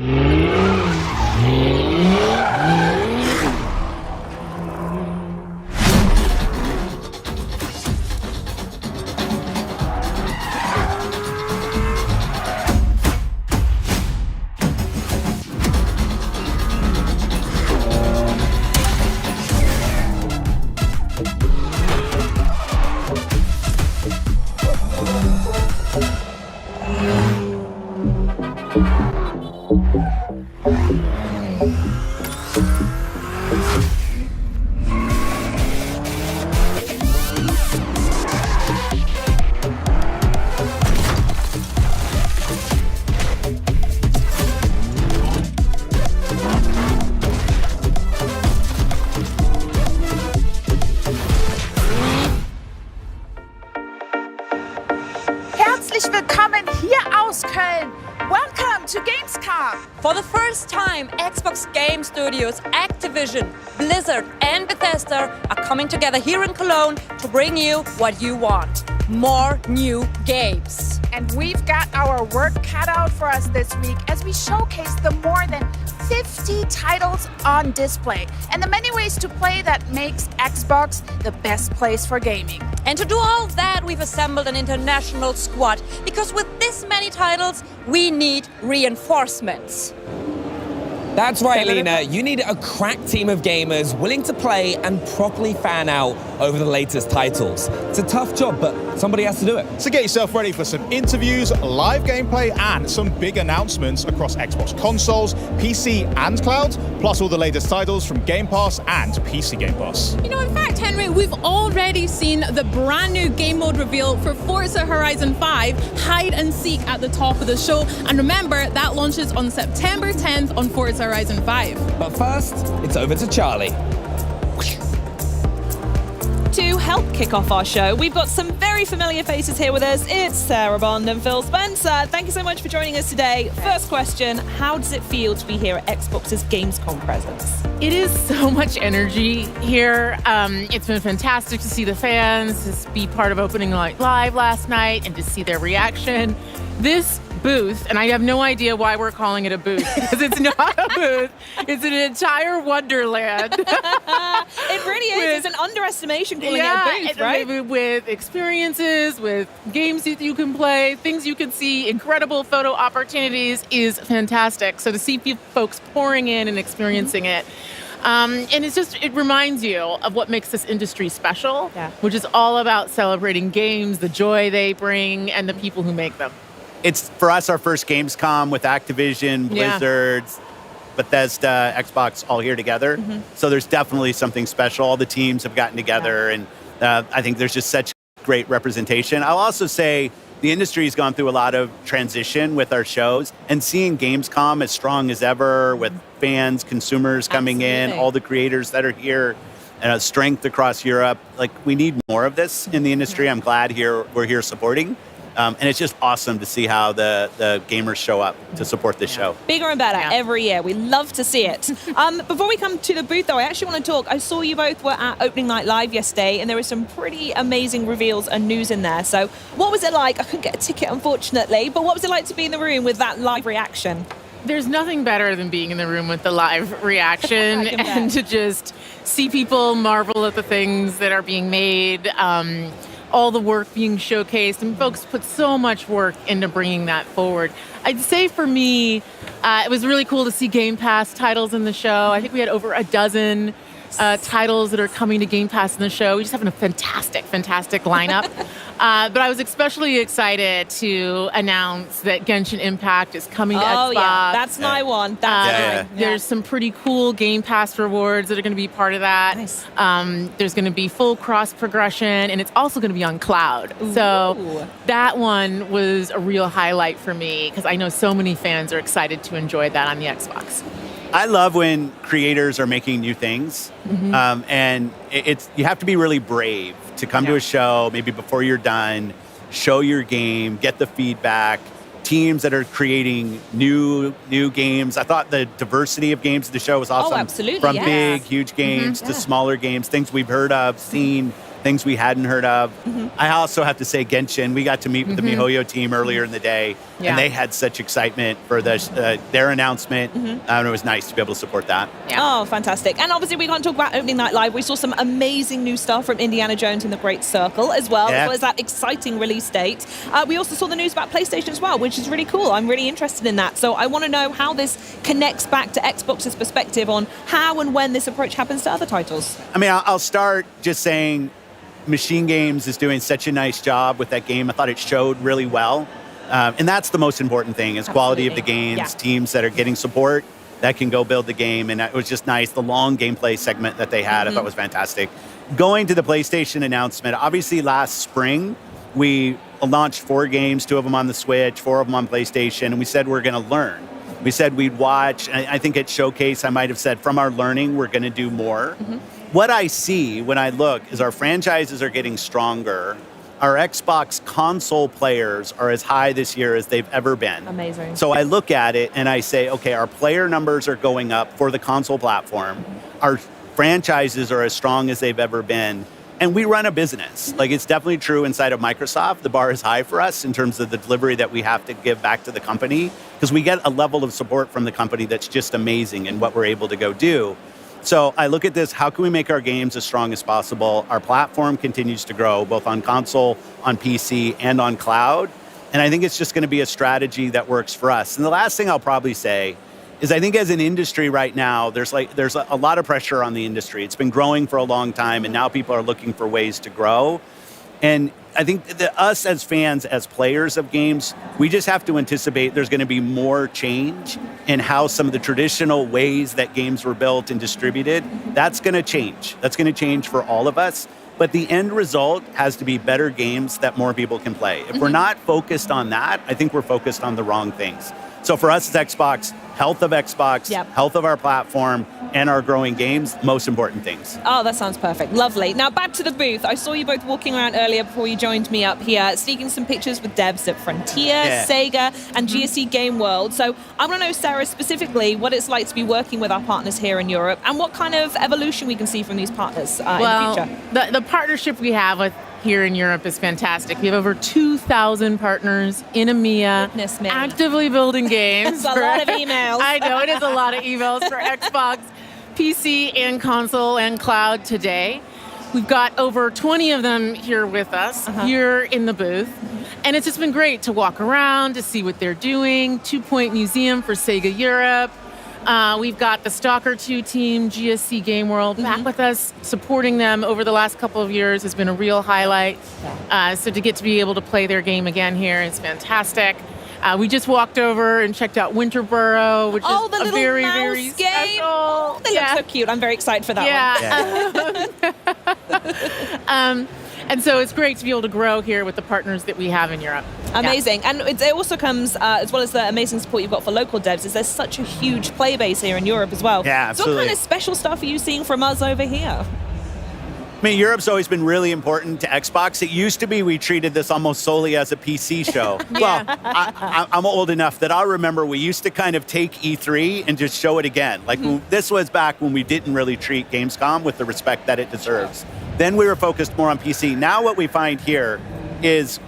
Herzlich willkommen hier aus Köln. Welcome to Gamescom. For the first time, Xbox Game Studios, Activision, Blizzard and Bethesda are coming together here in Cologne to bring you what you want. More new games. And we've got our work cut out for us this week as we showcase the more than 50 titles on display and the many ways to play that makes Xbox the best place for gaming. And to do all that, we've assembled an international squad because with this many titles, we need reinforcements. That's right, Lena. You need a crack team of gamers willing to play and properly fan out over the latest titles. It's a tough job, but somebody has to do it. So get yourself ready for some interviews, live gameplay, and some big announcements across Xbox consoles, PC, and cloud, plus all the latest titles from Game Pass and PC Game Pass. You know, in fact, Henry, we've already seen the brand new game mode reveal for Forza Horizon 5, Hide and Seek, at the top of the show. And remember, that launches on September 10th on Forza Horizon 5. But first, it's over to Charlie. To help kick off our show, we've got some very familiar faces here with us. It's Sarah Bond and Phil Spencer. Thank you so much for joining us today. First question, how does it feel to be here at Xbox's Gamescom presence? It is so much energy here. It's been fantastic to see the fans, to be part of Opening Night Live last night, and to see their reaction. This booth, and I have no idea why we're calling it a booth, because it's not a booth. It's an entire wonderland. It really is. It's an underestimation calling it a booth, right? With experiences, with games that you can play, things you can see, incredible photo opportunities is fantastic. So to see folks pouring in and experiencing it, and it reminds you of what makes this industry special, which is all about celebrating games, the joy they bring, and the people who make them. It's, for us, our first Gamescom with Activision, Blizzard, Bethesda, Xbox all here together. So there's definitely something special. All the teams have gotten together, and I think there's just such great representation. I'll also say the industry has gone through a lot of transition with our shows, and seeing Gamescom as strong as ever with fans, consumers coming in, all the creators that are here, strength across Europe. Like, we need more of this in the industry. I'm glad we're here supporting. And it's just awesome to see how the gamers show up to support this show. Bigger and better every year. We love to see it. Before we come to the booth, though, I actually want to talk. I saw you both were at Opening Night Live yesterday, and there were some pretty amazing reveals and news in there. So what was it like? I couldn't get a ticket, unfortunately, but what was it like to be in the room with that live reaction? There's nothing better than being in the room with the live reaction and to just see people marvel at the things that are being made, all the work being showcased, and folks put so much work into bringing that forward. I'd say for me, it was really cool to see Game Pass titles in the show. I think we had over a dozen titles that are coming to Game Pass in the show. We just have a fantastic lineup. But I was especially excited to announce that Genshin Impact is coming to Xbox. Yeah, that's my one. There's some pretty cool Game Pass rewards that are going to be part of that. Nice. There's going to be full cross progression, and it's also going to be on cloud. Ooh. So that one was a real highlight for me because I know so many fans are excited to enjoy that on the Xbox. I love when creators are making new things, and you have to be really brave to come to a show, maybe before you're done, show your game, get the feedback. Teams that are creating new games. I thought the diversity of games at the show was awesome. Oh, absolutely. From big, huge games to smaller games, things we've heard of, seen. things we hadn't heard of. I also have to say Genshin. We got to meet with the MiHoYo team earlier in the day, and they had such excitement for their announcement. And it was nice to be able to support that. Yeah. Oh, fantastic. And obviously, we can't talk about Opening Night Live. We saw some amazing new stuff from Indiana Jones and the Great Circle as well as that exciting release date. We also saw the news about PlayStation as well, which is really cool. I'm really interested in that. So I want to know how this connects back to Xbox's perspective on how and when this approach happens to other titles. I mean, I'll start just saying Machine Games is doing such a nice job with that game. I thought it showed really well. And that's the most important thing is quality of the games, teams that are getting support that can go build the game. And it was just nice. The long gameplay segment that they had, I thought was fantastic. Going to the PlayStation announcement, obviously last spring, we launched 4 games, 2 of them on the Switch, 4 of them on PlayStation, and we said we're going to learn. We said we'd watch. I think at Showcase, I might have said from our learning, we're going to do more. What I see when I look is our franchises are getting stronger. Our Xbox console players are as high this year as they've ever been. Amazing. So I look at it and I say, okay, our player numbers are going up for the console platform. Our franchises are as strong as they've ever been. And we run a business. Like, it's definitely true inside of Microsoft. The bar is high for us in terms of the delivery that we have to give back to the company, because we get a level of support from the company that's just amazing in what we're able to go do. So I look at this, how can we make our games as strong as possible? Our platform continues to grow, both on console, on PC, and on cloud. And I think it's just going to be a strategy that works for us. And the last thing I'll probably say is I think as an industry right now, there's a lot of pressure on the industry. It's been growing for a long time, and now people are looking for ways to grow. And I think that us as fans, as players of games, we just have to anticipate there's going to be more change in how some of the traditional ways that games were built and distributed. That's going to change. That's going to change for all of us. But the end result has to be better games that more people can play. If we're not focused on that, I think we're focused on the wrong things. So for us as Xbox, health of Xbox, health of our platform, and our growing games, most important things. Oh, that sounds perfect. Lovely. Now back to the booth. I saw you both walking around earlier before you joined me up here, sneaking some pictures with devs at Frontier, Sega, and GSC Game World. So I want to know, Sarah, specifically what it's like to be working with our partners here in Europe, and what kind of evolution we can see from these partners in the future. The partnership we have with here in Europe is fantastic. We have over 2,000 partners in EMEA actively building games. That's a lot of emails. I know, it is a lot of emails for Xbox, PC, and console and cloud today. We've got over 20 of them here with us, here in the booth. And it's just been great to walk around, to see what they're doing. 2 Point Museum for Sega Europe. We've got the Stalker 2 team, GSC Game World, back with us, supporting them over the last couple of years has been a real highlight. So to get to be able to play their game again here is fantastic. We just walked over and checked out Winterboro, which is a very, very special. Oh, they look so cute. I'm very excited for that one. And so it's great to be able to grow here with the partners that we have in Europe. Amazing. And it also comes, as well as the amazing support you've got for local devs, is there's such a huge player base here in Europe as well. Yeah, absolutely. So what kind of special stuff are you seeing from us over here? I mean, Europe's always been really important to Xbox. It used to be we treated this almost solely as a PC show. Well, I'm old enough that I remember we used to kind of take E3 and just show it again. Like, this was back when we didn't really treat Gamescom with the respect that it deserves. Then we were focused more on PC. Now what we find here is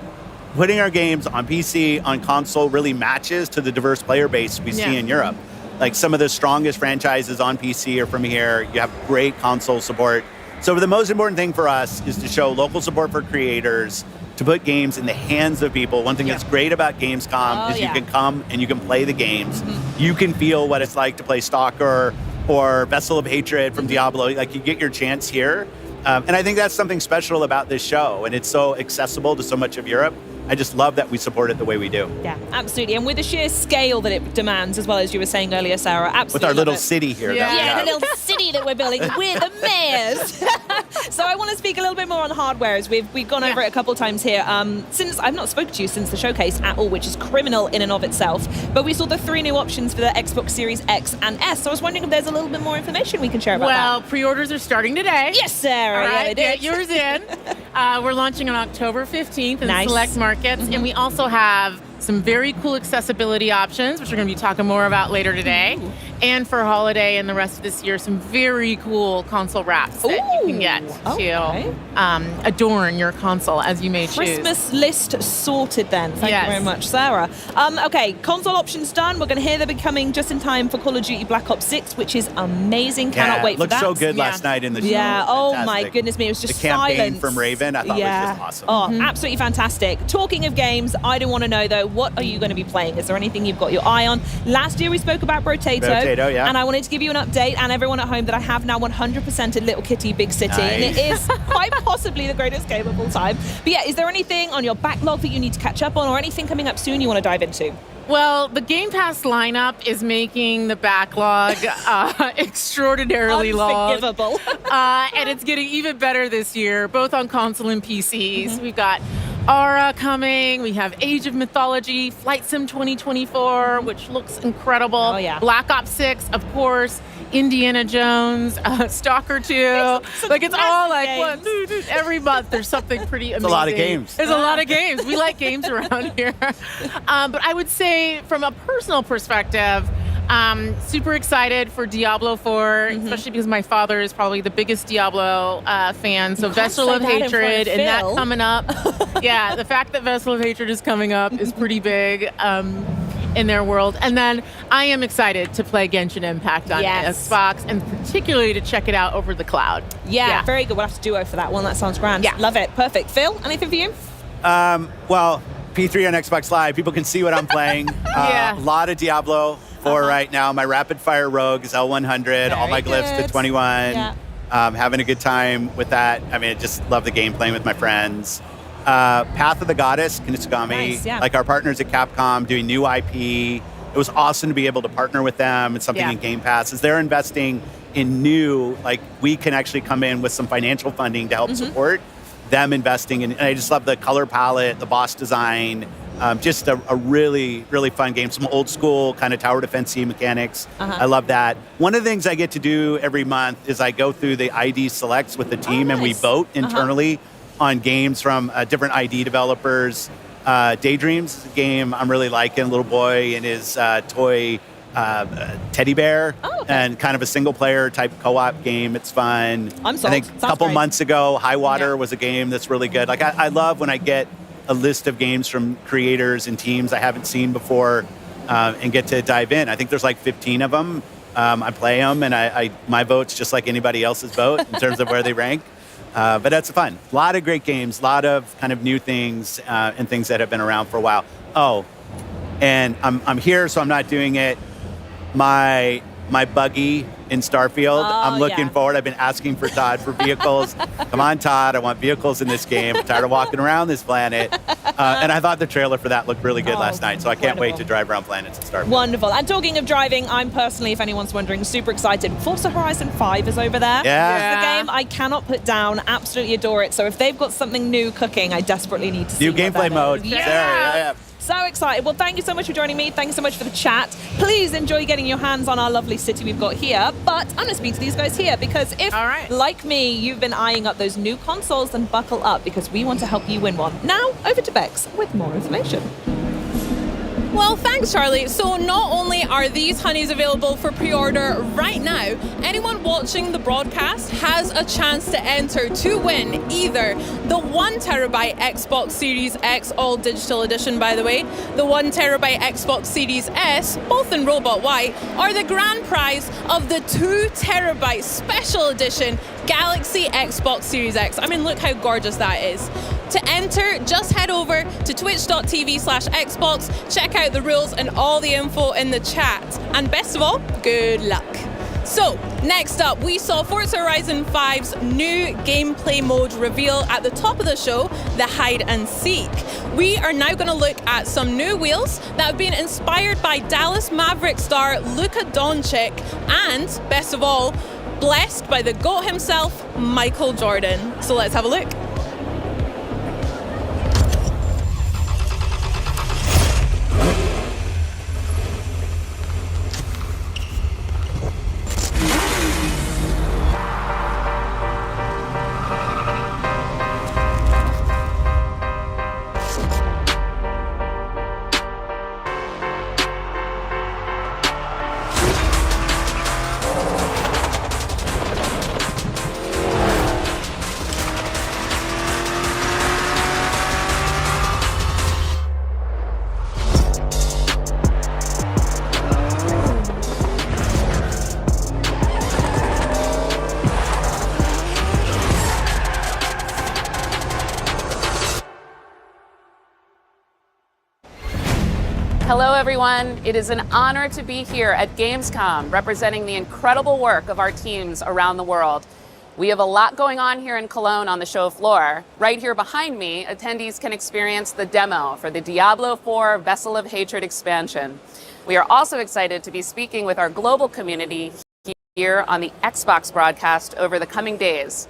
putting our games on PC, on console, really matches to the diverse player base we see in Europe. Like, some of the strongest franchises on PC are from here. You have great console support. So the most important thing for us is to show local support for creators, to put games in the hands of people. One thing that's great about Gamescom is you can come and you can play the games. You can feel what it's like to play Stalker or Vessel of Hatred from Diablo. Like, you get your chance here. And I think that's something special about this show. And it's so accessible to so much of Europe. I just love that we support it the way we do. Yeah, absolutely. And with the sheer scale that it demands, as well as you were saying earlier, Sarah, absolutely. With our little city here. The little city that we're building. We're the mayors. So I want to speak a little bit more on hardware, as we've gone over it a couple of times here. Since I've not spoken to you since the showcase at all, which is criminal in and of itself, but we saw the 3 new options for the Xbox Series X and S. So I was wondering if there's a little bit more information we can share about that. Well, pre-orders are starting today. Yes, Sarah. All right, yeah, get yours in. We're launching on October 15th in select markets. And we also have some very cool accessibility options, which we're going to be talking more about later today. And for holiday and the rest of this year, some very cool console wraps that you can get to adorn your console as you may choose. Christmas list sorted then. Thank you very much, Sarah. Okay, console options done. We're going to hear they'll be coming just in time for Call of Duty Black Ops 6, which is amazing. Cannot wait for that. Looked so good last night in the show. Yeah, oh Fantastic. my goodness me, it was just the campaign silence. from Raven, I thought was just awesome. Oh, absolutely fantastic. Talking of games, I do want to know though, what are you going to be playing? Is there anything you've got your eye on? Last year we spoke about Brotato, and I wanted to give you an update, and everyone at home, that I have now 100%ed Little Kitty Big City, and it is quite possibly the greatest game of all time. But yeah, is there anything on your backlog that you need to catch up on, or anything coming up soon you want to dive into? Well, the Game Pass lineup is making the backlog extraordinarily long. Unforgivable. And it's getting even better this year, both on console and PCs. We've got Aura coming. We have Age of Mythology, Flight Sim 2024, which looks incredible. Oh, yeah. Black Ops 6, of course. Indiana Jones, Stalker 2. It's all like, every month there's something pretty amazing. It's a lot of games. There's a lot of games. We like games around here. But I would say, from a personal perspective, super excited for Diablo 4, especially because my father is probably the biggest Diablo fan. So Vessel of Hatred and that coming up. Yeah, the fact that Vessel of Hatred is coming up is pretty big in their world. And then I am excited to play Genshin Impact on Xbox, and particularly to check it out over the cloud. Yeah, very good. We'll have to duo for that one. That sounds grand. Yeah. Love it. Perfect. Phil, anything for you? Well, P3 on Xbox Live, people can see what I'm playing. A lot of Diablo 4 right now. My rapid fire rogue is L100, all my glyphs to 21. Yeah. Having a good time with that. I mean, I just love the game, playing with my friends. Path of the Goddess, Kinesugami, like our partners at Capcom doing new IP. It was awesome to be able to partner with them and something in Game Pass. As they're investing in new, like, we can actually come in with some financial funding to help support them investing in. And I just love the color palette, the boss design, just a really, really fun game. Some old school kind of tower defense mechanics. I love that. One of the things I get to do every month is I go through the ID selects with the team and we vote internally on games from different ID developers. Daydreams is a game I'm really liking. Little boy and his toy teddy bear, and kind of a single player type co-op game. It's fun. I'm sold. I think a couple months ago, High Water was a game that's really good. Like I love when I get a list of games from creators and teams I haven't seen before and get to dive in. I think there's like 15 of them. I play them, and my vote's just like anybody else's vote in terms of where they rank. But that's fun. A lot of great games, a lot of kind of new things and things that have been around for a while. Oh, and I'm here, so I'm not doing it. My buggy in Starfield, I'm looking forward. I've been asking for Todd for vehicles. Come on, Todd, I want vehicles in this game. I'm tired of walking around this planet. And I thought the trailer for that looked really good last night, so I can't wait to drive around planets in Starfield. Wonderful. And talking of driving, I'm personally, if anyone's wondering, super excited. Forza Horizon 5 is over there. Yeah. It's the game I cannot put down. Absolutely adore it. So if they've got something new cooking, I desperately need to see new gameplay mode. Yeah. So excited. Well, thank you so much for joining me. Thank you so much for the chat. Please enjoy getting your hands on our lovely city we've got here. But I'm going to speak to these guys here, because if, like me, you've been eyeing up those new consoles, then buckle up, because we want to help you win one. Now, over to Bex with more information. Well, thanks, Charlie. So not only are these honeys available for pre-order right now, anyone watching the broadcast has a chance to enter to win either the 1TB Xbox Series X All Digital Edition, by the way, the 1TB Xbox Series S, both in Robot White, or the grand prize of the 2TB Special Edition Galaxy Xbox Series X. I mean, look how gorgeous that is. To enter, just head over to twitch.tv/Xbox, check out the rules and all the info in the chat. And best of all, good luck. So, next up, we saw Forza Horizon 5's new gameplay mode reveal at the top of the show, the Hide and Seek. We are now going to look at some new wheels that have been inspired by Dallas Maverick star Luka Doncic, and, best of all, blessed by the GOAT himself, Michael Jordan. So let's have a look. Hello, everyone. It is an honor to be here at Gamescom, representing the incredible work of our teams around the world. We have a lot going on here in Cologne on the show floor. Right here behind me, attendees can experience the demo for the Diablo IV Vessel of Hatred expansion. We are also excited to be speaking with our global community here on the Xbox broadcast over the coming days.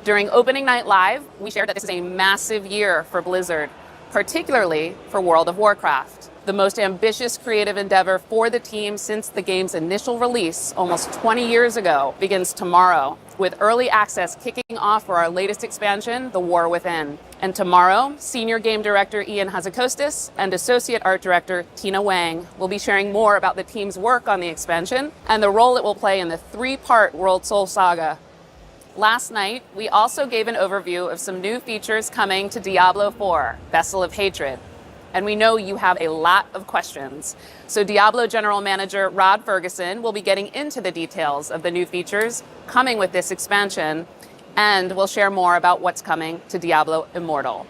During opening night live, we shared that this is a massive year for Blizzard, particularly for World of Warcraft. The most ambitious creative endeavor for the team since the game's initial release almost 20 years ago begins tomorrow, with early access kicking off for our latest expansion, The War Within. And tomorrow, Senior Game Director Ian Hazakostas and Associate Art Director Tina Wang will be sharing more about the team's work on the expansion and the role it will play in the 3-part World Soul Saga. Last night, we also gave an overview of some new features coming to Diablo IV, Vessel of Hatred. And we know you have a lot of questions. So Diablo General Manager Rod Ferguson will be getting into the details of the new features coming with this expansion, and we'll share more about what's coming to Diablo Immortal.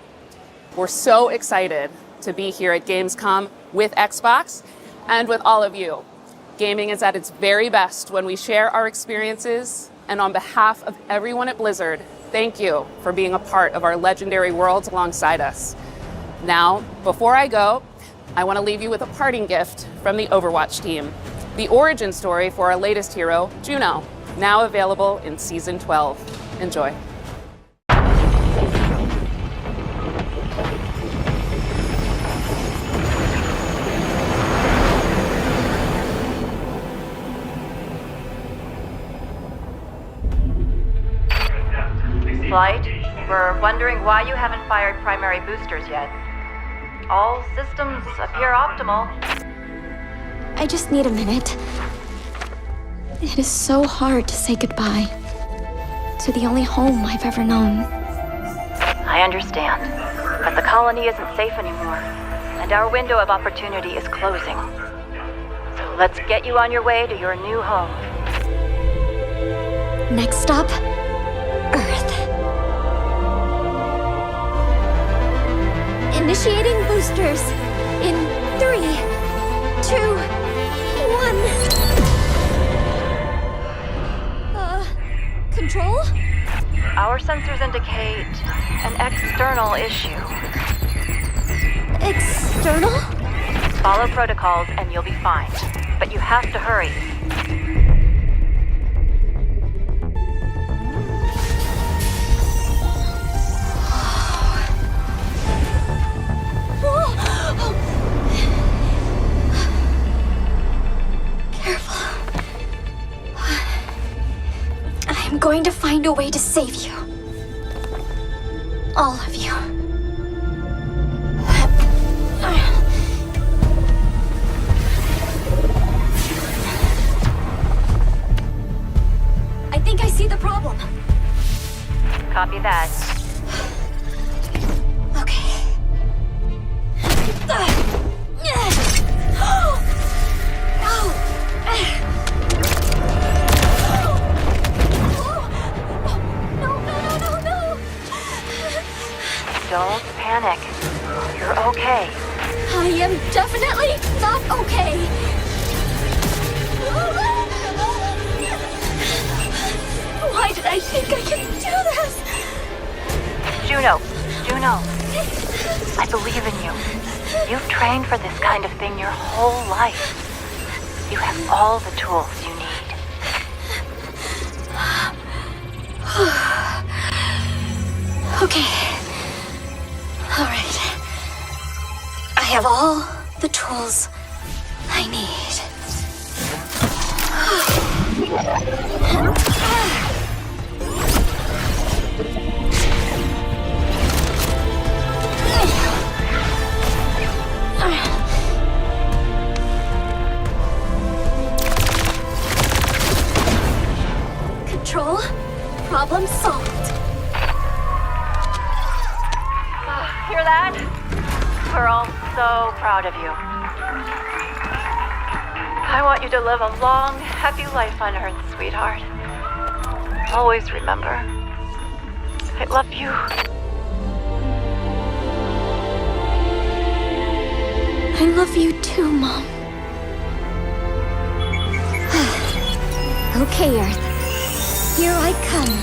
We're so excited to be here at Gamescom with Xbox and with all of you. Gaming is at its very best when we share our experiences, and on behalf of everyone at Blizzard, thank you for being a part of our legendary worlds alongside us. Now, before I go, I want to leave you with a parting gift from the Overwatch team. The origin story for our latest hero, Juno, now available in Season 12. Enjoy. Flight, we're wondering why you haven't fired primary boosters yet. All systems appear optimal. I just need a minute. It is so hard to say goodbye to the only home I've ever known. I understand, but the colony isn't safe anymore, and our window of opportunity is closing. So let's get you on your way to your new home. Next stop, Earth. Initiating boosters in 3, 2, 1. Control? Our sensors indicate an external issue. External? Follow protocols and you'll be fine, but you have to hurry. I'm going to find a way to save you. All of you. I think I see the problem. Copy that. Okay. Don't panic. You're okay. I am definitely not okay. Why did I think I could do this? Juno, I believe in you. You've trained for this kind of thing your whole life. You have all the tools you need. Okay. All right. I have all the tools I need. Control. Problem solved. Hear that? We're all so proud of you. I want you to live a long, happy life on Earth, sweetheart. Always remember, I love you. I love you too, Mom. Okay, Earth. Here I come.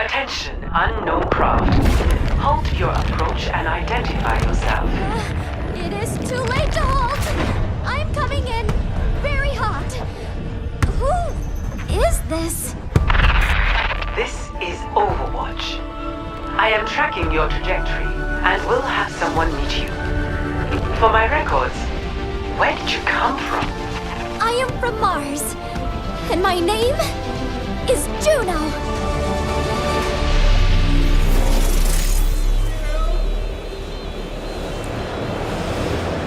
Attention, unknown craft. Halt your approach and identify yourself. It is too late to halt. I'm coming in. Very hot. Who is this? This is Overwatch. I am tracking your trajectory and will have someone meet you. For my records, where did you come from? I am from Mars, and my name is Juno.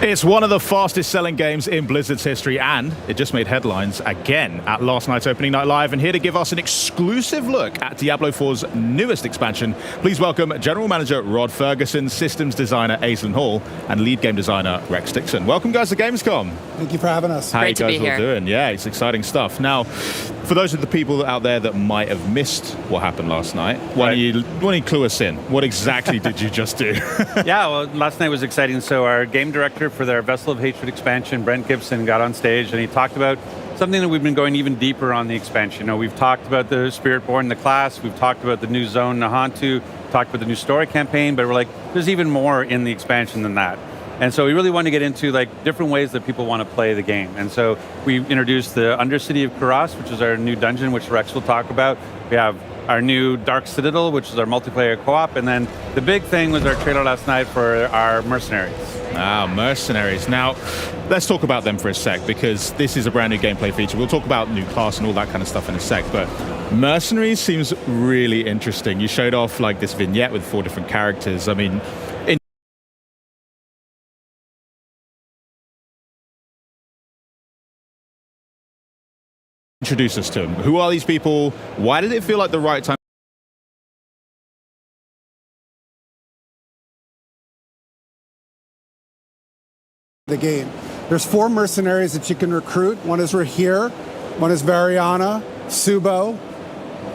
It's one of the fastest selling games in Blizzard's history, and it just made headlines again at last night's opening night live. And here to give us an exclusive look at Diablo 4's newest expansion, please welcome General Manager Rod Ferguson, Systems Designer Aislinn Hall, and Lead Game Designer Rex Dixon. Welcome, guys, to Gamescom. Thank you for having us. How you guys all doing? Yeah, it's exciting stuff. Now, for those of the people out there that might have missed what happened last night, why don't you clue us in? What exactly did you just do? Yeah, well, last night was exciting. So our game director for their Vessel of Hatred expansion, Brent Gibson, got on stage and he talked about something that we've been going even deeper on the expansion. You know, we've talked about the Spiritborn, the class, we've talked about the new zone, Nahantu, talked about the new story campaign, but we're like, there's even more in the expansion than that. And so we really want to get into like different ways that people want to play the game. And so we introduced the Undercity of Kuras, which is our new dungeon, which Rex will talk about. We have our new Dark Citadel, which is our multiplayer co-op. And then the big thing was our trailer last night for our mercenaries. Ah, mercenaries. Now, let's talk about them for a sec, because this is a brand new gameplay feature. We'll talk about new class and all that kind of stuff in a sec, but mercenaries seems really interesting. You showed off like this vignette with 4 different characters. I mean, introduce us to them. Who are these people? Why did it feel like the right time? The game. There's 4 mercenaries that you can recruit. One is Rahir, one is Variana, Subo,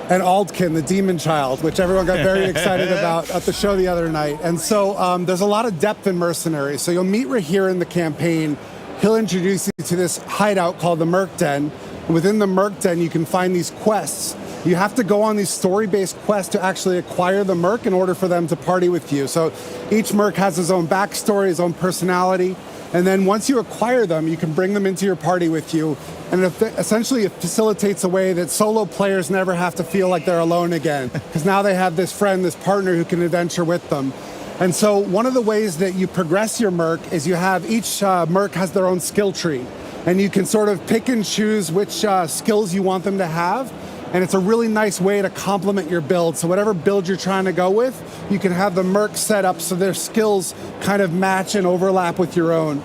and Aldkin, the demon child, which everyone got very excited about at the show the other night. And so there's a lot of depth in mercenaries. So you'll meet Rahir in the campaign. He'll introduce you to this hideout called the Merc Den. Within the Merc Den, you can find these quests. You have to go on these story-based quests to actually acquire the Merc in order for them to party with you. So each Merc has his own backstory, his own personality. And then once you acquire them, you can bring them into your party with you. And essentially it facilitates a way that solo players never have to feel like they're alone again. Because now they have this friend, this partner who can adventure with them. And so one of the ways that you progress your Merc is you have each Merc has their own skill tree. And you can sort of pick and choose which skills you want them to have. And it's a really nice way to complement your build. So whatever build you're trying to go with, you can have the Merc set up so their skills kind of match and overlap with your own.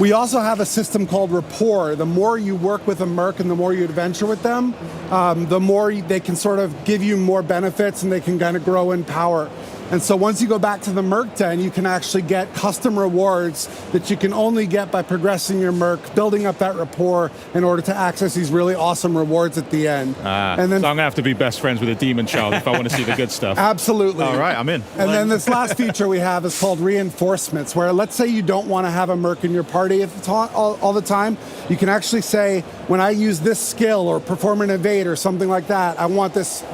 We also have a system called Rapport. The more you work with a Merc and the more you adventure with them, the more they can sort of give you more benefits and they can kind of grow in power. And so once you go back to the Merc Den, you can actually get custom rewards that you can only get by progressing your Merc, building up that rapport in order to access these really awesome rewards at the end. And then, so I'm going to have to be best friends with a demon child if I want to see the good stuff. Absolutely. All right, I'm in. And then this last feature we have is called reinforcements, where let's say you don't want to have a Merc in your party at the all the time. You can actually say, when I use this skill or perform an evade or something like that, I want this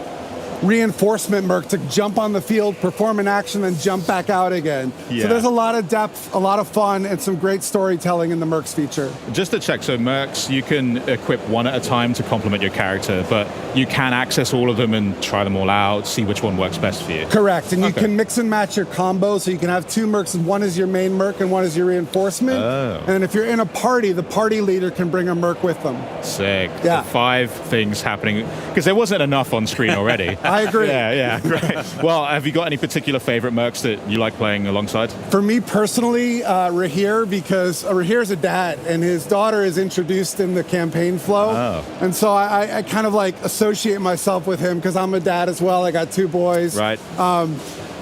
reinforcement Merc to jump on the field, perform an action, then jump back out again. Yeah. So there's a lot of depth, a lot of fun, and some great storytelling in the Mercs feature. Just to check, so Mercs, you can equip one at a time to complement your character, but you can access all of them and try them all out, see which one works best for you. Correct, and you can mix and match your combos, so you can have 2 Mercs, one is your main Merc and one is your reinforcement. Oh. And if you're in a party, the party leader can bring a Merc with them. Sick. Yeah. So 5 things happening, because there wasn't enough on screen already. I agree. Yeah, great. Well, have you got any particular favorite Mercs that you like playing alongside? For me personally, Rahir, because Rahir's a dad, and his daughter is introduced in the campaign flow. Oh. And so I kind of like associate myself with him because I'm a dad as well. I got 2 boys. Right.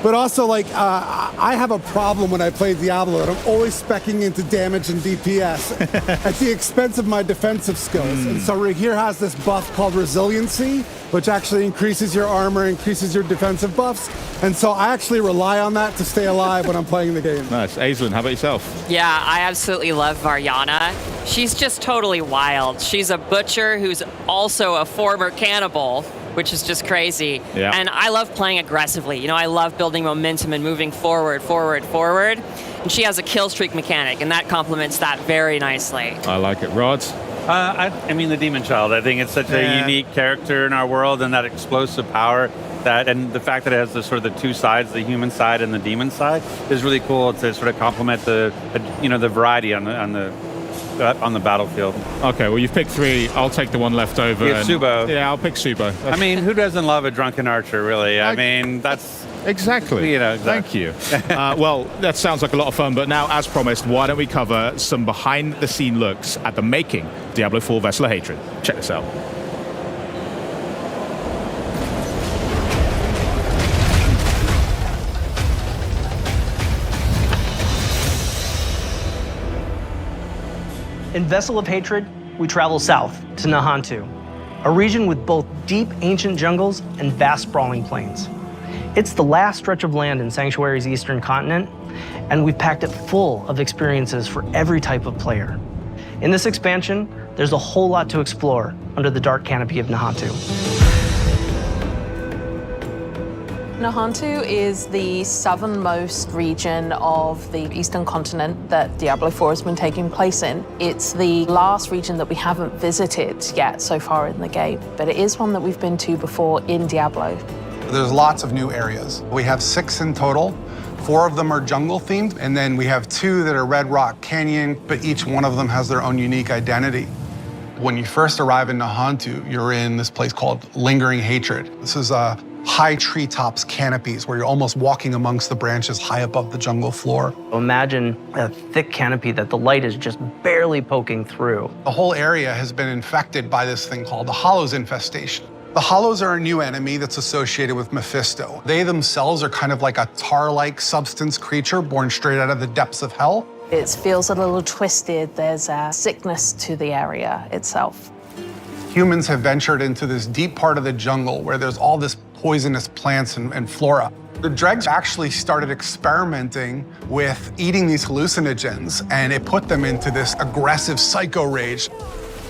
But also, like, I have a problem when I play Diablo, and I'm always speccing into damage and DPS at the expense of my defensive skills. And so Rahir has this buff called Resiliency, which actually increases your armor, increases your defensive buffs. And so I actually rely on that to stay alive when I'm playing the game. Nice. Aislinn, how about yourself? Yeah, I absolutely love Varyana. She's just totally wild. She's a butcher who's also a former cannibal, which is just crazy. Yeah. And I love playing aggressively. You know, I love building momentum and moving forward. And she has a kill streak mechanic, and that complements that very nicely. I like it. Rod? I mean, the Demon Child. I think it's such a unique character in our world, and that explosive power, and the fact that it has the sort of the two sides, the human side and the demon side, is really cool to sort of complement the variety on the battlefield. Okay, well, you've picked 3. I'll take the one left over. You have Subo. Yeah, I'll pick Subo. I mean, who doesn't love a drunken archer, really? I mean, that's... Exactly. You know, exactly. Thank you. Well, that sounds like a lot of fun, but now, as promised, why don't we cover some behind-the-scene looks at the making Diablo IV Vessel of Hatred. Check this out. In Vessel of Hatred, we travel south to Nahantu, a region with both deep ancient jungles and vast sprawling plains. It's the last stretch of land in Sanctuary's eastern continent, and we've packed it full of experiences for every type of player. In this expansion, there's a whole lot to explore under the dark canopy of Nahantu. Nahantu is the southernmost region of the eastern continent that Diablo IV has been taking place in. It's the last region that we haven't visited yet so far in the game, but it is one that we've been to before in Diablo. There's lots of new areas. We have 6 in total. 4 of them are jungle themed, and then we have 2 that are Red Rock Canyon, but each one of them has their own unique identity. When you first arrive in Nahantu, you're in this place called Lingering Hatred. This is high treetops canopies where you're almost walking amongst the branches high above the jungle floor. Imagine a thick canopy that the light is just barely poking through. The whole area has been infected by this thing called the Hollows infestation. The Hollows are a new enemy that's associated with Mephisto. They themselves are kind of like a tar-like substance creature born straight out of the depths of hell. It feels a little twisted. There's a sickness to the area itself. Humans have ventured into this deep part of the jungle where there's all this poisonous plants and flora. The dregs actually started experimenting with eating these hallucinogens, and it put them into this aggressive psycho rage.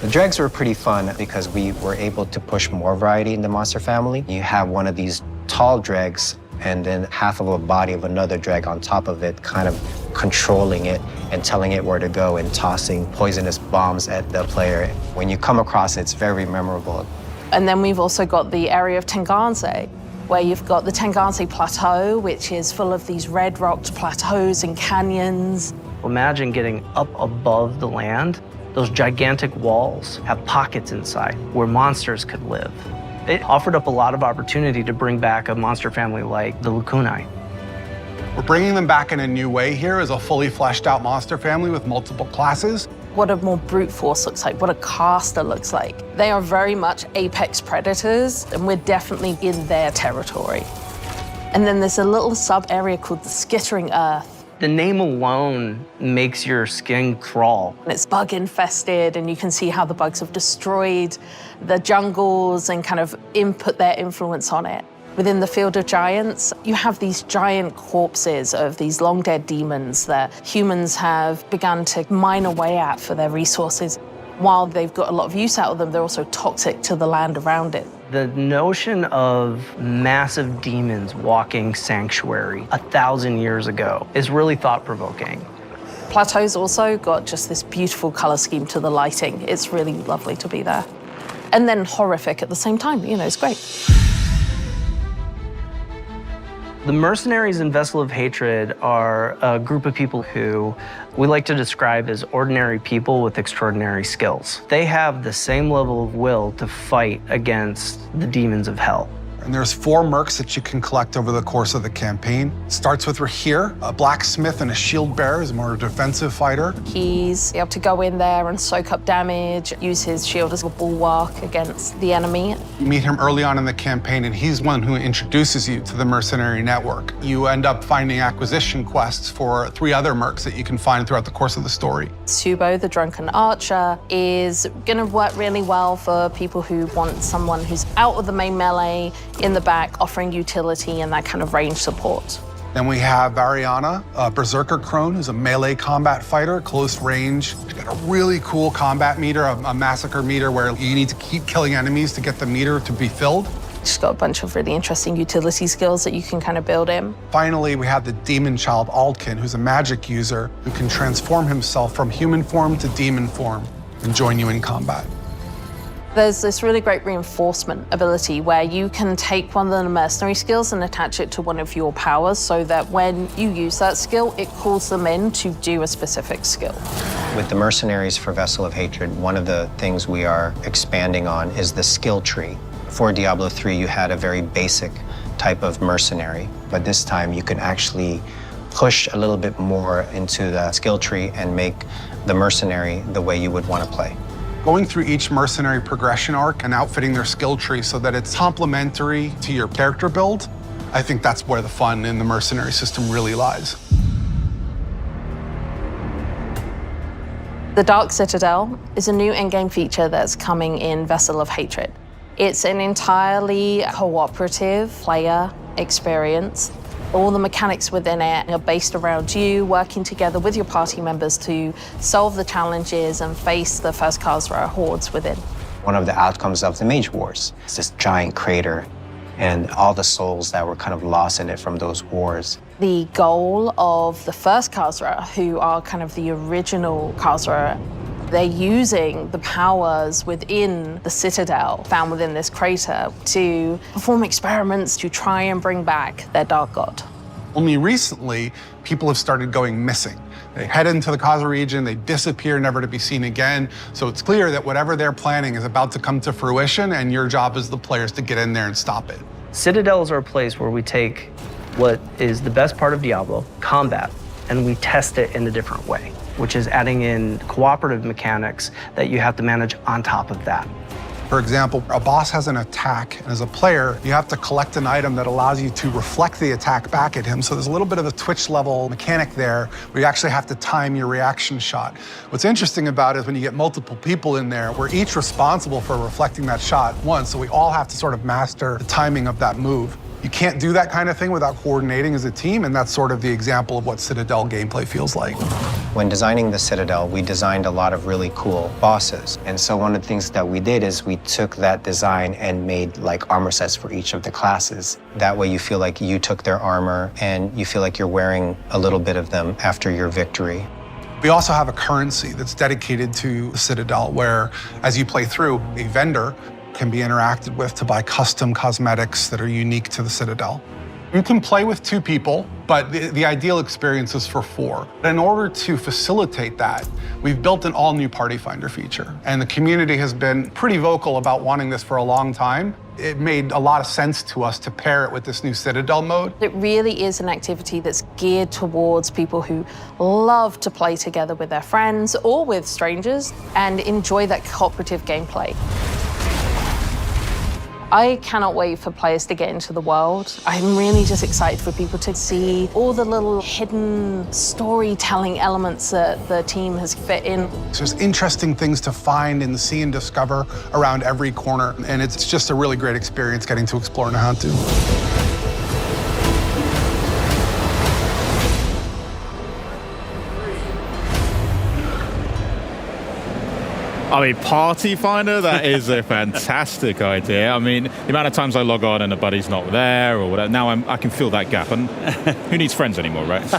The dregs were pretty fun because we were able to push more variety in the monster family. You have one of these tall dregs and then half of a body of another dreg on top of it, kind of controlling it and telling it where to go and tossing poisonous bombs at the player. When you come across it, it's very memorable. And then we've also got the area of Tenganse, where you've got the Tenganse Plateau, which is full of these red-rocked plateaus and canyons. Imagine getting up above the land. Those gigantic walls have pockets inside where monsters could live. It offered up a lot of opportunity to bring back a monster family like the Lacunae. We're bringing them back in a new way here as a fully fleshed out monster family with multiple classes. What a more brute force looks like, what a caster looks like. They are very much apex predators, and we're definitely in their territory. And then there's a little sub-area called the Skittering Earth. The name alone makes your skin crawl. It's bug infested, and you can see how the bugs have destroyed the jungles and kind of input their influence on it. Within the Field of Giants, you have these giant corpses of these long dead demons that humans have begun to mine away at for their resources. While they've got a lot of use out of them, they're also toxic to the land around it. The notion of massive demons walking Sanctuary 1,000 years ago is really thought-provoking. Plateau's also got just this beautiful color scheme to the lighting. It's really lovely to be there. And then horrific at the same time, you know, it's great. The mercenaries in Vessel of Hatred are a group of people who we like to describe as ordinary people with extraordinary skills. They have the same level of will to fight against the demons of hell. And there's 4 mercs that you can collect over the course of the campaign. Starts with Rahir, a blacksmith and a shield bearer, is more a defensive fighter. He's able to go in there and soak up damage, use his shield as a bulwark against the enemy. You meet him early on in the campaign, and he's one who introduces you to the mercenary network. You end up finding acquisition quests for 3 other mercs that you can find throughout the course of the story. Subo, the drunken archer, is going to work really well for people who want someone who's out of the main melee, in the back, offering utility and that kind of range support. Then we have Variana, a berserker crone, who's a melee combat fighter, close range. She's got a really cool combat meter, a massacre meter where you need to keep killing enemies to get the meter to be filled. She's got a bunch of really interesting utility skills that you can kind of build in. Finally, we have the demon child S.T.A.L.K.E.R, who's a magic user who can transform himself from human form to demon form and join you in combat. There's this really great reinforcement ability where you can take one of the mercenary skills and attach it to one of your powers so that when you use that skill, it calls them in to do a specific skill. With the mercenaries for Vessel of Hatred, one of the things we are expanding on is the skill tree. For Diablo III, you had a very basic type of mercenary, but this time you can actually push a little bit more into the skill tree and make the mercenary the way you would want to play. Going through each mercenary progression arc and outfitting their skill tree so that it's complementary to your character build, I think that's where the fun in the mercenary system really lies. The Dark Citadel is a new in-game feature that's coming in Vessel of Hatred. It's an entirely cooperative player experience. All the mechanics within it are based around you working together with your party members to solve the challenges and face the first Khazra hordes within. One of the outcomes of the Mage Wars is this giant crater and all the souls that were kind of lost in it from those wars. The goal of the first Khazra, who are kind of the original Khazra, they're using the powers within the Citadel found within this crater to perform experiments to try and bring back their Dark God. Only recently, people have started going missing. They head into the Khazra region, they disappear, never to be seen again. So it's clear that whatever they're planning is about to come to fruition, and your job as the players to get in there and stop it. Citadels are a place where we take what is the best part of Diablo, combat, and we test it in a different way, which is adding in cooperative mechanics that you have to manage on top of that. For example, a boss has an attack, and as a player, you have to collect an item that allows you to reflect the attack back at him. So there's a little bit of a Twitch level mechanic there where you actually have to time your reaction shot. What's interesting about it is when you get multiple people in there, we're each responsible for reflecting that shot once, so we all have to sort of master the timing of that move. You can't do that kind of thing without coordinating as a team, and that's sort of the example of what Citadel gameplay feels like. When designing the Citadel, we designed a lot of really cool bosses. And so one of the things that we did is we took that design and made like armor sets for each of the classes. That way you feel like you took their armor and you feel like you're wearing a little bit of them after your victory. We also have a currency that's dedicated to the Citadel where, as you play through, a vendor can be interacted with to buy custom cosmetics that are unique to the Citadel. You can play with 2 people, but the ideal experience is for 4. In order to facilitate that, we've built an all-new Party Finder feature, and the community has been pretty vocal about wanting this for a long time. It made a lot of sense to us to pair it with this new Citadel mode. It really is an activity that's geared towards people who love to play together with their friends or with strangers and enjoy that cooperative gameplay. I cannot wait for players to get into the world. I'm really just excited for people to see all the little hidden storytelling elements that the team has fit in. So there's interesting things to find and see and discover around every corner, and it's just a really great experience getting to explore Nahantu. I mean, Party Finder, that is a fantastic idea. I mean, the amount of times I log on and a buddy's not there or whatever, now I can fill that gap. And who needs friends anymore, right? So,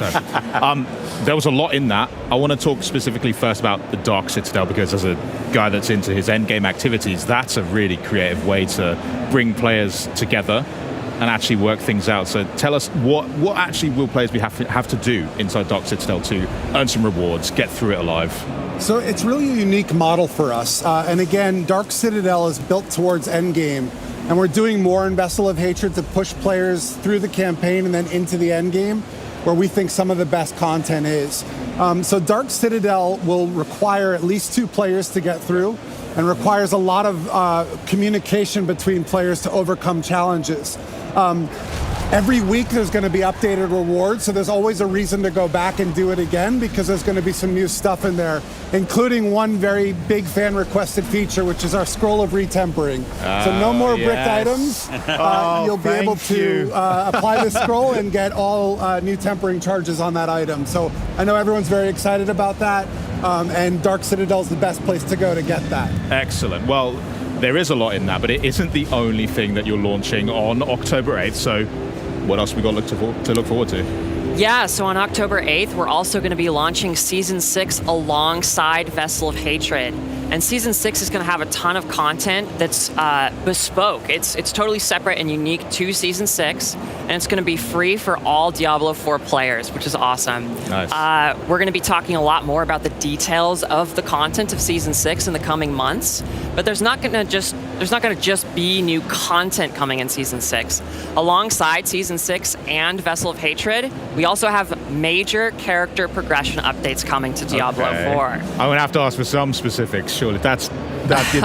there was a lot in that. I want to talk specifically first about the Dark Citadel, because as a guy that's into his endgame activities, that's a really creative way to bring players together and actually work things out. So tell us, what actually will players have to do inside Dark Citadel to earn some rewards, get through it alive? So it's really a unique model for us. And again, Dark Citadel is built towards Endgame And we're doing more in Vessel of Hatred to push players through the campaign and then into the end game, where we think some of the best content is. So Dark Citadel will require at least 2 players to get through, and requires a lot of communication between players to overcome challenges. Every week there's going to be updated rewards, so there's always a reason to go back and do it again, because there's going to be some new stuff in there, including one very big fan requested feature, which is our Scroll of Retempering. So no more brick items. You'll be able to apply the scroll and get all new tempering charges on that item. So I know everyone's very excited about that, and Dark Citadel is the best place to go to get that. Excellent. Well, there is a lot in that, but it isn't the only thing that you're launching on October 8th. So what else we got to look forward to? Yeah, so on October 8th, we're also going to be launching Season 6 alongside Vessel of Hatred. And Season 6 is going to have a ton of content that's bespoke. It's totally separate and unique to Season 6, and it's going to be free for all Diablo IV players, which is awesome. Nice. We're going to be talking a lot more about the details of the content of Season 6 in the coming months, but there's not going to just be new content coming in Season 6. Alongside Season 6 and Vessel of Hatred, we also have major character progression updates coming to Diablo IV. I'm going to have to ask for some specifics, surely. That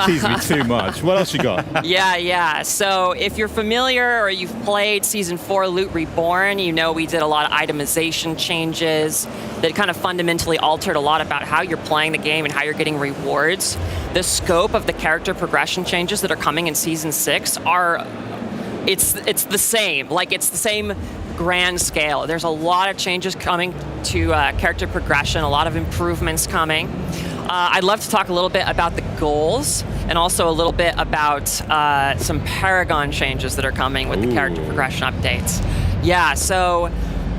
teases me too much. What else you got? Yeah. So if you're familiar or you've played Season 4 Loot Reborn, you know we did a lot of itemization changes that kind of fundamentally altered a lot about how you're playing the game and how you're getting rewards. The scope of the character progression changes that are coming in Season 6 it's the same. Like, it's the same grand scale. There's a lot of changes coming to character progression, a lot of improvements coming. I'd love to talk a little bit about the goals and also a little bit about some Paragon changes that are coming with the character progression updates. Yeah, so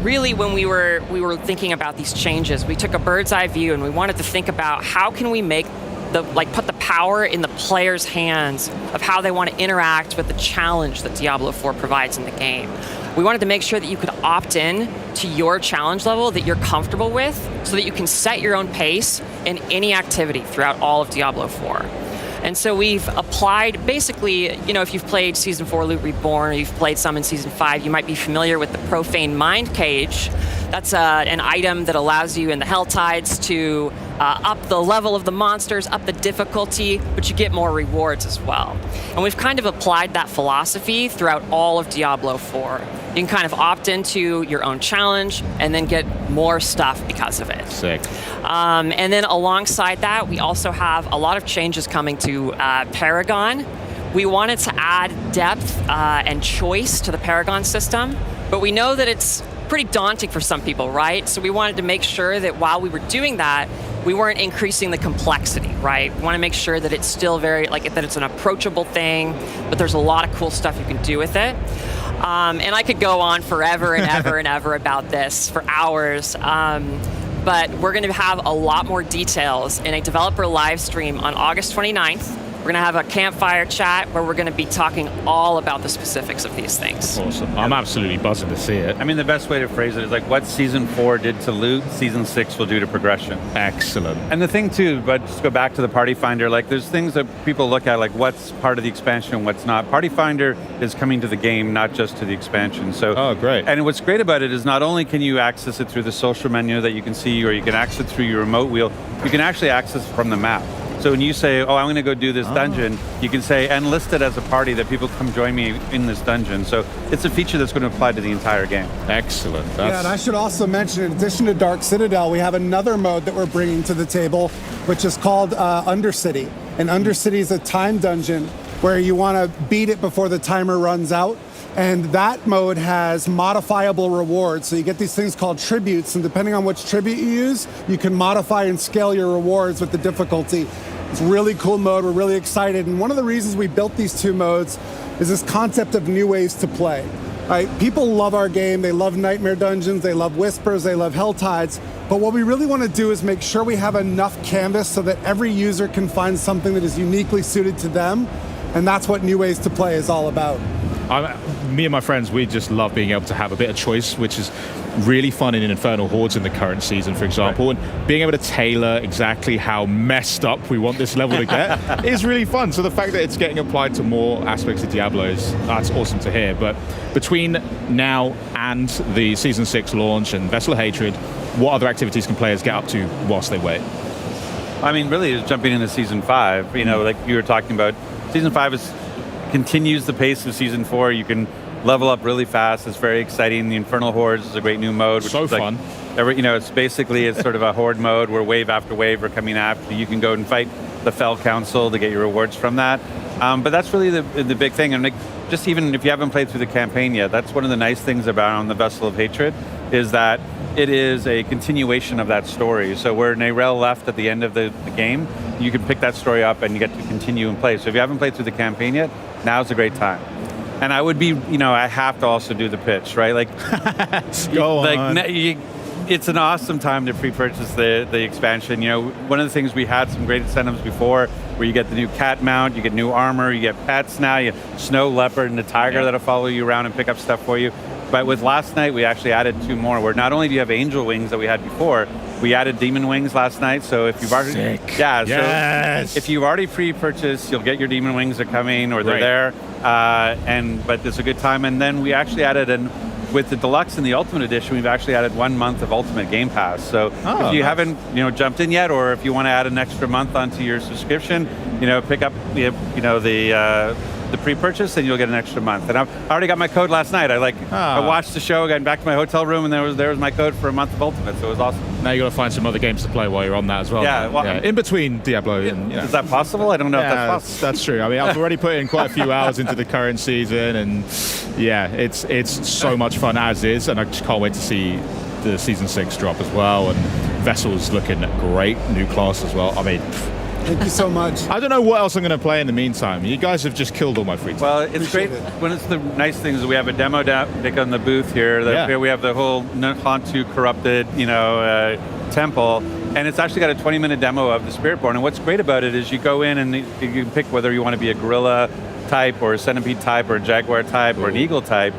really when we were thinking about these changes, we took a bird's eye view and we wanted to think about how can we make put the power in the player's hands of how they want to interact with the challenge that Diablo IV provides in the game. We wanted to make sure that you could opt in to your challenge level that you're comfortable with so that you can set your own pace in any activity throughout all of Diablo IV. And so we've applied, basically, if you've played Season 4 Loot Reborn or you've played some in Season 5, you might be familiar with the Profane Mind Cage. That's an item that allows you in the Hell Tides to up the level of the monsters, up the difficulty, but you get more rewards as well. And we've kind of applied that philosophy throughout all of Diablo IV. You can kind of opt into your own challenge and then get more stuff because of it. Sick. And then alongside that, we also have a lot of changes coming to Paragon. We wanted to add depth and choice to the Paragon system, but we know that it's pretty daunting for some people, right? So we wanted to make sure that while we were doing that, we weren't increasing the complexity, right? We want to make sure that it's still that it's an approachable thing, but there's a lot of cool stuff you can do with it. And I could go on forever and ever and ever about this for hours. But we're going to have a lot more details in a developer live stream on August 29th. We're going to have a campfire chat where we're going to be talking all about the specifics of these things. Awesome. I'm absolutely buzzing to see it. I mean, the best way to phrase it is like what Season 4 did to loot, Season 6 will do to progression. Excellent. And the thing too, but just go back to the Party Finder, like there's things that people look at, like what's part of the expansion and what's not. Party Finder is coming to the game, not just to the expansion. So, oh, great. And what's great about it is not only can you access it through the social menu that you can see, or you can access it through your remote wheel, you can actually access it from the map. So when you say, oh, I'm going to go do this dungeon, you can say, and list it as a party that people come join me in this dungeon. So it's a feature that's going to apply to the entire game. Excellent. Yeah, and I should also mention, in addition to Dark Citadel, we have another mode that we're bringing to the table, which is called Undercity. And Undercity is a time dungeon where you want to beat it before the timer runs out. And that mode has modifiable rewards. So you get these things called tributes, and depending on which tribute you use, you can modify and scale your rewards with the difficulty. It's a really cool mode. We're really excited. And one of the reasons we built these two modes is this concept of new ways to play. Right? People love our game. They love Nightmare Dungeons. They love Whispers. They love Hell Tides. But what we really want to do is make sure we have enough canvas so that every user can find something that is uniquely suited to them. And that's what New Ways to Play is all about. Me and my friends, we just love being able to have a bit of choice, which is really fun in Infernal Hordes in the current season, for example, and being able to tailor exactly how messed up we want this level to get is really fun. So the fact that it's getting applied to more aspects of Diablo that's awesome to hear. But between now and the Season 6 launch and Vessel of Hatred, what other activities can players get up to whilst they wait? I mean, really, jumping into Season 5, like you were talking about, Season 5 continues the pace of Season 4. You can level up really fast. It's very exciting. The Infernal Hordes is a great new mode. Which so is fun. It's sort of a horde mode where wave after wave are coming after you. You can go and fight the Fell Council to get your rewards from that. But that's really the big thing. And just even if you haven't played through the campaign yet, that's one of the nice things about on the Vessel of Hatred is that it is a continuation of that story. So where Neyrelle left at the end of the game, you can pick that story up and you get to continue and play. So if you haven't played through the campaign yet, now's a great time. And I would be, I have to also do the pitch, right? Like, go on. It's an awesome time to pre-purchase the expansion. One of the things we had some great incentives before, where you get the new cat mount, you get new armor, you get pets now, you have snow leopard and the tiger that'll follow you around and pick up stuff for you. But with last night, we actually added 2 more, where not only do you have angel wings that we had before, we added demon wings last night. So if you've already, so if you've already pre-purchased, you'll get your demon wings are coming or they're there. But it's a good time. And then we actually added with the Deluxe and the Ultimate Edition, we've actually added 1 month of Ultimate Game Pass. So if you haven't, jumped in yet, or if you want to add an extra month onto your subscription, pick up the pre-purchase, and you'll get an extra month. And I already got my code last night. I watched the show, got back to my hotel room, and there was my code for a month of Ultimate. So it was awesome. Now you got to find some other games to play while you're on that as well. Yeah, in between Diablo. Is that possible? I don't know if that's possible. That's true. I mean, I've already put in quite a few hours into the current season, and it's so much fun as is, and I just can't wait to see the Season 6 drop as well. And Vessel's looking great, new class as well. I mean, thank you so much. I don't know what else I'm going to play in the meantime. You guys have just killed all my free time. Well, it's great. One of the nice things is we have a demo on the booth here. Here we have the whole Hantu corrupted, temple, and it's actually got a 20-minute demo of the Spiritborn. And what's great about it is you go in and you can pick whether you want to be a gorilla type or a centipede type or a jaguar type or an eagle type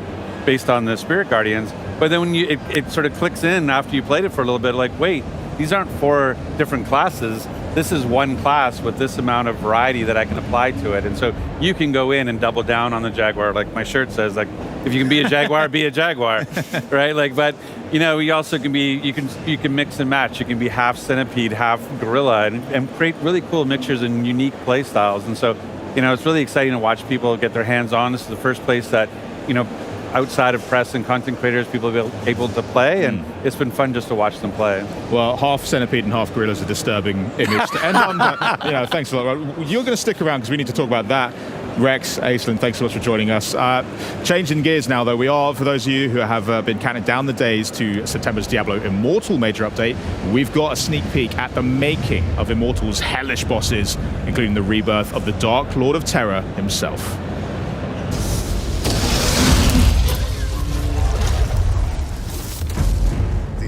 based on the Spirit Guardians. But then when it sort of clicks in after you played it for a little bit, like, wait, these aren't 4 different classes. This is one class with this amount of variety that I can apply to it. And so you can go in and double down on the Jaguar. Like my shirt says, like, if you can be a Jaguar, be a Jaguar, right? Like, but you also can be, you can mix and match. You can be half centipede, half gorilla, and create really cool mixtures and unique play styles. And so, it's really exciting to watch people get their hands on. This is the first place that, outside of press and content creators, people have been able to play, and it's been fun just to watch them play. Well, half centipede and half gorilla is a disturbing image to end on, but thanks a lot. You're going to stick around because we need to talk about that. Rex, Aislinn, thanks so much for joining us. Changing gears now, though, we are, for those of you who have been counting down the days to September's Diablo Immortal major update, we've got a sneak peek at the making of Immortal's hellish bosses, including the rebirth of the Dark Lord of Terror himself.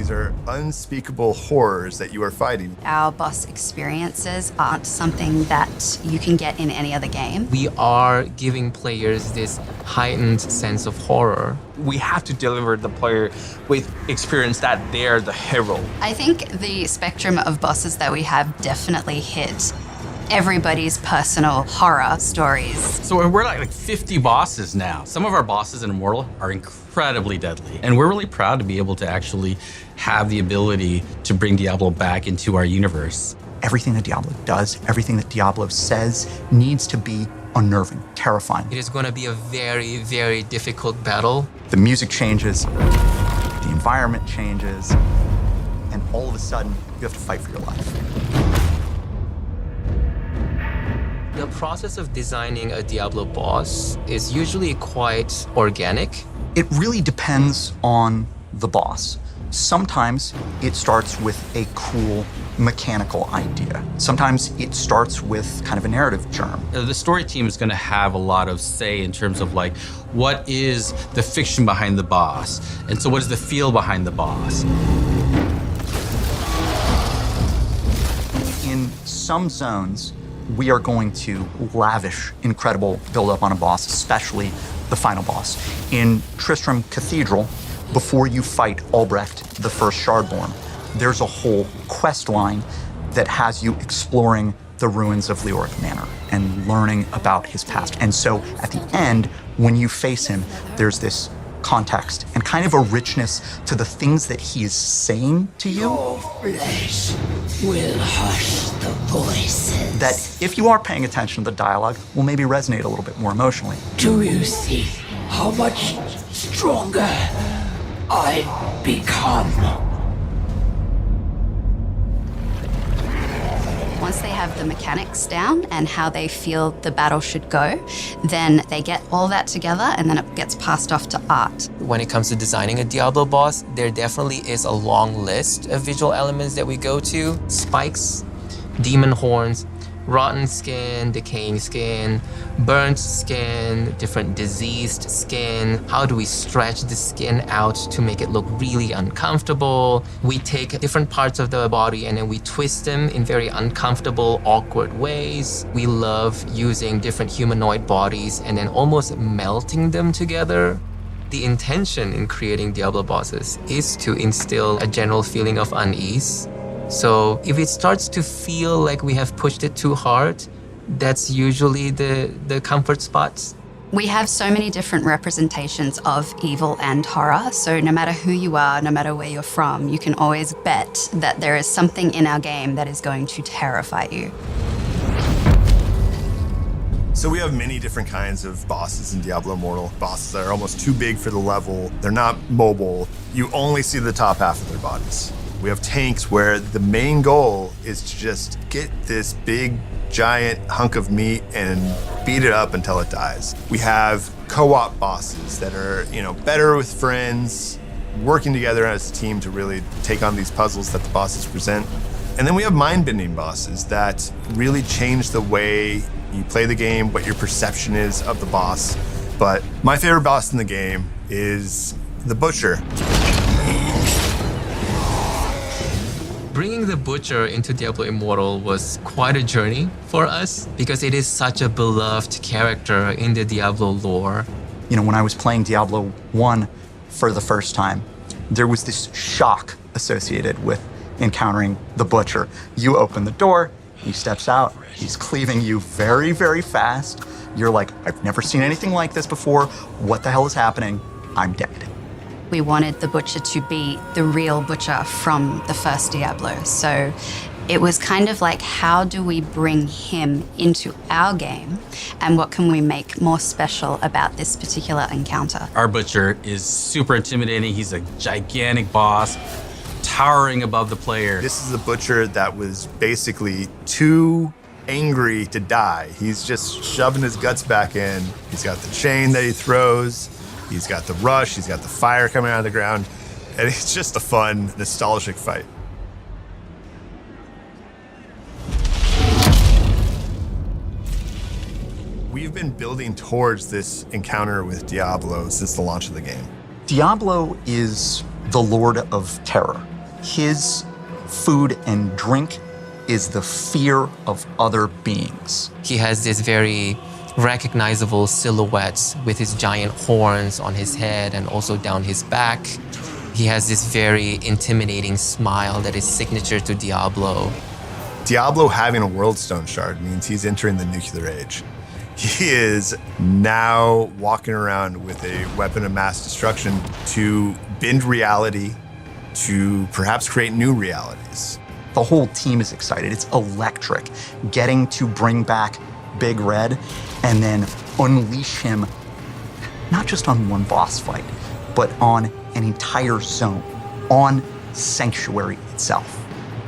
Are unspeakable horrors that you are fighting. Our boss experiences aren't something that you can get in any other game. We are giving players this heightened sense of horror. We have to deliver the player with experience that they're the hero. I think the spectrum of bosses that we have definitely hit everybody's personal horror stories. So we're like 50 bosses now. Some of our bosses in Immortal are incredibly deadly. And we're really proud to be able to actually have the ability to bring Diablo back into our universe. Everything that Diablo does, everything that Diablo says needs to be unnerving, terrifying. It is going to be a very, very difficult battle. The music changes, the environment changes, and all of a sudden, you have to fight for your life. The process of designing a Diablo boss is usually quite organic. It really depends on the boss. Sometimes it starts with a cool mechanical idea. Sometimes it starts with kind of a narrative germ. The story team is going to have a lot of say in terms of like, what is the fiction behind the boss? And so what is the feel behind the boss? In some zones, we are going to lavish incredible build-up on a boss, especially the final boss. In Tristram Cathedral, before you fight Albrecht, the first Shardborn, there's a whole quest line that has you exploring the ruins of Leoric Manor and learning about his past. And so at the end, when you face him, there's this context and kind of a richness to the things that he is saying to you. Your flesh will hush the voices. That if you are paying attention to the dialogue, will maybe resonate a little bit more emotionally. Do you see how much stronger I've become? Once they have the mechanics down and how they feel the battle should go, then they get all that together and then it gets passed off to art. When it comes to designing a Diablo boss, there definitely is a long list of visual elements that we go to. Spikes, demon horns, rotten skin, decaying skin, burnt skin, different diseased skin. How do we stretch the skin out to make it look really uncomfortable? We take different parts of the body and then we twist them in very uncomfortable, awkward ways. We love using different humanoid bodies and then almost melting them together. The intention in creating Diablo bosses is to instill a general feeling of unease. So if it starts to feel like we have pushed it too hard, that's usually the comfort spots. We have so many different representations of evil and horror, so no matter who you are, no matter where you're from, you can always bet that there is something in our game that is going to terrify you. So we have many different kinds of bosses in Diablo Immortal. Bosses that are almost too big for the level. They're not mobile. You only see the top half of their bodies. We have tanks where the main goal is to just get this big, giant hunk of meat and beat it up until it dies. We have co-op bosses that are, better with friends, working together as a team to really take on these puzzles that the bosses present. And then we have mind-bending bosses that really change the way you play the game, what your perception is of the boss. But my favorite boss in the game is the Butcher. Bringing the Butcher into Diablo Immortal was quite a journey for us because it is such a beloved character in the Diablo lore. When I was playing Diablo 1 for the first time, there was this shock associated with encountering the Butcher. You open the door, he steps out, he's cleaving you very, very fast. You're like, I've never seen anything like this before. What the hell is happening? I'm dead. We wanted the Butcher to be the real Butcher from the first Diablo. So it was kind of like, how do we bring him into our game? And what can we make more special about this particular encounter? Our Butcher is super intimidating. He's a gigantic boss, towering above the player. This is the Butcher that was basically too angry to die. He's just shoving his guts back in. He's got the chain that he throws. He's got the rush, he's got the fire coming out of the ground, and it's just a fun, nostalgic fight. We've been building towards this encounter with Diablo since the launch of the game. Diablo is the Lord of Terror. His food and drink is the fear of other beings. He has this very recognizable silhouettes with his giant horns on his head and also down his back. He has this very intimidating smile that is signature to Diablo. Diablo having a World Stone Shard means he's entering the nuclear age. He is now walking around with a weapon of mass destruction to bend reality, to perhaps create new realities. The whole team is excited. It's electric. Getting to bring back Big Red and then unleash him, not just on one boss fight, but on an entire zone, on Sanctuary itself.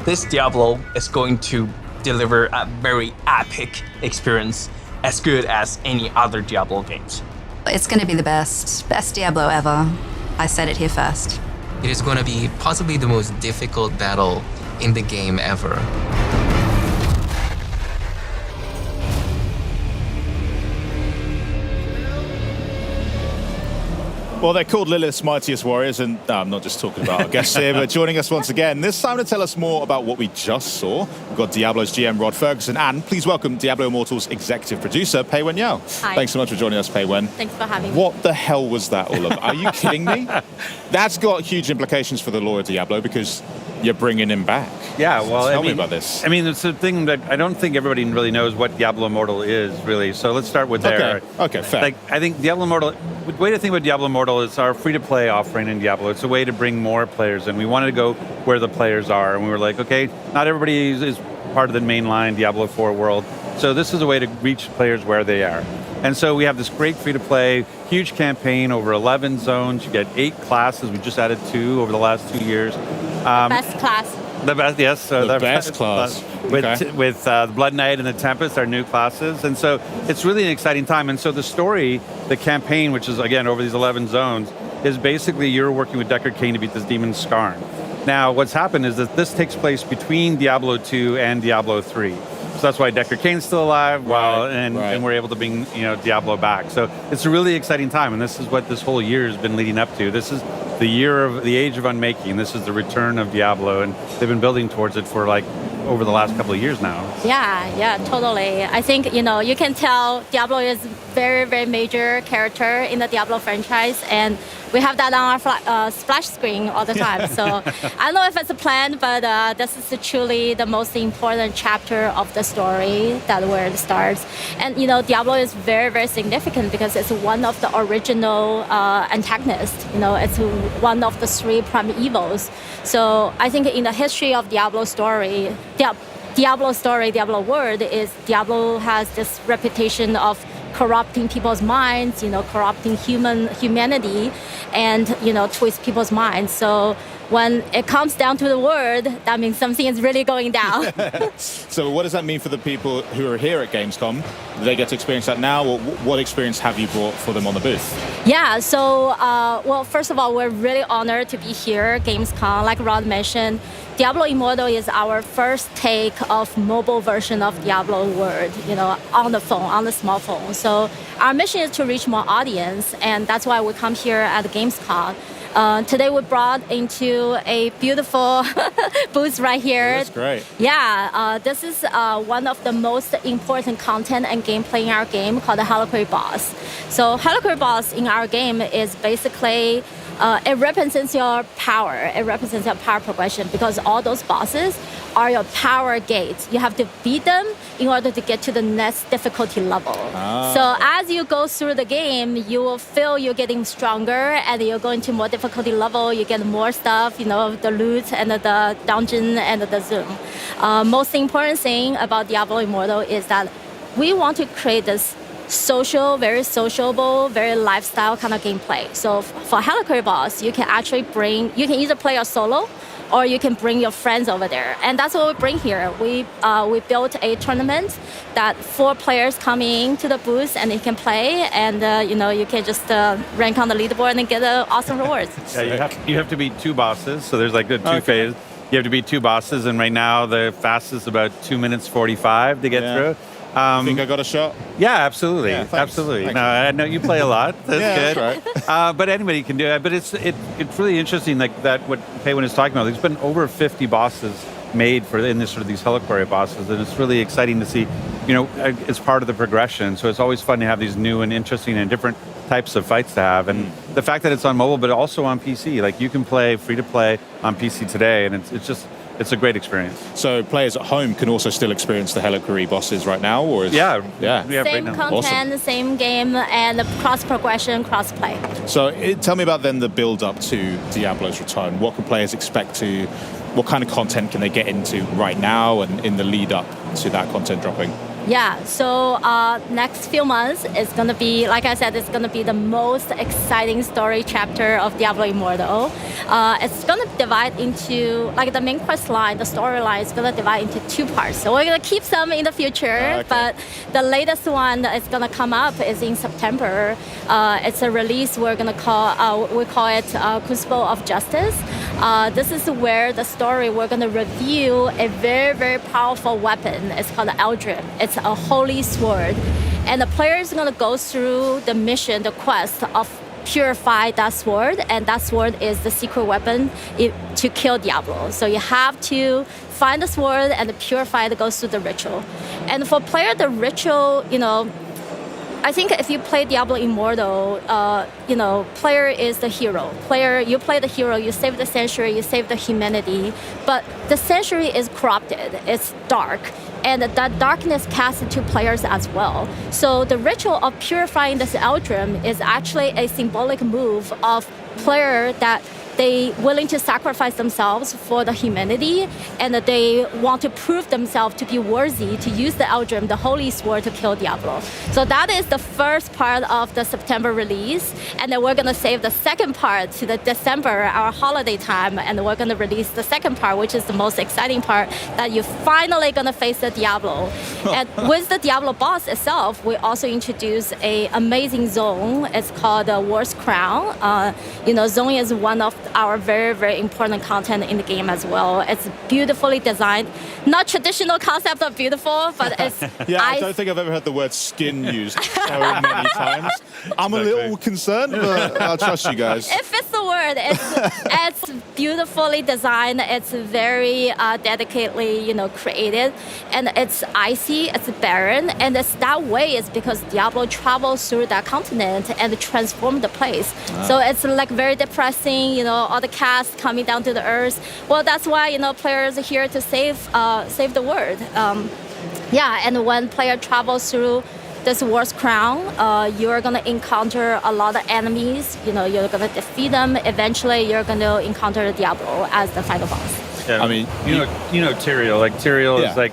This Diablo is going to deliver a very epic experience, as good as any other Diablo games. It's going to be the best Diablo ever. I said it here first. It is going to be possibly the most difficult battle in the game ever. Well, they're called Lilith's Mightiest Warriors, and no, I'm not just talking about our guests here, but joining us once again, this time to tell us more about what we just saw. We've got Diablo's GM, Rod Ferguson, and please welcome Diablo Immortal's executive producer, Pei Wen Yao. Hi. Thanks so much for joining us, Pei Wen. Thanks for having me. What the hell was that all about? Are you kidding me? That's got huge implications for the lore of Diablo because you're bringing him back. Yeah, well, Tell me about this. I mean, it's a thing that I don't think everybody really knows what Diablo Immortal is, really. So let's start with there. Okay, fair. Like, I think Diablo Immortal, the way to think about Diablo Immortal is our free-to-play offering in Diablo. It's a way to bring more players in. We wanted to go where the players are, and we were like, okay, not everybody is part of the mainline Diablo IV world. So this is a way to reach players where they are. And so we have this great free-to-play, huge campaign, over 11 zones. You get 8 classes. We just added 2 over the last 2 years. Best class. The best, yes. The best class. With the Blood Knight and the Tempest, our new classes. And so it's really an exciting time. And so the story, the campaign, which is, again, over these 11 zones, is basically you're working with Deckard Cain to beat this demon Skarn. Now, what's happened is that this takes place between Diablo 2 and Diablo 3. So that's why Deckard Cain's still alive, and we're able to bring Diablo back. So it's a really exciting time, and this is what this whole year has been leading up to. This is the year of the Age of Unmaking. This is the return of Diablo, and they've been building towards it for over the last couple of years now. Yeah, totally. I think, you can tell Diablo is very, very major character in the Diablo franchise, and we have that on our splash screen all the time. So I don't know if it's a plan, but this is truly the most important chapter of the story, that where it starts. And, Diablo is very, very significant because it's one of the original antagonists. It's one of the 3 prime evils. So I think in the history of Diablo story, Diablo world is Diablo has this reputation of corrupting people's minds, corrupting humanity, and twist people's minds. So when it comes down to the word, that means something is really going down. So what does that mean for the people who are here at Gamescom? Do they get to experience that now, or what experience have you brought for them on the booth? Yeah, so, well, first of all, we're really honored to be here at Gamescom. Like Rod mentioned, Diablo Immortal is our first take of mobile version of Diablo world, on the phone, on the smartphone. So our mission is to reach more audience, and that's why we come here at Gamescom. Today we brought into a beautiful booth right here. That's great. Yeah, this is one of the most important content and gameplay in our game called the H.A.L.K.E.R boss. So H.A.L.K.E.R boss in our game is basically it represents your power. It represents your power progression because all those bosses are your power gates. You have to beat them in order to get to the next difficulty level. So as you go through the game, you will feel you're getting stronger, and you're going to more difficulty level. You get more stuff, the loot and the dungeon and the zoom. Most important thing about Diablo Immortal is that we want to create this social, very sociable, very lifestyle kind of gameplay. So for H.A.L.K.E.R boss, you can actually you can either play a solo, or you can bring your friends over there. And that's what we bring here. We built a tournament that 4 players come in to the booth and they can play, and you can just rank on the leaderboard and get awesome rewards. Yeah, you have to beat 2 bosses, so there's like a 2 phase. You have to beat 2 bosses, and right now the fastest is about 2 minutes 45 to get through. Think I got a shot? Yeah, absolutely. Yeah, absolutely. Thanks. No, I know you play a lot. That's yeah, good. That's right. But anybody can do it. But it's really interesting, like that what Pei Wen is talking about. There's been over 50 bosses made in this sort of these H.A.L.K.E.R bosses, and it's really exciting to see. It's part of the progression. So it's always fun to have these new and interesting and different types of fights to have. And the fact that it's on mobile, but also on PC, like you can play free to play on PC today, and it's a great experience. So players at home can also still experience the H.A.L.K.E.R boss right now, or yeah. Same content, awesome. Same game, and cross progression, cross play. So tell me about then the build up to Diablo's return. What can players expect to? What kind of content can they get into right now and in the lead up to that content dropping? Yeah, so next few months is going to be, like I said, it's going to be the most exciting story chapter of Diablo Immortal. It's going to divide into, like the main quest line, the storyline is going to divide into 2 parts. So we're going to keep some in the future, but the latest one that is going to come up is in September. It's a release we're going to we call it Crucible of Justice. This is where the story, we're going to review a very, very powerful weapon. It's called the Eldrim. It's a holy sword. And the player is going to go through the mission, the quest of purify that sword, and that sword is the secret weapon to kill Diablo. So you have to find the sword and purify it, goes through the ritual. And for player, the ritual, I think if you play Diablo Immortal, player is the hero. You play the hero, you save the sanctuary, you save the humanity, but the sanctuary is corrupted, it's dark, and that darkness casts into players as well. So the ritual of purifying this Eldrim is actually a symbolic move of player that they willing to sacrifice themselves for the humanity, and that they want to prove themselves to be worthy to use the Eldrim, the holy sword, to kill Diablo. So that is the first part of the September release, and then we're gonna save the second part to the December, our holiday time, and we're gonna release the second part, which is the most exciting part, that you're finally gonna face the Diablo. And with the Diablo boss itself, we also introduce a amazing zone. It's called the War's Crown. Zone is one of our very, very important content in the game as well. It's beautifully designed. Not traditional concept of beautiful, but it's... I don't think I've ever heard the word skin used so many times. I'm a little concerned, but I'll trust you guys. It fits the word. It's beautifully designed. It's very dedicatedly, created. And it's icy, it's barren. And it's that way is because Diablo travels through that continent and transforms the place. So it's like very depressing, all the cast coming down to the earth. Well, that's why, players are here to save the world. And when player travels through this War's Crown, you're gonna encounter a lot of enemies. You're gonna defeat them. Eventually, you're gonna encounter Diablo as the final boss. Yeah, I mean, Tyrael. Tyrael is like,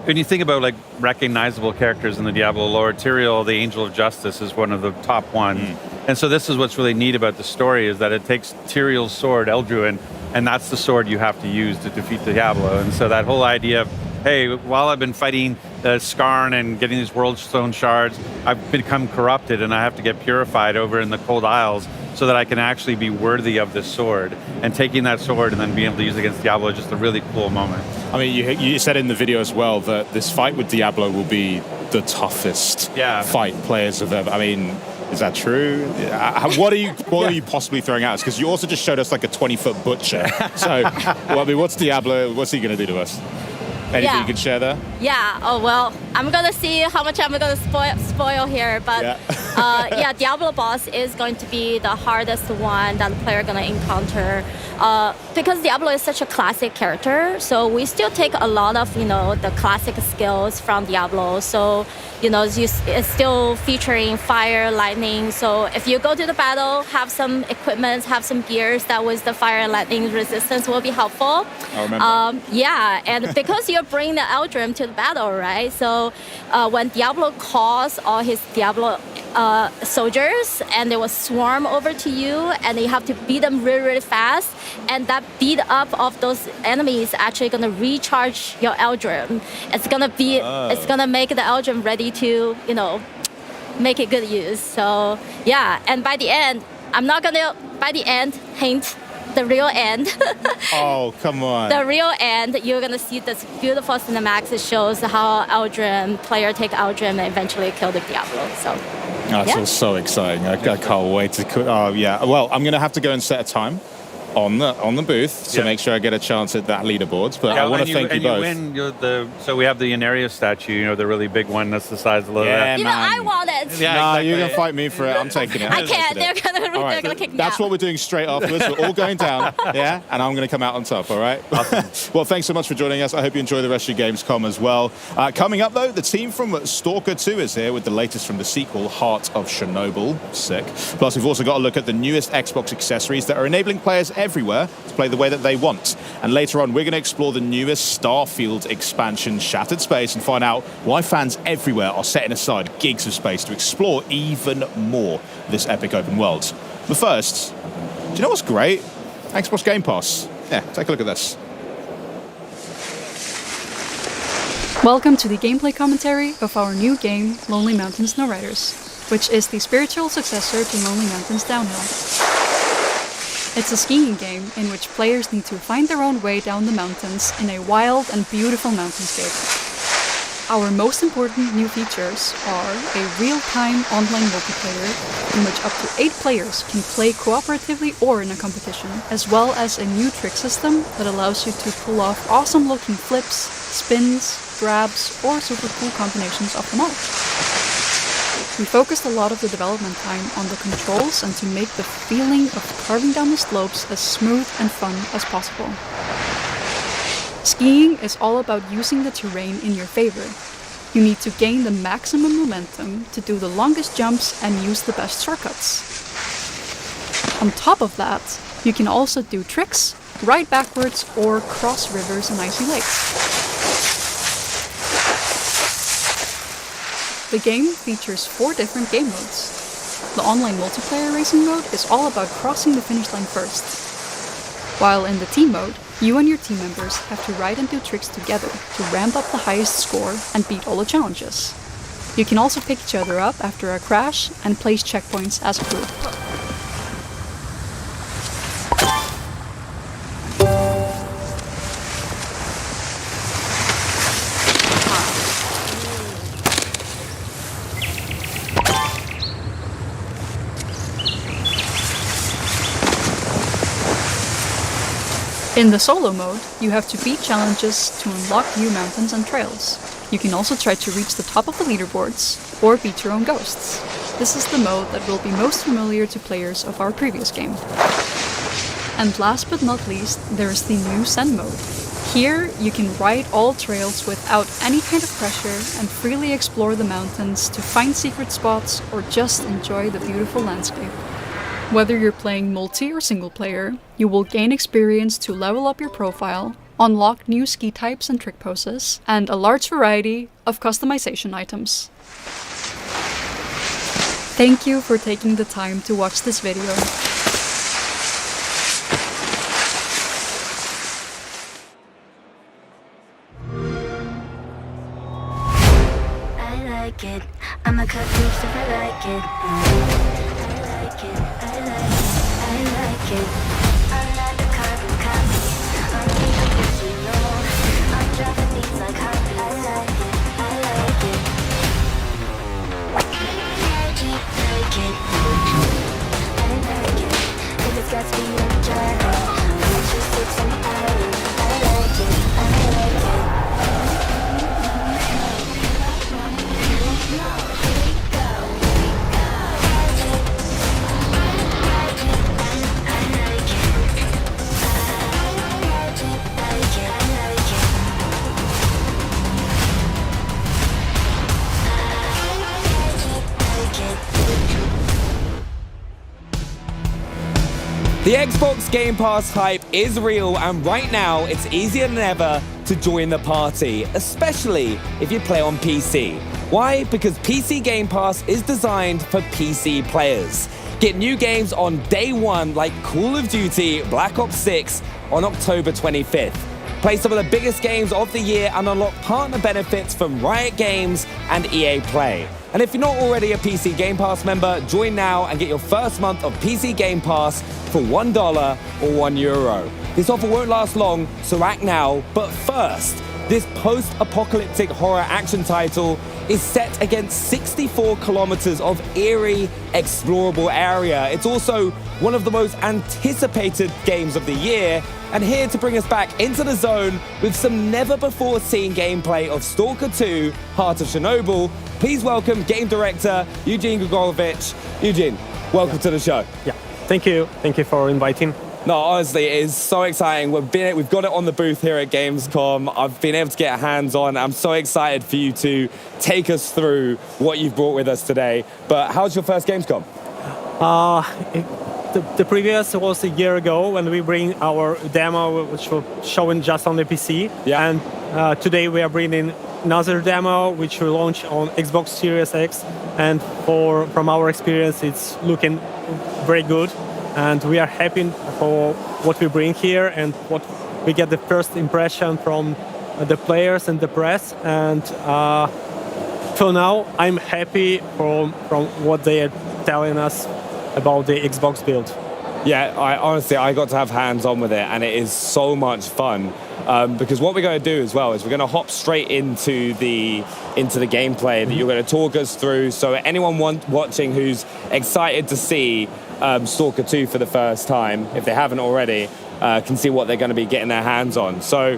when you think about recognizable characters in the Diablo lore, Tyrael, the Angel of Justice, is one of the top ones. And so this is what's really neat about the story, is that it takes Tyrael's sword, Eldruin, and that's the sword you have to use to defeat Diablo. And so that whole idea of, hey, while I've been fighting Skarn and getting these World Stone shards, I've become corrupted and I have to get purified over in the Cold Isles so that I can actually be worthy of this sword. And taking that sword and then being able to use it against Diablo is just a really cool moment. I mean, you said in the video as well that this fight with Diablo will be the toughest fight players have ever... I mean, is that true? What are you possibly throwing at us? Because you also just showed us like a 20-foot butcher. So, what's Diablo? What's he going to do to us? Anything you can share there? Yeah. Oh, well, I'm going to see how much I'm going to spoil here. But Diablo boss is going to be the hardest one that the player is going to encounter. Because Diablo is such a classic character, so we still take a lot of, the classic skills from Diablo. So, it's still featuring fire, lightning. So if you go to the battle, have some equipment, have some gears that with the fire and lightning resistance will be helpful. I remember. And because you're bringing the Eldrim to the battle, right? So when Diablo calls all his Diablo soldiers, and they will swarm over to you, and you have to beat them really, really fast. And that beat up of those enemies actually gonna recharge your Eldrim. It's gonna make the Eldrim ready to, make it good use. So and by the end, hint, the real end. Oh, come on. The real end, you're going to see this beautiful cinematics that shows how player take Eldrim and eventually kill the Diablo. So, that's all so exciting. I can't wait to... Well, I'm going to have to go and set a time on the booth to make sure I get a chance at that leaderboard. But I want to thank you both. So we have the Inaria statue, the really big one that's the size of the... I want it. You're going to fight me for it. I'm taking it. I can't. They're going to kick me out. That's what we're doing straight afterwards. We're all going down, and I'm going to come out on top, all right? Awesome. Well, thanks so much for joining us. I hope you enjoy the rest of your Gamescom as well. Coming up, though, the team from S.T.A.L.K.E.R 2 is here with the latest from the sequel, Heart of Chornobyl. Sick. Plus, we've also got a look at the newest Xbox accessories that are enabling players everywhere to play the way that they want. And later on, we're going to explore the newest Starfield expansion, Shattered Space, and find out why fans everywhere are setting aside gigs of space to explore even more of this epic open world. But first, do you know what's great? Xbox Game Pass. Yeah, take a look at this. Welcome to the gameplay commentary of our new game, Lonely Mountain Snowriders, which is the spiritual successor to Lonely Mountains Downhill. It's a skiing game in which players need to find their own way down the mountains in a wild and beautiful mountainscape. Our most important new features are a real-time online multiplayer in which up to 8 players can play cooperatively or in a competition, as well as a new trick system that allows you to pull off awesome-looking flips, spins, grabs, or super cool combinations of them all. We focused a lot of the development time on the controls and to make the feeling of carving down the slopes as smooth and fun as possible. Skiing is all about using the terrain in your favor. You need to gain the maximum momentum to do the longest jumps and use the best shortcuts. On top of that, you can also do tricks, ride backwards, or cross rivers and icy lakes. The game features 4 different game modes. The online multiplayer racing mode is all about crossing the finish line first, while in the team mode, you and your team members have to ride and do tricks together to ramp up the highest score and beat all the challenges. You can also pick each other up after a crash and place checkpoints as a group. In the solo mode, you have to beat challenges to unlock new mountains and trails. You can also try to reach the top of the leaderboards, or beat your own ghosts. This is the mode that will be most familiar to players of our previous game. And last but not least, there is the new Zen mode. Here, you can ride all trails without any kind of pressure and freely explore the mountains to find secret spots or just enjoy the beautiful landscape. Whether you're playing multi or single player, you will gain experience to level up your profile, unlock new ski types and trick poses, and a large variety of customization items. Thank you for taking the time to watch this video. I like it. I'm a cut through stuff, I like it. I like it. I'm not the carbon copy. I'm the original. I'm dropping these like heartbeats. I like it. I like it. I like it. If it's got speed, I'm driving. Once you six on the island. I like it. I like it. The Xbox Game Pass hype is real, and right now it's easier than ever to join the party, especially if you play on PC. Why? Because PC Game Pass is designed for PC players. Get new games on day one like Call of Duty Black Ops 6 on October 25th. Play some of the biggest games of the year and unlock partner benefits from Riot Games and EA Play. And if you're not already a PC Game Pass member, join now and get your first month of PC Game Pass for $1 or €1. This offer won't last long, so act now. But first, this post-apocalyptic horror action title is set against 64 kilometers of eerie, explorable area. It's also one of the most anticipated games of the year, and here to bring us back into the zone with some never-before-seen gameplay of Stalker 2, Heart of Chernobyl, please welcome game director Eugene Grigorovich. Eugene, welcome to the show. Yeah, thank you. Thank you for inviting. No, honestly, it is so exciting. We've got it on the booth here at Gamescom. I've been able to get hands on. I'm so excited for you to take us through what you've brought with us today. But how's your first Gamescom? The previous was a year ago when we bring our demo, which was shown just on the PC. Yeah. And today we are bringing another demo, which we launch on Xbox Series X. And from our experience, it's looking very good. And we are happy for what we bring here and what we get the first impression from the players and the press. And till now, I'm happy from what they are telling us about the Xbox build. Yeah, I got to have hands on with it, and it is so much fun. because what we're going to do as well is we're going to hop straight into the gameplay that you're going to talk us through. So anyone watching who's excited to see S.T.A.L.K.E.R 2 for the first time, if they haven't already, can see what they're going to be getting their hands on. So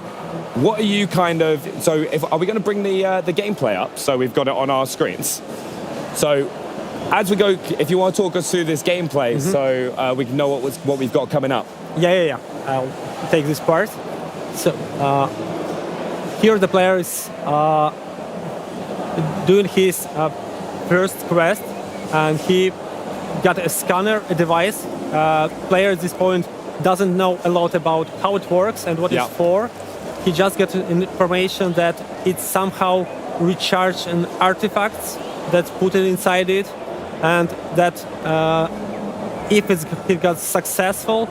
what are you are we going to bring the gameplay up? So we've got it on our screens. So as we go, if you want to talk us through this gameplay, so we can know what we've got coming up. Yeah. I'll take this part. So here the player is doing his first quest, and he got a scanner, a device. Player at this point doesn't know a lot about how it works and what it's for. He just gets information that it somehow recharged an artifacts that's put it inside it, and that if it got successful,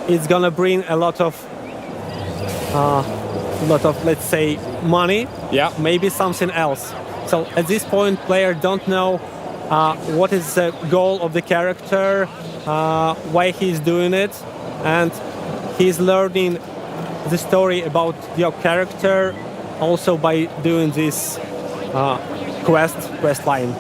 it's gonna bring a lot of let's say money. Maybe something else. So at this point, player don't know what is the goal of the character, why he's doing it, and he's learning the story about your character also by doing this quest line.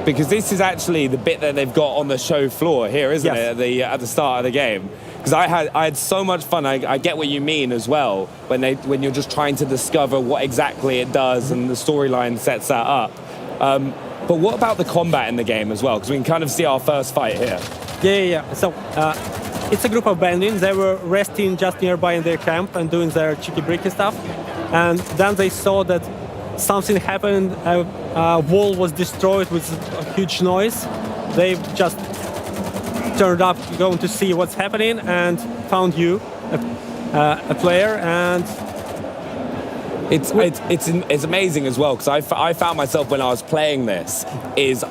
Because this is actually the bit that they've got on the show floor here, isn't it? At the start of the game. Because I had so much fun. I get what you mean as well when you're just trying to discover what exactly it does, and the storyline sets that up. But what about the combat in the game as well? Because we can kind of see our first fight here. Yeah. So it's a group of bandits. They were resting just nearby in their camp and doing their cheeky-breaky stuff. And then they saw that something happened. A wall was destroyed with a huge noise. They just turned up going to see what's happening and found you, a player, and it's amazing as well, because I found myself when I was playing this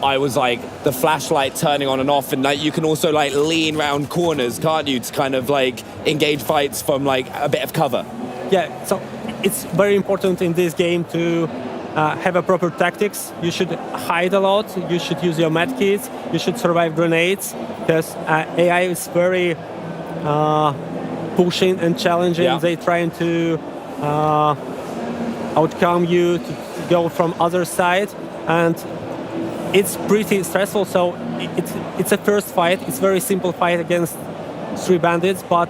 I was like the flashlight turning on and off, and like you can also like lean around corners, can't you, to kind of like engage fights from like a bit of cover. Yeah, so it's very important in this game to have a proper tactics. You should hide a lot. You should use your medkits. You should survive grenades, because AI is very pushing and challenging. They're trying to outcome you, to go from other side, and it's pretty stressful. So it's a first fight. It's very simple fight against 3 bandits, but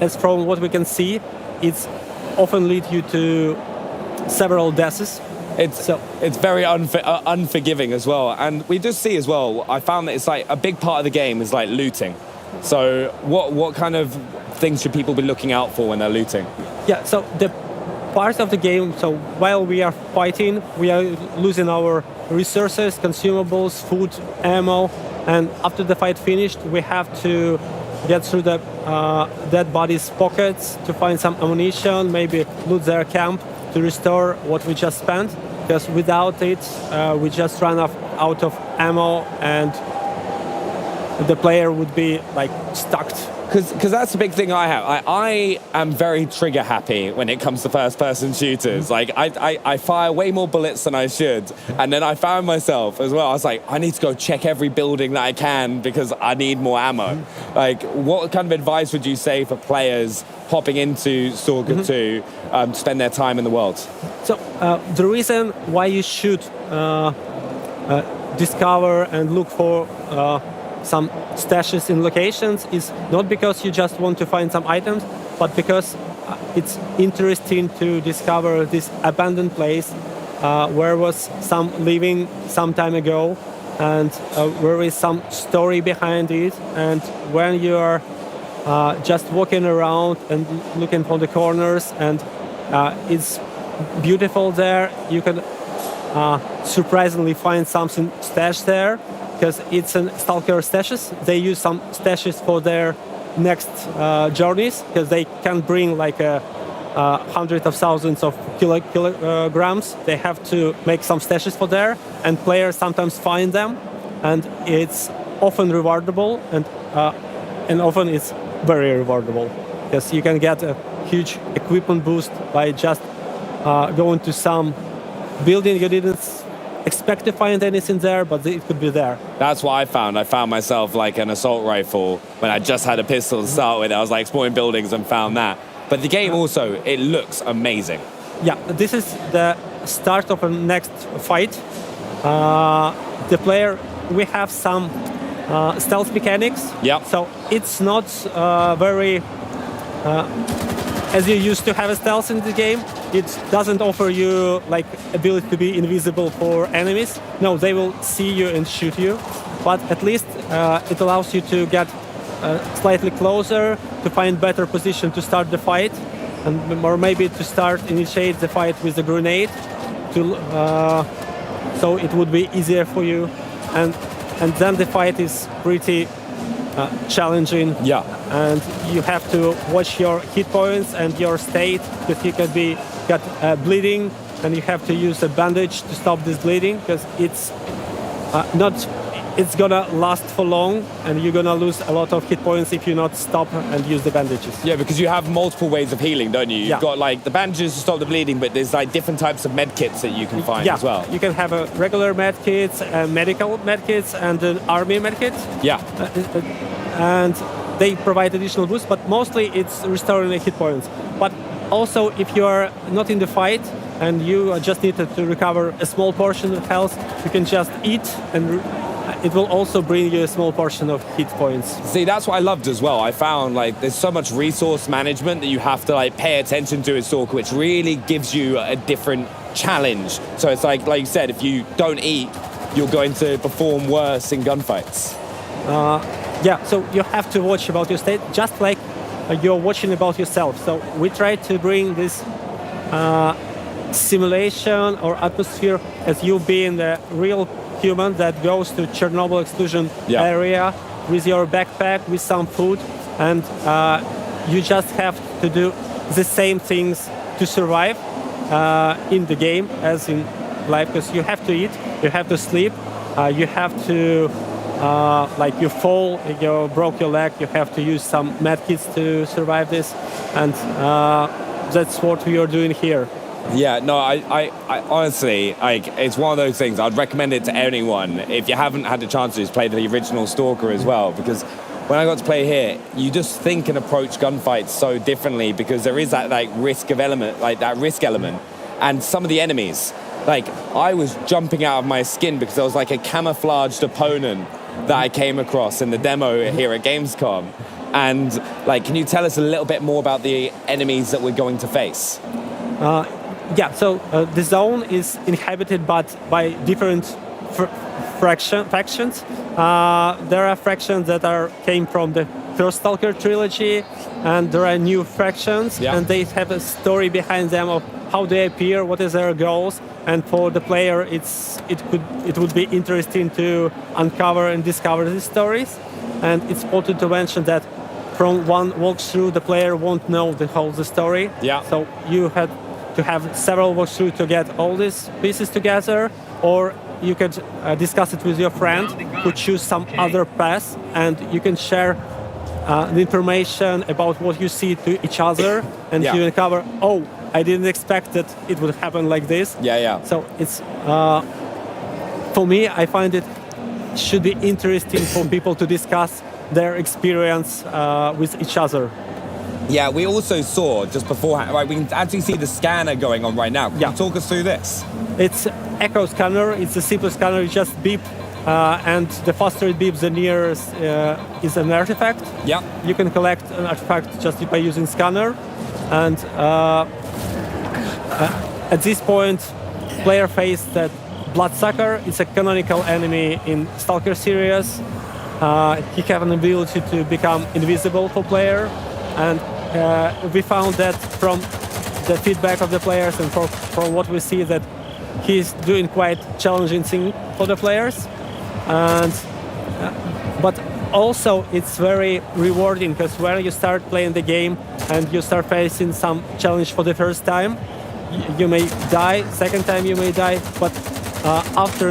as from what we can see, it's often lead you to several deaths. It's very unforgiving as well, and we just see as well. I found that it's like a big part of the game is like looting. So what kind of things should people be looking out for when they're looting? Yeah. So the part of the game. So while we are fighting, we are losing our resources, consumables, food, ammo, and after the fight finished, we have to get through the dead bodies' pockets to find some ammunition, maybe loot their camp to restore what we just spent, because without it, we just run out of ammo, and the player would be like stuck. Because that's the big thing I have. I am very trigger happy when it comes to first-person shooters. Like, I fire way more bullets than I should. And then I found myself as well, I was like, I need to go check every building that I can because I need more ammo. Like, what kind of advice would you say for players hopping into S.T.A.L.K.E.R 2 to spend their time in the world? So, the reason why you should discover and look for some stashes in locations is not because you just want to find some items, but because it's interesting to discover this abandoned place where was some living some time ago, and where is some story behind it. And when you are just walking around and looking for the corners, and it's beautiful there, you can surprisingly find something stashed there, because it's an S.T.A.L.K.E.R stashes. They use some stashes for their next journeys, because they can bring like hundreds of thousands of kilograms. They have to make some stashes for there, and players sometimes find them, and it's often rewardable, and often it's very rewardable, because you can get a huge equipment boost by just going to some building you didn't expect to find anything there, but it could be there. That's what I found. I found myself like an assault rifle when I just had a pistol to start with. I was like exploring buildings and found that. But the game also, it looks amazing. Yeah, this is the start of a next fight. The player, we have some stealth mechanics. Yeah. So it's not very as you used to have a stealth in the game. It doesn't offer you like ability to be invisible for enemies. No, they will see you and shoot you. But at least it allows you to get slightly closer, to find better position to start the fight, and or maybe to initiate the fight with a grenade, so it would be easier for you, and then the fight is pretty challenging. Yeah. And you have to watch your hit points and your state, because you can get bleeding, and you have to use a bandage to stop this bleeding, because it's gonna last for long, and you're gonna lose a lot of hit points if you not stop and use the bandages. Yeah, because you have multiple ways of healing, don't you? You've Yeah. got like the bandages to stop the bleeding, but there's like different types of med kits that you can find Yeah, as well. you can have a regular med kits, medical med kits, and an army med kit. Yeah. And they provide additional boosts, but mostly it's restoring the hit points. But also, if you are not in the fight and you just need to recover a small portion of health, you can just eat, and it will also bring you a small portion of hit points. See, that's what I loved as well. I found like there's so much resource management that you have to like pay attention to as Stalker, which really gives you a different challenge. So it's like you said, if you don't eat, you're going to perform worse in gunfights. Yeah, so you have to watch about your state, just like you're watching about yourself. So we try to bring this simulation or atmosphere as you being the real human that goes to Chornobyl exclusion area with your backpack, with some food, and you just have to do the same things to survive in the game as in life, because you have to eat, you have to sleep, you have to like you fall, you broke your leg, you have to use some medkits to survive this, and that's what we are doing here. Yeah, no, I honestly, like, it's one of those things. I'd recommend it to anyone. If you haven't had the chance to just play the original Stalker as well, because when I got to play here, you just think and approach gunfights so differently, because there is that like risk element, and some of the enemies, like I was jumping out of my skin because there was like a camouflaged opponent that I came across in the demo here at Gamescom. And like, can you tell us a little bit more about the enemies that we're going to face? Yeah, so the zone is inhabited by different factions. There are factions that came from the first Stalker trilogy, and there are new factions, and they have a story behind them of how they appear, what is their goals, and for the player, it would be interesting to uncover and discover these stories. And it's important to mention that from one walkthrough, the player won't know the whole story. Yeah. So you had to have several walkthroughs to get all these pieces together, or you could discuss it with your friend who choose some other path, and you can share the information about what you see to each other, and you uncover, oh, I didn't expect that it would happen like this. Yeah. So it's, for me, I find it should be interesting for people to discuss their experience with each other. Yeah, we also saw just beforehand, right, we can actually see the scanner going on right now. Can you talk us through this? It's echo scanner, it's a simple scanner, you just beep, and the faster it beeps, the nearer is an artifact. Yeah. You can collect an artifact just by using scanner, and at this point, player faced that Bloodsucker. It's a canonical enemy in Stalker series. He has an ability to become invisible for player, and we found that from the feedback of the players and from what we see, that he's doing quite challenging thing for the players, and but also it's very rewarding, because when you start playing the game and you start facing some challenge for the first time, you may die, second time you may die, but after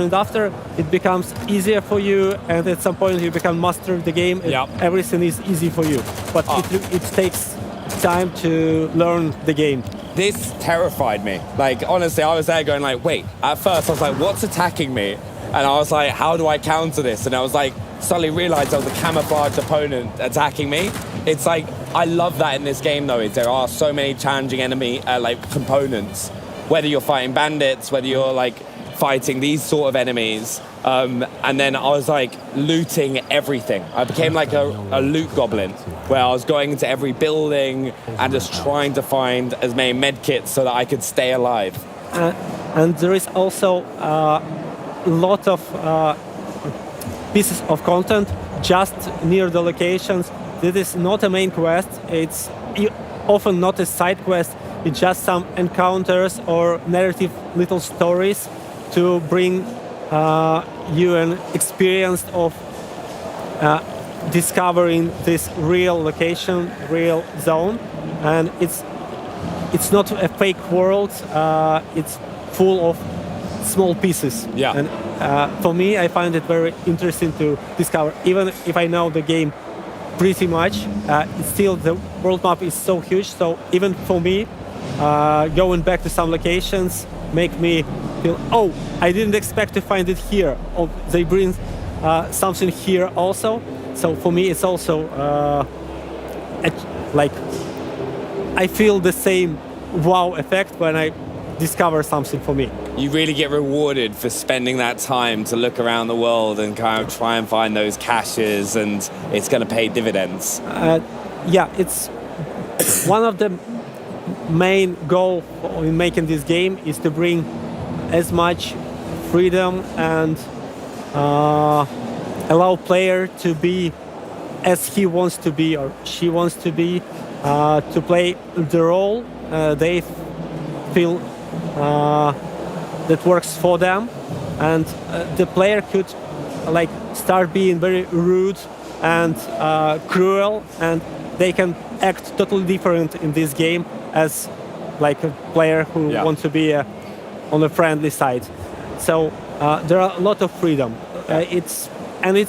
it becomes easier for you, and at some point you become master of the game, and everything is easy for you, but it takes time to learn the game. This terrified me. Like, honestly, I was there going like, wait, at first I was like, what's attacking me? And I was like, how do I counter this? And I was like, suddenly realized there was a camouflaged opponent attacking me. It's like, I love that in this game, though, is there are so many challenging enemy components. Whether you're fighting bandits, whether you're like fighting these sort of enemies, and then I was like looting everything. I became like a loot goblin, where I was going into every building and just trying to find as many med kits so that I could stay alive. And there is also a lot of pieces of content just near the locations. This is not a main quest. It's often not a side quest. It's just some encounters or narrative little stories to bring you an experience of discovering this real location, real zone. And it's not a fake world. It's full of small pieces. Yeah. And for me, I find it very interesting to discover. Even if I know the game pretty much, still the world map is so huge. So even for me, going back to some locations make me feel, oh, I didn't expect to find it here. Oh, they bring something here also. So for me, it's also like I feel the same wow effect when I discover something for me. You really get rewarded for spending that time to look around the world and kind of try and find those caches, and it's going to pay dividends. Yeah, it's one of the main goals in making this game is to bring as much freedom and allow player to be as he wants to be or she wants to be, to play the role they feel that works for them, and the player could like start being very rude and cruel, and they can act totally different in this game as like a player who wants to be on the friendly side. So there are a lot of freedom. It's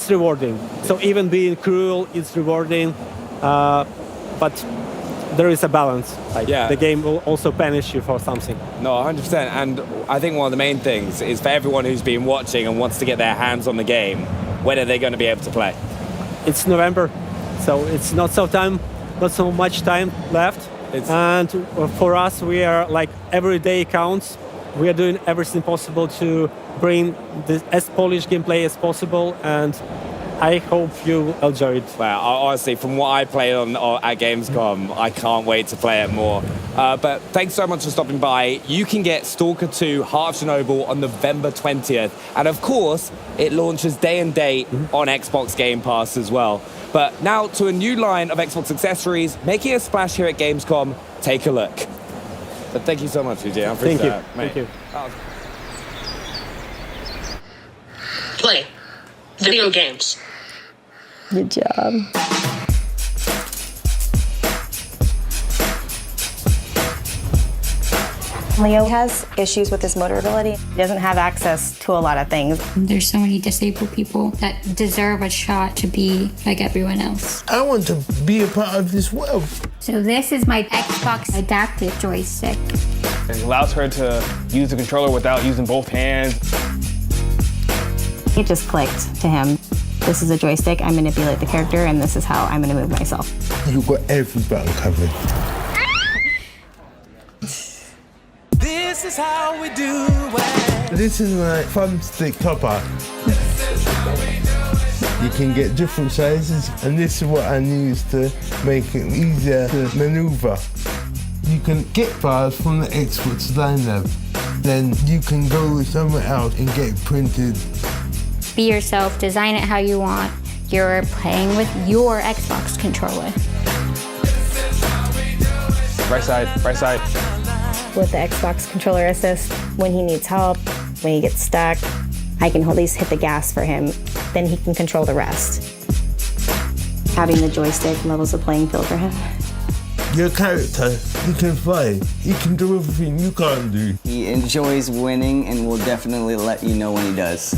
rewarding. So even being cruel is rewarding, but there is a balance. Like the game will also punish you for something. No, 100%. And I think one of the main things is for everyone who's been watching and wants to get their hands on the game, when are they going to be able to play? It's November, so it's not so much time left. And for us, we are like every day counts. We are doing everything possible to bring this as polished gameplay as possible, and I hope you enjoy it. Well, honestly, from what I played at Gamescom, I can't wait to play it more. But thanks so much for stopping by. You can get Stalker 2 Heart of Chernobyl on November 20th. And of course, it launches day and date on Xbox Game Pass as well. But now to a new line of Xbox accessories, making a splash here at Gamescom. Take a look. But thank you so much, EJ. I appreciate that, mate. Thank you. Play video games. Good job. Leo has issues with his motor ability. He doesn't have access to a lot of things. There's so many disabled people that deserve a shot to be like everyone else. I want to be a part of this world. So this is my Xbox adaptive joystick. It allows her to use the controller without using both hands. It just clicked to him. This is a joystick, I manipulate the character, and this is how I'm gonna move myself. You've got every button covered. This is how we do it. This is my thumbstick topper. You can get different sizes, and this is what I use to make it easier to maneuver. You can get bars from the Xbox Line Lab. Then you can go somewhere else and get it printed. Be yourself, design it how you want. You're playing with your Xbox controller. Right side, right side. With the Xbox controller assist, when he needs help, when he gets stuck, I can at least hit the gas for him. Then he can control the rest. Having the joystick levels the playing field for him. Your character, he can fly. He can do everything you can't do. He enjoys winning and will definitely let you know when he does.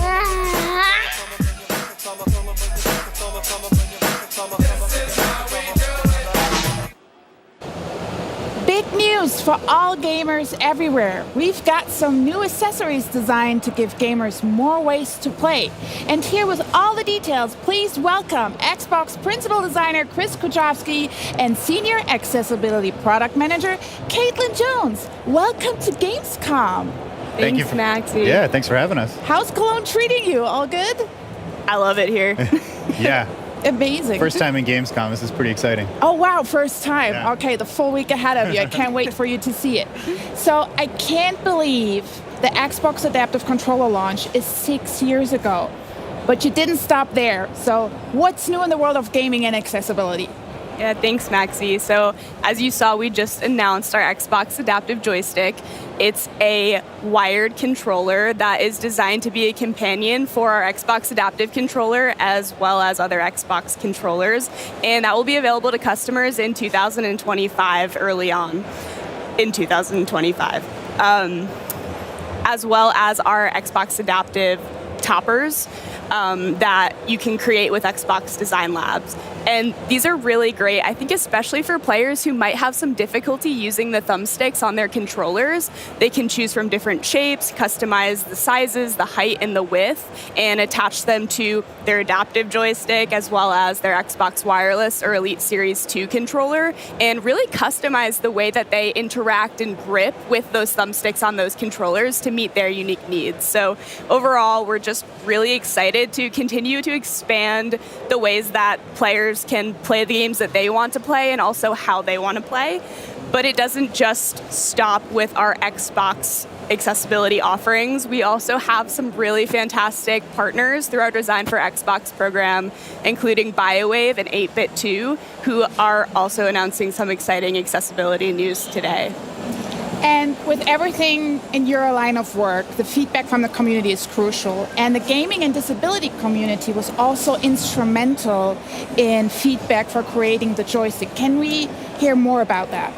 Big news for all gamers everywhere. We've got some new accessories designed to give gamers more ways to play. And here with all the details, please welcome Xbox Principal Designer Chris Kudrowski and Senior Accessibility Product Manager Caitlin Jones. Welcome to Gamescom. Thank you, Maxie. Yeah, thanks for having us. How's Cologne treating you? All good? I love it here. Yeah. Amazing. First time in Gamescom. This is pretty exciting. Oh, wow, first time. Yeah. Okay, the full week ahead of you. I can't wait for you to see it. So I can't believe the Xbox Adaptive Controller launch is 6 years ago. But you didn't stop there. So what's new in the world of gaming and accessibility? Yeah, thanks, Maxie. So as you saw, we just announced our Xbox Adaptive Joystick. It's a wired controller that is designed to be a companion for our Xbox Adaptive Controller as well as other Xbox controllers. And that will be available to customers in 2025, early on in 2025. As well as our Xbox Adaptive toppers that you can create with Xbox Design Labs. And these are really great, I think, especially for players who might have some difficulty using the thumbsticks on their controllers. They can choose from different shapes, customize the sizes, the height, and the width, and attach them to their adaptive joystick as well as their Xbox Wireless or Elite Series 2 controller, and really customize the way that they interact and grip with those thumbsticks on those controllers to meet their unique needs. So overall, we're just really excited to continue to expand the ways that players can play the games that they want to play and also how they want to play. But it doesn't just stop with our Xbox accessibility offerings. We also have some really fantastic partners through our Design for Xbox program, including BioWave and 8bit2, who are also announcing some exciting accessibility news today. And with everything in your line of work, the feedback from the community is crucial. And the gaming and disability community was also instrumental in feedback for creating the joystick. Can we hear more about that?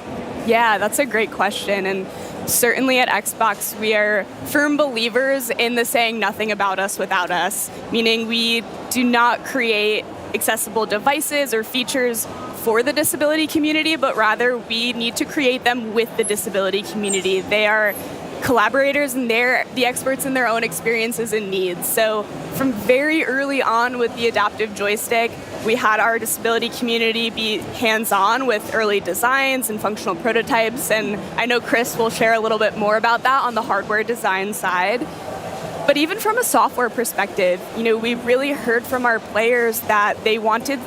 Yeah, that's a great question. And certainly at Xbox, we are firm believers in the saying nothing about us without us, meaning we do not create accessible devices or features for the disability community, but rather we need to create them with the disability community. They are collaborators and they're the experts in their own experiences and needs. So from very early on with the adaptive joystick, we had our disability community be hands-on with early designs and functional prototypes, and I know Chris will share a little bit more about that on the hardware design side. But even from a software perspective, we really heard from our players that they wanted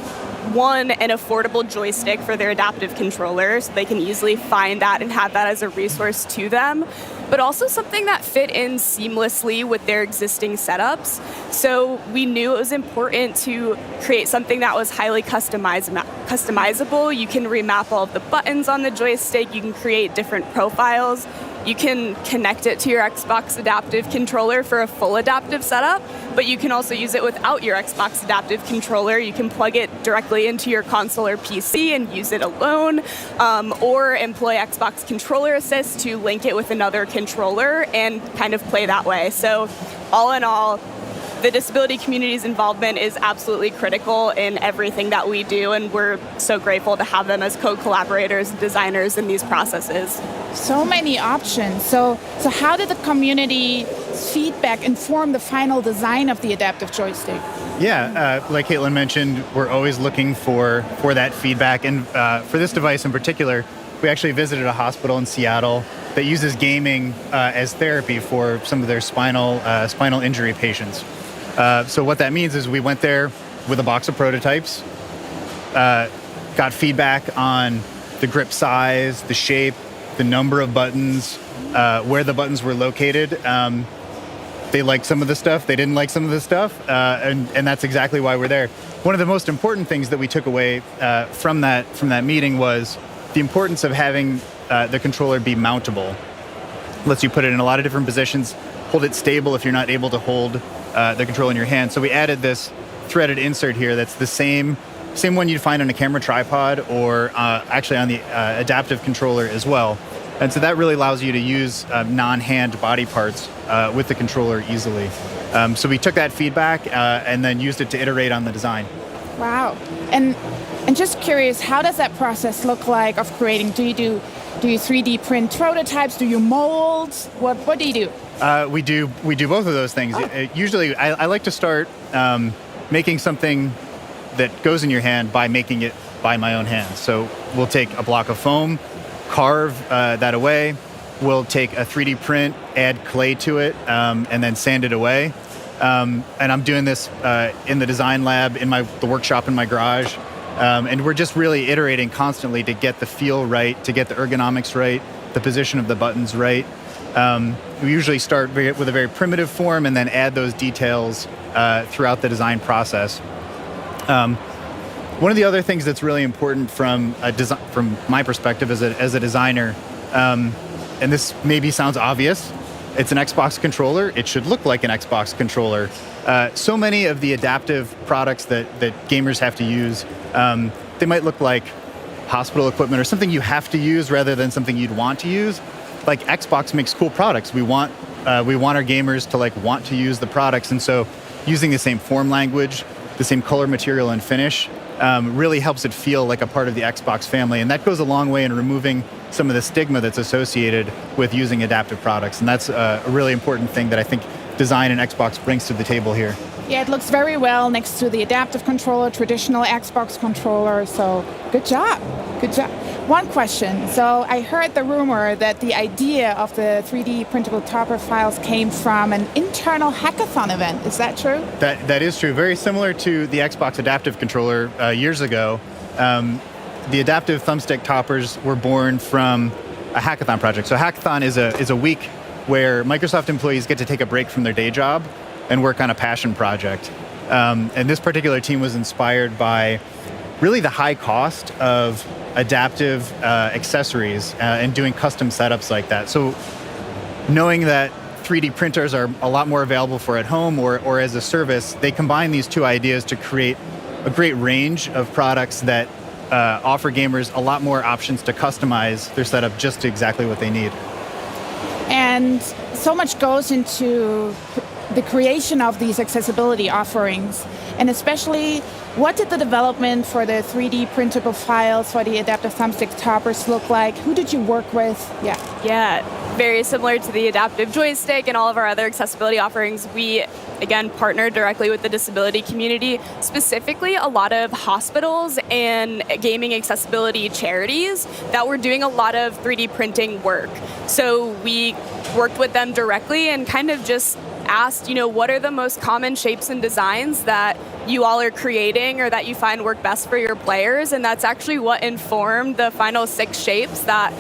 an affordable joystick for their adaptive controller so they can easily find that and have that as a resource to them, but also something that fit in seamlessly with their existing setups. So we knew it was important to create something that was highly customizable. You can remap all of the buttons on the joystick, you can create different profiles. You can connect it to your Xbox Adaptive Controller for a full adaptive setup, but you can also use it without your Xbox Adaptive Controller. You can plug it directly into your console or PC and use it alone, or employ Xbox Controller Assist to link it with another controller and kind of play that way. So all in all, the disability community's involvement is absolutely critical in everything that we do, and we're so grateful to have them as co-collaborators and designers in these processes. So many options. So how did the community feedback inform the final design of the adaptive joystick? Yeah, like Caitlin mentioned, we're always looking for that feedback. And for this device in particular, we actually visited a hospital in Seattle that uses gaming as therapy for some of their spinal injury patients. So what that means is we went there with a box of prototypes, got feedback on the grip size, the shape, the number of buttons, where the buttons were located. They liked some of the stuff, they didn't like some of the stuff, and that's exactly why we're there. One of the most important things that we took away from that meeting was the importance of having the controller be mountable. Lets you put it in a lot of different positions, hold it stable if you're not able to hold the controller in your hand. So we added this threaded insert here that's the same one you'd find on a camera tripod or actually on the adaptive controller as well. And so that really allows you to use non-hand body parts with the controller easily. So we took that feedback and then used it to iterate on the design. Wow. And And just curious, how does that process look like of creating? Do you 3D print prototypes? Do you mold? What do you do? We do both of those things. Usually, I like to start making something that goes in your hand by making it by my own hands. So we'll take a block of foam, carve that away. We'll take a 3D print, add clay to it, and then sand it away. And I'm doing this in the design lab, in the workshop in my garage. And we're just really iterating constantly to get the feel right, to get the ergonomics right, the position of the buttons right. We usually start with a very primitive form and then add those details throughout the design process. One of the other things that's really important from my perspective as a designer, and this maybe sounds obvious, it's an Xbox controller. It should look like an Xbox controller. So many of the adaptive products that gamers have to use, they might look like hospital equipment or something you have to use rather than something you'd want to use. Like Xbox makes cool products. We want our gamers to want to use the products, and so using the same form language, the same color, material, and finish really helps it feel like a part of the Xbox family, and that goes a long way in removing some of the stigma that's associated with using adaptive products, and that's a really important thing that I think design and Xbox brings to the table here. Yeah, it looks very well next to the adaptive controller, traditional Xbox controller, so good job. Good job. One question. So I heard the rumor that the idea of the 3D printable topper files came from an internal hackathon event. Is that true? That is true. Very similar to the Xbox adaptive controller years ago. The adaptive thumbstick toppers were born from a hackathon project. So hackathon is a week where Microsoft employees get to take a break from their day job and work on a passion project. And this particular team was inspired by really the high cost of adaptive accessories and doing custom setups like that. So knowing that 3D printers are a lot more available for at home or as a service, they combine these two ideas to create a great range of products that offer gamers a lot more options to customize their setup just to exactly what they need. And so much goes into the creation of these accessibility offerings, and especially what did the development for the 3D printable files for the adaptive thumbstick toppers look like? Who did you work with? Yeah, very similar to the adaptive joystick and all of our other accessibility offerings. We, again, partnered directly with the disability community, specifically a lot of hospitals and gaming accessibility charities that were doing a lot of 3D printing work. So we worked with them directly and kind of just asked, what are the most common shapes and designs that you all are creating or that you find work best for your players? And that's actually what informed the final 6 shapes that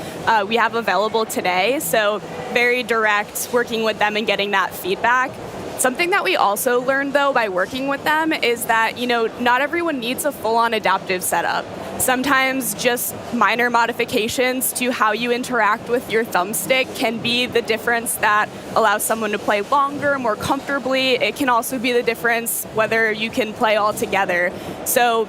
we have available today. So very direct, working with them and getting that feedback. Something that we also learned, though, by working with them is that, not everyone needs a full-on adaptive setup. Sometimes just minor modifications to how you interact with your thumbstick can be the difference that allows someone to play longer, more comfortably. It can also be the difference whether you can play all together. So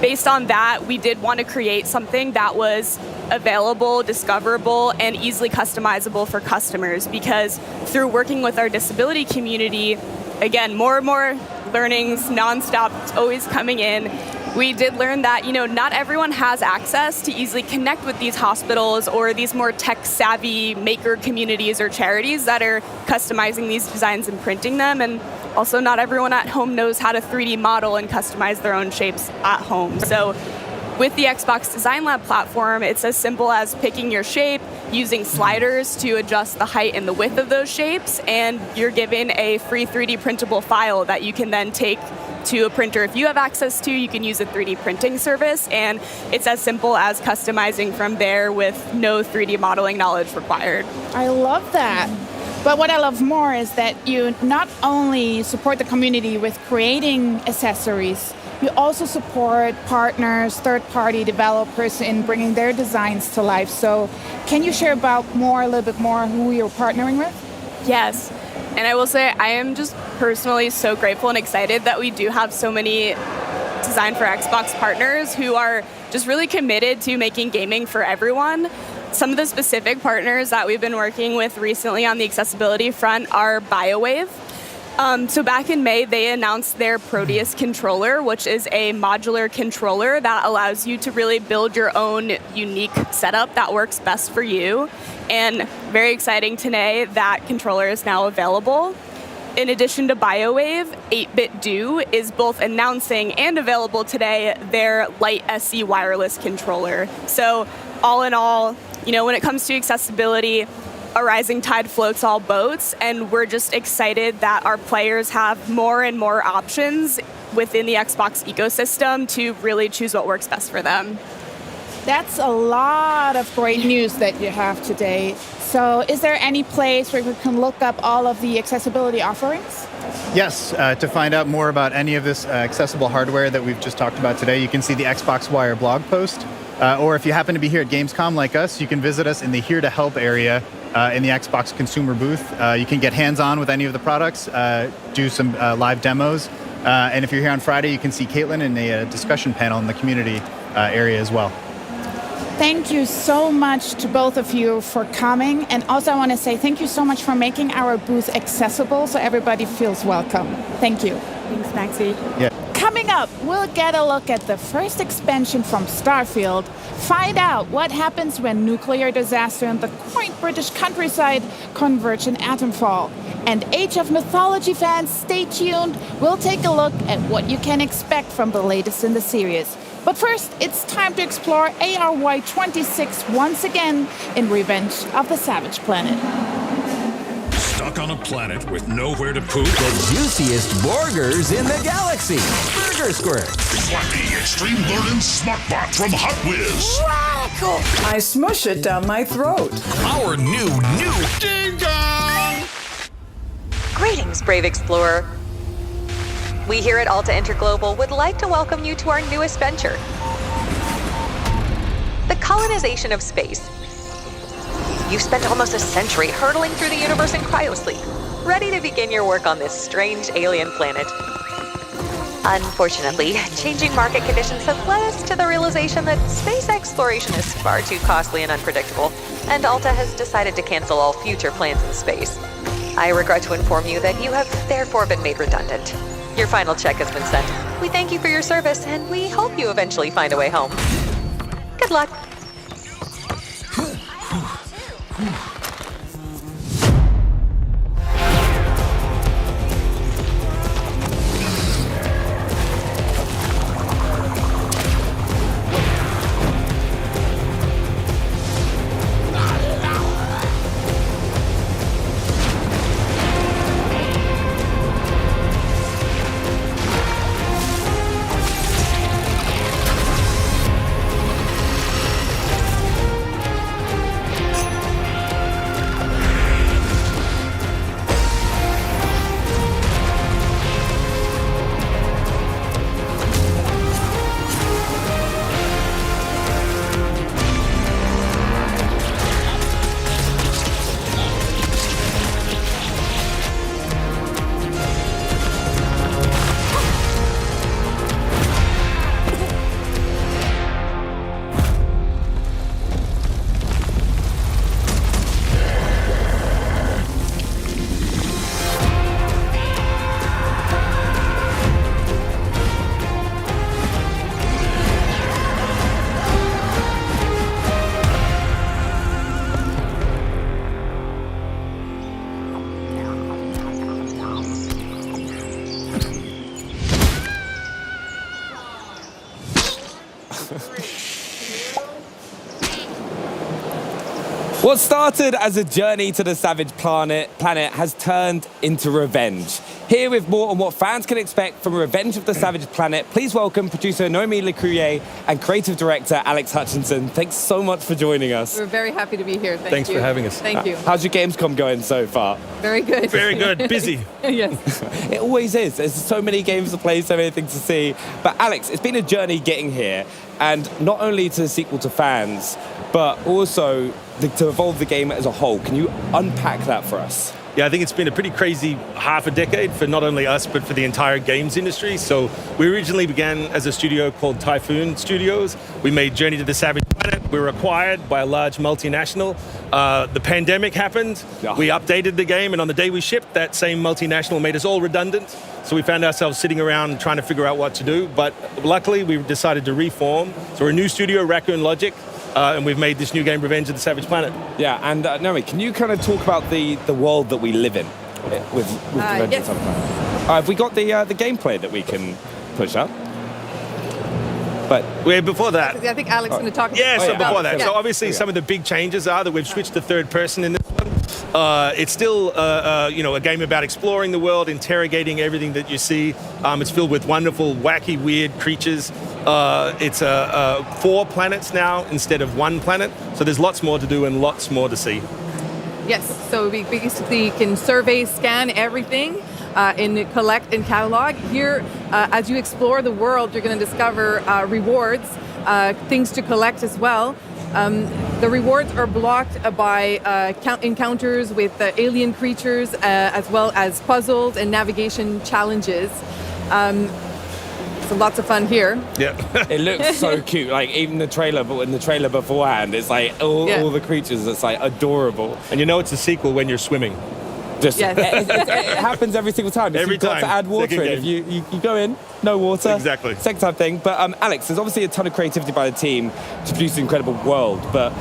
based on that, we did want to create something that was available, discoverable, and easily customizable for customers, because through working with our disability community, again, more and more learnings nonstop, always coming in. We did learn that, not everyone has access to easily connect with these hospitals or these more tech-savvy maker communities or charities that are customizing these designs and printing them. And also not everyone at home knows how to 3D model and customize their own shapes at home. So with the Xbox Design Lab platform, it's as simple as picking your shape, using sliders to adjust the height and the width of those shapes, and you're given a free 3D printable file that you can then take to a printer. If you have access to, you can use a 3D printing service, and it's as simple as customizing from there with no 3D modeling knowledge required. I love that. But what I love more is that you not only support the community with creating accessories, you also support partners, third-party developers in bringing their designs to life. So can you share about a little bit more who you're partnering with? Yes. And I will say I am just personally so grateful and excited that we do have so many Design for Xbox partners who are just really committed to making gaming for everyone. Some of the specific partners that we've been working with recently on the accessibility front are BioWave. So back in May, they announced their Proteus controller, which is a modular controller that allows you to really build your own unique setup that works best for you. And very exciting today, that controller is now available. In addition to BioWave, 8-Bit Do is both announcing and available today their Lite SE wireless controller. So all in all, you know, when it comes to accessibility, a rising tide floats all boats, and we're just excited that our players have more and more options within the Xbox ecosystem to really choose what works best for them. That's a lot of great news that you have today. So is there any place where we can look up all of the accessibility offerings? Yes, to find out more about any of this accessible hardware that we've just talked about today, you can see the Xbox Wire blog post. Or if you happen to be here at Gamescom like us, you can visit us in the Here to Help area in the Xbox consumer booth. You can get hands-on with any of the products, do some live demos. And if you're here on Friday, you can see Caitlin in a discussion panel in the community area as well. Thank you so much to both of you for coming. And also I want to say thank you so much for making our booth accessible so everybody feels welcome. Thank you. Thanks, Maxie. Yeah. Coming up, we'll get a look at the first expansion from Starfield, find out what happens when nuclear disaster in the quaint British countryside converge in Atomfall. And Age of Mythology fans, stay tuned. We'll take a look at what you can expect from the latest in the series. But first, it's time to explore ARY26 once again in Revenge of the Savage Planet. Stuck on a planet with nowhere to poop? The juiciest burgers in the galaxy. Burger Squirt. Flappy Extreme Learning Smartbot from Hot Whiz. Radical. I smush it down my throat. Our new Ding Dong. Greetings, brave explorer. We here at Alta Interglobal would like to welcome you to our newest venture, the colonization of space. You've spent almost a century hurtling through the universe in cryosleep, ready to begin your work on this strange alien planet. Unfortunately, changing market conditions have led us to the realization that space exploration is far too costly and unpredictable, and Alta has decided to cancel all future plans in space. I regret to inform you that you have therefore been made redundant. Your final check has been sent. We thank you for your service, and we hope you eventually find a way home. Good luck. What started as a journey to the Savage Planet has turned into revenge. Here with more on what fans can expect from Revenge of the Savage Planet, please welcome producer Noémie Lecourier and creative director Alex Hutchinson. Thanks so much for joining us. We're very happy to be here. Thanks you. for having us. Thank you. How's your Gamescom going so far? Very good. Very good. Busy. Yes. It always is. There's so many games to play, so many things to see. But Alex, it's been a journey getting here, and not only to the sequel to fans, but also to evolve the game as a whole. Can you unpack that for us? Yeah, I think it's been a pretty czy half a decade for not only us, but for the entire games industry. So we originally began as a studio called Typhoon Studios. We made Journey to the Savage Planet. planet. We were acquired by a large multinational. The pandemic happened. We updated the game, and on the day we shipped, that same multinational made us all redundant. So we found ourselves sitting around trying to figure out what to do. But luckily, we decided to reform. So we're a new studio, Raccoon Logic. And we've made this new game, Revenge of the Savage Planet. Yeah, and Naomi, can you kind of talk about the world that we live in with Revenge of the Savage Planet? Have we got the gameplay that we can push up? But before that, I think Alex is going to talk about before that. Yeah. So obviously, some of the big changes are that we've switched to third person in this one. It's still, a game about exploring the world, interrogating everything that you see. It's filled with wonderful, wacky, weird creatures. It's 4 planets now instead of 1 planet. So there's lots more to do and lots more to see. Yes, so we basically can survey, scan everything, collect and catalog. Here, as you explore the world, you're going to discover rewards, things to collect as well. The rewards are blocked by encounters with alien creatures, as well as puzzles and navigation challenges. So lots of fun here. Yeah. It looks so cute. Like even the trailer, but in the trailer beforehand, it's like all the creatures. It's like adorable. And you know it's a sequel when you're swimming. Just it happens every single time. Every you've got time. to add water in. If you go in, no water. Exactly. Second time thing. But Alex, there's obviously a ton of creativity by the team to produce an incredible world. But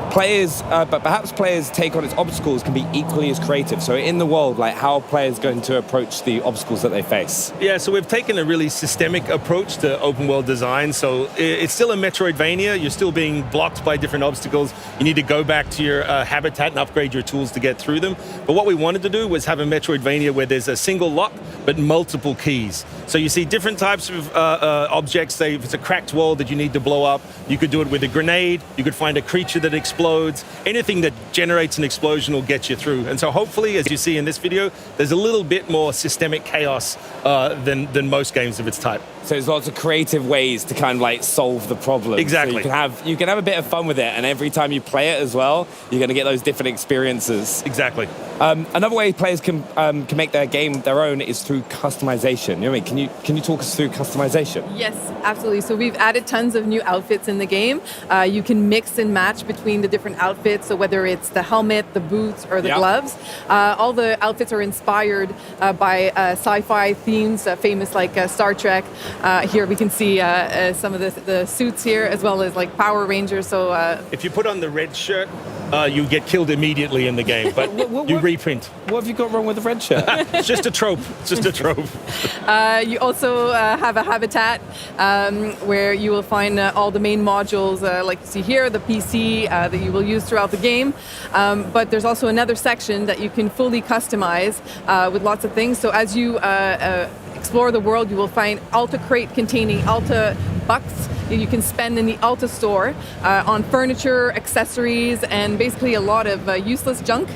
perhaps players' take on its obstacles can be equally as creative. So in the world, like how are players going to approach the obstacles that they face? Yeah, so we've taken a really systemic approach to open world design. So it's still a Metroidvania. You're still being blocked by different obstacles. You need to go back to your habitat and upgrade your tools to get through them. But what we wanted to do was have a Metroidvania where there's a single lock, but multiple keys. So you see different types of objects. Say if it's a cracked wall that you need to blow up, you could do it with a grenade. You could find a creature that explodes. Anything that generates an explosion will get you through. And so hopefully, as you see in this video, there's a little bit more systemic chaos than most games of its type. So there's lots of creative ways to kind of like solve the problem. Exactly. So you can have a bit of fun with it, and every time you play it as well, you're going to get those different experiences. Exactly. Another way players can make their game their own is through customization. You know what I mean? Can you talk us through customization? Yes, absolutely. So we've added tons of new outfits in the game. You can mix and match between the different outfits. So whether it's the helmet, the boots, or the gloves, all the outfits are inspired by sci-fi themes, famous like Star Trek. Here we can see some of the suits here, as well as like Power Rangers. So if you put on the red shirt, you get killed immediately in the game, but you reprint. What have you got wrong with the red shirt? It's just a trope. It's just a trope. You also have a habitat where you will find all the main modules, like you see here, the PC that you will use throughout the game. But there's also another section that you can fully customize with lots of things. So as you explore the world, you will find Alta crate containing Alta bucks that you can spend in the Alta store on furniture, accessories, and basically a lot of useless junk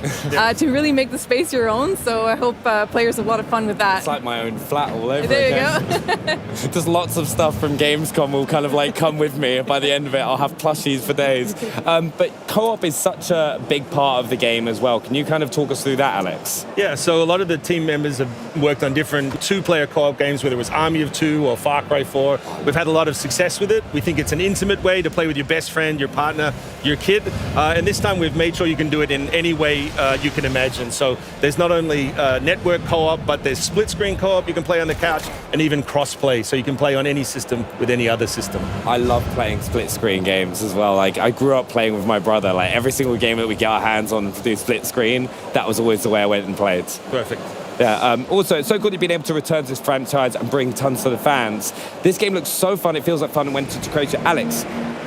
to really make the space your own. So I hope players have a lot of fun with that. It's like my own flat all over there again. You go. Just lots of stuff from Gamescom will kind of like come with me. By the end of it, I'll have plushies for days. But co-op is such a big part of the game as well. Can you kind of talk us through that, Alex? Yeah, so a lot of the team members have worked on different 2-player co-op games, whether it was Army of Two or Far Cry 4. We've had a lot of success with it. We think it's an intimate way to play with your best friend, your partner, your kid. And this time we've made sure you can do it in any way you can imagine. So there's not only network co-op, but there's split-screen co-op. You can play on the couch, and even cross-play. So you can play on any system with any other system. I love playing split-screen games as well. Like I grew up playing with my brother. Like every single game that we get our hands on to do split-screen, that was always the way I went and played. Perfect. Yeah, also, it's so good you've been able to return to this franchise and bring tons to the fans. This game looks so fun, it feels like fun, and went to create it. Alex,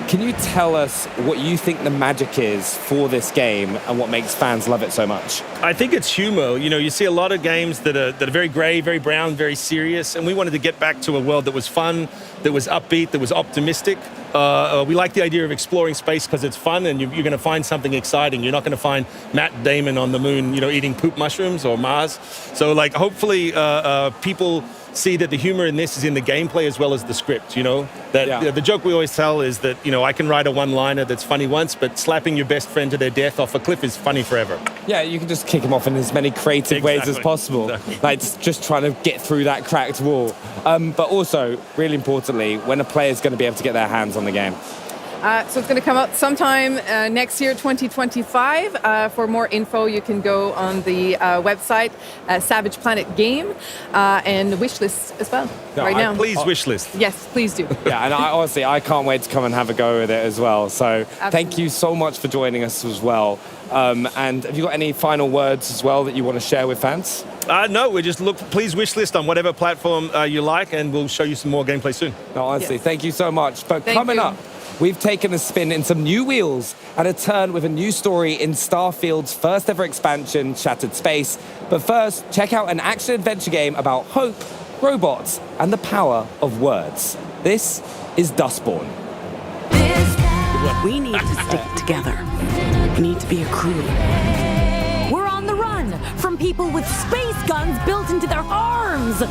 can you tell us what you think the magic is for this game and what makes fans love it so much? I think it's humor. You know, you see a lot of games that are very grey, very brown, very serious, and we wanted to get back to a world that was fun, that was upbeat, that was optimistic. We like the idea of exploring space because it's fun, and you're going to find something exciting. You're not going to find Matt Damon on the moon, eating poop mushrooms or Mars. So, like, hopefully people see that the humor in this is in the gameplay as well as the script, the joke we always tell is that, I can write a one-liner that's funny once, but slapping your best friend to their death off a cliff is funny forever. Yeah, you can just kick him off in as many creative ways as possible. Exactly. Like just trying to get through that cracked wall. But also, really importantly, when a player's going to be able to get their hands on the game. So it's going to come out sometime next year, 2025. For more info, you can go on the website, Savage Planet Game, and the wish list as well, now. Please wish list. Yes, please do. Yeah, and honestly, I can't wait to come and have a go with it as well. So thank you so much for joining us as well. And have you got any final words as well that you want to share with fans? No, we just please wish list on whatever platform you like, and we'll show you some more gameplay soon. No, honestly, thank you so much. But coming up, we've taken a spin in some new wheels and a turn with a new story in Starfield's first ever expansion, Shattered Space. But first, check out an action-adventure game about hope, robots, and the power of words. This is Dustborne. We need to stick together. We need to be a crew. We're on the run from people with space guns built into their arms.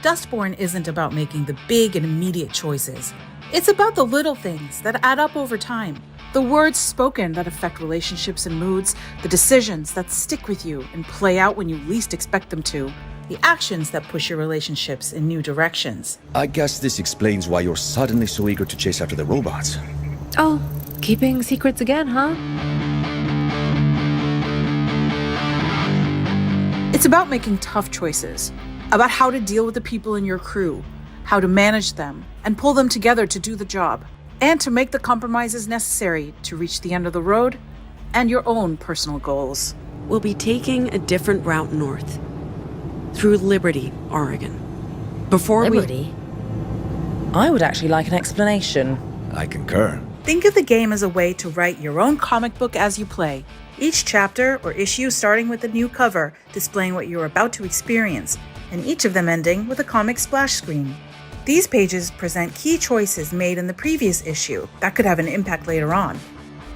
Dustborne isn't about making the big and immediate choices. It's about the little things that add up over time. The words spoken that affect relationships and moods, the decisions that stick with you and play out when you least expect them to, the actions that push your relationships in new directions. I guess this explains why you're suddenly so eager to chase after the robots. Oh, keeping secrets again, huh? It's about making tough choices, about how to deal with the people in your crew, how to manage them and pull them together to do the job, and to make the compromises necessary to reach the end of the road and your own personal goals. We'll be taking a different route north, through Liberty, Oregon. Liberty? I would actually like an explanation. I concur. Think of the game as a way to write your own comic book as you play. Each chapter or issue starting with a new cover displaying what you're about to experience, and each of them ending with a comic splash screen. These pages present key choices made in the previous issue that could have an impact later on.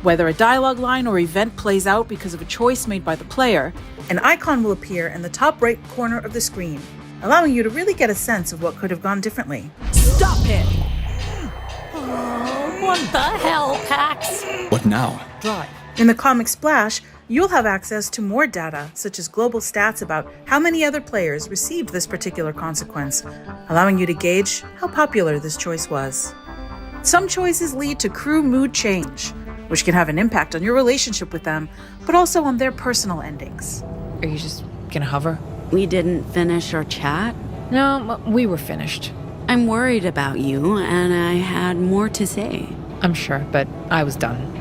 Whether a dialogue line or event plays out because of a choice made by the player, an icon will appear in the top right corner of the screen, allowing you to really get a sense of what could have gone differently. Stop it! Oh, what the hell, Pax? What now? Drive. In the comic splash, you'll have access to more data, such as global stats about how many other players received this particular consequence, allowing you to gauge how popular this choice was. Some choices lead to crew mood change, which can have an impact on your relationship with them, but also on their personal endings. Are you just gonna hover? We didn't finish our chat? No, we were finished. I'm worried about you, and I had more to say. I'm sure, but I was done.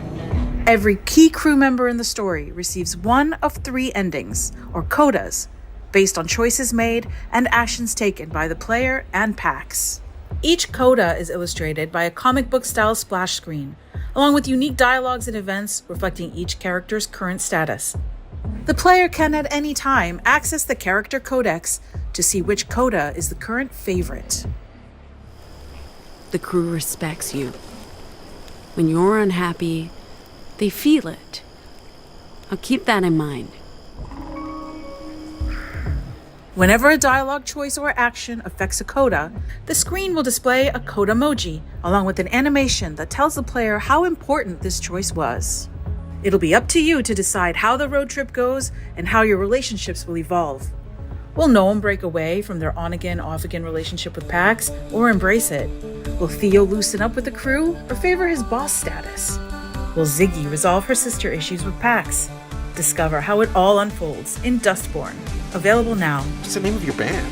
Every key crew member in the story receives one of 3 endings, or codas, based on choices made and actions taken by the player and Pax. Each coda is illustrated by a comic book-style splash screen, along with unique dialogues and events reflecting each character's current status. The player can at any time access the character codex to see which coda is the current favorite. The crew respects you. When you're unhappy, they feel it. I'll keep that in mind. Whenever a dialogue choice or action affects a coda, the screen will display a coda emoji, along with an animation that tells the player how important this choice was. It'll be up to you to decide how the road trip goes and how your relationships will evolve. Will Noam break away from their on-again, off-again relationship with Pax, or embrace it? Will Theo loosen up with the crew, or favor his boss status? Will Ziggy resolve her sister issues with Pax? Discover how it all unfolds in Dustborne. Available now. What's the name of your band?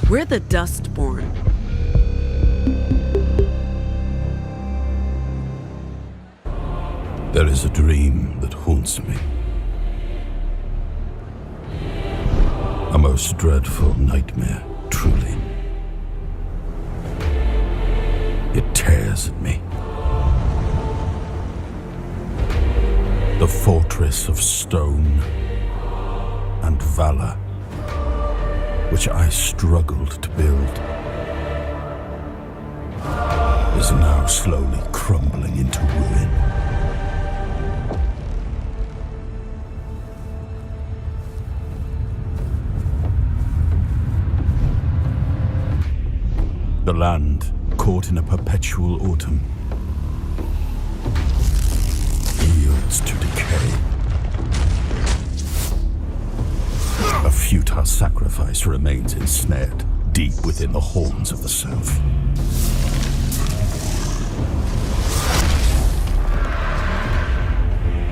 We're the Dustborne. There is a dream that haunts me. A most dreadful nightmare, truly. It tears at me. The fortress of stone and valor, which I struggled to build, is now slowly crumbling into ruin. The land, caught in a perpetual autumn, yields to decay. A futile sacrifice remains ensnared, deep within the horns of the South.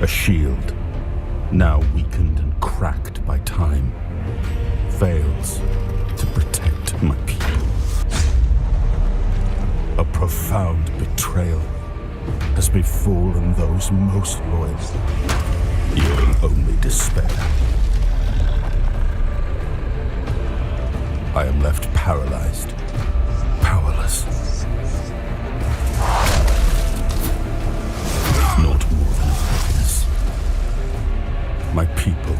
A shield, now weakened and cracked by time, fails to protect my people. A profound betrayal has befallen those most loyal, yielding only despair. I am left paralyzed, powerless. Not more than a witness. My people,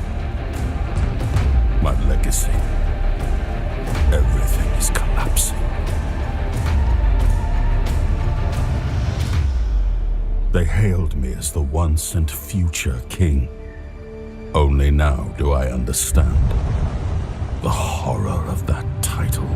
my legacy, everything is collapsing. They hailed me as the once and future king. Only now do I understand the horror of that title.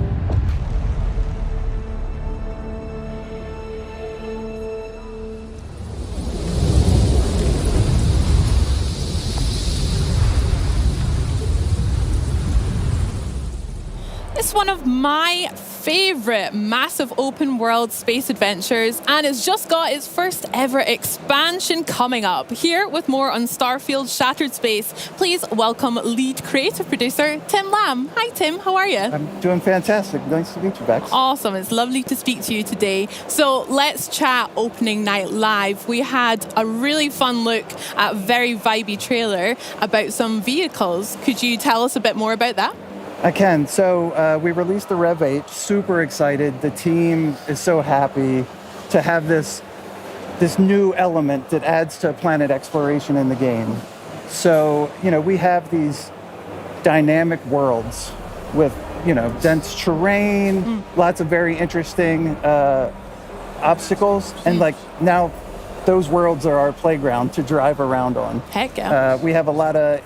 It's one of my favorite massive open world space adventures, and it's just got its first ever expansion coming up. Here with more on Starfield Shattered Space, please welcome lead creative producer Tim Lamb. Hi Tim, how are you? I'm doing fantastic. Nice to meet you, Bex. Awesome, it's lovely to speak to you today. So let's chat opening night live. We had a really fun look at a very vibey trailer about some vehicles. Could you tell us a bit more about that? I can. So we released the Rev 8. Super excited. The team is so happy to have this new element that adds to planet exploration in the game. So, we have these dynamic worlds with, dense terrain, lots of very interesting obstacles. And now those worlds are our playground to drive around on. Heck yeah. We have a lot of...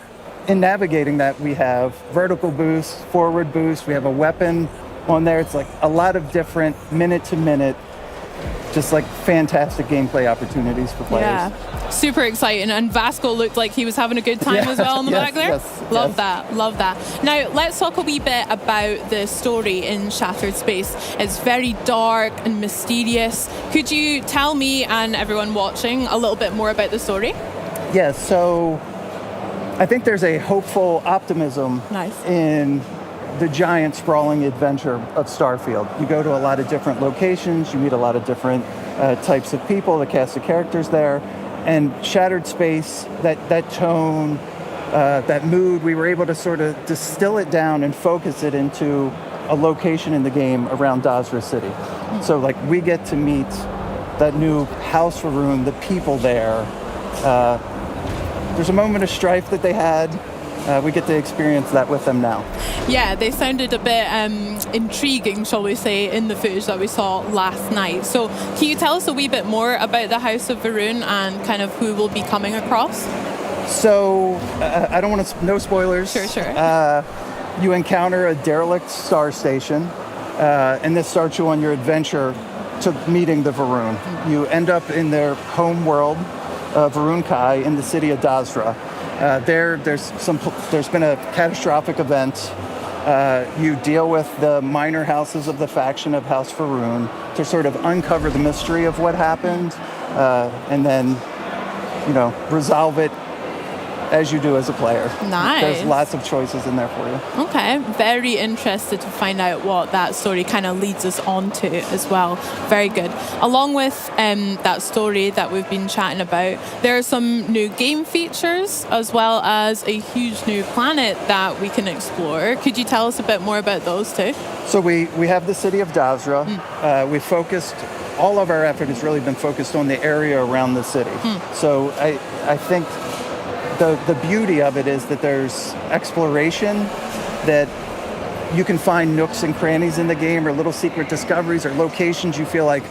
In navigating that, we have vertical boost, forward boost, we have a weapon on there. It's a lot of different minute-to-minute, just fantastic gameplay opportunities for players. Yeah, super exciting. And Vasco looked like he was having a good time as well in the back there. Love that. Now, let's talk a wee bit about the story in Shattered Space. It's very dark and mysterious. Could you tell me and everyone watching a little bit more about the story? Yeah, so I think there's a hopeful optimism in the giant sprawling adventure of Starfield. You go to a lot of different locations, you meet a lot of different types of people, the cast of characters there, and Shattered Space, that tone, that mood, we were able to sort of distill it down and focus it into a location in the game around Dazra City. So we get to meet that new House Faroon, the people there. There's a moment of strife that they had. We get to experience that with them now. Yeah, they sounded a bit intriguing, shall we say, in the footage that we saw last night. So can you tell us a wee bit more about the House of Faroon and kind of who we'll be coming across? So, I don't want to... No spoilers. Sure. You encounter a derelict star station, and this starts you on your adventure to meeting the Faroon. You end up in their home world, Varun Kai, in the city of Dazra. There's been a catastrophic event. You deal with the minor houses of the faction of House Faroon to sort of uncover the mystery of what happened, and then, resolve it as you do as a player. Nice. There's lots of choices in there for you. Okay, very interested to find out what that story kind of leads us on to as well. Very good. Along with that story that we've been chatting about, there are some new game features as well as a huge new planet that we can explore. Could you tell us a bit more about those too? So we have the city of Dazra. We focused... All of our effort has really been focused on the area around the city. So I think the beauty of it is that there's exploration, that you can find nooks and crannies in the game or little secret discoveries or locations you feel like,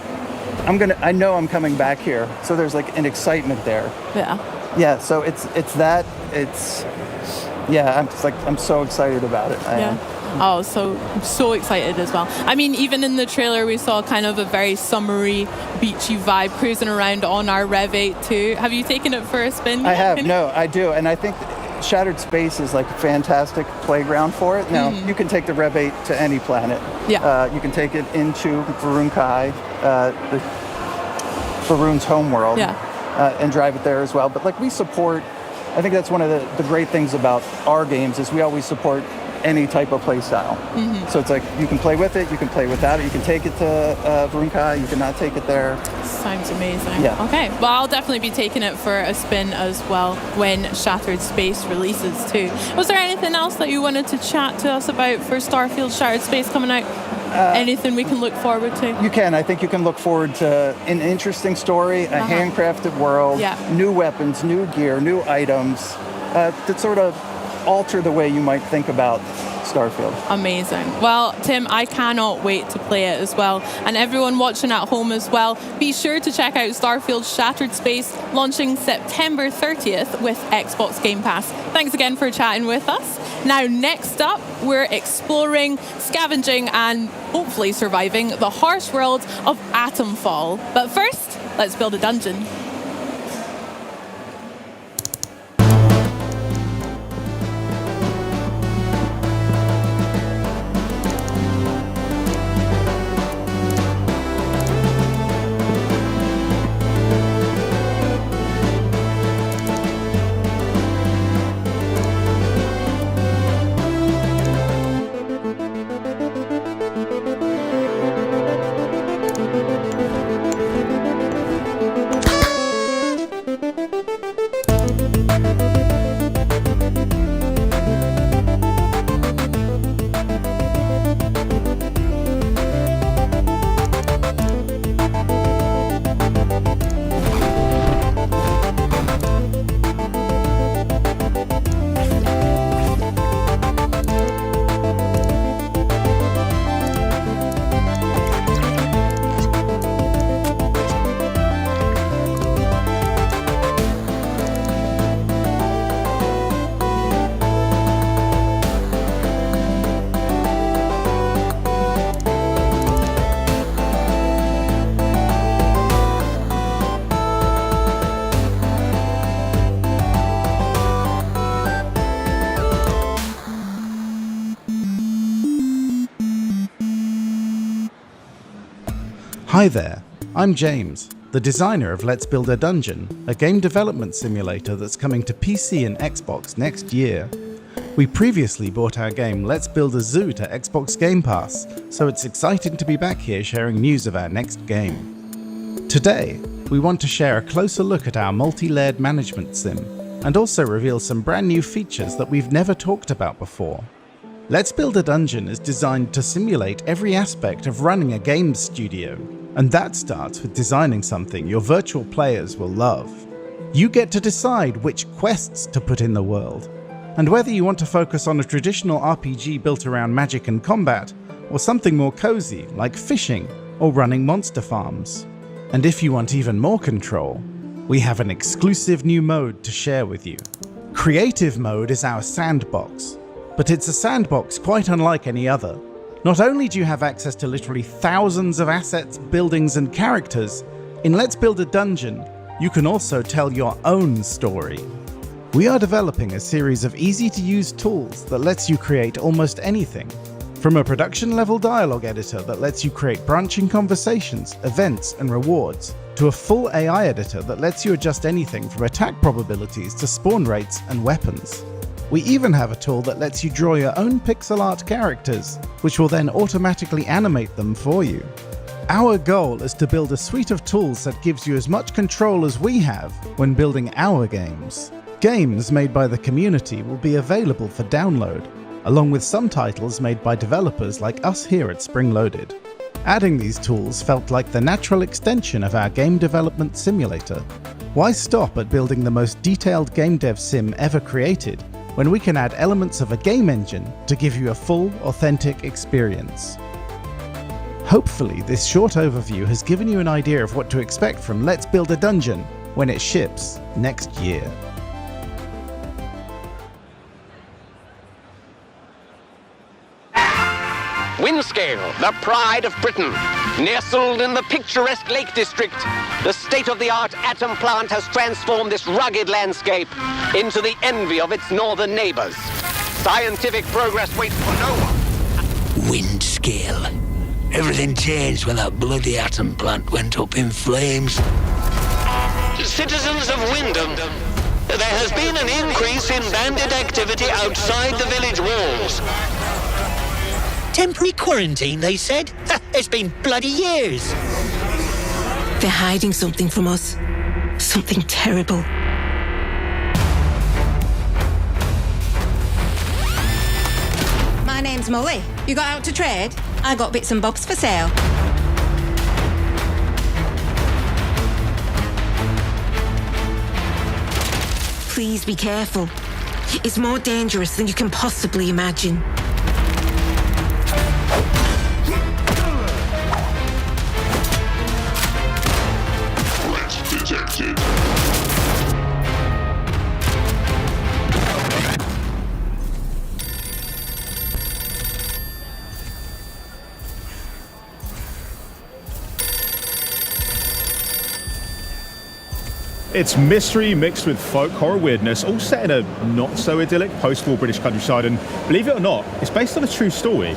I know I'm coming back here. So there's an excitement there. Yeah, so it's that, I'm so excited about it. I am. Oh, so excited as well. I mean, even in the trailer, we saw kind of a very summery, beachy vibe cruising around on our Rev 8 too. Have you taken it for a spin? I have. No, I do. And I think Shattered Space is like a fantastic playground for it. Now, you can take the Rev 8 to any planet. Yeah. You can take it into Varun Kai, Varun's homeworld, and drive it there as well. But like we support, I think that's one of the great things about our games is we always support any type of play style. So it's like you can play with it, you can play without it, you can take it to Varun Kai, you can not take it there. Sounds amazing. Yeah. Okay, well, I'll definitely be taking it for a spin as well when Shattered Space releases too. Was there anything else that you wanted to chat to us about for Starfield Shattered Space coming out? Anything we can look forward to? You can. I think you can look forward to an interesting story, a handcrafted world, new weapons, new gear, new items that sort of alter the way you might think about Starfield. Amazing. Well, Tim, I cannot wait to play it as well. And everyone watching at home as well, be sure to check out Starfield Shattered Space, launching September 30th with Xbox Game Pass. Thanks again for chatting with us. Now, next up, we're exploring, scavenging, and hopefully surviving the harsh world of Atomfall. But first, let's build a dungeon. Hi there, I'm James, the designer of Let's Build a Dungeon, a game development simulator that's coming to PC and Xbox next year. We previously brought our game Let's Build a Zoo to Xbox Game Pass, so it's exciting to be back here sharing news of our next game. Today, we want to share a closer look at our multi-layered management sim, and also reveal some brand new features that we've never talked about before. Let's Build a Dungeon is designed to simulate every aspect of running a games studio, and that starts with designing something your virtual players will love. You get to decide which quests to put in the world, and whether you want to focus on a traditional RPG built around magic and combat, or something more cozy like fishing or running monster farms. And if you want even more control, we have an exclusive new mode to share with you. Creative mode is our sandbox, but it's a sandbox quite unlike any other. Not only do you have access to literally thousands of assets, buildings, and characters, in Let's Build a Dungeon, you can also tell your own story. We are developing a series of easy-to-use tools that lets you create almost anything. From a production-level dialogue editor that lets you create branching conversations, events, and rewards, to a full AI editor that lets you adjust anything from attack probabilities to spawn rates and weapons. We even have a tool that lets you draw your own pixel art characters, which will then automatically animate them for you. Our goal is to build a suite of tools that gives you as much control as we have when building our games. Games made by the community will be available for download, along with some titles made by developers like us here at Spring Loaded. Adding these tools felt like the natural extension of our game development simulator. Why stop at building the most detailed game dev sim ever created, when we can add elements of a game engine to give you a full, authentic experience? Hopefully, this short overview has given you an idea of what to expect from Let's Build a Dungeon when it ships next year. Windscale, the pride of Britain. Nestled in the picturesque Lake District, the state-of-the-art atom plant has transformed this rugged landscape into the envy of its northern neighbors. Scientific progress waits for no one. Wind scale. Everything changed when that bloody atom plant went up in flames. Citizens of Wyndham, there has been an increase in bandit activity outside the village walls. Temporary quarantine, they said? It's been bloody years. They're hiding something from us. Something terrible. My name's Molly. You got out to trade? I got bits and bobs for sale. Please be careful. It's more dangerous than you can possibly imagine. Threat detected. It's mystery mixed with folk horror weirdness, all set in a not-so-idyllic post-war British countryside, and believe it or not, it's based on a true story.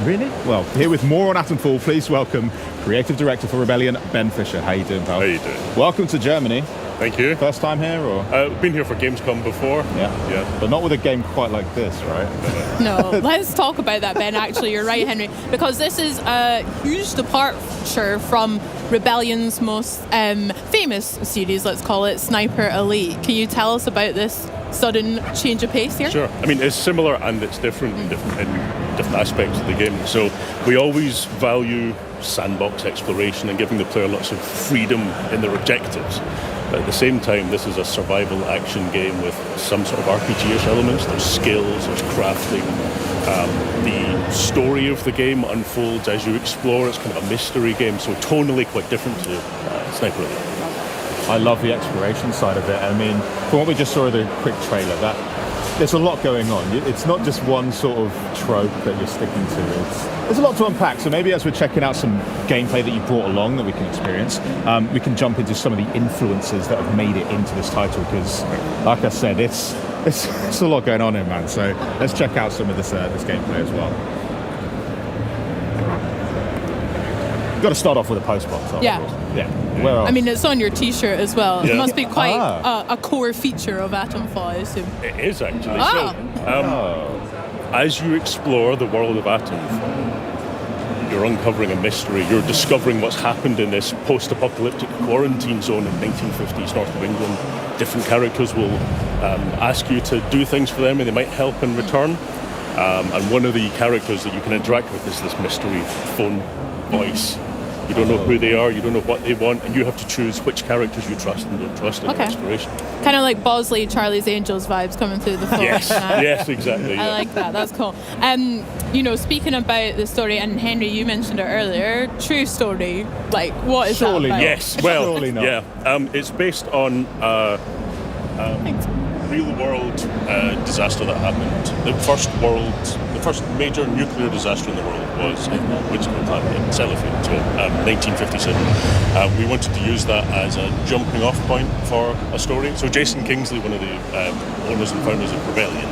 Really? Well, here with more on Atomfall, please welcome Creative Director for Rebellion, Ben Fisher. How you doing, pal? How you doing? Welcome to Germany. Thank you. First time here, or? Been here for Gamescom before. Yeah. But not with a game quite like this, right? No, let's talk about that, Ben. Actually, you're right, Henry, because this is a huge departure from Rebellion's most famous series, let's call it, Sniper Elite. Can you tell us about this sudden change of pace here? Sure. I mean, it's similar and it's different in different aspects of the game. So we always value sandbox exploration and giving the player lots of freedom in their objectives. But at the same time, this is a survival action game with some sort of RPG-ish elements. There's skills, there's crafting. The story of the game unfolds as you explore. It's kind of a mystery game, so tonally quite different to Sniper Elite. I love the exploration side of it. I mean, from what we just saw in the quick trailer, there's a lot going on. It's not just one sort of trope that you're sticking to. There's a lot to unpack. So maybe as we're checking out some gameplay that you brought along that we can experience, we can jump into some of the influences that have made it into this title. Because, like I said, it's a lot going on here, man. So let's check out some of this gameplay as well. Got to start off with a post box. Yeah. Where else? I mean, it's on your T-shirt as well. Yeah. It must be quite a core feature of Atomfall, I assume. It is actually. Ah. As you explore the world of Atomfall, you're uncovering a mystery. You're discovering what's happened in this post-apocalyptic quarantine zone in 1950s north of England. Different characters will ask you to do things for them, and they might help in return. And one of the characters that you can interact with is this mystery phone voice. You don't know who they are, you don't know what they want, and you have to choose which characters you trust and don't trust in your exploration. Kind of like Bosley, Charlie's Angels vibes coming through the phone. Yes, exactly. I like that. That's cool. Speaking about the story, and Henry, you mentioned it earlier. True story. Like, what is Surely that about? Yes. Well, surely not. Yeah. It's based on real-world disaster that happened. The first major nuclear disaster in the world was in Windsor plant in Sellafield, so 1957. We wanted to use that as a jumping-off point for a story. So Jason Kingsley, one of the owners and founders of Rebellion,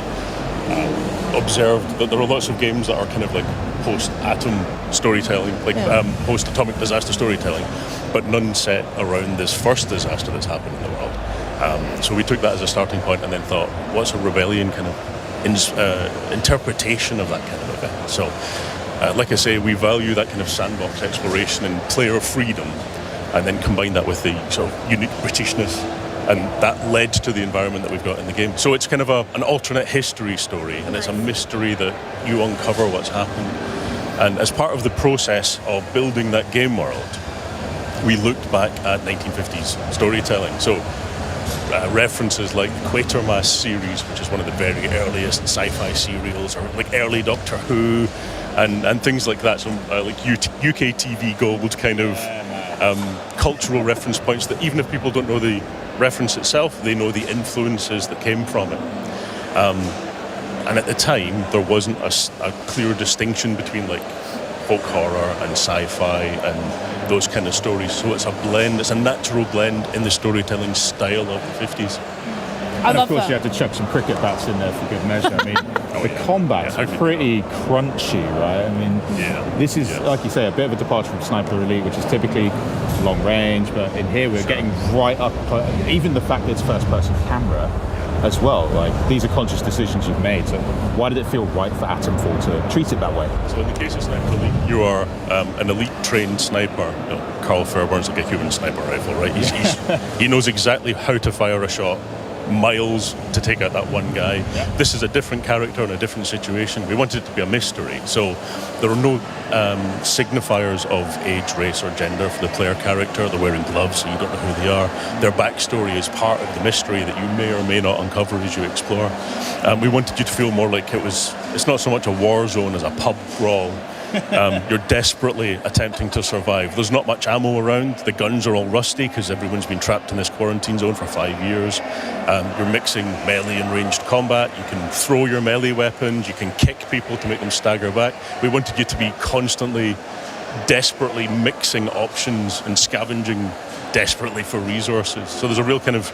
observed that there are lots of games that are kind of like post-atom storytelling, post-atomic disaster storytelling, but none set around this first disaster that's happened in the world. So we took that as a starting point and then thought, what's a Rebellion kind of interpretation of that kind of event? So, like I say, we value that kind of sandbox exploration and player freedom, and then combine that with the sort of unique Britishness, and that led to the environment that we've got in the game. So it's kind of an alternate history story, and it's a mystery that you uncover what's happened. And as part of the process of building that game world, we looked back at 1950s storytelling. So references like Quatermass series, which is one of the very earliest sci-fi serials, or like early Doctor Who, and things like that. So like UK TV Gold kind of cultural reference points that even if people don't know the reference itself, they know the influences that came from it. And at the time, there wasn't a clear distinction between like folk horror and sci-fi and those kind of stories. So it's a blend, it's a natural blend in the storytelling style of the 50s. I love of course, that. you have to chuck some cricket bats in there for good measure. I mean, the combat's pretty crunchy, right? I mean, this is, like you say, a bit of a departure from Sniper Elite, which is typically long range, but in here we're getting right up, even the fact that it's first-person camera as well. Like, these are conscious decisions you've made. So why did it feel right for Atomfall to treat it that way? So in the case of Sniper Elite, you are an elite trained sniper. You know, Carl Fairbairn's like a human sniper rifle, right? He knows exactly how to fire a shot, miles to take out that one guy. Yeah. This is a different character in a different situation. We wanted it to be a mystery, so there are no signifiers of age, race or gender for the player character. They're wearing gloves, so you don't know who they are. Their backstory is part of the mystery that you may or may not uncover as you explore. We wanted you to feel more like it's not so much a war zone as a pub brawl. You're desperately attempting to survive. There's not much ammo around. The guns are all rusty because everyone's been trapped in this quarantine zone for 5 years. You're mixing melee and ranged combat. You can throw your melee weapons. You can kick people to make them stagger back. We wanted you to be constantly, desperately mixing options and scavenging desperately for resources. So there's a real kind of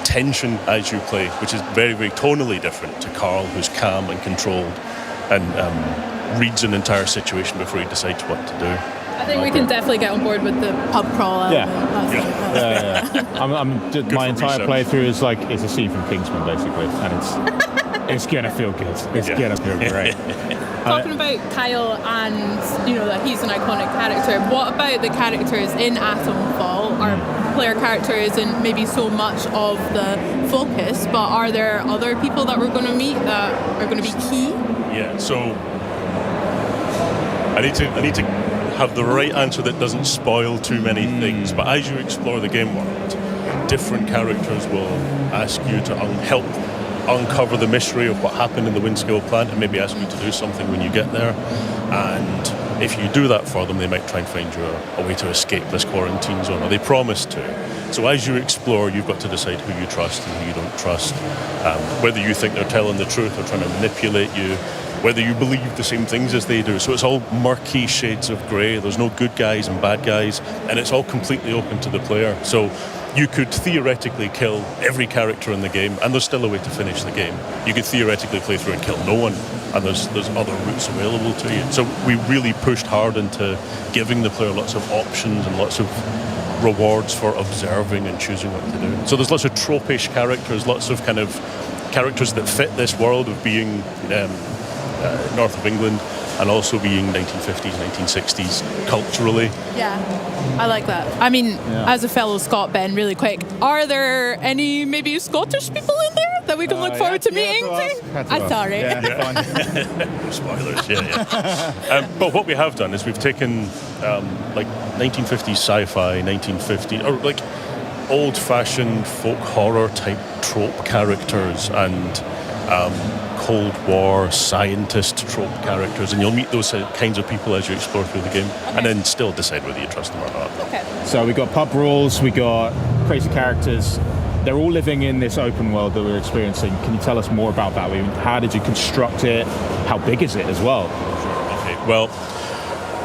tension as you play, which is very, very tonally different to Carl, who's calm and controlled and reads an entire situation before he decides what to do. I think we can definitely get on board with the pub crawl element. My entire playthrough is like it's a scene from Kingsman, basically, and it's gonna feel good. It's gonna feel great. Talking about Kyle and that he's an iconic character. What about the characters in Atomfall? Our player character isn't maybe so much of the focus, but are there other people that we're going to meet that are going to be key? Yeah. So. I need to have the right answer that doesn't spoil too many things. But as you explore the game world, different characters will ask you to help uncover the mystery of what happened in the Windscale plant and maybe ask you to do something when you get there. And if you do that for them, they might try and find you a way to escape this quarantine zone, or they promise to. So as you explore, you've got to decide who you trust and who you don't trust, whether you think they're telling the truth or trying to manipulate you, whether you believe the same things as they do. So it's all murky shades of grey. There's no good guys and bad guys, and it's all completely open to the player. So you could theoretically kill every character in the game, and there's still a way to finish the game. You could theoretically play through and kill no one, and there's other routes available to you. So we really pushed hard into giving the player lots of options and lots of rewards for observing and choosing what to do. So there's lots of tropish characters, lots of kind of characters that fit this world of being north of England and also being 1950s, 1960s culturally. Yeah, I like that. I mean, as a fellow Scot, Ben, really quick, are there any maybe Scottish people in there that we can look forward to meeting? I'm sorry. No spoilers, but what we have done is we've taken like 1950s sci-fi, 1950s, or like old-fashioned folk horror type trope characters and Cold War scientist trope characters, and you'll meet those kinds of people as you explore through the game, and then still decide whether you trust them or not. Okay. So we got pub rules, we got crazy characters. They're all living in this open world that we're experiencing. Can you tell us more about that? I mean, how did you construct it? How big is it as well? Okay. Well,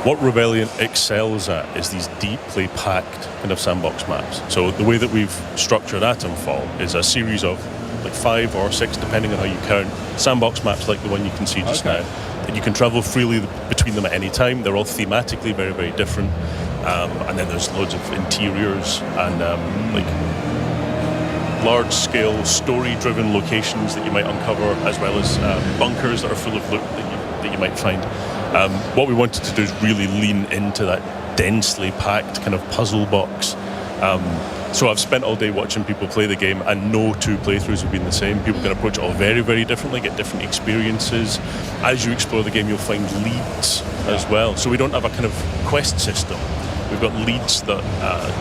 what Rebellion excels at is these deeply packed kind of sandbox maps. So the way that we've structured Atomfall is a series of like 5 or 6, depending on how you count, sandbox maps like the one you can see just now. And you can travel freely between them at any time. They're all thematically very, very different. And then there's loads of interiors and like large-scale, story-driven locations that you might uncover, as well as bunkers that are full of loot that you might find. What we wanted to do is really lean into that densely packed kind of puzzle box. So I've spent all day watching people play the game, and no two playthroughs have been the same. People can approach it all very, very differently, get different experiences. As you explore the game, you'll find leads as well. So we don't have a kind of quest system. We've got leads that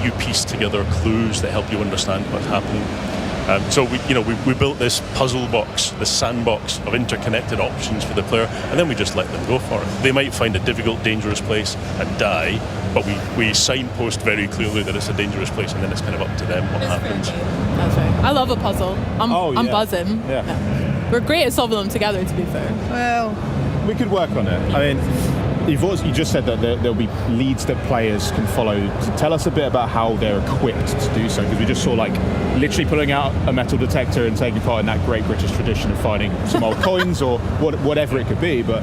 you piece together clues that help you understand what's happening. So we built this puzzle box, this sandbox of interconnected options for the player, and then we just let them go for it. They might find a difficult, dangerous place and die, but we signpost very clearly that it's a dangerous place, and then it's kind of up to them what happens. That's right. I love a puzzle. I'm buzzing. Yeah. We're great at solving them together, to be fair. Well, we could work on it. I mean, you just said that there'll be leads that players can follow. Tell us a bit about how they're equipped to do so, because we just saw like literally pulling out a metal detector and taking part in that great British tradition of finding some old coins or whatever it could be. But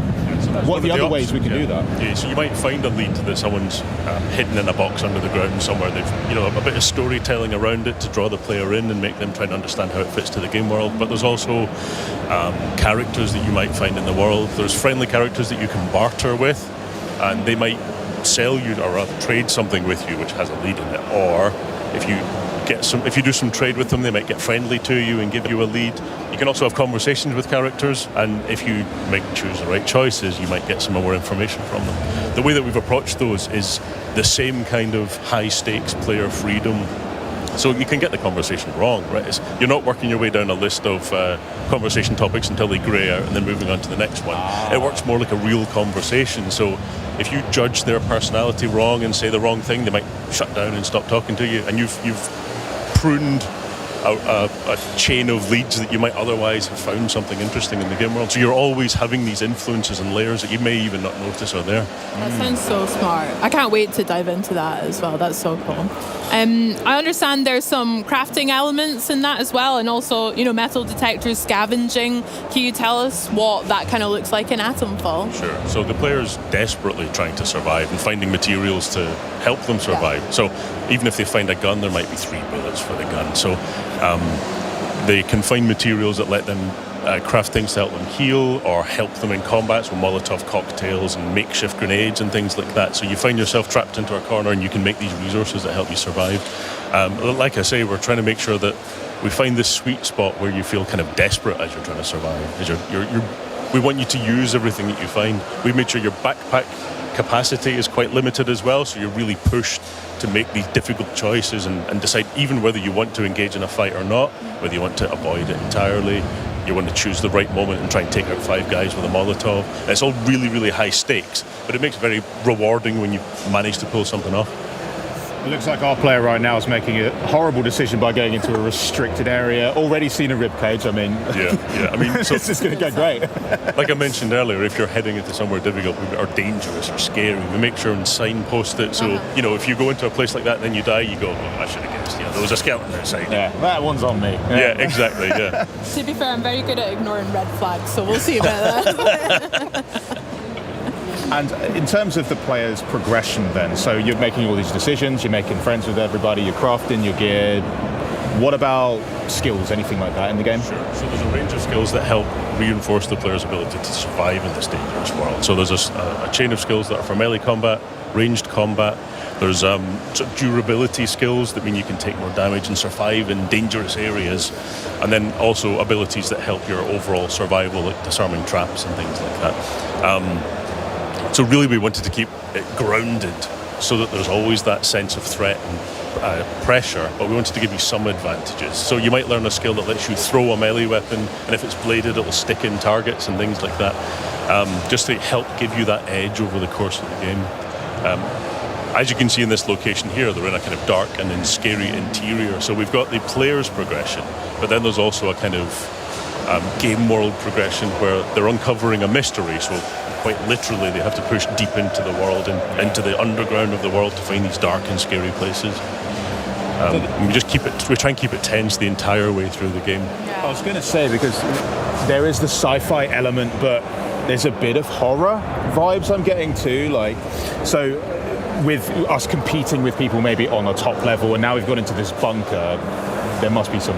what are the other ways we can do that? Yeah, so you might find a lead that someone's hidden in a box under the ground somewhere. They've, a bit of storytelling around it to draw the player in and make them try to understand how it fits to the game world. But there's also characters that you might find in the world. There's friendly characters that you can barter with, and they might sell you or rather trade something with you which has a lead in it. Or if you do some trade with them, they might get friendly to you and give you a lead. You can also have conversations with characters, and if you choose the right choices, you might get some more information from them. The way that we've approached those is the same kind of high stakes player freedom. So you can get the conversation wrong, right? You're not working your way down a list of conversation topics until they grey out and then moving on to the next one. It works more like a real conversation. So if you judge their personality wrong and say the wrong thing, they might shut down and stop talking to you, and you've pruned a chain of leads that you might otherwise have found something interesting in the game world. So you're always having these influences and layers that you may even not notice are there. That sounds so smart. I can't wait to dive into that as well. That's so cool. I understand there's some crafting elements in that as well, and also, metal detectors, scavenging. Can you tell us what that kind of looks like in Atomfall? Sure. So the player's desperately trying to survive and finding materials to help them survive. Yeah. So even if they find a gun, there might be 3 bullets for the gun. So they can find materials that let them craft things to help them heal or help them in combat, so Molotov cocktails and makeshift grenades and things like that. So you find yourself trapped into a corner and you can make these resources that help you survive. Like I say, we're trying to make sure that we find this sweet spot where you feel kind of desperate as you're trying to survive. As we want you to use everything that you find. We've made sure your backpack capacity is quite limited as well, so you're really pushed to make these difficult choices and decide even whether you want to engage in a fight or not, whether you want to avoid it entirely. You want to choose the right moment and try and take out 5 guys with a Molotov. And it's all really, really high stakes, but it makes it very rewarding when you manage to pull something off. It looks like our player right now is making a horrible decision by going into a restricted area. Already seen a ribcage. I mean, yeah. I mean, so this is going to go great. Like I mentioned earlier, if you're heading into somewhere difficult or dangerous or scary, we make sure and signpost it. So if you go into a place like that and then you die, you go, "Oh, I should have guessed. Yeah, there was a skeleton outside." Yeah, that one's on me. Yeah, exactly. Yeah. To be fair, I'm very good at ignoring red flags, so we'll see about that. And in terms of the player's progression then, so you're making all these decisions, you're making friends with everybody, you're crafting, you're geared. What about skills, anything like that in the game? Sure. So there's a range of skills that help reinforce the player's ability to survive in this dangerous world. So there's a chain of skills that are for melee combat, ranged combat. There's sort of durability skills that mean you can take more damage and survive in dangerous areas. And then also abilities that help your overall survival, like disarming traps and things like that. So really we wanted to keep it grounded so that there's always that sense of threat and pressure, but we wanted to give you some advantages. So you might learn a skill that lets you throw a melee weapon, and if it's bladed, it'll stick in targets and things like that, just to help give you that edge over the course of the game. As you can see in this location here, they're in a kind of dark and then scary interior. So we've got the player's progression, but then there's also a kind of game world progression where they're uncovering a mystery. So quite literally, they have to push deep into the world and into the underground of the world to find these dark and scary places. We try and keep it tense the entire way through the game. I was going to say, because there is the sci-fi element, but there's a bit of horror vibes I'm getting too. So with us competing with people maybe on a top level, and now we've got into this bunker, there must be some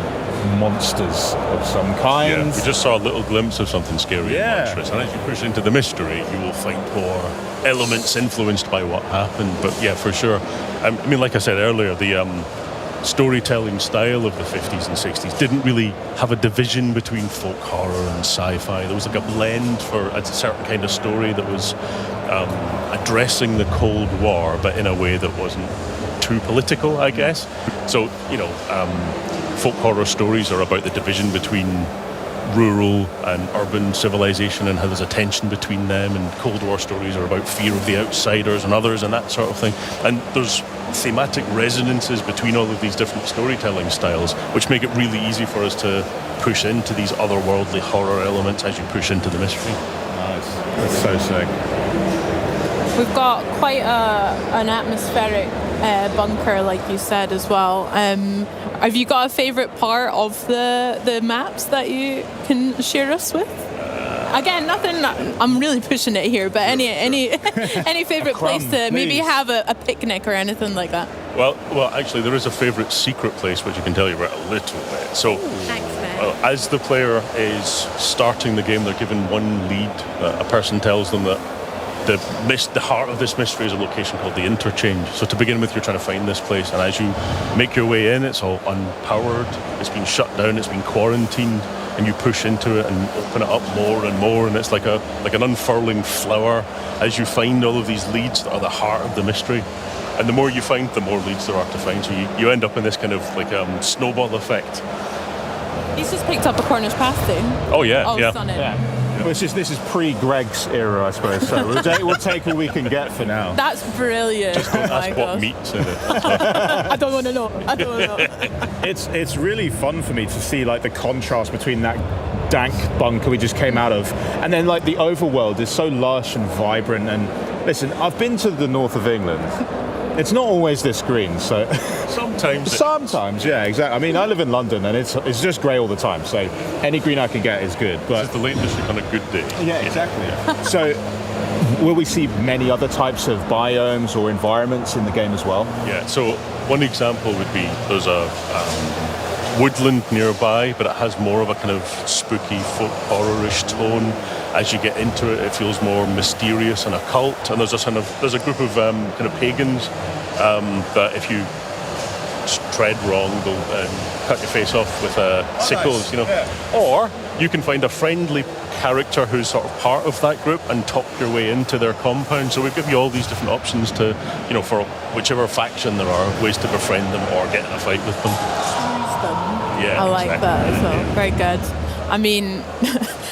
monsters of some kind. Yeah, we just saw a little glimpse of something scary and monstrous, and as you push into the mystery, you will find more elements influenced by what happened. But yeah, for sure. I mean, like I said earlier, the storytelling style of the 50s and 60s didn't really have a division between folk horror and sci-fi. There was like a blend for a certain kind of story that was addressing the Cold War, but in a way that wasn't too political, I guess. So, folk horror stories are about the division between rural and urban civilization and how there's a tension between them, and Cold War stories are about fear of the outsiders and others and that sort of thing. And there's thematic resonances between all of these different storytelling styles, which make it really easy for us to push into these otherworldly horror elements as you push into the mystery. Nice. That's so sick. We've got quite an atmospheric bunker, like you said as well. Have you got a favourite part of the maps that you can share us with? Again, nothing. I'm really pushing it here, but any favourite place to maybe have a picnic or anything like that? Well, actually, there is a favourite secret place which I can tell you about a little bit. So, as the player is starting the game, they're given one lead. A person tells them that the heart of this mystery is a location called the Interchange. So to begin with, you're trying to find this place, and as you make your way in, it's all unpowered, it's been shut down, it's been quarantined, and you push into it and open it up more and more, and it's like an unfurling flower as you find all of these leads that are the heart of the mystery. And the more you find, the more leads there are to find. So you end up in this kind of like snowball effect. He's just picked up a Cornish pasty. Oh yeah, yeah. Stunning. Yeah. Well, this is pre-Greg's era, I suppose. So we'll take what we can get for now. That's brilliant. Just don't ask what meat's in it. I don't want to know. It's really fun for me to see like the contrast between that dank bunker we just came out of, and then like the overworld is so lush and vibrant. And listen, I've been to the north of England. It's not always this green, so sometimes, yeah, exactly. I mean, I live in London, and it's just grey all the time. So any green I can get is good. But this is the Lake District on a good day. Yeah, exactly. So, will we see many other types of biomes or environments in the game as well? Yeah. So one example would be there's a woodland nearby, but it has more of a kind of spooky folk horror-ish tone. As you get into it, it feels more mysterious and occult. And there's a group of kind of pagans that if you tread wrong, they'll cut your face off with sickles, you know. Yeah. Or you can find a friendly character who's sort of part of that group and talk your way into their compound. So we give you all these different options to, you know, for whichever faction there are, ways to befriend them or get in a fight with them. Yeah, I like exactly. that as well. Very good. I mean,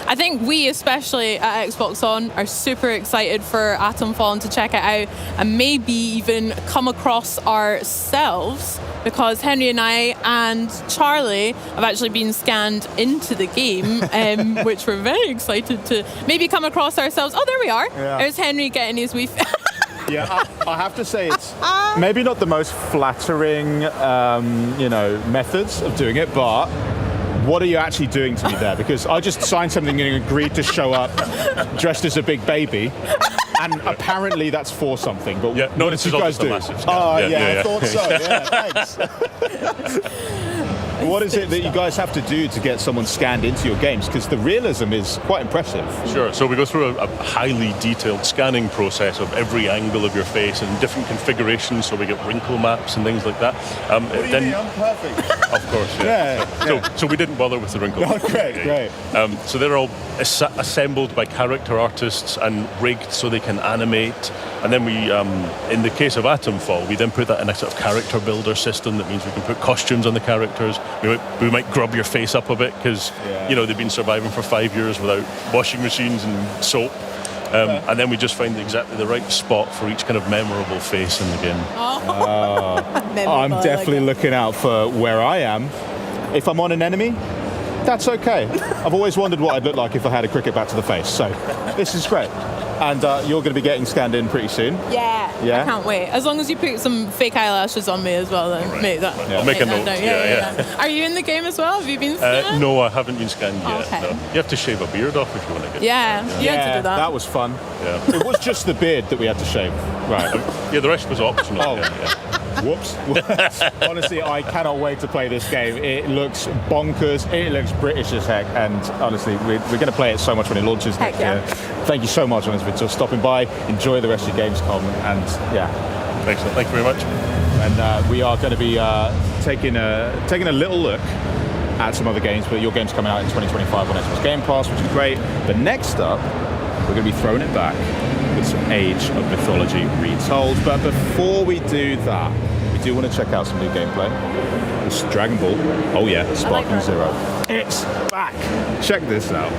I think we, especially at Xbox On, are super excited for Atomfall and to check it out and maybe even come across ourselves, because Henry and I and Charlie have actually been scanned into the game, which we're very excited to maybe come across ourselves. Oh, there we are. Yeah. There's Henry getting his wee... Yeah, I have to say it's maybe not the most flattering, methods of doing it, but what are you actually doing to me there? Because I just signed something and agreed to show up dressed as a big baby, and apparently that's for something. But yeah, no, this is just a massive scam. I thought so. Yeah, thanks. What is it that you guys have to do to get someone scanned into your games? Because the realism is quite impressive. Sure. So we go through a highly detailed scanning process of every angle of your face and different configurations. So we get wrinkle maps and things like that. I'm perfect. Of course, yeah. So we didn't bother with the wrinkle maps. Oh, great. So they're all assembled by character artists and rigged so they can animate. And then we, in the case of Atomfall, we then put that in a sort of character builder system. That means we can put costumes on the characters. We might grub your face up a bit because, they've been surviving for 5 years without washing machines and soap. And then we just find exactly the right spot for each kind of memorable face in the game. I'm definitely looking out for where I am. If I'm on an enemy, that's okay. I've always wondered what I'd look like if I had a cricket bat to the face. So this is great. And you're going to be getting scanned in pretty soon. Yeah. I can't wait. As long as you put some fake eyelashes on me as well, then make that. I'll make a note. Yeah. Are you in the game as well? Have you been scanned? No, I haven't been scanned yet. Okay. No. You have to shave a beard off if you want to get. Yeah, you had to do that. That was fun. Yeah. It was just the beard that we had to shave. Right. Yeah, the rest was optional. Oh. Yeah. Whoops. Honestly, I cannot wait to play this game. It looks bonkers. It looks British as heck. And honestly, we're going to play it so much when it launches next year. Thank you so much, Elizabeth, for stopping by. Enjoy the rest of your Gamescom. And excellent. Thank you very much. And we are going to be taking a little look at some other games, but your game's coming out in 2025 on Xbox Game Pass, which is great. But next up, we're going to be throwing it back with some Age of Mythology Retold. But before we do that, we do want to check out some new gameplay. It's Dragon Ball. Oh yeah, Sparking Zero. It's back. Check this out.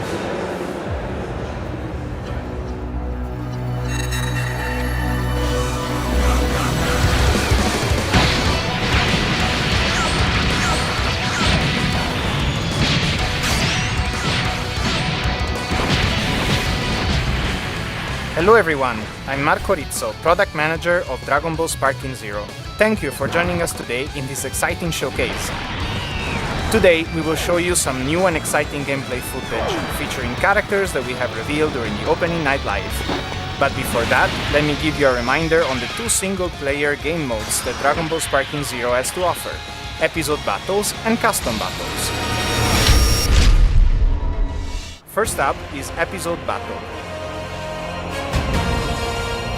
Hello everyone, I'm Marco Rizzo, Product Manager of Dragon Ball Sparking Zero. Thank you for joining us today in this exciting showcase. Today we will show you some new and exciting gameplay footage featuring characters that we have revealed during the opening night live. But before that, let me give you a reminder on the 2 single-player game modes that Dragon Ball Sparking Zero has to offer: Episode Battles and Custom Battles. First up is Episode Battle.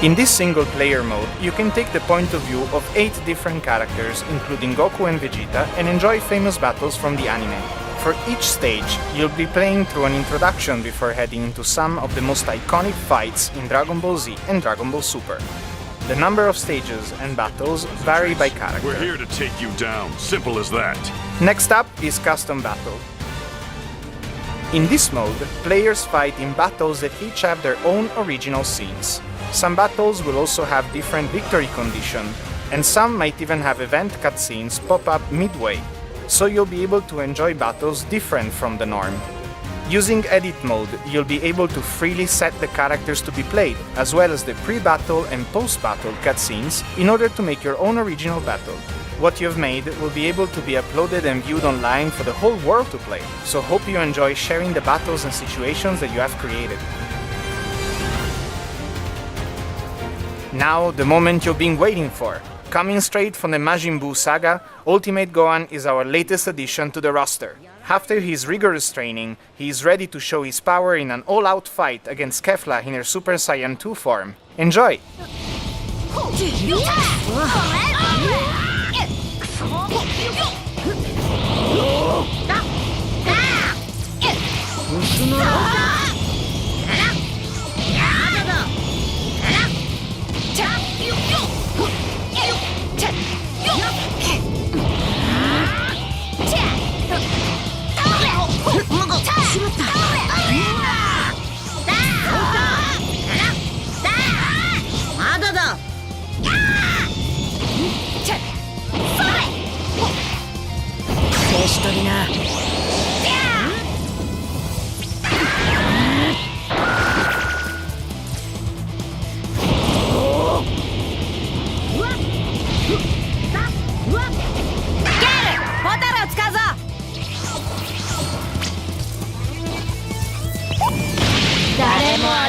In this single-player mode, you can take the point of view of 8 different characters, including Goku and Vegeta, and enjoy famous battles from the anime. For each stage, you'll be playing through an introduction before heading into some of the most iconic fights in Dragon Ball Z and Dragon Ball Super. The number of stages and battles vary by character. We're here to take you down, simple as that. Next up is Custom Battle. In this mode, players fight in battles that each have their own original scenes. Some battles will also have different victory condition, and some might even have event cutscenes pop up midway, so you'll be able to enjoy battles different from the norm. Using Edit mode, you'll be able to freely set the characters to be played, as well as the pre-battle and post-battle cutscenes, in order to make your own original battle. What you've made will be able to be uploaded and viewed online for the whole world to play, so hope you enjoy sharing the battles and situations that you have created. Now, the moment you've been waiting for. Coming straight from the Majin Buu saga, Ultimate Gohan is our latest addition to the roster. After his rigorous training, he is ready to show his power in an all-out fight against Kefla in her Super Saiyan 2 form. Enjoy!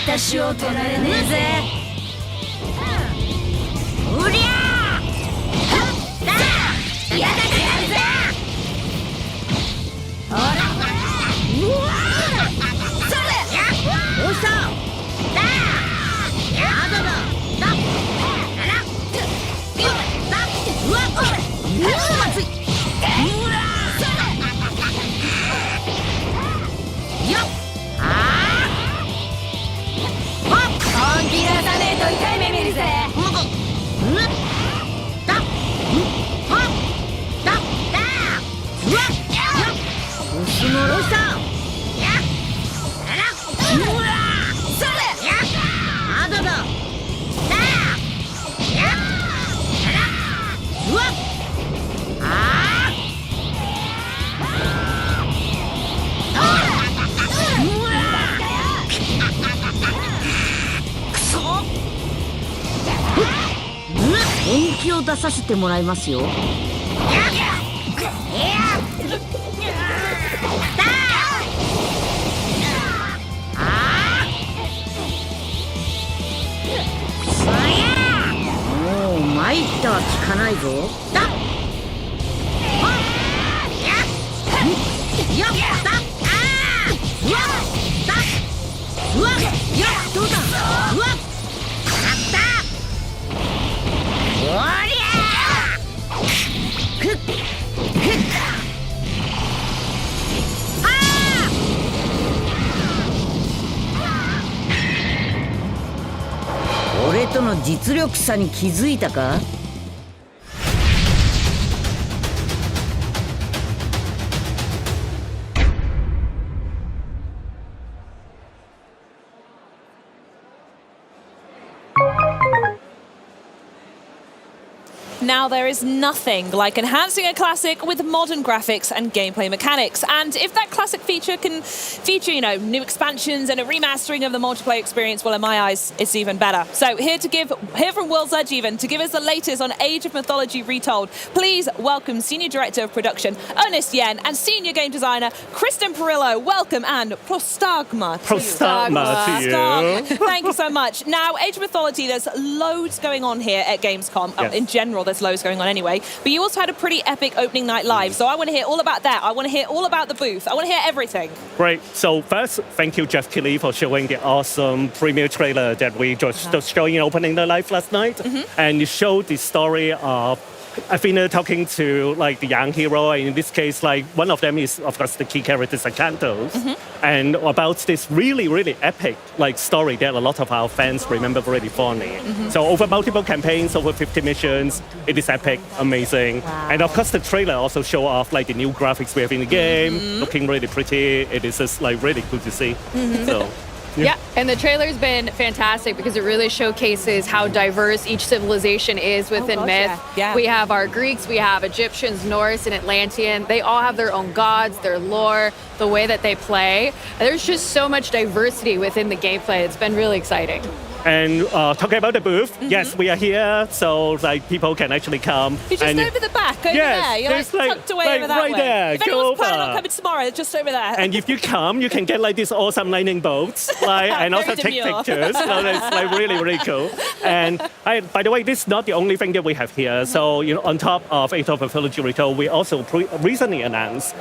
私を取られねえぜ。おりゃー！だー！やだかやるぜ！ほら！うわー！それ！どうした？だー！やだだ！だ！だら！よっ！だ！うわっ！うわっ！まずい！うわー！それ！よっ！本気出さねえと痛い目見るぜ。だだうわっ薄のろしたやうわそれやあだだだやうわあ本気を出させてもらいますよ。もう参ったは効かないぞ。だやっだうわだうわやっどうだうわおりゃー！ふっふっ俺との実力差に気づいたか？ Now, there is nothing like enhancing a classic with modern graphics and gameplay mechanics. And if that classic feature can feature, new expansions and a remastering of the multiplayer experience, well, in my eyes, it's even better. So here from World's Edge even, to give us the latest on Age of Mythology Retold, please welcome Senior Director of Production, Ernest Yen, and Senior Game Designer, Kristen Perillo. Welcome and prostagma to you. Thank you so much. Now, Age of Mythology, there's loads going on here at Gamescom. Yes. In general, there's loads going on anyway. But you also had a pretty epic opening night live. So I want to hear all about that. I want to hear all about the booth. I want to hear everything. Great. So first, thank you, Jeff Keighley, for showing the awesome premiere trailer that we just showing in opening the live last night. And it showed the story of Athena talking to the young hero, and in this case, one of them is of course the key character Zakynthos, and about this really, really epic story that a lot of our fans remember really fondly. So over multiple campaigns, over 50 missions, it is epic, amazing, and of course the trailer also show off the new graphics we have in the game, looking really pretty. It is just really good to see. So. Yeah, and the trailer's been fantastic because it really showcases how diverse each civilization is within myth. Yeah. We have our Greeks, we have Egyptians, Norse, and Atlantean. They all have their own gods, their lore, the way that they play. There's just so much diversity within the gameplay. It's been really exciting. And talking about the booth, yes, we are here, so people can actually come. You're just over the back, over there. You're tucked away over that right way. there. If anyone's planning on coming tomorrow, it's just over there. And if you come, you can get these awesome lightning bolts, and also take pictures. So that's really, really cool. And by the way, this is not the only thing that we have here. So on top of Age of Mythology Retold, we also recently announced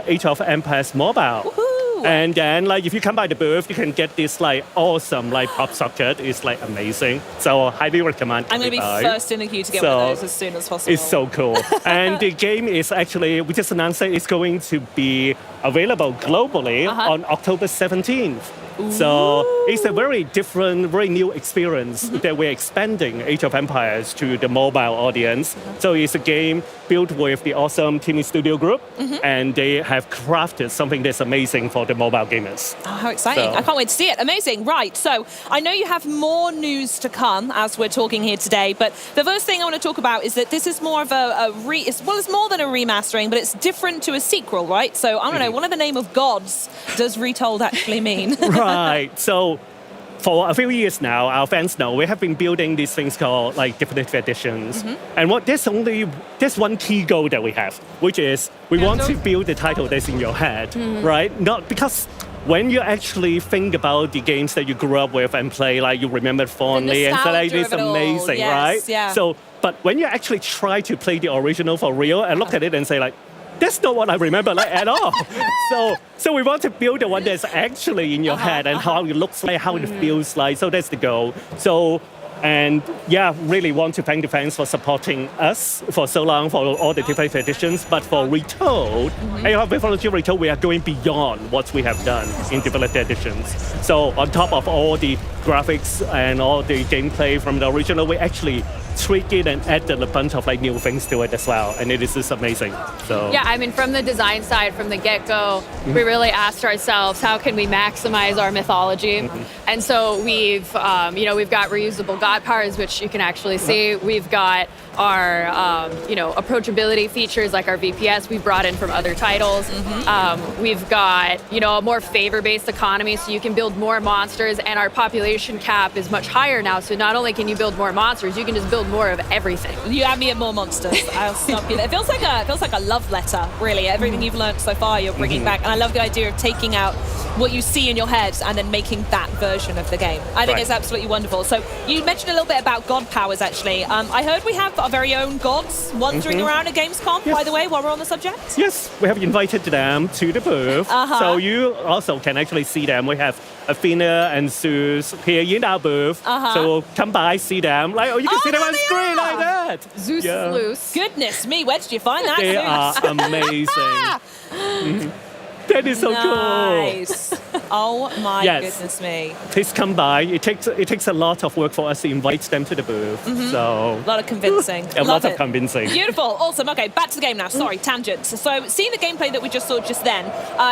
Age of Empires Mobile. Woohoo! And then, if you come by the booth, you can get this awesome pop socket. It's amazing. So highly recommend. I'm going to be first in the queue to get one of those as soon as possible. It's so cool. And the game is actually, we just announced that it's going to be available globally on October 17th. So it's a very different, very new experience that we're expanding Age of Empires to the mobile audience. So it's a game built with the awesome Team Studio Group, and they have crafted something that's amazing for the mobile gamers. Oh, how exciting. I can't wait to see it. Amazing. Right, so I know you have more news to come as we're talking here today, but the first thing I want to talk about is that this is more of it's more than a remastering, but it's different to a sequel, right? So I don't know, what in the name of gods does Retold actually mean? Right. So for a few years now, our fans know we have been building these things called definitive editions. And there's one key goal that we have, which is we want to build the title that's in your head, right? Not because when you actually think about the games that you grew up with and play, you remember fondly and say, it's amazing, right? Yeah. So, but when you actually try to play the original for real and look at it and say that's not what I remember at all. So we want to build the one that's actually in your head and how it looks like, how it feels like. So that's the goal. Really want to thank the fans for supporting us for so long for all the different editions. But for Retold, Age of Mythology Retold, we are going beyond what we have done in developed editions. So on top of all the graphics and all the gameplay from the original, we actually tweaked it and added a bunch of new things to it as well, and it is just amazing. So yeah, I mean, from the design side, from the get-go, we really asked ourselves, how can we maximize our mythology? And so we've got reusable god powers, which you can actually see. We've got our approachability features like our VPS we brought in from other titles. We've got a more favor-based economy, so you can build more monsters, and our population cap is much higher now. So not only can you build more monsters, you can just build more of everything. You add me at more monsters, I'll stop you there. It feels like a love letter, really. Everything you've learned so far, you're bringing back, and I love the idea of taking out what you see in your head and then making that version of the game. I think it's absolutely wonderful. So you mentioned a little bit about god powers, actually. I heard we have our very own gods wandering around at Gamescom, by the way, while we're on the subject. Yes, we have invited them to the booth. So you also can actually see them. We have Athena and Zeus here in our booth. So come by, see them. You can see them on screen like that. Zeus is loose. Goodness me, where did you find that? They are amazing. That is so cool. Oh my goodness me. Please come by. It takes a lot of work for us to invite them to the booth. So a lot of convincing. A lot of convincing. Beautiful. Awesome. Okay, back to the game now. Sorry, tangent. So seeing the gameplay that we just saw just then,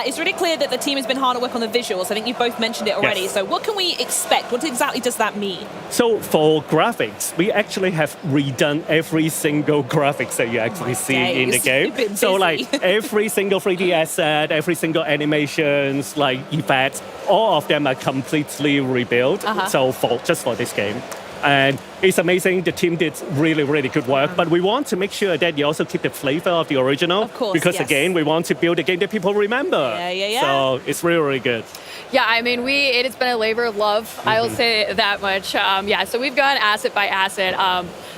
it's really clear that the team has been hard at work on the visuals. I think you've both mentioned it already. Yes. So what can we expect? What exactly does that mean? So for graphics, we actually have redone every single graphics that you actually see in the game. So like every single 3D asset, every single animations, like effects, all of them are completely rebuilt. So just for this game. And it's amazing. The team did really, really good work. But we want to make sure that you also keep the flavor of the original. Of course, because again, we want to build a game that people remember. Yeah. So it's really, really good. Yeah, I mean, it has been a labor of love. I will say that much. So we've gone asset by asset.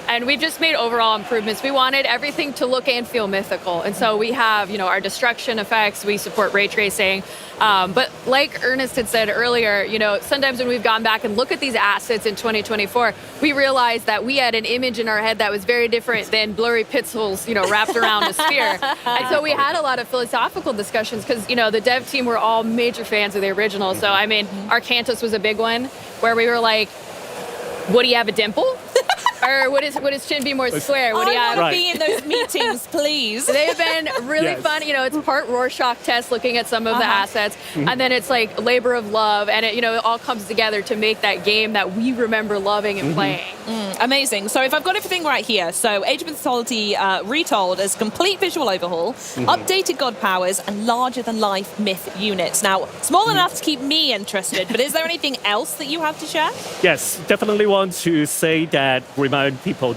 And we've just made overall improvements. We wanted everything to look and feel mythical. And so we have, our destruction effects. We support ray tracing. But like Ernest had said earlier, sometimes when we've gone back and look at these assets in 2024, we realized that we had an image in our head that was very different than blurry pixels, wrapped around a sphere. And so we had a lot of philosophical discussions because, the dev team were all major fans of the original. So, I mean, Arcantus was a big one where we were like, would he have a dimple? Or would his chin be more square? Would he have? I want to be in those meetings, please. They've been really fun. It's part Rorschach test looking at some of the assets, and then it's like labor of love, and it all comes together to make that game that we remember loving and playing. Amazing. So if I've got everything right here, so Age of Mythology Retold as complete visual overhaul, updated god powers, and larger-than-life myth units. Now, small enough to keep me interested, but is there anything else that you have to share? Yes, definitely want to say that remind people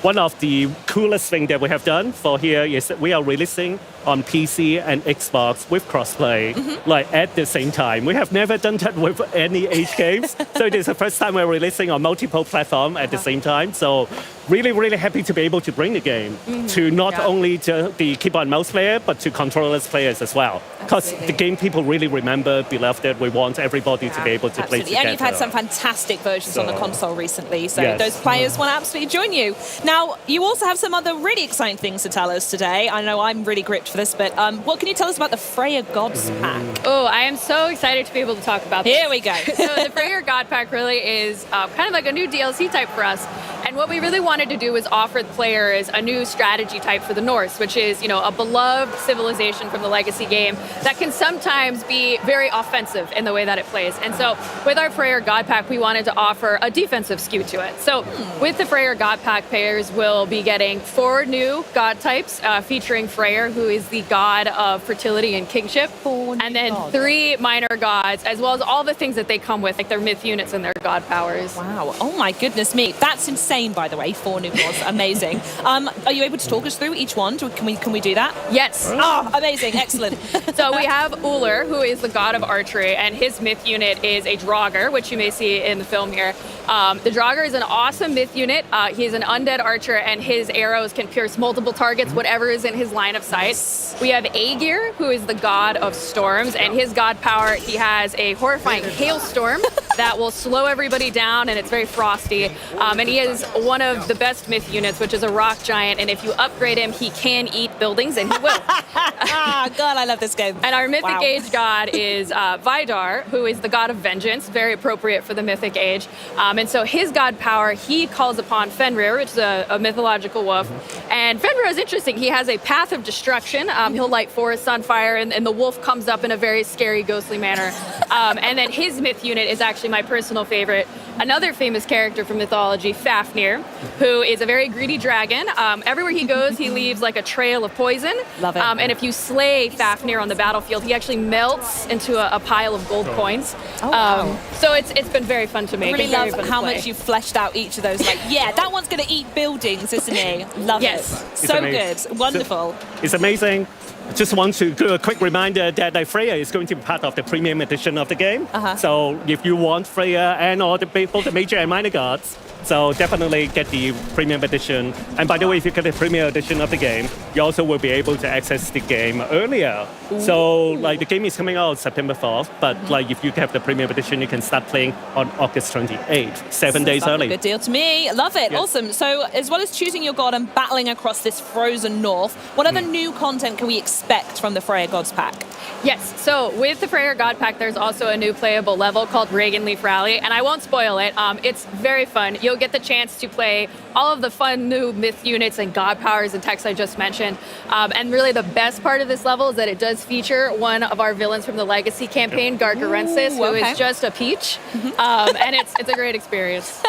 one of the coolest thing that we have done for here is that we are releasing on PC and Xbox with crossplay, like at the same time. We have never done that with any Age games, so it is the first time we're releasing on multiple platforms at the same time. So really, really happy to be able to bring the game to not only to the keyboard and mouse player, but to controllerless players as well. Because the game people really remember, beloved it. We want everybody to be able to play together. And you've had some fantastic versions on the console recently, so Yes. those players want to absolutely join you. Now, you also have some other really exciting things to tell us today. I know I'm really gripped for this, but what can you tell us about the Freya Gods Pack? Oh, I am so excited to be able to talk about this. Here we go. So the Freya God Pack really is kind of like a new DLC type for us. And what we really wanted to do was offer the players a new strategy type for the Norse, which is, a beloved civilization from the legacy game that can sometimes be very offensive in the way that it plays. And so with our Freyr God Pack, we wanted to offer a defensive skew to it. So with the Freyr God Pack, players will be getting 4 new god types featuring Freyr, who is the god of fertility and kingship, and then 3 minor gods, as well as all the things that they come with, like their myth units and their god powers. Wow. Oh my goodness me. That's insane, by the way. 4 new gods. Amazing. Are you able to talk us through each one? Can we do that? Yes. Oh, amazing. Excellent. So we have Uller, who is the god of archery, and his myth unit is a Draugr, which you may see in the film here. The Draugr is an awesome myth unit. He is an undead archer, and his arrows can pierce multiple targets, whatever is in his line of sight. We have Aegir, who is the god of storms, and his god power, he has a horrifying hailstorm that will slow everybody down, and it's very frosty. And he is one of the best myth units, which is a rock giant, and if you upgrade him, he can eat buildings, and he will. God, I love this game. And our Mythic Age god is Vidar, who is the god of vengeance, very appropriate for the Mythic Age. And so his god power, he calls upon Fenrir, which is a mythological wolf. And Fenrir is interesting. He has a path of destruction. He'll light forests on fire, and the wolf comes up in a very scary, ghostly manner. And then his myth unit is actually my personal favorite. Another famous character from mythology, Fafnir, who is a very greedy dragon. Everywhere he goes, he leaves like a trail of poison. Love it. And if you slay Fafnir on the battlefield, he actually melts into a pile of gold coins. Oh, wow. So it's been very fun to make. I really and very love fun to how play. much you've fleshed out each of those. Like, yeah, that one's going to eat buildings, isn't he? Love it. So amazing. good. Wonderful. It's amazing. Just want to do a quick reminder that Freya is going to be part of the premium edition of the game. So if you want Freya and all the both the major and minor gods, So definitely get the premium edition. And by the way, if you get the premium edition of the game, you also will be able to access the game earlier. So like the game is coming out September 4th, but like if you have the premium edition, you can start playing on August 28th, 7 days early. Good deal to me. Love it. Yes. Awesome. So as well as choosing your god and battling across this frozen north, what other new content can we expect from the Freya Gods pack? Yes, so with the Freyr God Pack, there's also a new playable level called Reagan Leaf Rally, and I won't spoil it. It's very fun. You'll get the chance to play all of the fun new myth units and god powers and techs I just mentioned. And really the best part of this level is that it does feature one of our villains from the Legacy campaign, Gargarensis, who is just a peach. And it's a great experience.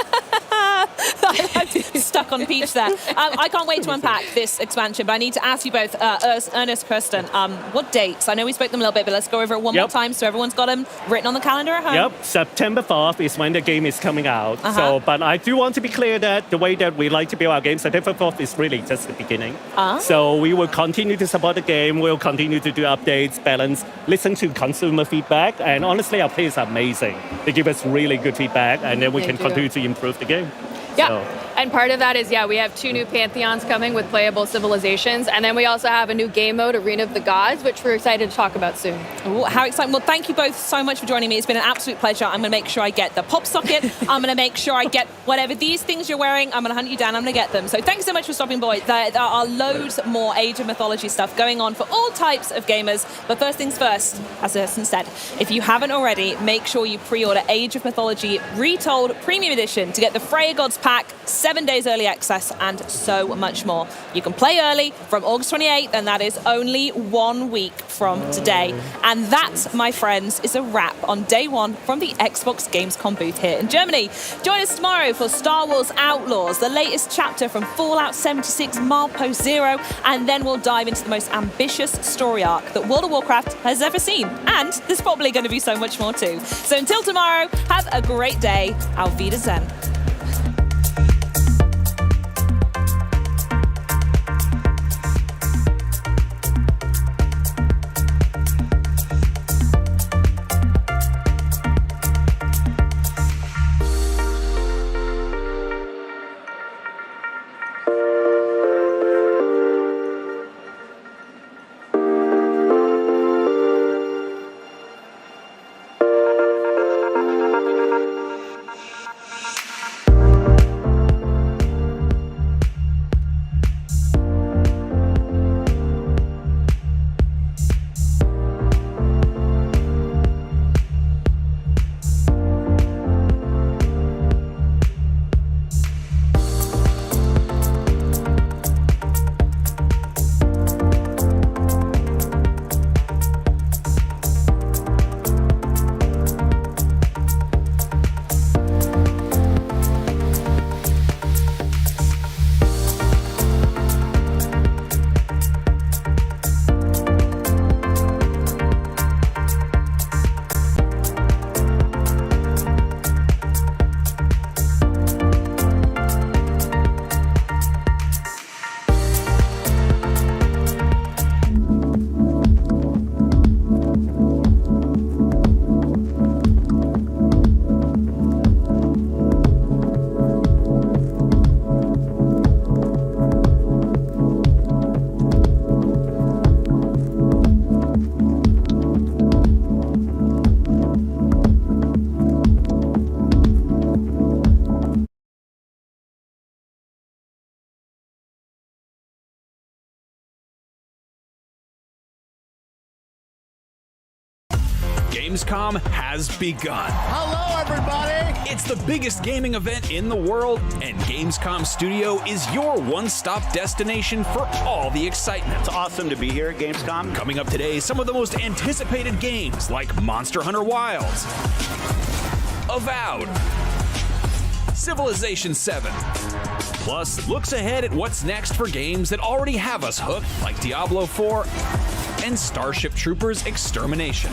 I'm stuck on Peach there. I can't wait to unpack this expansion, but I need to ask you both, Ernest, Kirsten, what dates? I know we spoke them a little bit, but let's go over it one more time so everyone's got them written on the calendar at home. Yep, September 4th is when the game is coming out. So, but I do want to be clear that the way that we like to build our games, September 4th is really just the beginning. So we will continue to support the game, we'll continue to do updates, balance, listen to consumer feedback, and honestly, our players are amazing. They give us really good feedback, and then we can continue to improve the game. Yeah, So. and part of that is, we have 2 new Pantheons coming with playable civilizations, and then we also have a new game mode, Arena of the Gods, which we're excited to talk about soon. Ooh, how exciting. Well, thank you both so much for joining me. It's been an absolute pleasure. I'm going to make sure I get the pop socket. I'm going to make sure I get whatever these things you're wearing. I'm going to hunt you down. I'm going to get them. So thanks so much for stopping by. There are loads more Age of Mythology stuff going on for all types of gamers. But first things first, as Erson said, if you haven't already, make sure you pre-order Age of Mythology Retold Premium Edition to get the Freya Gods pack, 7 days early access, and so much more. You can play early from August 28th, and that is only 1 week from today. And that, my friends, is a wrap on day 1 from the Xbox Gamescom booth here in Germany. Join us tomorrow for Star Wars Outlaws, the latest chapter from Fallout 76 Milepost Zero, and then we'll dive into the most ambitious story arc that World of Warcraft has ever seen. And there's probably going to be so much more too. So until tomorrow, have a great day. Auf Wiedersehen. Gamescom has begun. Hello, everybody! It's the biggest gaming event in the world, and Gamescom Studio is your one-stop destination for all the excitement. It's awesome to be here at Gamescom. Coming up today, some of the most anticipated games like Monster Hunter Wilds, Avowed, Civilization VII. Plus, looks ahead at what's next for games that already have us hooked, like Diablo IV and Starship Troopers Extermination.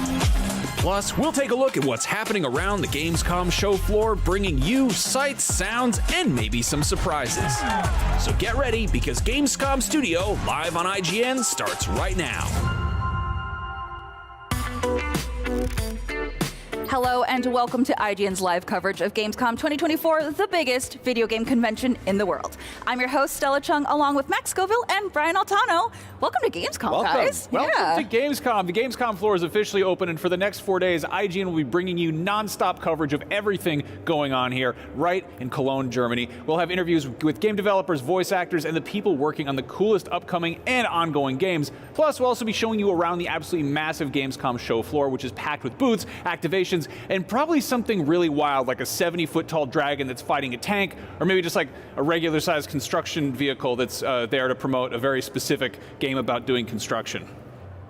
Plus, we'll take a look at what's happening around the Gamescom show floor, bringing you sights, sounds, and maybe some surprises. So get ready, because Gamescom Studio, live on IGN, starts right now. Hello and welcome to IGN's live coverage of Gamescom 2024, the biggest video game convention in the world. I'm your host, Stella Chung, along with Max Scoville and Brian Altano. Welcome to Gamescom, guys. Welcome to Gamescom. The Gamescom floor is officially open, and for the next 4 days, IGN will be bringing you non-stop coverage of everything going on here, right in Cologne, Germany. We'll have interviews with game developers, voice actors, and the people working on the coolest upcoming and ongoing games. Plus, we'll also be showing you around the absolutely massive Gamescom show floor, which is packed with booths, activations, and probably something really wild like a 70-foot tall dragon that's fighting a tank, or maybe just like a regular-sized construction vehicle that's there to promote a very specific game about doing construction.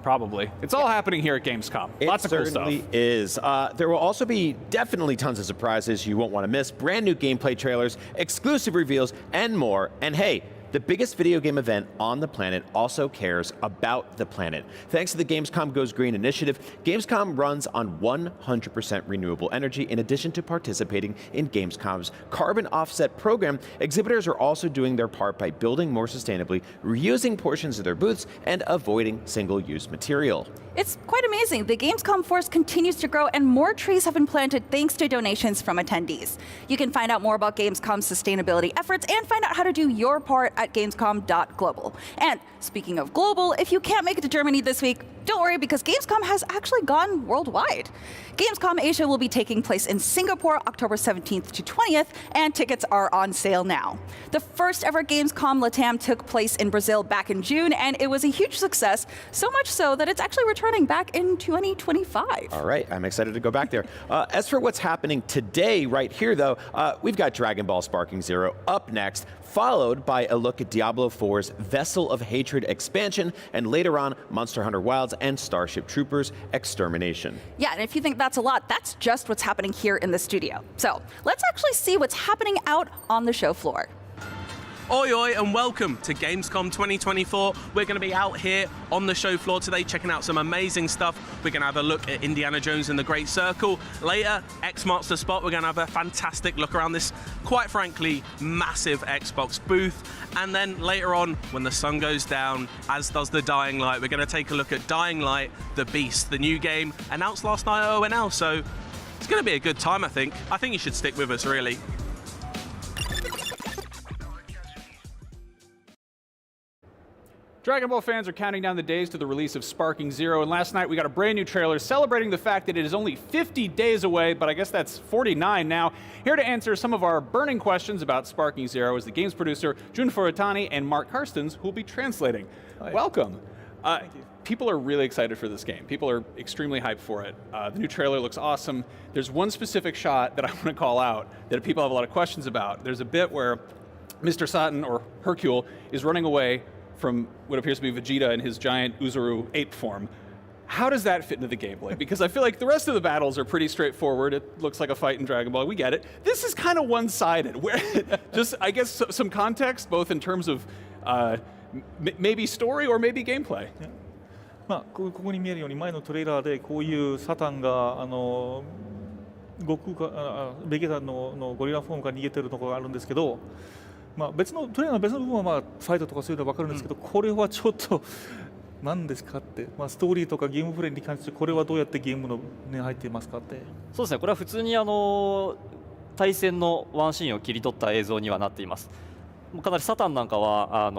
Probably. It's all happening here at Gamescom. Lots of cool stuff. It certainly is. There will also be definitely tons of surprises you won't want to miss, brand new gameplay trailers, exclusive reveals, and more. And hey, the biggest video game event on the planet also cares about the planet. Thanks to the Gamescom Goes Green initiative, Gamescom runs on 100% renewable energy. In addition to participating in Gamescom's carbon offset program, exhibitors are also doing their part by building more sustainably, reusing portions of their booths, and avoiding single-use material. It's quite amazing. The Gamescom force continues to grow and more trees have been planted thanks to donations from attendees. You can find out more about Gamescom's sustainability efforts and find out how to do your part at gamescom.global. And speaking of global, if you can't make it to Germany this week, don't worry because Gamescom has actually gone worldwide. Gamescom Asia will be taking place in Singapore October 17th to 20th, and tickets are on sale now. The first ever Gamescom Latam took place in Brazil back in June, and it was a huge success, so much so that it's actually returning back in 2025. All right, I'm excited to go back there. As for what's happening today right here, though, we've got Dragon Ball Sparking Zero up next, followed by a look at Diablo IV's Vessel of Hatred expansion, and later on, Monster Hunter Wilds and Starship Troopers Extermination. Yeah, and if you think that's a lot, that's just what's happening here in the studio. So let's actually see what's happening out on the show floor. Oi oi and welcome to Gamescom 2024. We're going to be out here on the show floor today checking out some amazing stuff. We're going to have a look at Indiana Jones and the Great Circle. Later, X marks the spot. We're going to have a fantastic look around this, quite frankly, massive Xbox booth. And then later on, when the sun goes down, as does the Dying Light, we're going to take a look at Dying Light, The Beast, the new game announced last night at ONL. So it's going to be a good time, I think. I think you should stick with us, really. Dragon Ball fans are counting down the days to the release of Sparking Zero, and last night we got a brand new trailer celebrating the fact that it is only 50 days away, but I guess that's 49 now. Here to answer some of our burning questions about Sparking Zero is the games producer Jun Furutani and Mark Karstens, who will be translating. Hi. Welcome. Thank you. People are really excited for this game. People are extremely hyped for it. The new trailer looks awesome. There's one specific shot that I want to call out that people have a lot of questions about. There's a bit where Mr. Satan, or Hercule, is running away from what appears to be Vegeta in his giant Uzuru ape form. How does that fit into the gameplay? Because I feel like the rest of the battles are pretty straightforward. It looks like a fight in Dragon Ball. We get it. This is kind of one-sided. Where just, I guess, some context, both in terms of maybe story or maybe gameplay. Yeah. まあ、ここに見えるように前のトレーラーでこういうサタンが悟空かベゲタのゴリラフォームから逃げてるところがあるんですけど、まあ、トレーラーの別の部分はまあファイトとかそういうのは分かるんですけど、これはちょっと何ですかって、まあ、ストーリーとかゲームプレイに関してこれはどうやってゲームのに入っていますかって。そうですね、これは普通に対戦のワンシーンを切り取った映像にはなっています。かなりサタンなんかは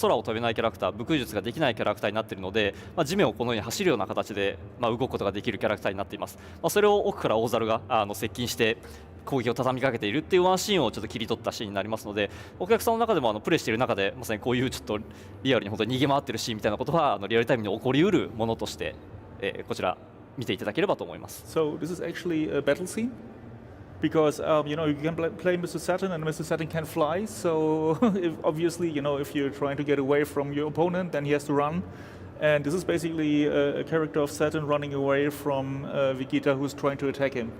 空を飛べないキャラクター、武空術ができないキャラクターになっているので、地面をこのように走るような形で動くことができるキャラクターになっています。それを奥から大猿が接近して攻撃を畳みかけているっていうワンシーンをちょっと切り取ったシーンになりますので、お客さんの中でもプレイしている中でまさにこういうちょっとリアルに本当に逃げ回っているシーンみたいなことはリアルタイムに起こりうるものとして、こちら見ていただければと思います。So this is actually a battle scene? Because you know, you can play Mr. Saturn and Mr. Saturn can fly, so obviously, you know, if you're trying to get away from your opponent, then he has to run. And this is basically a character of Saturn running away from Vegeta, who's trying to attack him.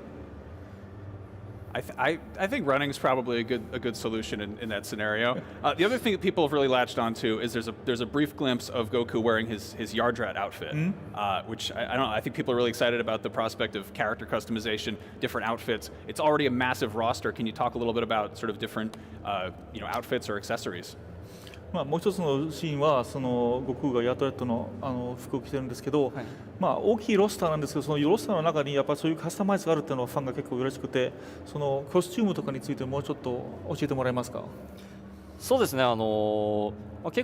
I think running is probably a good solution in that scenario. The other thing that people have really latched onto is there's a brief glimpse of Goku wearing his Yardrat outfit, which I don't know. I think people are really excited about the prospect of character customization, different outfits. It's already a massive roster. Can you talk a little bit about sort of different outfits or accessories? もう一つのシーンはその悟空がヤトレットの服を着てるんですけど、大きいロスターなんですけど、そのロスターの中にやっぱりそういうカスタマイズがあるっていうのはファンが結構嬉しくて、そのコスチュームとかについてもうちょっと教えてもらえますか？そうですね、結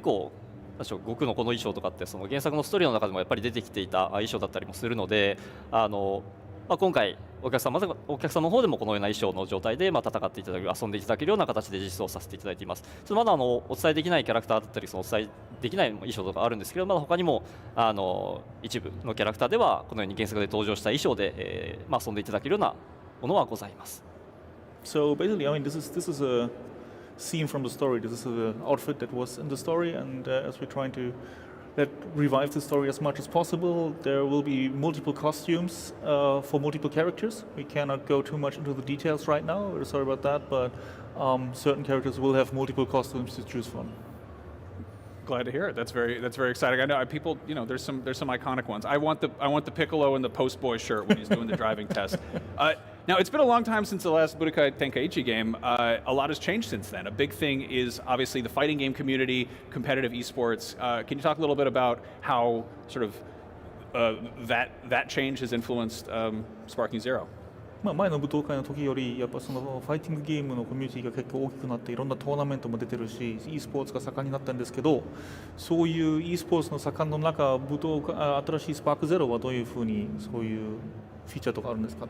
構悟空のこの衣装とかってその原作のストーリーの中でもやっぱり出てきていた衣装だったりもするので、今回お客様の方でもこのような衣装の状態で戦っていただく、遊んでいただけるような形で実装させていただいています。まだお伝えできないキャラクターだったり、お伝えできない衣装とかあるんですけど、まだ他にも一部のキャラクターではこのように原作で登場した衣装で、遊んでいただけるようなものはございます。So basically, I mean, this is a scene from the story. This is an outfit that was in the story, and as we're trying to revive the story as much as possible, there will be multiple costumes for multiple characters. We cannot go too much into the details right now. We're sorry about that, but certain characters will have multiple costumes to choose from. Glad to hear it. That's very exciting. I know people, there's some iconic ones. I want the Piccolo in the Post Boy shirt when he's doing the driving test. Now, it's been a long time since the last Budokai Tenkaichi game. A lot has changed since then. A big thing is obviously the fighting game community, competitive esports. Can you talk a little bit about how sort of that change has influenced Sparking Zero? 前の舞踏会の時よりやっぱそのファイティングゲームのコミュニティが結構大きくなっていろんなトーナメントも出てるし e スポーツが盛んになったんですけど、そういう e スポーツの盛んの中新しいスパークゼロはどういうふうにそういうフィーチャーとかあるんですかと。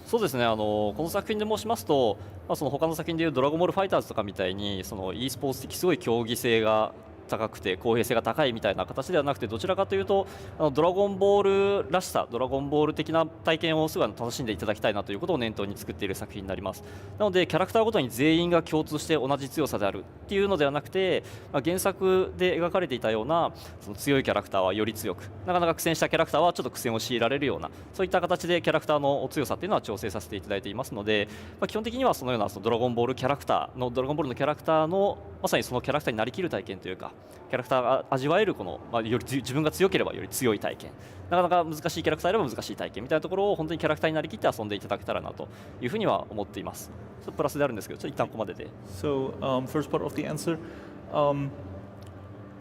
そうですね、この作品で申しますと、その他の作品でいうドラゴンボールファイターズとかみたいにその e スポーツ的すごい競技性が高くて公平性が高いみたいな形ではなくて、どちらかというとドラゴンボールらしさ、ドラゴンボール的な体験をすごい楽しんでいただきたいなということを念頭に作っている作品になります。なのでキャラクターごとに全員が共通して同じ強さであるっていうのではなくて、原作で描かれていたようなその強いキャラクターはより強く、なかなか苦戦したキャラクターはちょっと苦戦を強いられるような、そういった形でキャラクターの強さっていうのは調整させていただいていますので、基本的にはそのようなドラゴンボールのキャラクターのまさにそのキャラクターになりきる体験というか、キャラクターが味わえるこの、より自分が強ければより強い体験、なかなか難しいキャラクターであれば難しい体験みたいなところを本当にキャラクターになりきって遊んでいただけたらなというふうには思っています。ちょっとプラスであるんですけど、ちょっと一旦ここまでで。So, first part of the answer.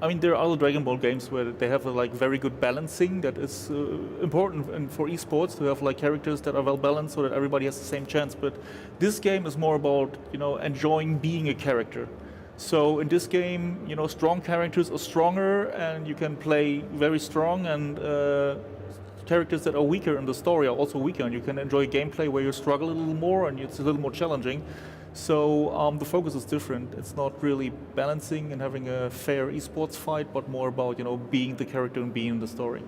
I mean, there are other Dragon Ball games where they have very good balancing that is important and for esports to have characters that are well balanced so that everybody has the same chance. But this game is more about enjoying being a character. So in this game, strong characters are stronger, and you can play very strong, and characters that are weaker in the story are also weaker, and you can enjoy gameplay where you struggle a little more and it's a little more challenging. So the focus is different. It's not really balancing and having a fair esports fight, but more about being the character and being in the story.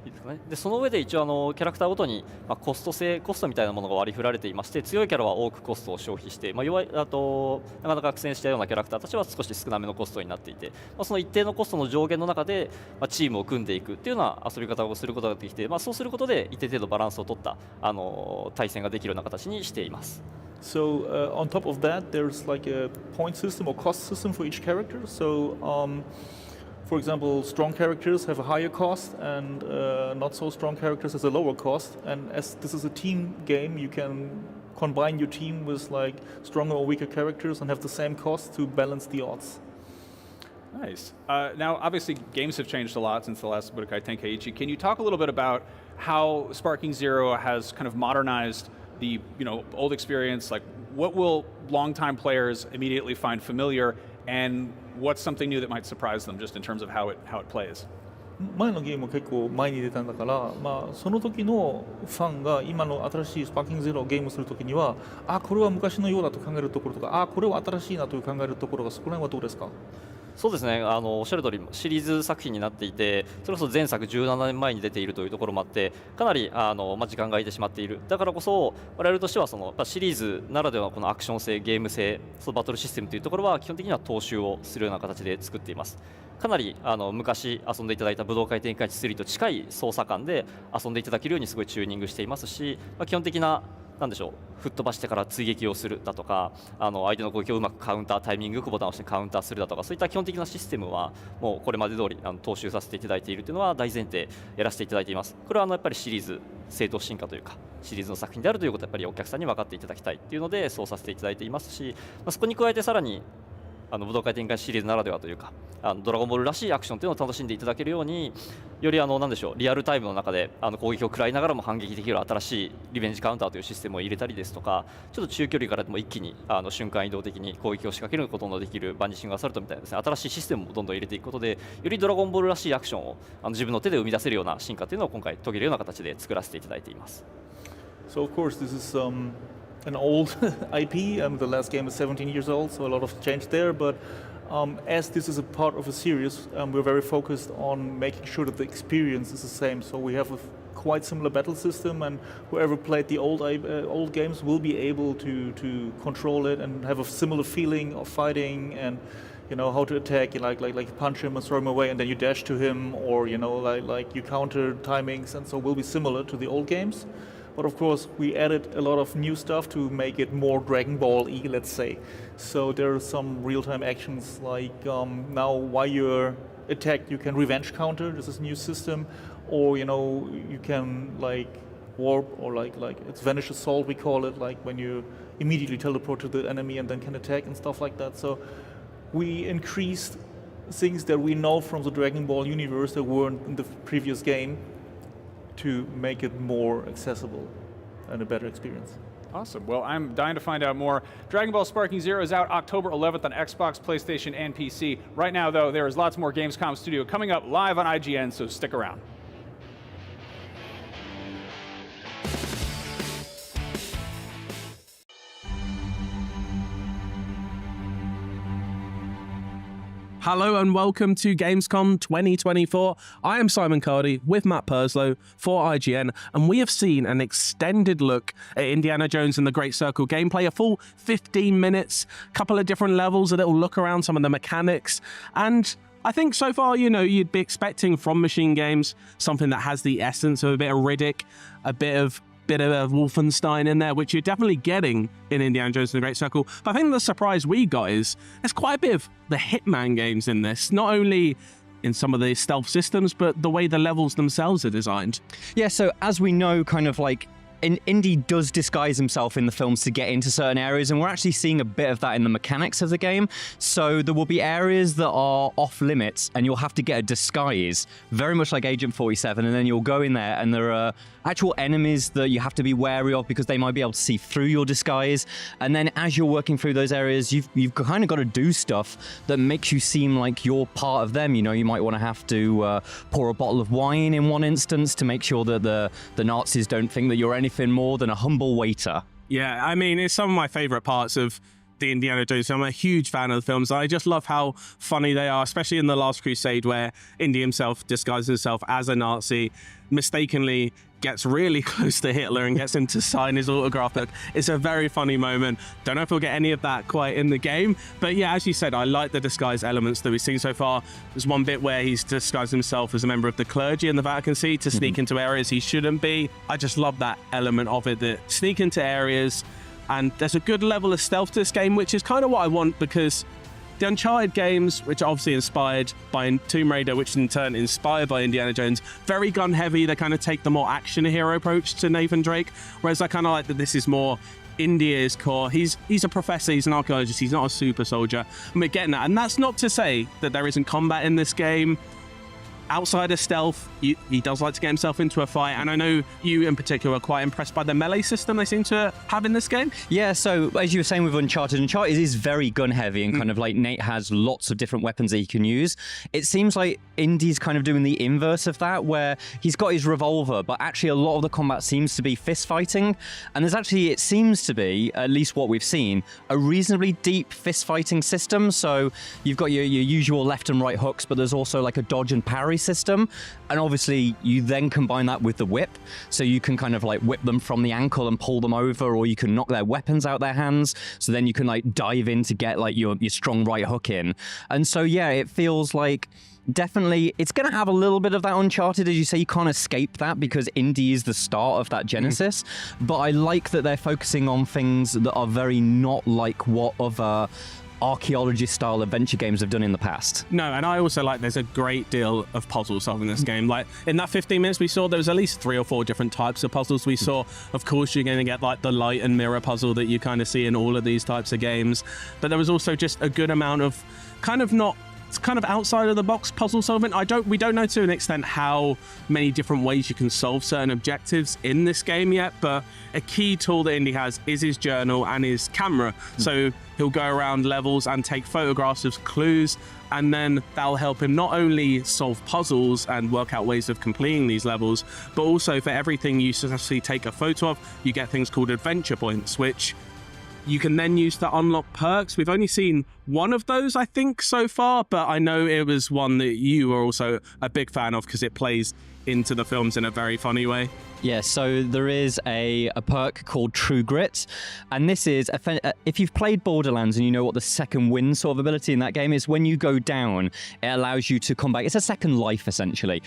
いいですかね。でその上で一応キャラクターごとに、コストみたいなものが割り振られていまして、強いキャラは多くコストを消費して、弱いなかなか苦戦したようなキャラクターたちは少し少なめのコストになっていて、その一定のコストの上限の中で、チームを組んでいくっていうような遊び方をすることができて、そうすることで一定程度バランスを取った対戦ができるような形にしています。So on top of that, there's a point system or cost system for each character. So for example, strong characters have a higher cost, and not so strong characters has a lower cost. And as this is a team game, you can combine your team with stronger or weaker characters and have the same cost to balance the odds. Nice. Now, obviously, games have changed a lot since the last Budokai Tenkaichi. Can you talk a little bit about how Sparking Zero has kind of modernized the old experience? What will longtime players immediately find familiar, and what's something new that might surprise them just in terms of how it plays? 前のゲーム結構前に出たんだから、その時のファンが今の新しいスパーキングゼロをゲームする時には、これは昔のようだと考えるところとか、これは新しいなという考えるところが、そこら辺はどうですか？そうですね、おっしゃる通りシリーズ作品になっていて、それこそ前作17年前に出ているというところもあって、かなり時間が空いてしまっている。だからこそ我々としてはシリーズならではのこのアクション性、ゲーム性、バトルシステムというところは基本的には踏襲をするような形で作っています。かなり昔遊んでいただいた武道会展開地3と近い操作感で遊んでいただけるようにすごいチューニングしていますし、基本的ななんでしょう、吹っ飛ばしてから追撃をするだとか、相手の攻撃をうまくカウンター、タイミングよくボタンを押してカウンターするだとか、そういった基本的なシステムはもうこれまで通り踏襲させていただいているというのは大前提やらせていただいています。これはやっぱりシリーズ正当進化というか、シリーズの作品であるということをやっぱりお客さんに分かっていただきたいというのでそうさせていただいていますし、そこに加えてさらに武道会展開シリーズならではというか、ドラゴンボールらしいアクションっていうのを楽しんでいただけるように、よりなんでしょう、リアルタイムの中で攻撃を食らいながらも反撃できる新しいリベンジカウンターというシステムを入れたりですとか、ちょっと中距離からでも一気に瞬間移動的に攻撃を仕掛けることのできるバニシングアサルトみたいなですね、新しいシステムもどんどん入れていくことで、よりドラゴンボールらしいアクションを自分の手で生み出せるような進化っていうのを今回遂げるような形で作らせていただいています。So of course this is an old IP. The last game is 17 years old, so a lot of change there. But as this is a part of a series, we're very focused on making sure that the experience is the same. So we have a quite similar battle system, and whoever played the old games will be able to control it and have a similar feeling of fighting and how to attack. Like punch him and throw him away, and then you dash to him, or like you counter timings, and so will be similar to the old games. But of course, we added a lot of new stuff to make it more Dragon Ball-y, let's say. So there are some real-time actions, like now while you're attacked, you can revenge counter. This is a new system. Or, you can like warp, or like it's Vanish Assault, we call it, like when you immediately teleport to the enemy and then can attack and stuff like that. So we increased things that we know from the Dragon Ball universe that weren't in the previous game, to make it more accessible and a better experience. Awesome. Well, I'm dying to find out more. Dragon Ball Sparking Zero is out October 11th on Xbox, PlayStation, and PC. Right now, though, there is lots more Gamescom Studio coming up live on IGN, so stick around. Hello and welcome to Gamescom 2024. I am Simon Cardy with Matt Purslow for IGN, and we have seen an extended look at Indiana Jones and the Great Circle gameplay, a full 15 minutes, couple of different levels, a little look around some of the mechanics, and I think so far, you'd be expecting from Machine Games something that has the essence of a bit of Riddick, a bit of Wolfenstein in there, which you're definitely getting in Indiana Jones and the Great Circle. But I think the surprise we got is there's quite a bit of the Hitman games in this, not only in some of the stealth systems, but the way the levels themselves are designed. Yeah, so as we know, kind of like Indy does disguise himself in the films to get into certain areas, and we're actually seeing a bit of that in the mechanics of the game. So there will be areas that are off limits, and you'll have to get a disguise, very much like Agent 47, and then you'll go in there, and there are actual enemies that you have to be wary of because they might be able to see through your disguise. And then as you're working through those areas, you've kind of got to do stuff that makes you seem like you're part of them. You might want to have to pour a bottle of wine in one instance to make sure that the Nazis don't think that you're anything more than a humble waiter. Yeah, I mean, it's some of my favorite parts of the Indiana Jones film. I'm a huge fan of the films. I just love how funny they are, especially in The Last Crusade, where Indy himself disguises himself as a Nazi, mistakenly gets really close to Hitler and gets him to sign his autograph book. It's a very funny moment. Don't know if we'll get any of that quite in the game, but yeah, as you said, I like the disguise elements that we've seen so far. There's one bit where he's disguised himself as a member of the clergy in the Vatican City to sneak into areas he shouldn't be. I just love that element of it, that sneak into areas, and there's a good level of stealth to this game, which is kind of what I want, because the Uncharted games, which are obviously inspired by Tomb Raider, which in turn inspired by Indiana Jones, very gun heavy. They kind of take the more action hero approach to Nathan Drake, whereas I kind of like that this is more India's core. He's a professor, he's an archaeologist, he's not a super soldier, and we're getting that. And that's not to say that there isn't combat in this game. Outside of stealth, he does like to get himself into a fight, and I know you in particular are quite impressed by the melee system they seem to have in this game. Yeah, so as you were saying with Uncharted is very gun heavy, and kind of like Nate has lots of different weapons that he can use. It seems like Indy's kind of doing the inverse of that, where he's got his revolver, but actually a lot of the combat seems to be fist fighting, and there's actually, it seems to be, at least what we've seen, a reasonably deep fist fighting system. So you've got your usual left and right hooks, but there's also like a dodge and parry system, and obviously you then combine that with the whip, so you can kind of like whip them from the ankle and pull them over, or you can knock their weapons out their hands, so then you can like dive in to get like your strong right hook in. And so yeah, it feels like definitely it's going to have a little bit of that Uncharted, as you say. You can't escape that because Indy is the start of that genesis. But I like that they're focusing on things that are very not like what other archaeology-style adventure games have done in the past. No, and I also like there's a great deal of puzzle solving in this game. Like in that 15 minutes we saw, there was at least 3 or 4 different types of puzzles we saw. Of course, you're going to get like the light and mirror puzzle that you kind of see in all of these types of games. But there was also just a good amount of it's kind of outside of the box puzzle solving. We don't know to an extent how many different ways you can solve certain objectives in this game yet, but a key tool that Indy has is his journal and his camera. So he'll go around levels and take photographs of clues, and then that'll help him not only solve puzzles and work out ways of completing these levels, but also for everything you successfully take a photo of, you get things called adventure points, which you can then use to unlock perks. We've only seen one of those, I think, so far, but I know it was one that you are also a big fan of because it plays into the films in a very funny way. Yeah, so there is a perk called True Grit, and this is, if you've played Borderlands and you know what the second wind sort of ability in that game is, when you go down, it allows you to come back. It's a second life, essentially.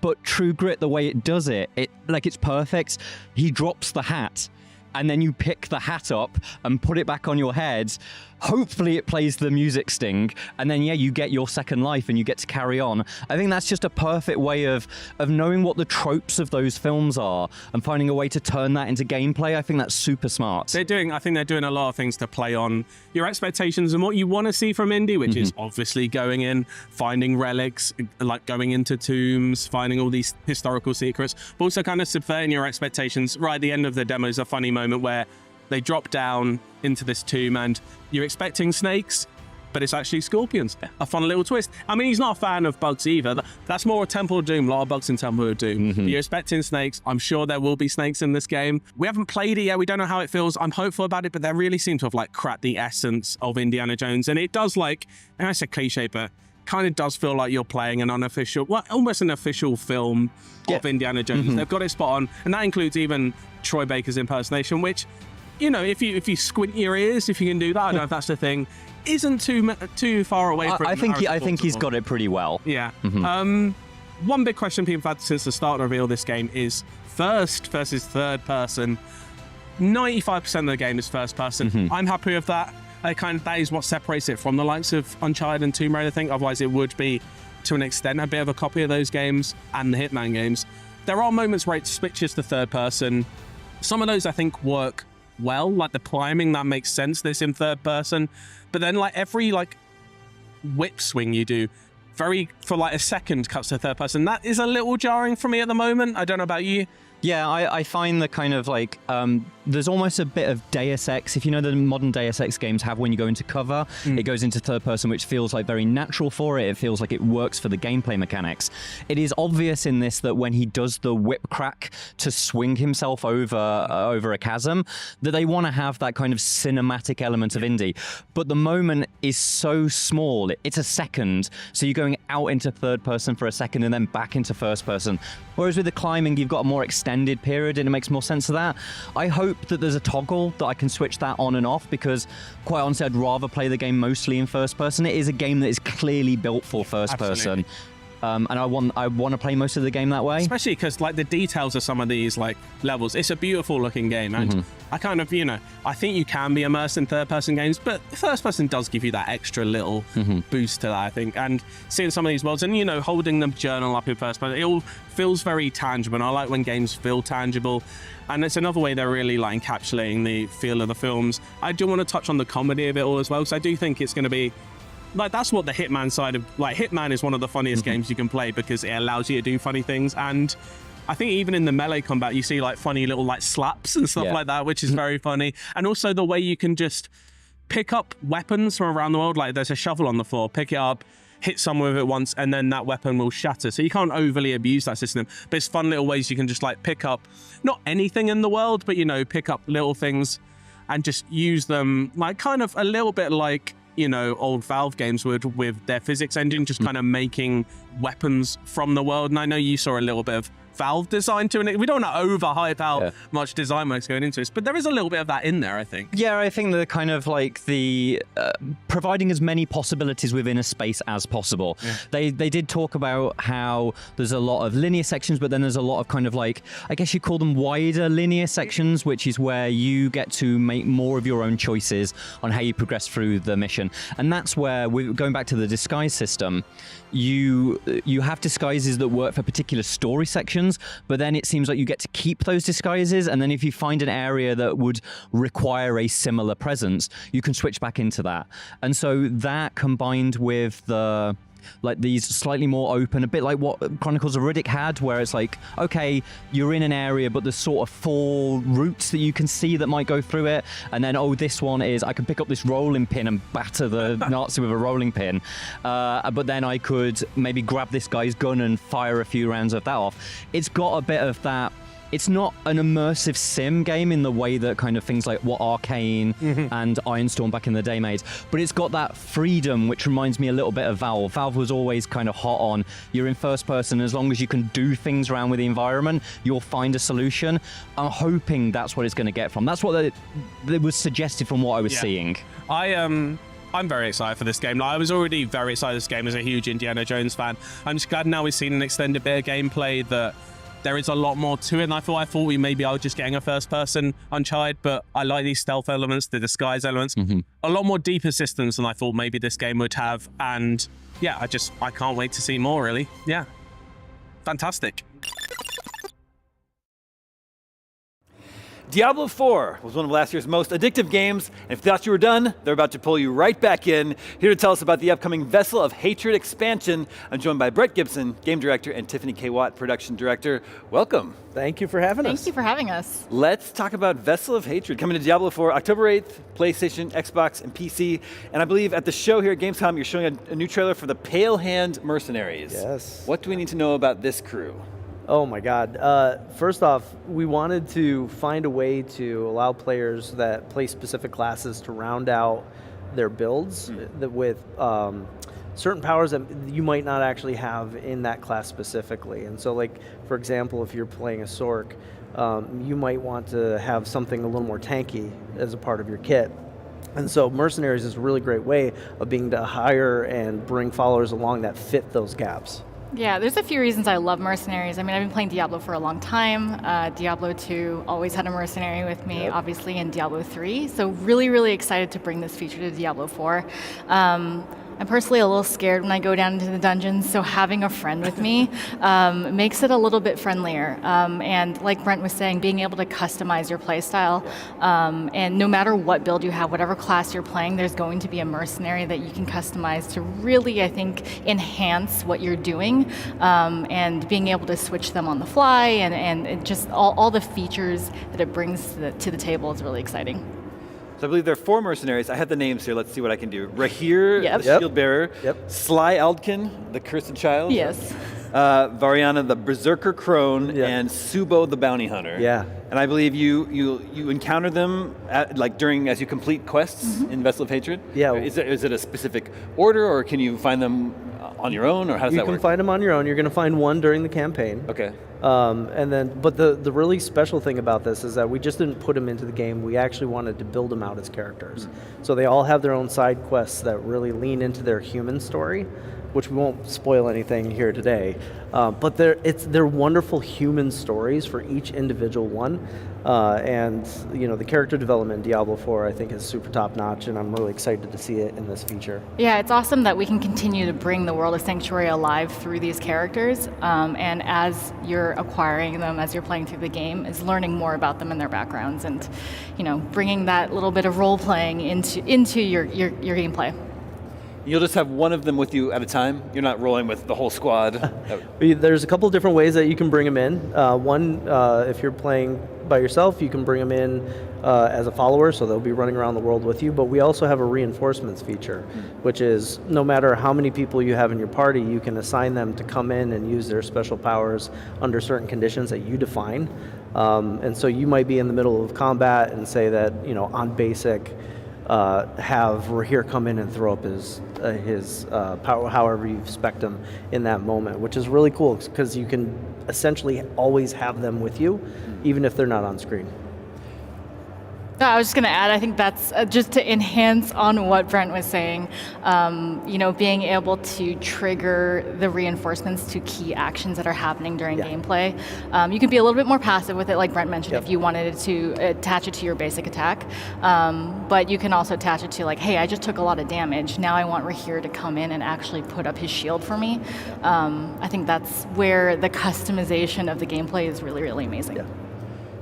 But True Grit, the way it does it, it's perfect. He drops the hat, and then you pick the hat up and put it back on your head. Hopefully it plays the music sting, and then you get your second life and you get to carry on. I think that's just a perfect way of knowing what the tropes of those films are and finding a way to turn that into gameplay. I think that's super smart. I think they're doing a lot of things to play on your expectations and what you want to see from Indy, which is obviously going in, finding relics, like going into tombs, finding all these historical secrets, but also kind of subverting your expectations. Right at the end of the demo is a funny moment where they drop down into this tomb and you're expecting snakes, but it's actually scorpions. A fun little twist. I mean, he's not a fan of bugs either. That's more a Temple of Doom. A lot of bugs in Temple of Doom. You're expecting snakes. I'm sure there will be snakes in this game. We haven't played it yet. We don't know how it feels. I'm hopeful about it, but they really seem to have like cracked the essence of Indiana Jones. And it does and I say cliche, but kind of does feel like you're playing an unofficial, almost an official film of Indiana Jones. They've got it spot on. And that includes even Troy Baker's impersonation, which, you know, if you squint your ears, if you can do that, I don't know if that's the thing, isn't too far away from. I think he's got it pretty well. Yeah. One big question people have had since the start of reveal this game is first versus third person. 95% of the game is first person. I'm happy with that. That is what separates it from the likes of Uncharted and Tomb Raider, I think. Otherwise, it would be, to an extent, a bit of a copy of those games and the Hitman games. There are moments where it switches to third person. Some of those, I think, work well, like the climbing, that makes sense, this in third person, but then every whip swing you do for a second cuts to third person. That is a little jarring for me at the moment. I don't know about you. Yeah, I find the kind of there's almost a bit of Deus Ex. If you know the modern Deus Ex games have when you go into cover, it goes into third person, which feels like very natural for it. It feels like it works for the gameplay mechanics. It is obvious in this that when he does the whip crack to swing himself over a chasm, that they want to have that kind of cinematic element of Indy. But the moment is so small, it's a second, so you're going out into third person for a second and then back into first person. Whereas with the climbing, you've got a more extended period and it makes more sense of that. I hope that there's a toggle that I can switch that on and off, because quite honestly, I'd rather play the game mostly in first person. It is a game that is clearly built for first person. And I want to play most of the game that way. Especially because the details of some of these levels, it's a beautiful looking game, and I kind of, I think you can be immersed in third person games, but first person does give you that extra little boost to that, I think. And seeing some of these worlds and, holding the journal up in first person, it all feels very tangible, and I like when games feel tangible. And it's another way they're really encapsulating the feel of the films. I do want to touch on the comedy of it all as well, because I do think it's going to be that's what the Hitman side of Hitman is one of the funniest games you can play, because it allows you to do funny things. And I think even in the melee combat you see funny little slaps and stuff like that, which is very funny. And also the way you can just pick up weapons from around the world, there's a shovel on the floor, pick it up, hit someone with it once, and then that weapon will shatter. So you can't overly abuse that system, but it's fun little ways you can just pick up not anything in the world, but pick up little things and just use them kind of a little bit old Valve games would with their physics engine, just kind of making weapons from the world. And I know you saw a little bit of Valve design to it. We don't want to overhype how much design work's going into this, but there is a little bit of that in there, I think. Yeah, I think the kind of like the providing as many possibilities within a space as possible. They did talk about how there's a lot of linear sections, but then there's a lot of kind of like, I guess you call them wider linear sections, which is where you get to make more of your own choices on how you progress through the mission. And that's where, we're going back to the disguise system, you have disguises that work for particular story sections, but then it seems like you get to keep those disguises, and then if you find an area that would require a similar presence, you can switch back into that. And so that combined with the like these slightly more open, a bit like what Chronicles of Riddick had, where it's like, okay, you're in an area, but there's sort of 4 routes that you can see that might go through it, and then, oh, this one is, I can pick up this rolling pin and batter the Nazi with a rolling pin, but then I could maybe grab this guy's gun and fire a few rounds of that off. It's got a bit of that. It's not an immersive sim game in the way that kind of things like what Arcane and Ironstorm back in the day made, but it's got that freedom, which reminds me a little bit of Valve. Valve was always kind of hot on, you're in first person, as long as you can do things around with the environment, you'll find a solution. I'm hoping that's what it's going to get from. That's what it was suggested from what I was seeing. I'm very excited for this game. I was already very excited for this game as a huge Indiana Jones fan. I'm just glad now we've seen an extended bit of gameplay that there is a lot more to it than I thought. I thought we maybe I was just getting a first-person Uncharted, but I like these stealth elements, the disguise elements. A lot more deeper systems than I thought maybe this game would have. And yeah, I can't wait to see more, really. Yeah, fantastic. Diablo IV was one of last year's most addictive games, and if you thought you were done, they're about to pull you right back in. Here to tell us about the upcoming Vessel of Hatred expansion, I'm joined by Brett Gibson, Game Director, and Tiffany K. Watt, Production Director. Welcome. Thank you for having us. Thank you for having us. Let's talk about Vessel of Hatred, coming to Diablo IV October 8th, PlayStation, Xbox, and PC. And I believe at the show here at Gamescom, you're showing a new trailer for the Pale Hand Mercenaries. Yes. What do we need to know about this crew? Oh my God. First off, we wanted to find a way to allow players that play specific classes to round out their builds with certain powers that you might not actually have in that class specifically. And so, like, for example, if you're playing a Sork, you might want to have something a little more tanky as a part of your kit. And so Mercenaries is a really great way of being to hire and bring followers along that fit those gaps. Yeah, there's a few reasons I love Mercenaries. I mean, I've been playing Diablo for a long time. Diablo 2 always had a mercenary with me, obviously, in Diablo 3. So really, really excited to bring this feature to Diablo 4. I'm personally a little scared when I go down into the dungeons, so having a friend with me makes it a little bit friendlier. And like Brent was saying, being able to customize your playstyle, and no matter what build you have, whatever class you're playing, there's going to be a mercenary that you can customize to really, I think, enhance what you're doing, and being able to switch them on the fly, and just all the features that it brings to the table is really exciting. So I believe there are 4 mercenaries. I have the names here. Let's see what I can do. Rahir, the shield bearer. Sly Aldkin, the cursed child. Yes. Variana, the berserker crone, and Subo, the bounty hunter. Yeah. And I believe you encounter them as you complete quests in Vessel of Hatred. Yeah. Is it a specific order, or can you find them on your own, or how does that work? You can find them on your own. You're going to find one during the campaign. Okay. But the really special thing about this is that we just didn't put them into the game. We actually wanted to build them out as characters. So they all have their own side quests that really lean into their human story, which we won't spoil anything here today. But they're wonderful human stories for each individual one. And the character development in Diablo IV, I think, is super top notch, and I'm really excited to see it in this feature. Yeah, it's awesome that we can continue to bring the world of Sanctuary alive through these characters. And as you're acquiring them, as you're playing through the game, is learning more about them and their backgrounds, and bringing that little bit of role playing into your gameplay. You'll just have one of them with you at a time? You're not rolling with the whole squad? There's a couple different ways that you can bring them in. One, if you're playing by yourself, you can bring them in as a follower, so they'll be running around the world with you. But we also have a reinforcements feature, which is no matter how many people you have in your party, you can assign them to come in and use their special powers under certain conditions that you define. And so you might be in the middle of combat and say that, on basic, have Rahir come in and throw up his power, however you've spec'd him in that moment, which is really cool because you can essentially always have them with you, even if they're not on screen. No, I was just going to add, I think that's just to enhance on what Brent was saying, being able to trigger the reinforcements to key actions that are happening during gameplay. You can be a little bit more passive with it, like Brent mentioned, if you wanted to attach it to your basic attack. But you can also attach it to like, hey, I just took a lot of damage. Now I want Rahir to come in and actually put up his shield for me. I think that's where the customization of the gameplay is really, really amazing. Yeah.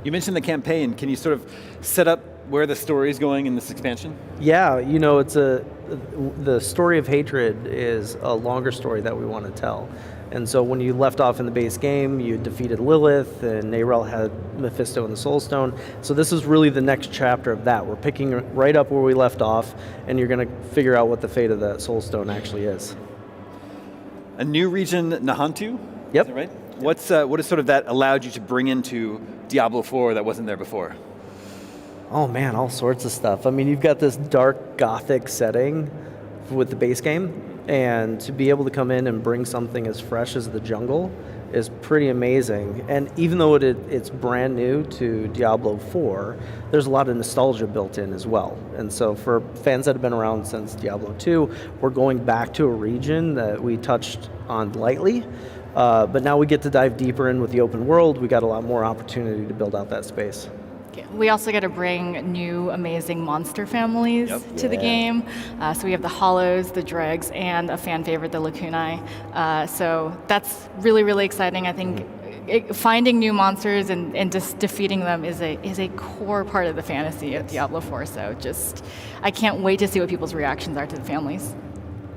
You mentioned the campaign. Can you sort of set up where the story is going in this expansion? Yeah, it's the story of hatred is a longer story that we want to tell. And so when you left off in the base game, you defeated Lilith, and Narel had Mephisto and the Soul Stone. So this is really the next chapter of that. We're picking right up where we left off, and you're going to figure out what the fate of that Soul Stone actually is. A new region, Nahantu? Yep. Is that right? What has sort of that allowed you to bring into Diablo IV that wasn't there before? Oh man, all sorts of stuff. I mean, you've got this dark gothic setting with the base game, and to be able to come in and bring something as fresh as the jungle is pretty amazing. And even though it's brand new to Diablo IV, there's a lot of nostalgia built in as well. And so for fans that have been around since Diablo II, we're going back to a region that we touched on lightly. But now we get to dive deeper in with the open world. We got a lot more opportunity to build out that space. We also get to bring new amazing monster families to the game. So we have the Hollows, the Dregs, and a fan favorite, the Lacunae. So that's really, really exciting. I think finding new monsters and just defeating them is a core part of the fantasy of Diablo IV. So I can't wait to see what people's reactions are to the families.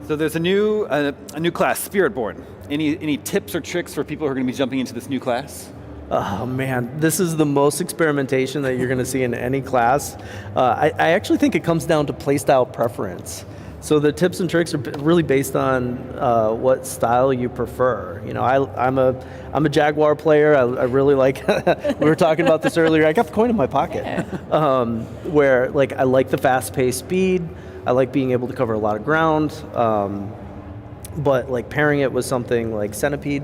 So there's a new class, Spiritborn. Any tips or tricks for people who are going to be jumping into this new class? Oh man, this is the most experimentation that you're going to see in any class. I actually think it comes down to playstyle preference. So the tips and tricks are really based on what style you prefer. I'm a Jaguar player. I really like. We were talking about this earlier. I got the coin in my pocket. Where I like the fast-paced speed. I like being able to cover a lot of ground. But pairing it with something like Centipede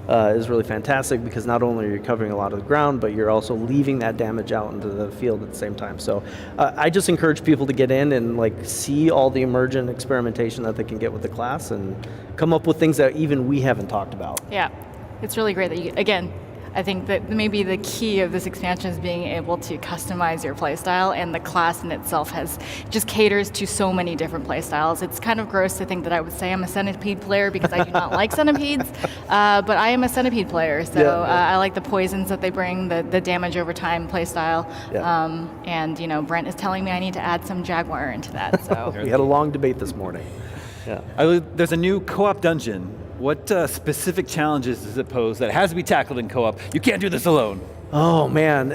is really fantastic because not only are you covering a lot of the ground, but you're also leaving that damage out into the field at the same time. So I just encourage people to get in and see all the emergent experimentation that they can get with the class and come up with things that even we haven't talked about. Yeah, it's really great that I think that maybe the key of this expansion is being able to customize your playstyle, and the class in itself just caters to so many different playstyles. It's kind of gross to think that I would say I'm a Centipede player because I do not like centipedes, but I am a Centipede player, so I like the poisons that they bring, the damage over time playstyle, and Brent is telling me I need to add some Jaguar into that. So we had a long debate this morning. Yeah. There's a new co-op dungeon. What specific challenges does it pose that has to be tackled in co-op? You can't do this alone. Oh man,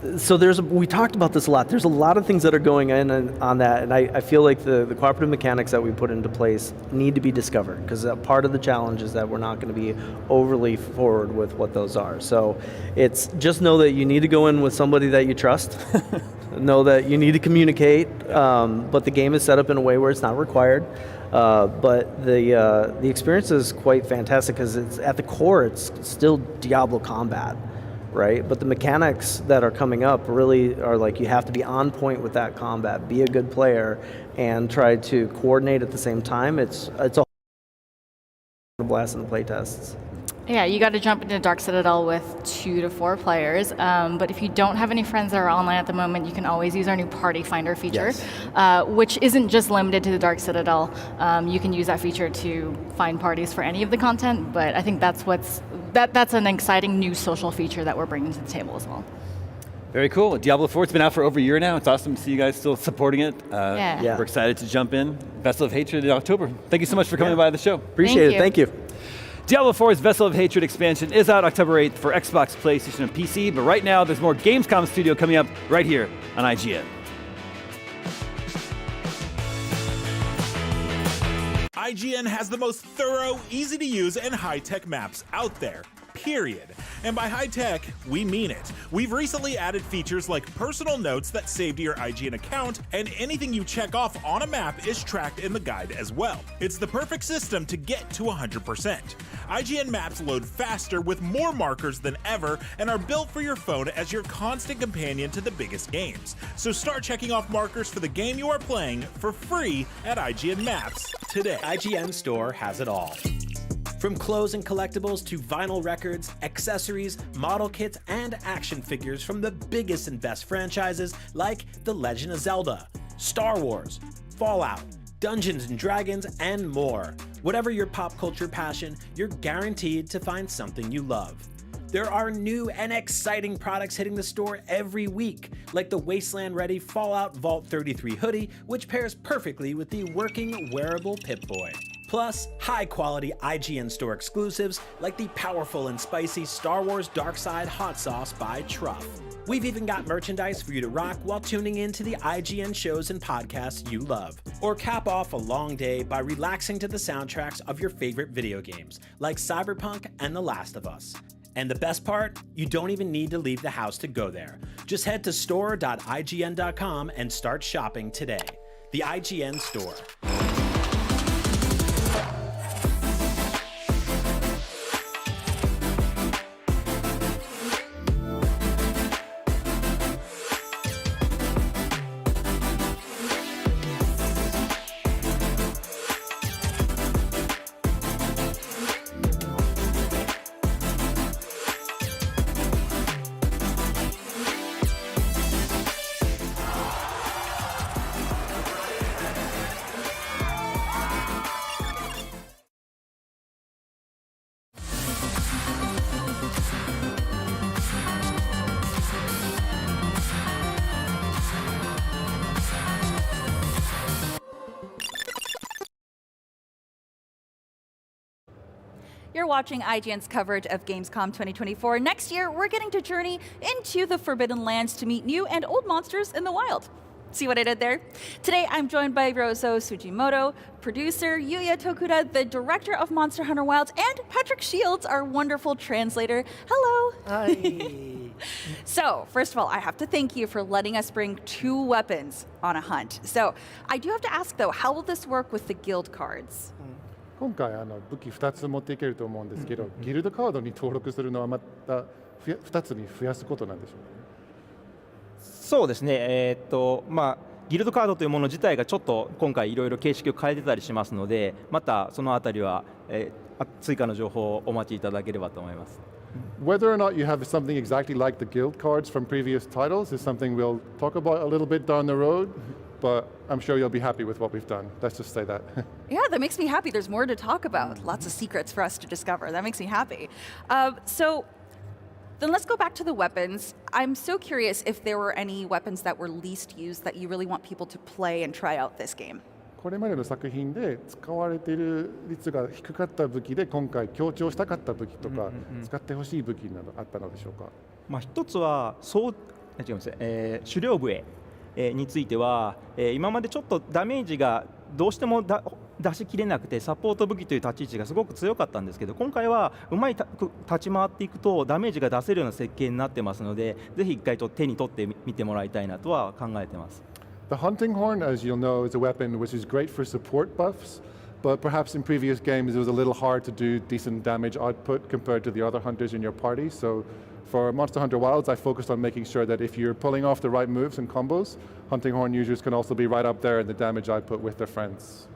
we talked about this a lot. There's a lot of things that are going in on that, and I feel like the cooperative mechanics that we put into place need to be discovered, because part of the challenge is that we're not going to be overly forward with what those are. So it's just know that you need to go in with somebody that you trust. Know that you need to communicate, but the game is set up in a way where it's not required. But the experience is quite fantastic because it's at the core, it's still Diablo combat, right? But the mechanics that are coming up really are you have to be on point with that combat, be a good player, and try to coordinate at the same time. It's a blast in the playtests. Yeah, you got to jump into Dark Citadel with 2 to 4 players. But if you don't have any friends that are online at the moment, you can always use our new Party Finder feature, which isn't just limited to the Dark Citadel. You can use that feature to find parties for any of the content. But I think that's an exciting new social feature that we're bringing to the table as well. Very cool. Diablo IV, it's been out for over a year now. It's awesome to see you guys still supporting it. We're excited to jump in. Vessel of Hatred in October. Thank you so much for coming by the show. Appreciate it. Thank you. Diablo 4's Vessel of Hatred expansion is out October 8th for Xbox, PlayStation, and PC, but right now there's more Gamescom Studio coming up right here on IGN. IGN has the most thorough, easy-to-use, and high-tech maps out there. period. And by high tech, we mean it. We've recently added features like personal notes that save to your IGN account, and anything you check off on a map is tracked in the guide as well. It's the perfect system to get to 100%. IGN maps load faster with more markers than ever and are built for your phone as your constant companion to the biggest games. So start checking off markers for the game you are playing for free at IGN Maps today. IGN Store has it all. From clothes and collectibles to vinyl records, accessories, model kits, and action figures from the biggest and best franchises like The Legend of Zelda, Star Wars, Fallout, Dungeons & Dragons, and more. Whatever your pop culture passion, you're guaranteed to find something you love. There are new and exciting products hitting the store every week, like the Wasteland-ready Fallout Vault 33 hoodie, which pairs perfectly with the working wearable Pip-Boy. Plus, high-quality IGN Store exclusives like the powerful and spicy Star Wars Darkside Hot Sauce by Truff. We've even got merchandise for you to rock while tuning in to the IGN shows and podcasts you love. Or cap off a long day by relaxing to the soundtracks of your favorite video games, like Cyberpunk and The Last of Us. And the best part? You don't even need to leave the house to go there. Just head to store.ign.com and start shopping today. The IGN Store. You're watching IGN's coverage of Gamescom 2024. Next year, we're getting to journey into the Forbidden Lands to meet new and old monsters in the wild. See what I did there? Today, I'm joined by Rozo Sujimoto, producer, Yuya Tokura, the director of Monster Hunter Wilds, and Patrick Shields, our wonderful translator. Hello. Hi. So, first of all, I have to thank you for letting us bring 2 weapons on a hunt. So, I do have to ask, though, how will this work with the guild cards? 今回武器2つ持っていけると思うんですけど、ギルドカードに登録するのはまた2つに増やすことなんでしょうかね。そうですね。ギルドカードというもの自体がちょっと今回いろいろ形式を変えてたりしますので、またそのあたりは、追加の情報をお待ちいただければと思います。Whether or not you have something exactly like the guild cards from previous titles is something we'll talk about a little bit down the road, but I'm sure you'll be happy with what we've done. Let's just say that. Yeah, that makes me happy. There's more to talk about. Lots of secrets for us to discover. That makes me happy. So then let's go back to the weapons. I'm so curious if there were any weapons that were least used that you really want people to play and try out this game. これまでの作品で使われている率が低かった武器で今回強調したかった武器とか使ってほしい武器などあったのでしょうか。一つは狩猟笛については、今までちょっとダメージがどうしても出しきれなくてサポート武器という立ち位置がすごく強かったんですけど、今回はうまい立ち回っていくとダメージが出せるような設計になってますので、ぜひ一回手に取ってみてもらいたいなとは考えてます。The hunting horn, as you'll know, is a weapon which is great for support buffs, but perhaps in previous games it was a little hard to do decent damage output compared to the other hunters in your party. So for Monster Hunter Wilds, I focused on making sure that if you're pulling off the right moves and combos, hunting horn users can also be right up there in the damage output with their friends.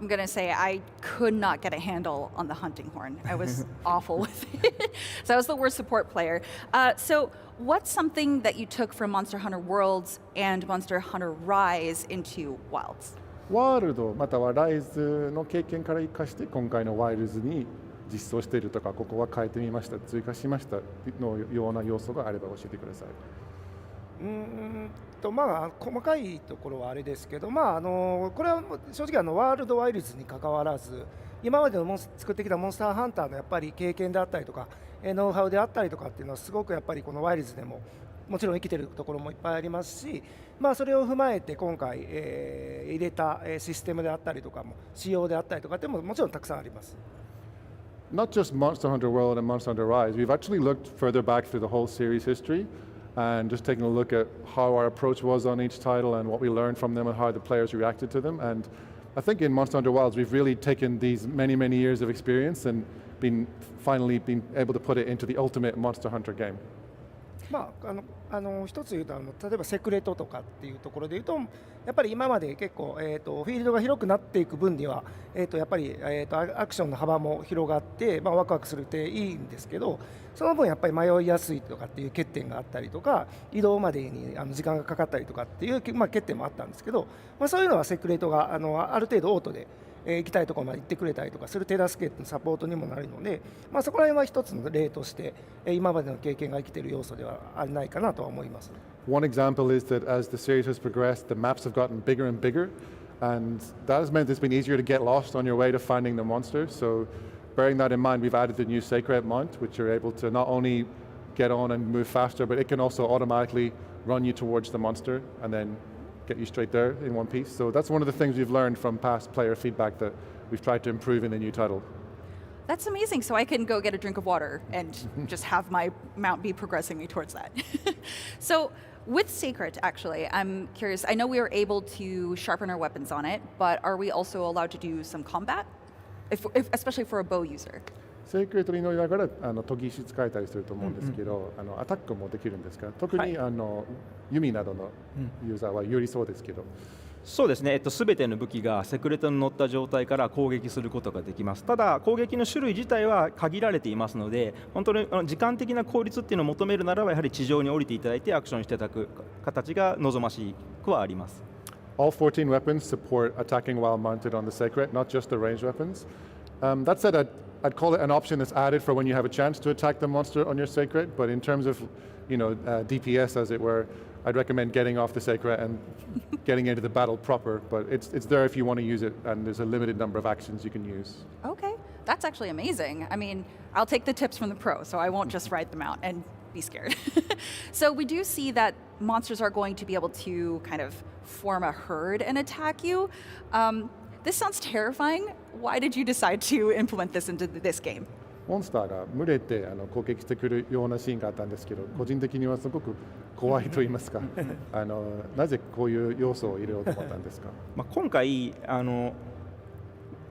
I'm going to say I could not get a handle on the hunting horn. I was awful with it. So I was the worst support player. So what's something that you took from Monster Hunter Worlds and Monster Hunter Rise into Wilds? ワールドまたはライズの経験から生かして今回のワイルズに実装しているとか、ここは変えてみました、追加しましたのような要素があれば教えてください。細かいところはあれですけど、これは正直ワールドワイルズに関わらず、今までの作ってきたモンスターハンターのやっぱり経験であったりとか、ノウハウであったりとかっていうのはすごくやっぱりこのワイルズでももちろん生きてるところもいっぱいありますし、それを踏まえて今回、入れたシステムであったりとかも仕様であったりとかってももちろんたくさんあります。not just Monster Hunter World and Monster Hunter Rise, we've actually looked further back through the whole series history and just taking a look at how our approach was on each title and what we learned from them and how the players reacted to them. And I think in Monster Hunter Wilds, we've really taken these many, many years of experience and finally been able to put it into the ultimate Monster Hunter game. 一つ言うと例えばセクレトとかっていうところで言うとやっぱり今まで結構、フィールドが広くなっていく分には、やっぱり、アクションの幅も広がって、ワクワクするっていいんですけどその分やっぱり迷いやすいとかっていう欠点があったりとか移動までに時間がかかったりとかっていう、欠点もあったんですけど、そういうのはセクレトがある程度オートで行きたいところまで行ってくれたりとかする手助けのサポートにもなるので、そこら辺は一つの例として今までの経験が生きている要素ではないかなとは思います。One example is that as the series has progressed, the maps have gotten bigger and bigger, and that has meant it's been easier to get lost on your way to finding the monster. So bearing that in mind, we've added the new Sacred mount, which you're able to not only get on and move faster, but it can also automatically run you towards the monster and then get you straight there in one piece. So that's one of the things we've learned from past player feedback that we've tried to improve in the new title. That's amazing. So I can go get a drink of water and just have my mount be progressing me towards that. So with Sacred, actually, I'm curious. I know we were able to sharpen our weapons on it, but are we also allowed to do some combat, especially for a bow user? セクレトに乗りながら研ぎ石使えたりすると思うんですけど、アタックもできるんですか？特に、弓などのユーザーは有利そうですけど。そうですね、全ての武器がセクレトに乗った状態から攻撃することができます。ただ攻撃の種類自体は限られていますので、本当に時間的な効率っていうのを求めるならばやはり地上に降りていただいてアクションしていただく形が望ましくはあります。All 14 weapons support attacking while mounted on the Sacred, not just the ranged weapons. That said, I'd call it an option that's added for when you have a chance to attack the monster on your Sacred, but in terms of, DPS as it were, I'd recommend getting off the Sacred and getting into the battle proper, but it's there if you want to use it, and there's a limited number of actions you can use. Okay, that's actually amazing. I mean, I'll take the tips from the pro, so I won't just ride them out and be scared. So we do see that monsters are going to be able to kind of form a herd and attack you. This sounds terrifying. Why did you decide to implement this into this game? モンスターが群れて攻撃してくるようなシーンがあったんですけど、個人的にはすごく怖いと言いますか、なぜこういう要素を入れようと思ったんですか？今回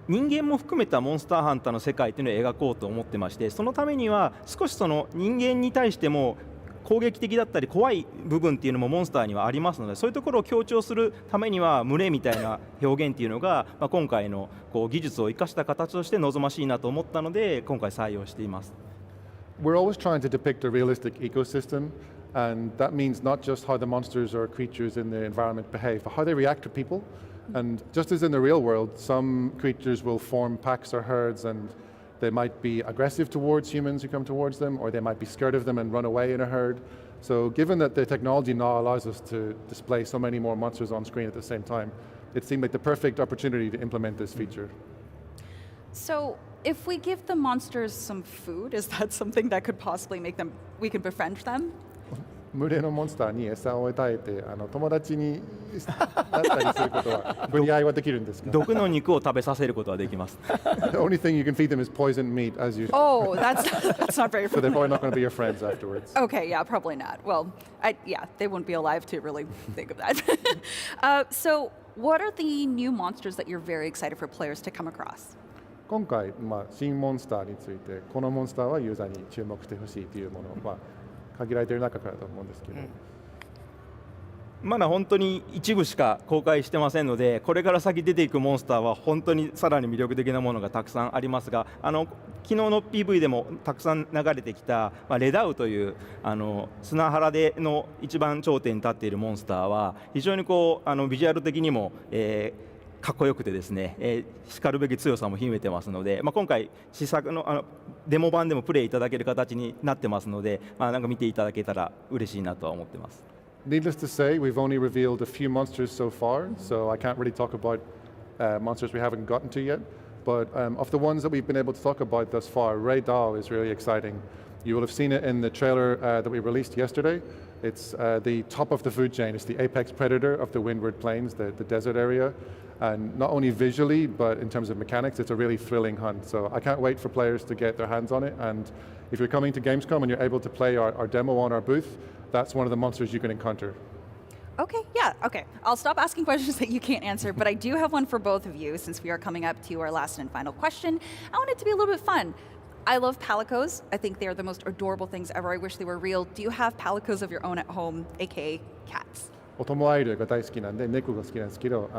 人間も含めたモンスターハンターの世界というのを描こうと思ってまして、そのためには少しその人間に対しても攻撃的だったり怖い部分っていうのもモンスターにはありますので、そういうところを強調するためには群れみたいな表現っていうのが、今回の技術を生かした形として望ましいなと思ったので今回採用しています。 We're always trying to depict a realistic ecosystem, and that means not just how the monsters or creatures in the environment behave, but how they react to people. And just as in the real world, some creatures will form packs or herds, and they might be aggressive towards humans who come towards them, or they might be scared of them and run away in a herd. So given that the technology now allows us to display so many more monsters on screen at the same time, it seemed like the perfect opportunity to implement this feature. So if we give the monsters some food, is that something that could possibly make them, we could befriend them? 群れのモンスターに餌を与えて友達になったりすることは分離合いはできるんですか？毒の肉を食べさせることはできます。 The only thing you can feed them is poisoned meat, as you. Oh, that's not very. So they're probably not going to be your friends afterwards. Okay, yeah, probably not. Well, they wouldn't be alive to really think of that. So, what are the new monsters that you're very excited for players to come across? 今回、新モンスターについてこのモンスターはユーザーに注目してほしいというものは限られている中からと思うんですけど、まだ本当に一部しか公開してませんので、これから先出ていくモンスターは本当にさらに魅力的なものがたくさんありますが、昨日の PV でもたくさん流れてきた、レダウという砂原での一番頂点に立っているモンスターは非常にビジュアル的にも、かっこよくてですね、しかるべき強さも秘めてますので、今回試作のデモ版でもプレイいただける形になってますので、なんか見ていただけたら嬉しいなとは思ってます。Needless to say, we've only revealed a few monsters so far, so I can't really talk about monsters we haven't gotten to yet. But of the ones that we've been able to talk about thus far, Ray Dao is really exciting. You will have seen it in the trailer that we released yesterday. It's the top of the food chain. It's the apex predator of the Windward Plains, the desert area. And not only visually, but in terms of mechanics, it's a really thrilling hunt. So I can't wait for players to get their hands on it. And if you're coming to Gamescom and you're able to play our demo on our booth, that's one of the monsters you can encounter. Okay, yeah, okay. I'll stop asking questions that you can't answer, but I do have one for both of you since we are coming up to our last and final question. I want it to be a little bit fun. I love palicos. I think they are the most adorable things ever. I wish they were real. Do you have palicos of your own at home, aka cats? オトモアイルが大好きなんで猫が好きなんですけど、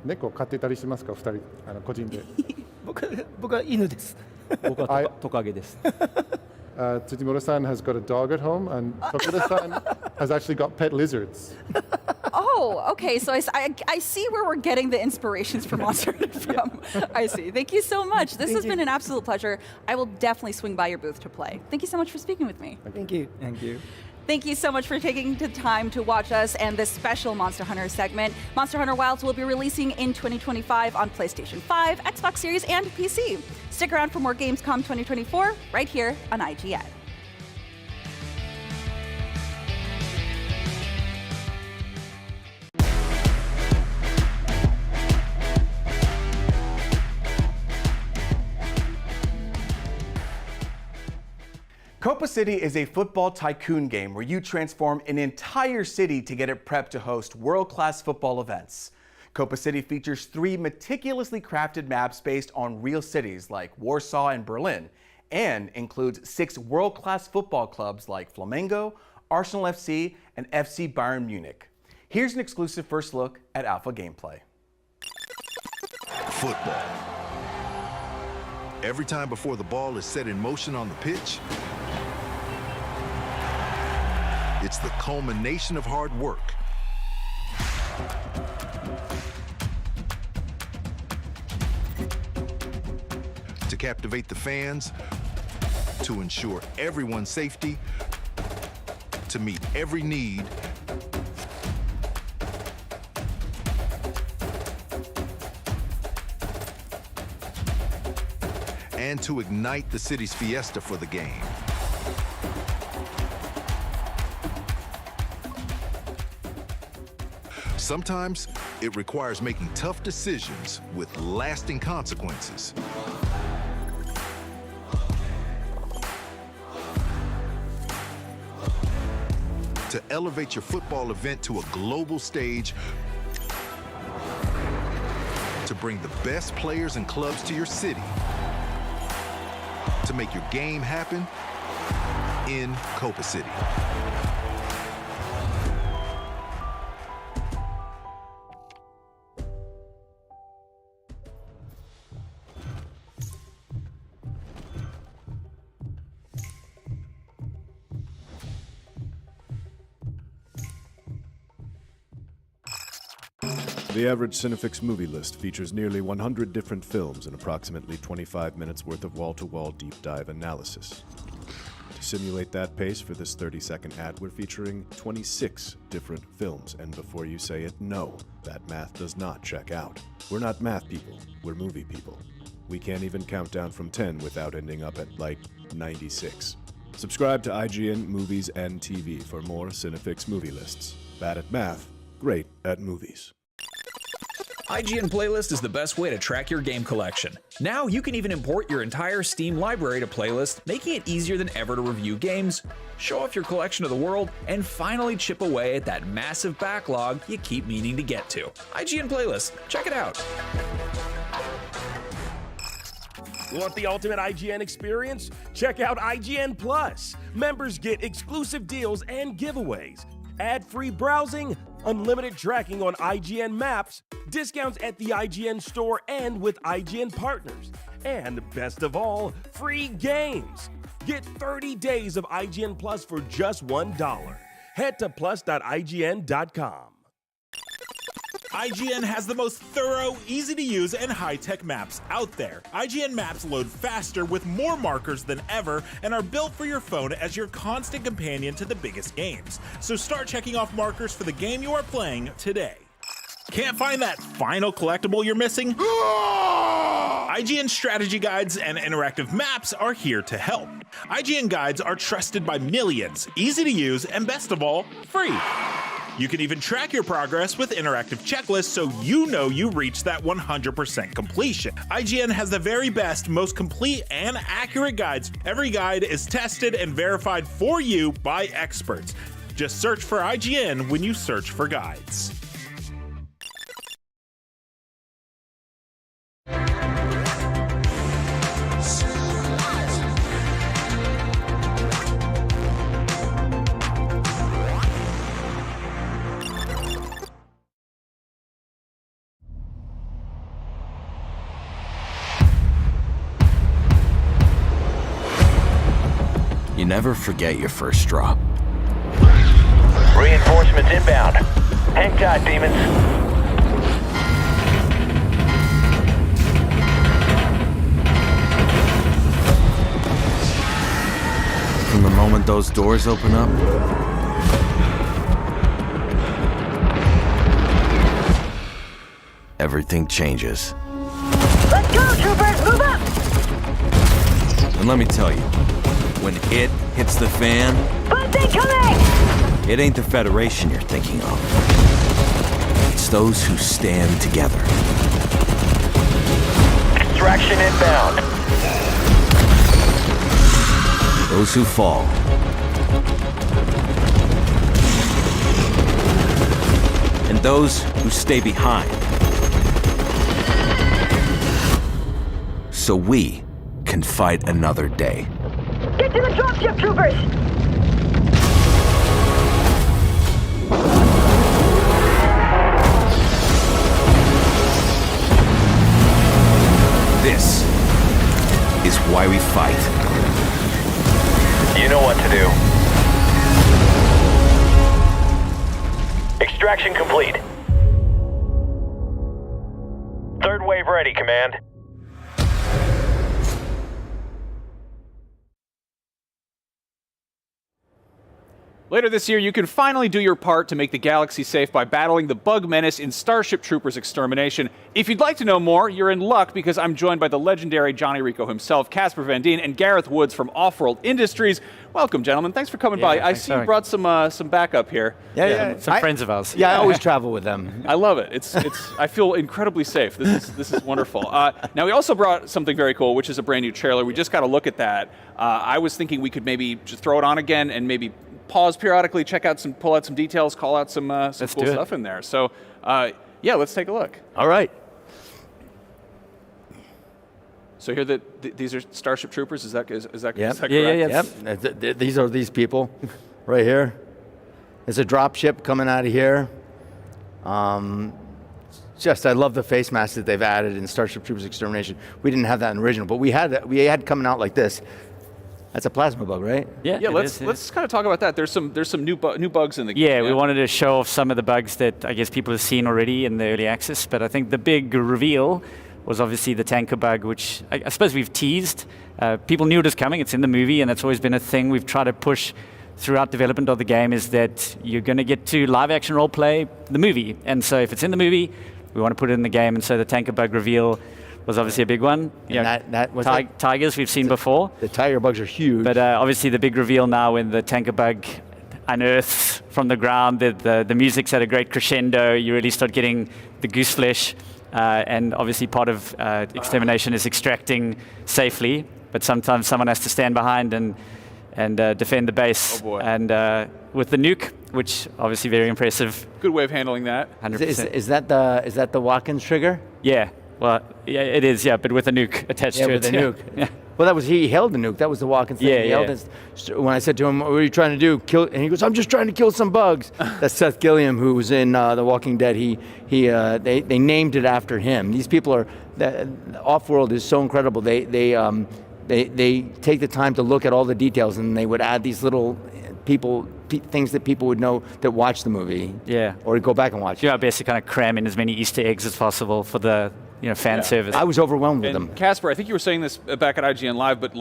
猫飼ってたりしますか、2人個人で。僕は犬です。僕はトカゲです。Tsujimura-san has got a dog at home, and Tokura-san has actually got pet lizards. Oh, okay. So I see where we're getting the inspirations for Monster Hunter from. I see. Thank you so much. This has been an absolute pleasure. I will definitely swing by your booth to play. Thank you so much for speaking with me. Thank you. Thank you. Thank you so much for taking the time to watch us and this special Monster Hunter segment. Monster Hunter Wilds will be releasing in 2025 on PlayStation 5, Xbox Series, and PC. Stick around for more Gamescom 2024 right here on IGN. Copa City is a football tycoon game where you transform an entire city to get it prepped to host world-class football events. Copa City features 3 meticulously crafted maps based on real cities like Warsaw and Berlin, and includes 6 world-class football clubs like Flamengo, Arsenal FC, and FC Bayern Munich. Here's an exclusive first look at alpha gameplay. Football. Every time before the ball is set in motion on the pitch, it's the culmination of hard work. To captivate the fans, to ensure everyone's safety, to meet every need, and to ignite the city's fiesta for the game. Sometimes it requires making tough decisions with lasting consequences. To elevate your football event to a global stage, to bring the best players and clubs to your city, to make your game happen in Copa City. The average Cinefix movie list features nearly 100 different films and approximately 25 minutes worth of wall-to-wall deep dive analysis. To simulate that pace for this 30-second ad, we're featuring 26 different films, and before you say it, no, that math does not check out. We're not math people, we're movie people. We can't even count down from 10 without ending up at, like, 96. Subscribe to IGN Movies and TV for more Cinefix movie lists. Bad at math, great at movies. IGN Playlist is the best way to track your game collection. Now you can even import your entire Steam library to Playlist, making it easier than ever to review games, show off your collection to the world, and finally chip away at that massive backlog you keep meaning to get to. IGN Playlist, check it out. Want the ultimate IGN experience? Check out IGN Plus. Members get exclusive deals and giveaways, ad-free browsing, unlimited tracking on IGN Maps, discounts at the IGN store and with IGN partners, and best of all, free games. Get 30 days of IGN Plus for just $1. Head to plus.ign.com. IGN has the most thorough, easy-to-use, and high-tech maps out there. IGN Maps load faster with more markers than ever and are built for your phone as your constant companion to the biggest games. So start checking off markers for the game you are playing today. Can't find that final collectible you're missing? IGN strategy guides and interactive maps are here to help. IGN guides are trusted by millions, easy to use, and best of all, free. You can even track your progress with interactive checklists so you know you reached that 100% completion. IGN has the very best, most complete, and accurate guides. Every guide is tested and verified for you by experts. Just search for IGN when you search for guides. You never forget your first drop. Reinforcements inbound. Hang tight, demons. From the moment those doors open up, everything changes. Let's go, troopers! Move up! And let me tell you, when it hits the fan, Buds incoming! it ain't the Federation you're thinking of. It's those who stand together. Extraction inbound. Those who fall. And those who stay behind. So we can fight another day. Get to the dropship, troopers! This is why we fight. You know what to do. Extraction complete. Third wave ready, Command. Later this year, you can finally do your part to make the galaxy safe by battling the bug menace in Starship Troopers Extermination. If you'd like to know more, you're in luck because I'm joined by the legendary Johnny Rico himself, Casper Van Dien, and Gareth Woods from Offworld Industries. Welcome, gentlemen. Thanks for coming by. I see you brought some backup here. Some friends of ours. Yeah, I always travel with them. I love it. It's. I feel incredibly safe. This is wonderful. Now we also brought something very cool, which is a brand new trailer. We just got to look at that. I was thinking we could maybe just throw it on again and maybe pause periodically, pull out some details, call out some cool stuff in there. So, yeah, let's take a look. All right. So here, these are Starship Troopers. Is that correct? Yep. These are these people, right here. There's a drop ship coming out of here. I love the face mask that they've added in Starship Troopers Extermination. We didn't have that in the original, but we had coming out like this. That's a plasma bug, right? Yeah. Let's kind of talk about that. There's some new bugs in the game. Yeah, we wanted to show off some of the bugs that I guess people have seen already in the early access. But I think the big reveal was obviously the tanker bug, which I suppose we've teased. People knew it was coming. It's in the movie, and that's always been a thing we've tried to push throughout development of the game, is that you're going to get to live action role play the movie. And so if it's in the movie, we want to put it in the game. And so the tanker bug reveal was obviously a big one. That was tigers we've seen before. The tiger bugs are huge. But obviously the big reveal now when the tanker bug unearths from the ground, the music's at a great crescendo. You really start getting the goose flesh. And obviously part of extermination is extracting safely. But sometimes someone has to stand behind and defend the base. Oh boy. And with the nuke, which obviously very impressive. Good way of handling that. 100%. Is that the Watkins trigger? Yeah. Well, yeah, it is, but with a nuke attached to it. Yeah, with the nuke. Yeah. Well, he held the nuke. That was the Watkins thing. He held his, when I said to him, what are you trying to do? Kill? And he goes, I'm just trying to kill some bugs. That's Seth Gilliam, who was in The Walking Dead. They named it after him. These people Offworld is so incredible. They take the time to look at all the details, and they would add these little things that people would know that watch the movie. Yeah. Or go back and watch it. Basically kind of cram in as many Easter eggs as possible for the fan service. I was overwhelmed with them. Casper, I think you were saying this back at IGN Live, but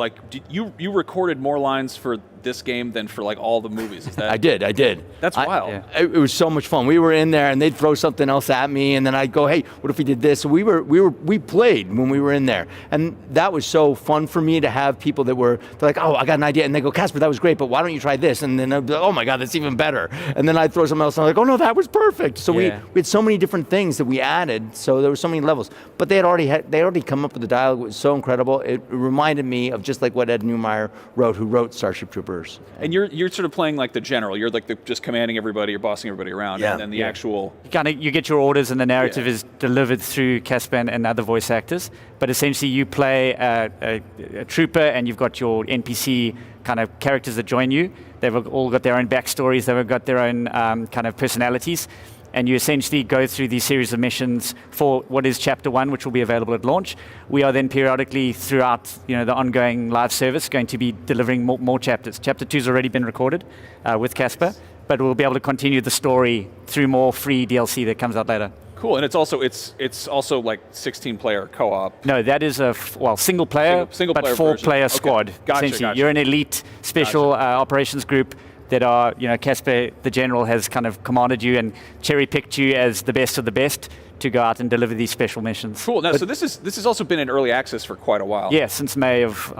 you recorded more lines for this game than for like all the movies. Is that? I did. That's wild. It was so much fun. We were in there, and they'd throw something else at me, and then I'd go, "Hey, what if we did this?" So we played when we were in there, and that was so fun for me to have people they're like, "Oh, I got an idea," and they go, "Casper, that was great, but why don't you try this?" And then I'd be like, "Oh my God, that's even better." And then I'd throw something else, and I'm like, "Oh no, that was perfect." So we had so many different things that we added. So there were so many levels, but they already come up with the dialogue. It was so incredible. It reminded me of just like what Ed Neumeyer wrote, who wrote Starship Troopers. And you're sort of playing like the general. You're like just commanding everybody, you're bossing everybody around, and then the actual. You get your orders, and the narrative is delivered through Casper and other voice actors. But essentially, you play a trooper, and you've got your NPC kind of characters that join you. They've all got their own backstories. They've got their own kind of personalities. And you essentially go through these series of missions for what is Chapter 1, which will be available at launch. We are then periodically throughout the ongoing live service going to be delivering more chapters. Chapter 2 has already been recorded with Casper, but we'll be able to continue the story through more free DLC that comes out later. Cool, and it's also like 16-player co-op. No, that is a single player, single but player 4-player version. squad. Okay. Gotcha, Essentially, gotcha. you're an elite special operations group that are, Casper, the general, has kind of commanded you and cherry-picked you as the best of the best to go out and deliver these special missions. Cool. Now, so this has also been in early access for quite a while. Yeah, since May of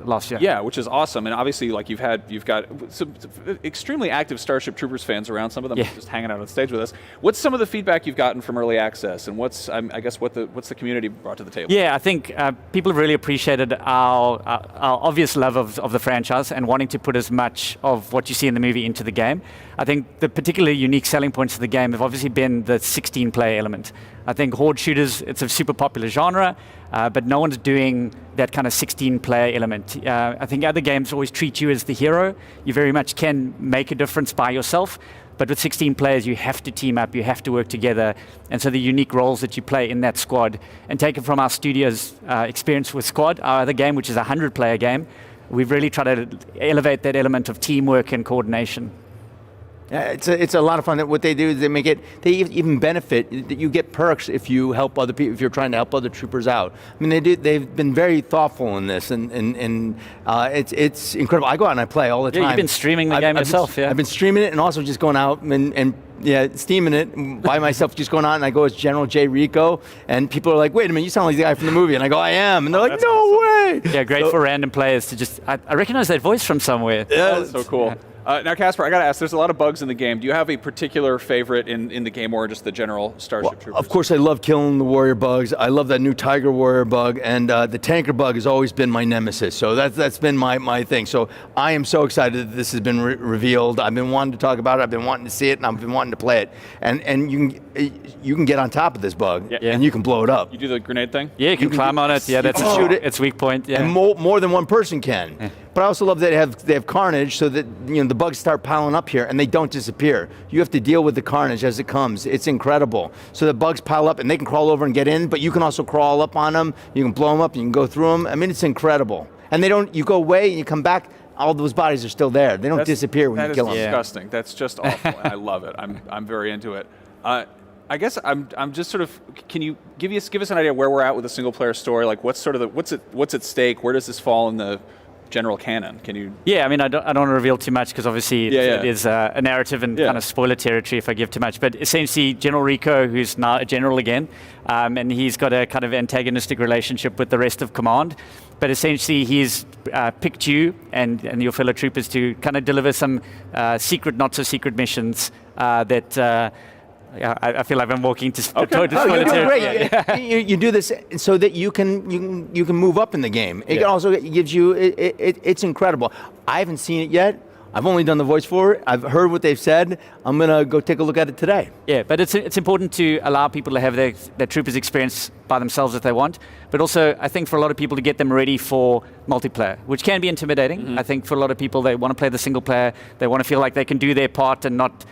last year. Yeah, which is awesome, and obviously, like you've got some extremely active Starship Troopers fans around. Some of them just hanging out on stage with us. What's some of the feedback you've gotten from early access, and what's the community brought to the table? Yeah, I think people have really appreciated our obvious love of the franchise and wanting to put as much of what you see in the movie into the game. I think the particularly unique selling points of the game have obviously been the 16-player element. I think horde shooters, it's a super popular genre, but no one's doing that kind of 16-player element. I think other games always treat you as the hero. You very much can make a difference by yourself, but with 16 players, you have to team up, you have to work together, and so the unique roles that you play in that squad, and taken from our studio's experience with Squad, our other game, which is a 100-player game, we've really tried to elevate that element of teamwork and coordination. Yeah, it's a lot of fun. What they do is they even benefit. You get perks if you help other people, if you're trying to help other troopers out. I mean, they've been very thoughtful in this, and it's incredible. I go out and I play all the time. Yeah, you've been streaming the game yourself, I've been streaming it and also just going out and steaming it by myself, just going out, and I go as General J. Rico, and people are like, "Wait a minute, you sound like the guy from the movie," and I go, "I am," and they're like, "No way!" Yeah, great for random players to just. I recognize that voice from somewhere. Yeah, that's so cool. Yeah. Now, Casper, I got to ask, there's a lot of bugs in the game. Do you have a particular favorite in the game, or just the general Starship Troopers? Of course, I love killing the warrior bugs. I love that new Tiger Warrior bug, and the tanker bug has always been my nemesis. So that's been my thing. So I am so excited that this has been revealed. I've been wanting to talk about it. I've been wanting to see it, and I've been wanting to play it. And you can get on top of this bug, and you can blow it up. You do the grenade thing? Yeah, you can climb on it. Yeah, that's shoot it. It's weak point. Yeah, and more than one person can. Yeah. But I also love that they have carnage, so that the bugs start piling up here and they don't disappear. You have to deal with the carnage as it comes. It's incredible. So the bugs pile up and they can crawl over and get in, but you can also crawl up on them. You can blow them up. You can go through them. I mean, it's incredible. And you go away and you come back. All those bodies are still there. They don't disappear when you kill them. That is disgusting. That's just awful. I love it. I'm very into it. I guess I'm just sort of. Can you give us an idea where we're at with the single player story? Like, what's at stake? Where does this fall in the general canon? Can you? Yeah, I mean, I don't want to reveal too much because obviously it is a narrative and kind of spoiler territory if I give too much. But essentially, General Rico, who's now a general again, and he's got a kind of antagonistic relationship with the rest of command. But essentially, he's picked you and your fellow troopers to kind of deliver some secret, not so secret missions that. I feel like I'm walking to spoiler territory. You do this so that you can move up in the game. It also gives you. It's incredible. I haven't seen it yet. I've only done the voice for it. I've heard what they've said. I'm gonna go take a look at it today. Yeah, but it's important to allow people to have their troopers experience by themselves if they want. But also, I think for a lot of people to get them ready for multiplayer, which can be intimidating. Mm-hmm. I think for a lot of people, they want to play the single player. They want to feel like they can do their part and not,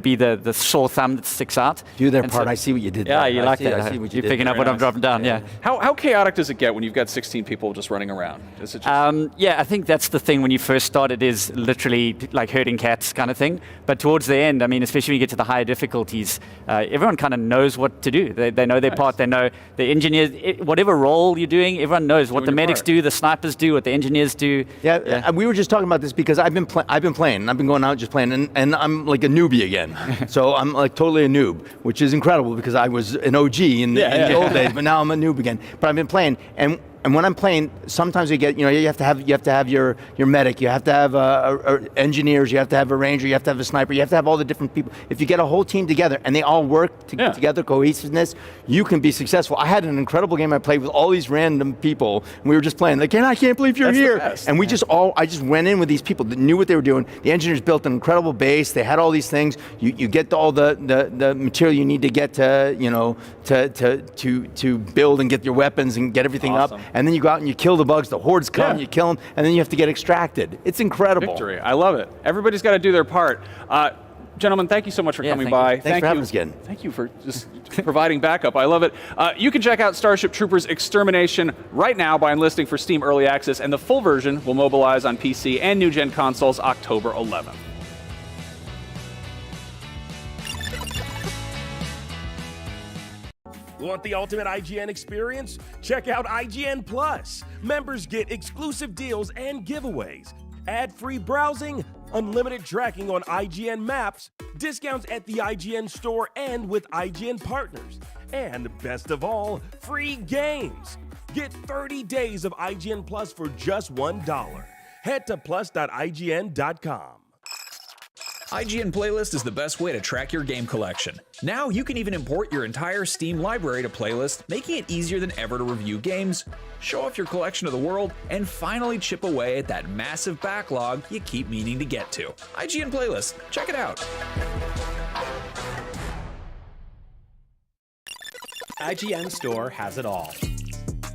be the sore thumb that sticks out. Do their part. I see what you did there. Yeah, you like that. I see what You're picking up what I'm dropping down. Yeah. How chaotic does it get when you've got 16 people just running around? Is it just I think that's the thing when you first start. It is literally like herding cats kind of thing. But towards the end, I mean, especially when you get to the higher difficulties, everyone kind of knows what to do. They know their part. They know the engineers, whatever role you're doing, everyone knows what the your medics part. do, the snipers do, what the engineers do. Yeah, we were just talking about this because I've been playing. I've been going out just playing, and I'm like a newbie again. So I'm like totally a noob, which is incredible because I was an OG in the old days, but now I'm a noob again. But I've been playing, and when I'm playing, sometimes you get, you have to have your medic, you have to have engineers, you have to have a ranger, you have to have a sniper, you have to have all the different people. If you get a whole team together and they all work together, cohesiveness, you can be successful. I had an incredible game I played with all these random people, and we were just playing. Like, I can't believe you're here. And I just went in with these people that knew what they were doing. The engineers built an incredible base. They had all these things. You get all the material you need to get to build and get your weapons and get everything up. And then you go out and you kill the bugs, the hordes come, you kill them, and then you have to get extracted. It's incredible. Victory. I love it. Everybody's got to do their part. Gentlemen, thank you so much for coming by. Thanks for having us again. Thank you for just providing backup. I love it. You can check out Starship Troopers Extermination right now by enlisting for Steam Early Access, and the full version will mobilize on PC and new-gen consoles October 11th. Want the ultimate IGN experience? Check out IGN Plus. Members get exclusive deals and giveaways, ad-free browsing, unlimited tracking on IGN maps, discounts at the IGN store and with IGN partners, and best of all, free games. Get 30 days of IGN Plus for just $1. Head to plus.ign.com. IGN Playlist is the best way to track your game collection. Now you can even import your entire Steam library to Playlist, making it easier than ever to review games, show off your collection to the world, and finally chip away at that massive backlog you keep meaning to get to. IGN Playlist, check it out. IGN Store has it all.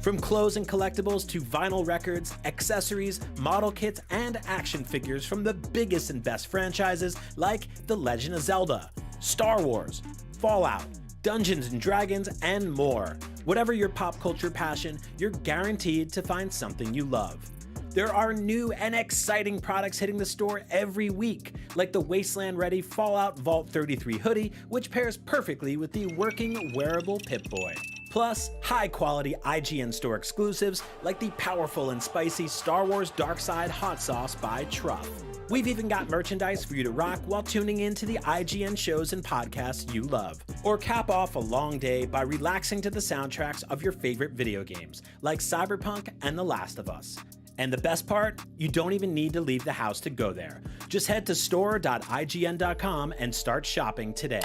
From clothes and collectibles to vinyl records, accessories, model kits, and action figures from the biggest and best franchises like The Legend of Zelda, Star Wars, Fallout, Dungeons & Dragons, and more. Whatever your pop culture passion, you're guaranteed to find something you love. There are new and exciting products hitting the store every week, like the Wasteland-ready Fallout Vault 33 hoodie, which pairs perfectly with the working wearable Pip-Boy. Plus, high-quality IGN Store exclusives like the powerful and spicy Star Wars Darkside Hot Sauce by Truff. We've even got merchandise for you to rock while tuning in to the IGN shows and podcasts you love. Or cap off a long day by relaxing to the soundtracks of your favorite video games, like Cyberpunk and The Last of Us. And the best part? You don't even need to leave the house to go there. Just head to store.ign.com and start shopping today.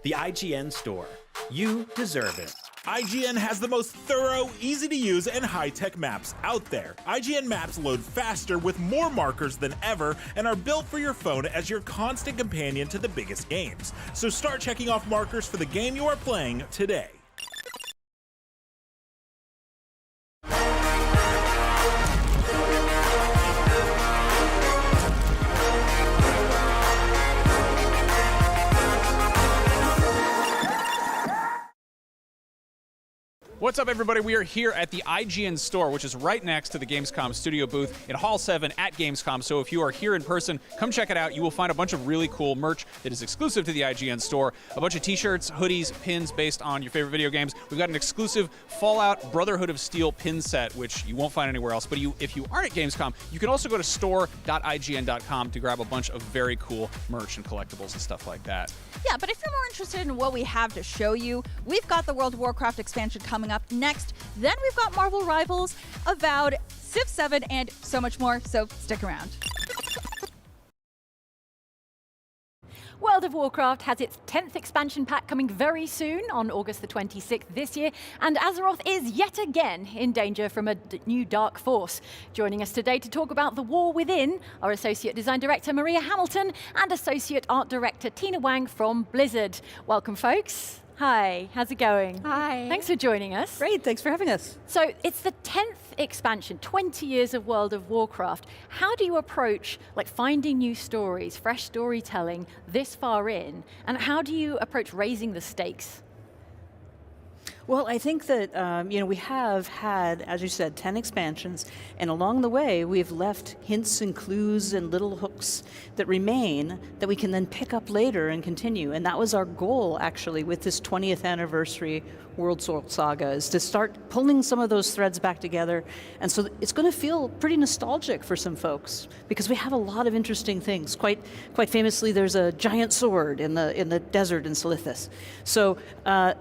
The IGN Store. You deserve it. IGN has the most thorough, easy-to-use, and high-tech maps out there. IGN maps load faster with more markers than ever and are built for your phone as your constant companion to the biggest games. So start checking off markers for the game you are playing today. What's up, everybody? We are here at the IGN store, which is right next to the Gamescom studio booth in Hall 7 at Gamescom. So if you are here in person, come check it out. You will find a bunch of really cool merch that is exclusive to the IGN store. A bunch of t-shirts, hoodies, pins based on your favorite video games. We've got an exclusive Fallout Brotherhood of Steel pin set, which you won't find anywhere else. But if you aren't at Gamescom, you can also go to store.ign.com to grab a bunch of very cool merch and collectibles and stuff like that. Yeah, but if you're more interested in what we have to show you, we've got the World of Warcraft expansion coming up next. Then we've got Marvel Rivals, Avowed, Civ VII, and so much more, so stick around. World of Warcraft has its 10th expansion pack coming very soon on August the 26th this year, and Azeroth is yet again in danger from a new dark force. Joining us today to talk about the war within are Associate Design Director Maria Hamilton and Associate Art Director Tina Wang from Blizzard. Welcome, folks. Hi, how's it going? Hi. Thanks for joining us. Great, thanks for having us. So it's the 10th expansion, 20 years of World of Warcraft. How do you approach finding new stories, fresh storytelling this far in, and how do you approach raising the stakes? Well, I think that we have had, as you said, 10 expansions, and along the way we've left hints and clues and little hooks that remain that we can then pick up later and continue. And that was our goal, actually, with this 20th anniversary World Sword Saga, is to start pulling some of those threads back together. And so it's going to feel pretty nostalgic for some folks because we have a lot of interesting things. Quite famously, there's a giant sword in the desert in Silithus. So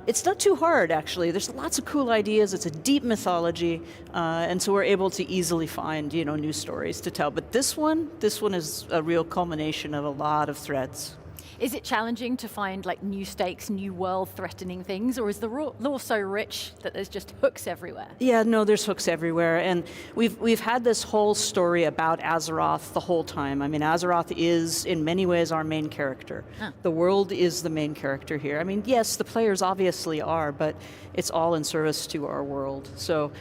it's not too hard, actually. There's lots of cool ideas. It's a deep mythology, and so we're able to easily find new stories to tell. But this one is a real culmination of a lot of threads. Is it challenging to find like new stakes, new world-threatening things, or is the lore so rich that there's just hooks everywhere? Yeah, no, there's hooks everywhere, and we've had this whole story about Azeroth the whole time. I mean, Azeroth is in many ways our main character. The world is the main character here. I mean, yes, the players obviously are, but it's all in service to our world. So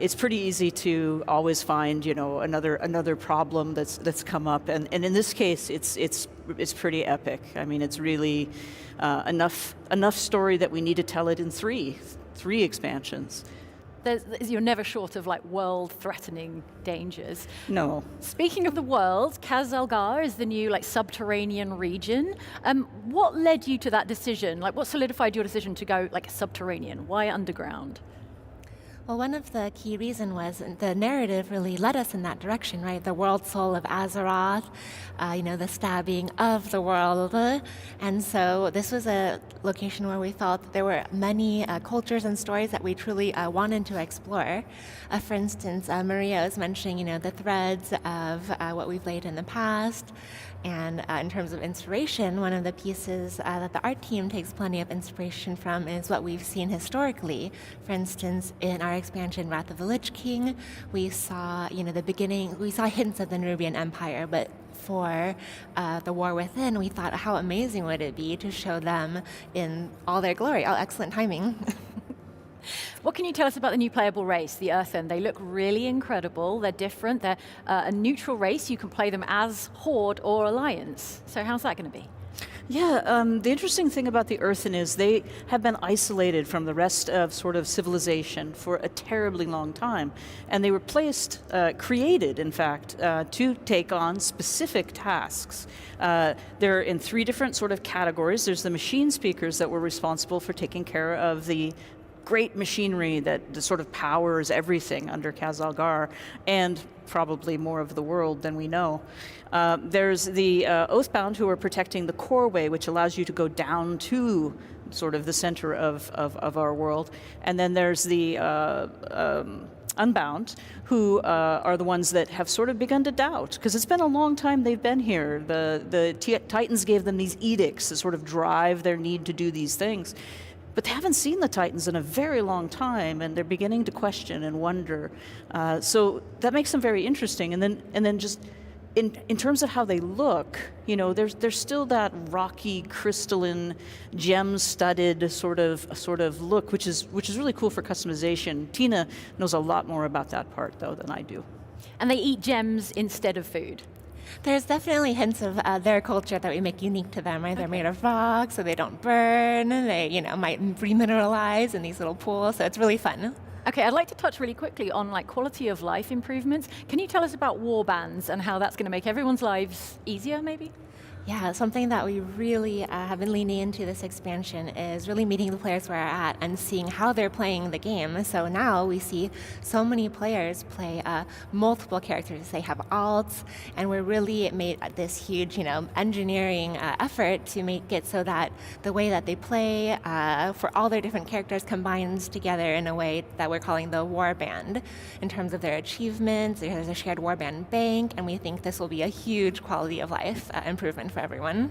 it's pretty easy to always find another problem that's come up, and in this case, it's pretty epic. I mean, it's really enough story that we need to tell it in three expansions. You're never short of like world-threatening dangers. No. Speaking of the world, S.T.A.L.K.E.R is the new like subterranean region. What led you to that decision? Like, what solidified your decision to go like subterranean? Why underground? Well, one of the key reasons was the narrative really led us in that direction, right? The world soul of Azeroth, the stabbing of the world. And so this was a location where we felt that there were many cultures and stories that we truly wanted to explore. For instance, Maria was mentioning, the threads of what we've laid in the past. And in terms of inspiration, one of the pieces that the art team takes plenty of inspiration from is what we've seen historically. For instance, in our expansion, Wrath of the Lich King, we saw, we saw hints of the Nerubian Empire, but for the War Within, we thought, how amazing would it be to show them in all their glory? Oh, excellent timing. What can you tell us about the new playable race, the Earthen? They look really incredible. They're different. They're a neutral race. You can play them as Horde or Alliance. So how's that going to be? Yeah, the interesting thing about the Earthen is they have been isolated from the rest of sort of civilization for a terribly long time. And they were created, in fact, to take on specific tasks. They're in 3 different sort of categories. There's the machine speakers that were responsible for taking care of the great machinery that sort of powers everything under S.T.A.L.K.E.R, and probably more of the world than we know. There's the Oathbound, who are protecting the core way, which allows you to go down to sort of the center of our world. And then there's the Unbound, who are the ones that have sort of begun to doubt, because it's been a long time they've been here. The Titans gave them these edicts that sort of drive their need to do these things. But they haven't seen the Titans in a very long time, and they're beginning to question and wonder. So that makes them very interesting. And then just in terms of how they look, there's still that rocky, crystalline, gem-studded sort of look, which is really cool for customization. Tina knows a lot more about that part though than I do. And they eat gems instead of food. There's definitely hints of their culture that we make unique to them, right? They're made of rock, so they don't burn. They, might remineralize in these little pools, so it's really fun. Okay, I'd like to touch really quickly on like quality of life improvements. Can you tell us about warbands and how that's going to make everyone's lives easier, maybe? Yeah, something that we really have been leaning into this expansion is really meeting the players where they're at and seeing how they're playing the game. So now we see so many players play multiple characters. They have alts, and we're really made this huge, engineering effort to make it so that the way that they play for all their different characters combines together in a way that we're calling the warband. In terms of their achievements, there's a shared warband bank, and we think this will be a huge quality of life improvement for everyone.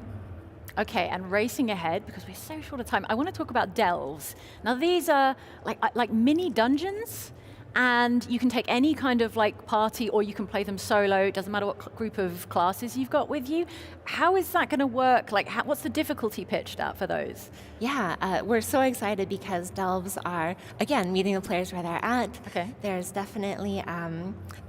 Okay, and racing ahead, because we're so short of time, I want to talk about delves. Now these are like mini dungeons, and you can take any kind of like party, or you can play them solo. It doesn't matter what group of classes you've got with you. How is that going to work? Like, what's the difficulty pitched at for those? Yeah, we're so excited because delves are, again, meeting the players where they're at. Okay. There's definitely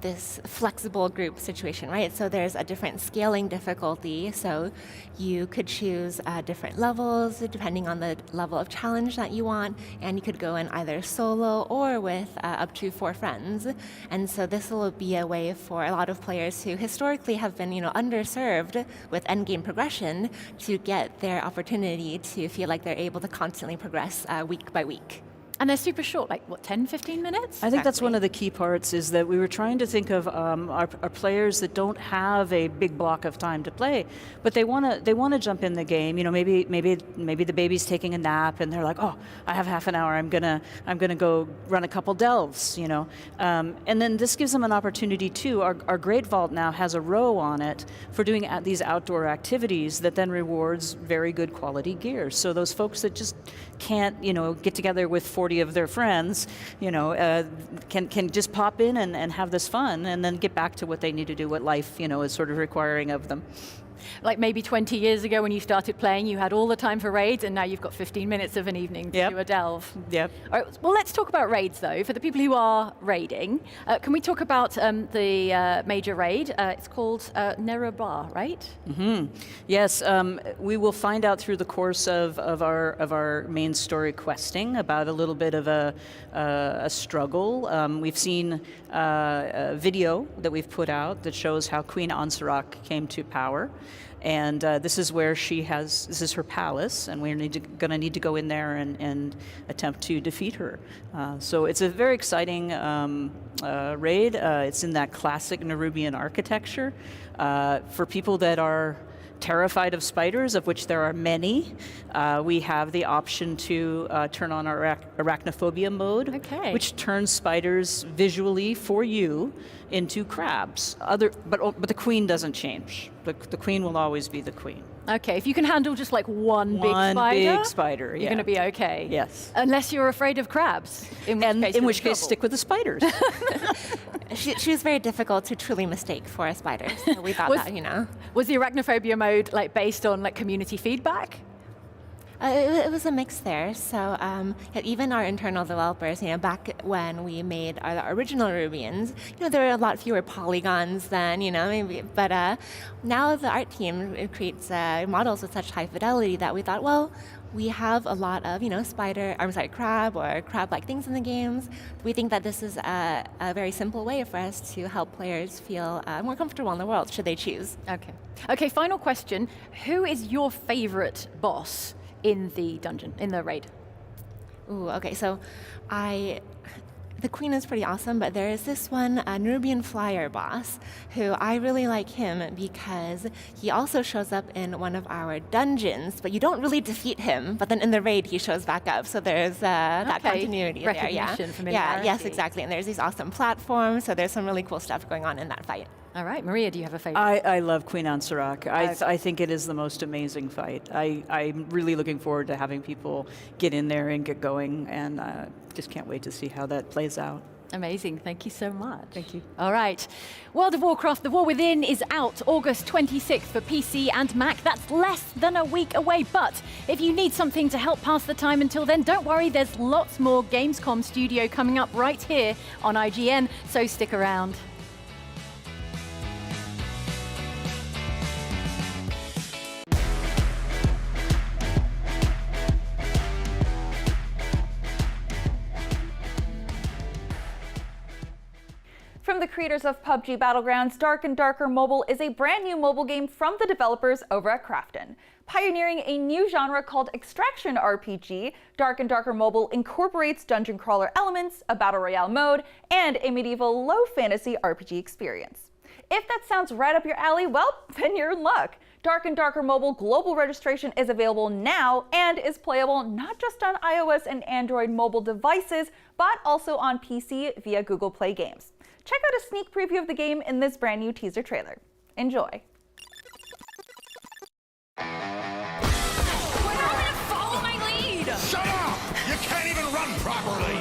this flexible group situation, right? So there's a different scaling difficulty. So you could choose different levels depending on the level of challenge that you want, and you could go in either solo or with up to 4 friends. And so this will be a way for a lot of players who historically have been, underserved with endgame progression to get their opportunity to feel like they're able to constantly progress week by week. And they're super short, like what, 10, 15 minutes? I think that's one of the key parts, is that we were trying to think of our players that don't have a big block of time to play, but they want to jump in the game. Maybe the baby's taking a nap and they're like, oh, I have half an hour. I'm gonna go run a couple delves. And then this gives them an opportunity too. Our Great Vault now has a row on it for doing these outdoor activities that then rewards very good quality gear. So those folks that just can't, get together with 40 of their friends, can just pop in and have this fun, and then get back to what they need to do, what life, is sort of requiring of them. Like maybe 20 years ago when you started playing, you had all the time for raids, and now you've got 15 minutes of an evening to do a delve. Yep. All right, well, let's talk about raids, though. For the people who are raiding, can we talk about the major raid? It's called Nerebar, right? Mm-hmm. Yes, we will find out through the course of our main story questing about a little bit of a struggle. We've seen a video that we've put out that shows how Queen Ansarak came to power. And this is where this is her palace, and we're going to need to go in there and attempt to defeat her. So it's a very exciting raid. It's in that classic Nerubian architecture. For people that are terrified of spiders, of which there are many, we have the option to turn on our arachnophobia mode, which turns spiders visually for you into crabs. But the queen doesn't change. The queen will always be the queen. Okay, if you can handle just like one big spider, yeah. you're going to be okay. Yes. Unless you're afraid of crabs. In which case, stick with the spiders. She was very difficult to truly mistake for a spider. So we thought Was the arachnophobia mode like based on like community feedback? It was a mix there. So even our internal developers, back when we made our original Rubians, there were a lot fewer polygons than, but now the art team creates models with such high fidelity that we thought, well, we have a lot of, crab or crab-like things in the games. We think that this is a very simple way for us to help players feel more comfortable in the world, should they choose. Okay, final question. Who is your favorite boss in the dungeon, in the raid? Ooh, okay, so the queen is pretty awesome, but there is this one Nerubian flyer boss who I really like him because he also shows up in one of our dungeons, but you don't really defeat him, but then in the raid he shows back up. So there's that continuity there. Yeah, yes, exactly. And there's these awesome platforms, so there's some really cool stuff going on in that fight. All right, Maria, do you have a favorite? I love Queen Ansarak. I think it is the most amazing fight. I'm really looking forward to having people get in there and get going, and just can't wait to see how that plays out. Amazing, thank you so much. Thank you. All right, World of Warcraft, The War Within is out August 26th for PC and Mac. That's less than a week away, but if you need something to help pass the time until then, don't worry, there's lots more Gamescom Studio coming up right here on IGN, so stick around. From the creators of PUBG Battlegrounds, Dark and Darker Mobile is a brand new mobile game from the developers over at Krafton. Pioneering a new genre called Extraction RPG, Dark and Darker Mobile incorporates dungeon crawler elements, a battle royale mode, and a medieval low fantasy RPG experience. If that sounds right up your alley, well, then you're in luck. Dark and Darker Mobile global registration is available now and is playable not just on iOS and Android mobile devices, but also on PC via Google Play Games. Check out a sneak preview of the game in this brand new teaser trailer. Enjoy. Follow my lead! Shut up! You can't even run properly!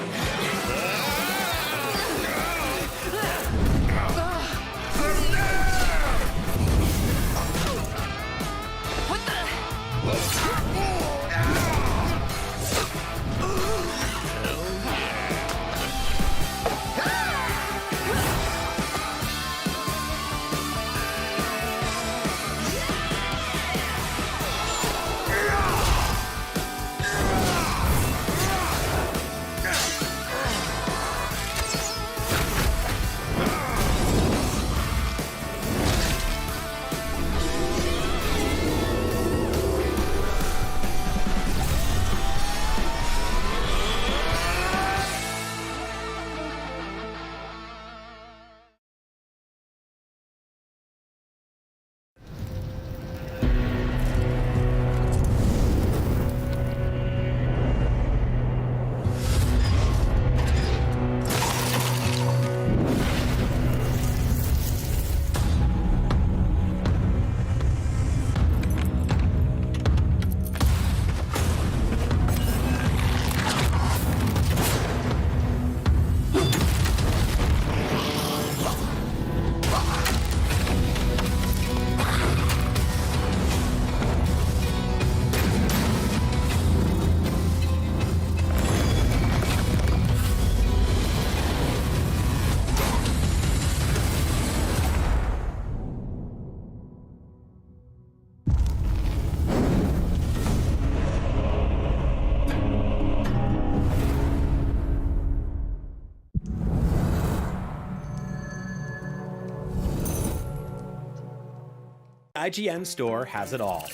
IGN Store has it all.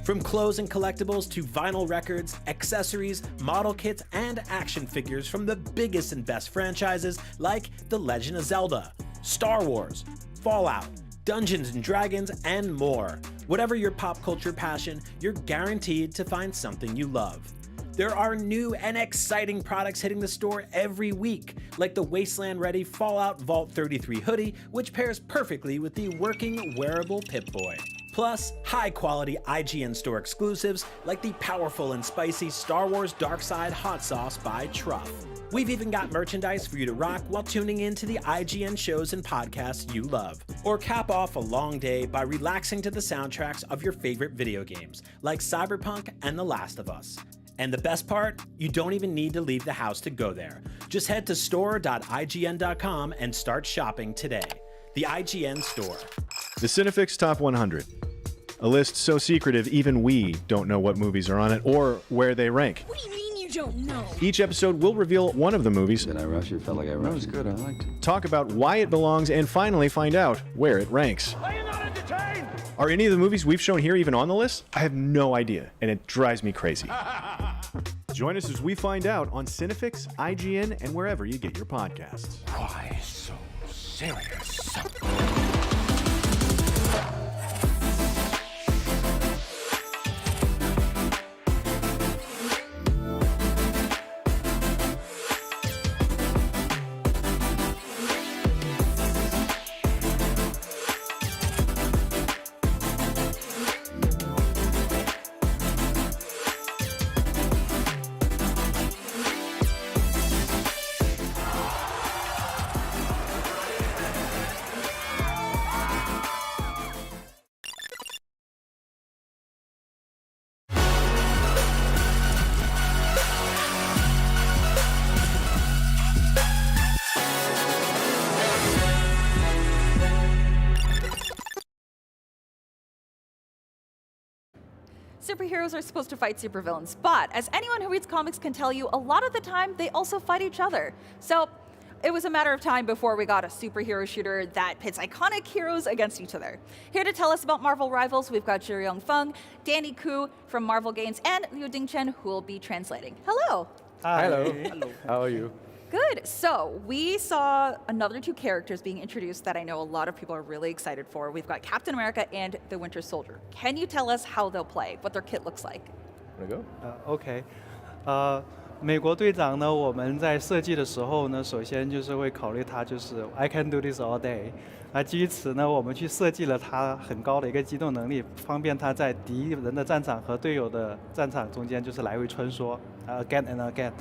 From clothes and collectibles to vinyl records, accessories, model kits, and action figures from the biggest and best franchises like The Legend of Zelda, Star Wars, Fallout, Dungeons & Dragons, and more. Whatever your pop culture passion, you're guaranteed to find something you love. There are new and exciting products hitting the store every week, like the Wasteland-ready Fallout Vault 33 hoodie, which pairs perfectly with the working wearable Pip-Boy. Plus, high-quality IGN Store exclusives like the powerful and spicy Star Wars Darkside Hot Sauce by Truff. We've even got merchandise for you to rock while tuning in to the IGN shows and podcasts you love. Or cap off a long day by relaxing to the soundtracks of your favorite video games, like Cyberpunk and The Last of Us. And the best part? You don't even need to leave the house to go there. Just head to store.ign.com and start shopping today. The IGN Store. The Cinefix Top 100. A list so secretive even we don't know what movies are on it or where they rank. What do you mean you don't know? Each episode will reveal one of the movies. Did I rush it? Felt like I rushed. That was good. I liked it. Talk about why it belongs and finally find out where it ranks. Are you not entertained? Are any of the movies we've shown here even on the list? I have no idea, and it drives me crazy. Join us as we find out on Cinefix, IGN, and wherever you get your podcasts. Why so serious? Superheroes are supposed to fight supervillains, but as anyone who reads comics can tell you, a lot of the time they also fight each other. So it was a matter of time before we got a superhero shooter that pits iconic heroes against each other. Here to tell us about Marvel rivals, we've got Zhiyong Feng, Danny Ku from Marvel Games, and Liu Dingchen, who will be translating. Hello. Hi. Hello. How are you? Good. So we saw another two characters being introduced that I know a lot of people are really excited for. We've got Captain America and the Winter Soldier. Can you tell us how they'll play, what their kit looks like? Wanna go? OK，美国队长呢，我们在设计的时候呢，首先就是会考虑他就是 I can do this all day。那基于此呢，我们去设计了他很高的一个机动能力，方便他在敌人的战场和队友的战场中间就是来回穿梭，again and again。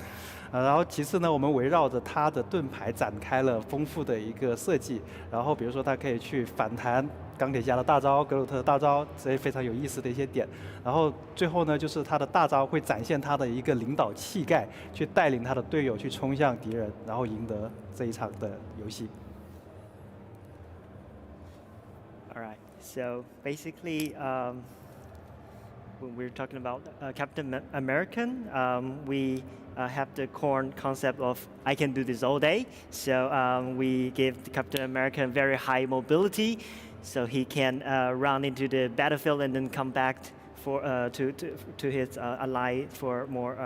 然后其次呢，我们围绕着它的盾牌展开了丰富的一个设计。然后比如说，它可以去反弹钢铁侠的大招、格鲁特的大招，这些非常有意思的一些点。然后最后呢，就是他的大招会展现他的一个领导气概，去带领他的队友去冲向敌人，然后赢得这一场的游戏。All right. So basically, when we're talking about Captain American, we have the core concept of I can do this all day. So we give the Captain America very high mobility, so he can run into the battlefield and then come back for to his ally for more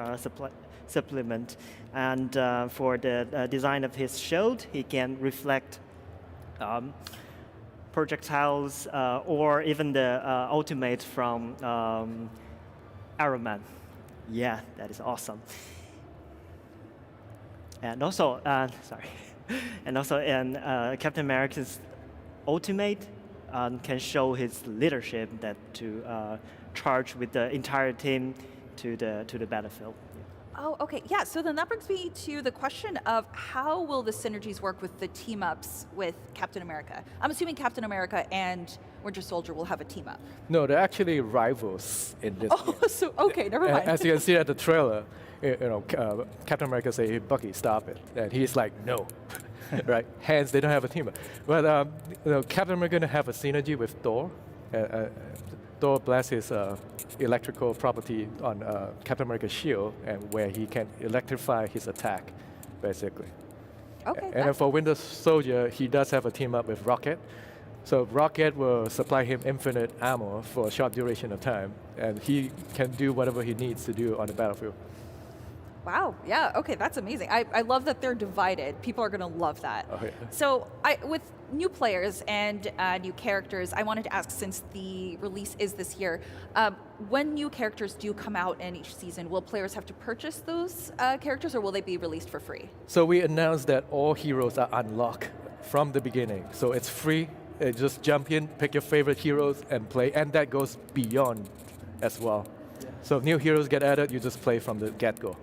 supplement. And for the design of his shield, he can reflect projectiles or even the ultimate from Iron Man. Yeah, that is awesome. And also, and also in Captain America's ultimate can show his leadership that to charge with the entire team to the battlefield. Oh, okay. Yeah, so then that brings me to the question of how will the synergies work with the team-ups with Captain America? I'm assuming Captain America and Winter Soldier will have a team-up. No, they're actually rivals in this game. So, okay, never mind. As you can see at the trailer, Captain America say, "Hey, Bucky, stop it." And he's like, no. Right? Hence, they don't have a team-up. But Captain America going to have a synergy with Thor. Thor blasts his electrical property on Captain America's shield, and where he can electrify his attack, basically. Okay. And then for Winter Soldier, he does have a team up with Rocket. So Rocket will supply him infinite ammo for a short duration of time, and he can do whatever he needs to do on the battlefield. Wow, yeah, okay, that's amazing. I love that they're divided. People are gonna love that. Oh, yeah. So with new players and new characters, I wanted to ask, since the release is this year, when new characters do come out in each season, will players have to purchase those characters, or will they be released for free? So we announced that all heroes are unlocked from the beginning. So it's free, just jump in, pick your favorite heroes and play, and that goes beyond as well. Yeah. So if new heroes get added, you just play from the get-go.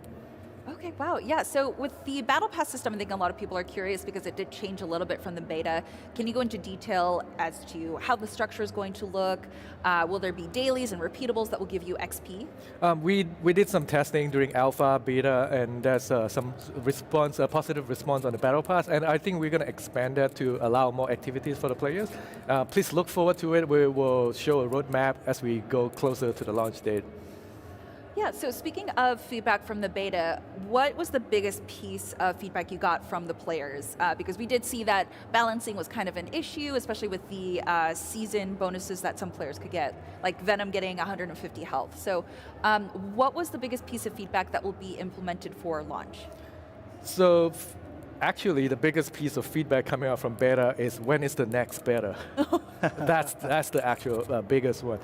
Okay, wow, yeah, so with the Battle Pass system, I think a lot of people are curious because it did change a little bit from the beta. Can you go into detail as to how the structure is going to look? Will there be dailies and repeatables that will give you XP? We did some testing during alpha, beta, and there's some response, positive response on the Battle Pass, and I think we're going to expand that to allow more activities for the players. Please look forward to it. We will show a roadmap as we go closer to the launch date. Yeah, so speaking of feedback from the beta, what was the biggest piece of feedback you got from the players? Because we did see that balancing was kind of an issue, especially with the season bonuses that some players could get, like Venom getting 150 health. So what was the biggest piece of feedback that will be implemented for launch? So actually, the biggest piece of feedback coming out from beta is when is the next beta? That's the actual biggest one.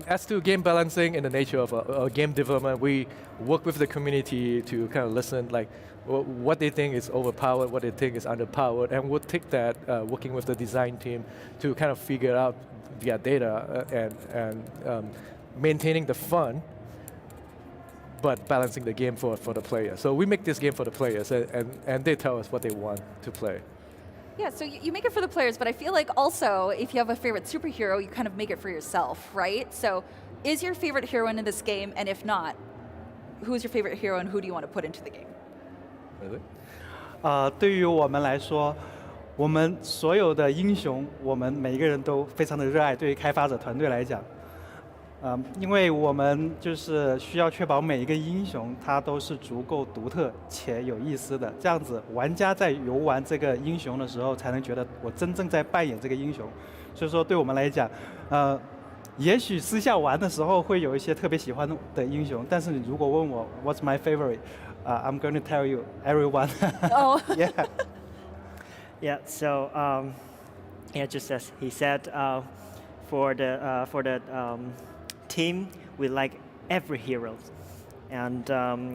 As to game balancing in the nature of game development, we work with the community to kind of listen, like what they think is overpowered, what they think is underpowered, and we'll take that, working with the design team to kind of figure out via data and maintaining the fun, but balancing the game for the players. So we make this game for the players, and they tell us what they want to play. Yeah, so you make it for the players, but I feel like also, if you have a favorite superhero, you kind of make it for yourself, right? So is your favorite heroine in this game, and if not, who's your favorite hero and who do you want to put into the game? Really? 对于我们来说，我们所有的英雄，我们每一个人都非常的热爱。对于开发者团队来讲，因为我们就是需要确保每一个英雄他都是足够独特且有意思的，这样子玩家在游玩这个英雄的时候，才能觉得我真正在扮演这个英雄。所以说，对我们来讲，也许私下玩的时候会有一些特别喜欢的英雄，但是你如果问我 What's my favorite? I'm going to tell you everyone. Oh. Yeah. Yeah. So yeah, just as he said, for the team, we like every hero, and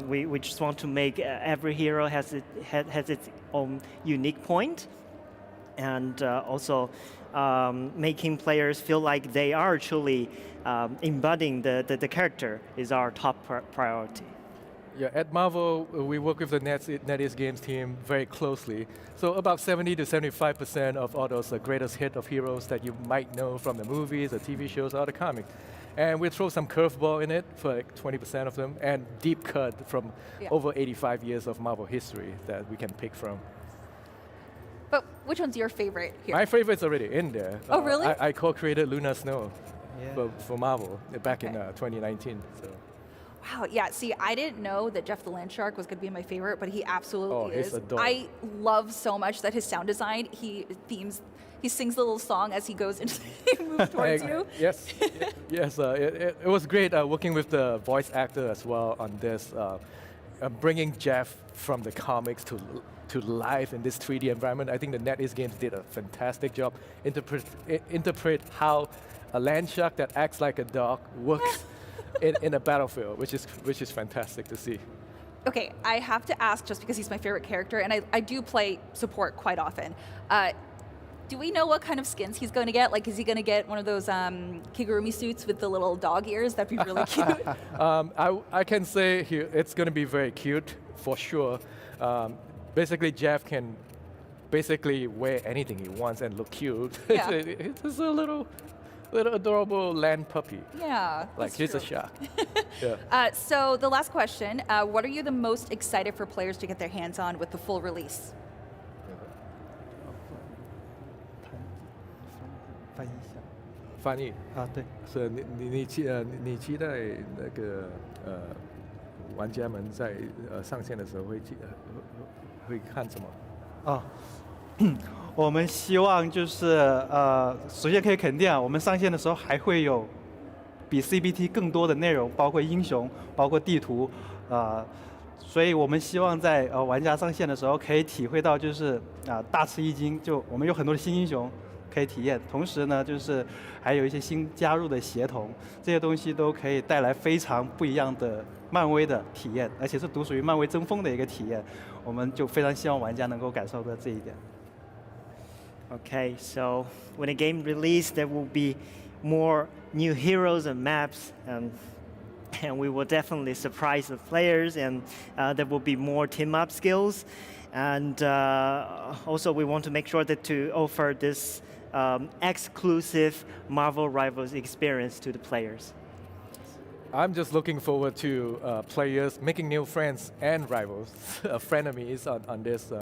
we just want to make every hero has its own unique point, and also making players feel like they are truly embodying the character is our top priority. Yeah, at Marvel, we work with the NetEase Games team very closely. So about 70 to 75% of all those greatest hit of heroes that you might know from the movies, the TV shows, or the comics. And we throw some curveball in it for like 20% of them, and deep cut from over 85 years of Marvel history that we can pick from. But which one's your favorite here? My favorite's already in there. Oh, really? I co-created Luna Snow for Marvel back in 2019. So. Wow, yeah, see, I didn't know that Jeff the Landshark was going to be my favorite, but he absolutely is. Adorable. I love so much that his sound design, he sings the little song as he goes into he moves towards you. Yes, yes, it was great working with the voice actor as well on this, bringing Jeff from the comics to life in this 3D environment. I think the NetEase Games did a fantastic job interpret how a land shark that acts like a dog works in a battlefield, which is fantastic to see. Okay, I have to ask, just because he's my favorite character, and I do play support quite often. Do we know what kind of skins he's going to get? Like, is he going to get one of those Kigurumi suits with the little dog ears? That'd be really cute. I can say it's going to be very cute, for sure. Basically, Jeff can basically wear anything he wants and look cute. Yeah. It's a little adorable land puppy. Yeah. Like, he's a shark. Yeah. So the last question, what are you the most excited for players to get their hands on with the full release? 翻译啊，对，是你期待那个玩家们在上线的时候会看什么？我们希望就是首先可以肯定啊，我们上线的时候还会有比 CBT 更多的内容，包括英雄，包括地图，所以我们希望在玩家上线的时候可以体会到就是大吃一惊，就我们有很多的新英雄可以体验，同时呢就是还有一些新加入的协同，这些东西都可以带来非常不一样的漫威的体验，而且是独属于漫威争锋的一个体验，我们就非常希望玩家能够感受到这一点。Okay, so when a game released, there will be more new heroes and maps, and we will definitely surprise the players, and there will be more team-up skills. And also, we want to make sure that to offer this exclusive Marvel Rivals experience to the players. I'm just looking forward to players making new friends and rivals, frenemies on this.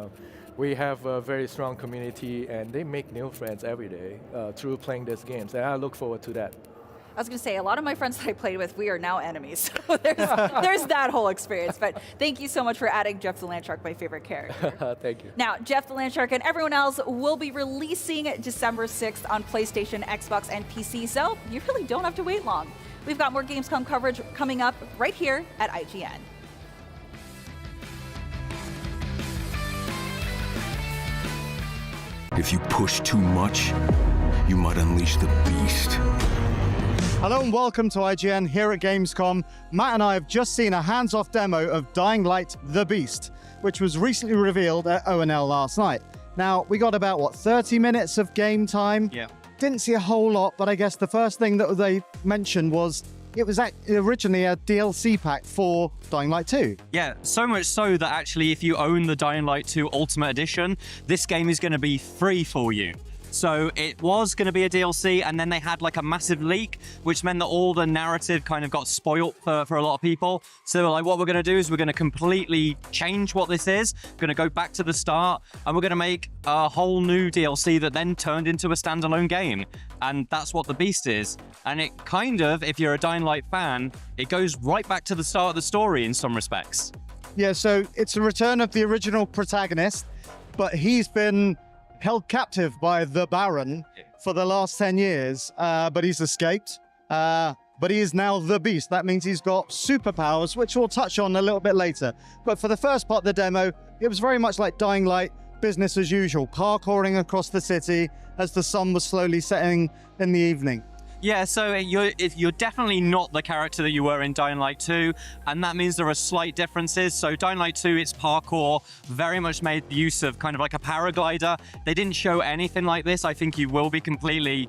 We have a very strong community, and they make new friends every day through playing these games, and I look forward to that. I was going to say, a lot of my friends that I played with, we are now enemies. So there's that whole experience. But thank you so much for adding Jeff the Landshark, my favorite character. Thank you. Now, Jeff the Landshark and everyone else will be releasing December 6th on PlayStation, Xbox, and PC, so you really don't have to wait long. We've got more Gamescom coverage coming up right here at IGN. If you push too much, you might unleash the beast. Hello and welcome to IGN here at Gamescom. Matt and I have just seen a hands-off demo of Dying Light The Beast, which was recently revealed at ONL last night. Now, we got about, 30 minutes of game time? Yeah. Didn't see a whole lot, but I guess the first thing that they mentioned was it was originally a DLC pack for Dying Light 2. Yeah, so much so that actually if you own the Dying Light 2 Ultimate Edition, this game is going to be free for you. So it was going to be a DLC, and then they had like a massive leak, which meant that all the narrative kind of got spoilt for a lot of people. So they were like, what we're going to do is we're going to completely change what this is. We're going to go back to the start, and we're going to make a whole new DLC that then turned into a standalone game. And that's what The Beast is. And it kind of, if you're a Dying Light fan, it goes right back to the start of the story in some respects. Yeah, so it's a return of the original protagonist, but he's been held captive by the Baron for the last 10 years, but he's escaped. But he is now the Beast. That means he's got superpowers, which we'll touch on a little bit later. But for the first part of the demo, it was very much like Dying Light, business as usual, parkouring across the city as the sun was slowly setting in the evening. Yeah, so you're definitely not the character that you were in Dying Light 2, and that means there are slight differences. So Dying Light 2, it's parkour, very much made use of kind of like a paraglider. They didn't show anything like this. I think you will be completely,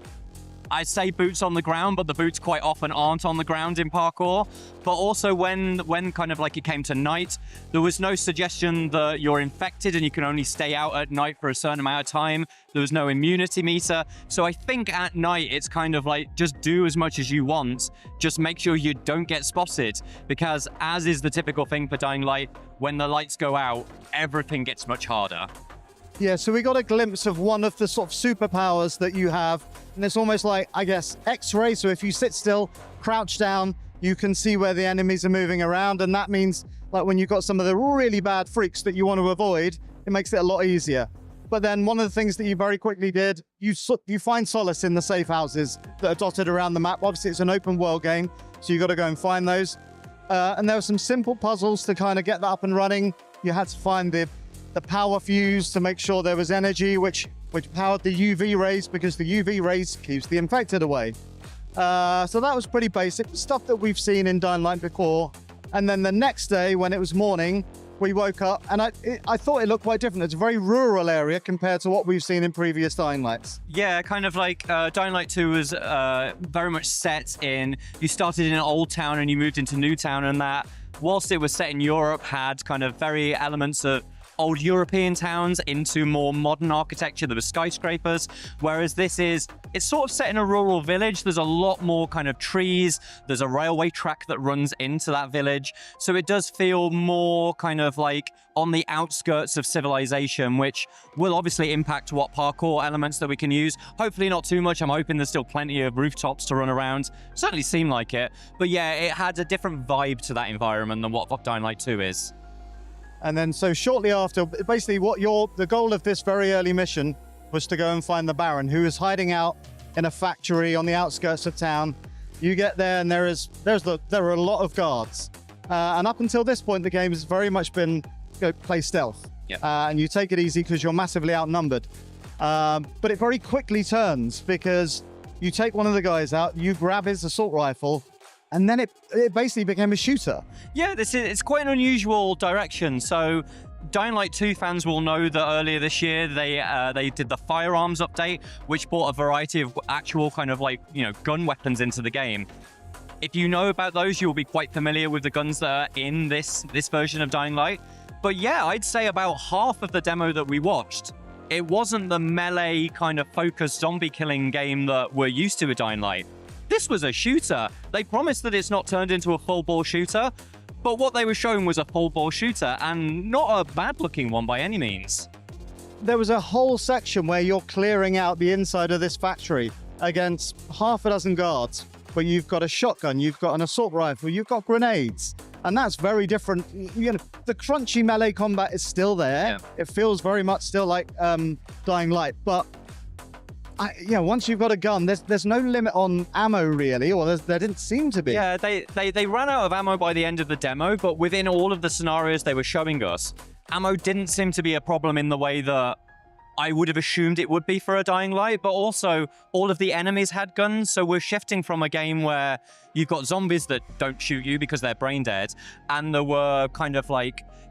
I'd say boots on the ground, but the boots quite often aren't on the ground in parkour. But also when kind of like it came to night, there was no suggestion that you're infected and you can only stay out at night for a certain amount of time. There was no immunity meter. So I think at night, it's kind of like, just do as much as you want. Just make sure you don't get spotted, because as is the typical thing for Dying Light, when the lights go out, everything gets much harder. Yeah, so we got a glimpse of one of the sort of superpowers that you have, and it's almost like, I guess, X-ray. So if you sit still, crouch down, you can see where the enemies are moving around, and that means like when you've got some of the really bad freaks that you want to avoid, it makes it a lot easier. But then one of the things that you very quickly did, you find solace in the safe houses that are dotted around the map. Obviously, it's an open world game, so you got to go and find those. And there were some simple puzzles to kind of get that up and running. You had to find the power fuse to make sure there was energy, which powered the UV rays, because the UV rays keeps the infected away. So that was pretty basic stuff that we've seen in Dying Light before. And then the next day, when it was morning, we woke up, and I thought it looked quite different. It's a very rural area compared to what we've seen in previous Dying Lights. Yeah, kind of like Dying Light 2 was very much set in, you started in an old town and you moved into New Town, and that, whilst it was set in Europe, had kind of very elements of old European towns into more modern architecture. There were skyscrapers, whereas it's sort of set in a rural village. There's a lot more kind of trees. There's a railway track that runs into that village. So it does feel more kind of like on the outskirts of civilization, which will obviously impact what parkour elements that we can use. Hopefully not too much. I'm hoping there's still plenty of rooftops to run around. Certainly seemed like it. But yeah, it had a different vibe to that environment than what Dying Light 2 is. And then so shortly after, basically the goal of this very early mission was to go and find the Baron, who is hiding out in a factory on the outskirts of town. You get there and there are a lot of guards. And up until this point, the game has very much been play stealth. And you take it easy because you're massively outnumbered. But it very quickly turns because you take one of the guys out, you grab his assault rifle, and then it basically became a shooter. Yeah, it's quite an unusual direction. So Dying Light 2 fans will know that earlier this year they did the firearms update, which brought a variety of actual kind of gun weapons into the game. If you know about those, you'll be quite familiar with the guns that are in this version of Dying Light. But yeah, I'd say about half of the demo that we watched, it wasn't the melee kind of focused zombie killing game that we're used to with Dying Light. This was a shooter. They promised that it's not turned into a full-bore shooter, but what they were showing was a full-bore shooter, and not a bad-looking one by any means. There was a whole section where you're clearing out the inside of this factory against half a dozen guards, where you've got a shotgun, you've got an assault rifle, you've got grenades, and that's very different. The crunchy melee combat is still there. Yeah. It feels very much still like Dying Light, but once you've got a gun, there's no limit on ammo really, or there didn't seem to be. Yeah, they ran out of ammo by the end of the demo, but within all of the scenarios they were showing us, ammo didn't seem to be a problem in the way that I would have assumed it would be for a Dying Light, but also all of the enemies had guns, so we're shifting from a game where you've got zombies that don't shoot you because they're brain dead, and there were kind of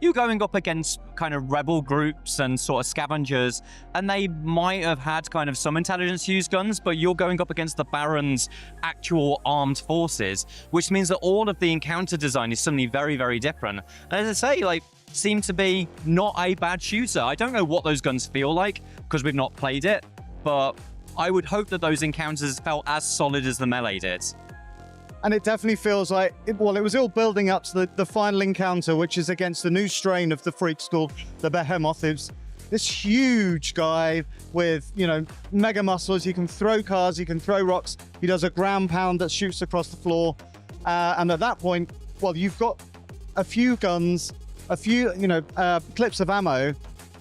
you're going up against kind of rebel groups and sort of scavengers, and they might have had kind of some intelligence to use guns, but you're going up against the Baron's actual armed forces, which means that all of the encounter design is suddenly very, very different. And as I say, seemed to be not a bad shooter. I don't know what those guns feel like because we've not played it, but I would hope that those encounters felt as solid as the melee did. And it definitely feels like, it was all building up to the final encounter, which is against the new strain of the freaks called the Behemoth. It's this huge guy with, mega muscles. You can throw cars, you can throw rocks. He does a ground pound that shoots across the floor. And at that point, you've got a few guns, a few, clips of ammo,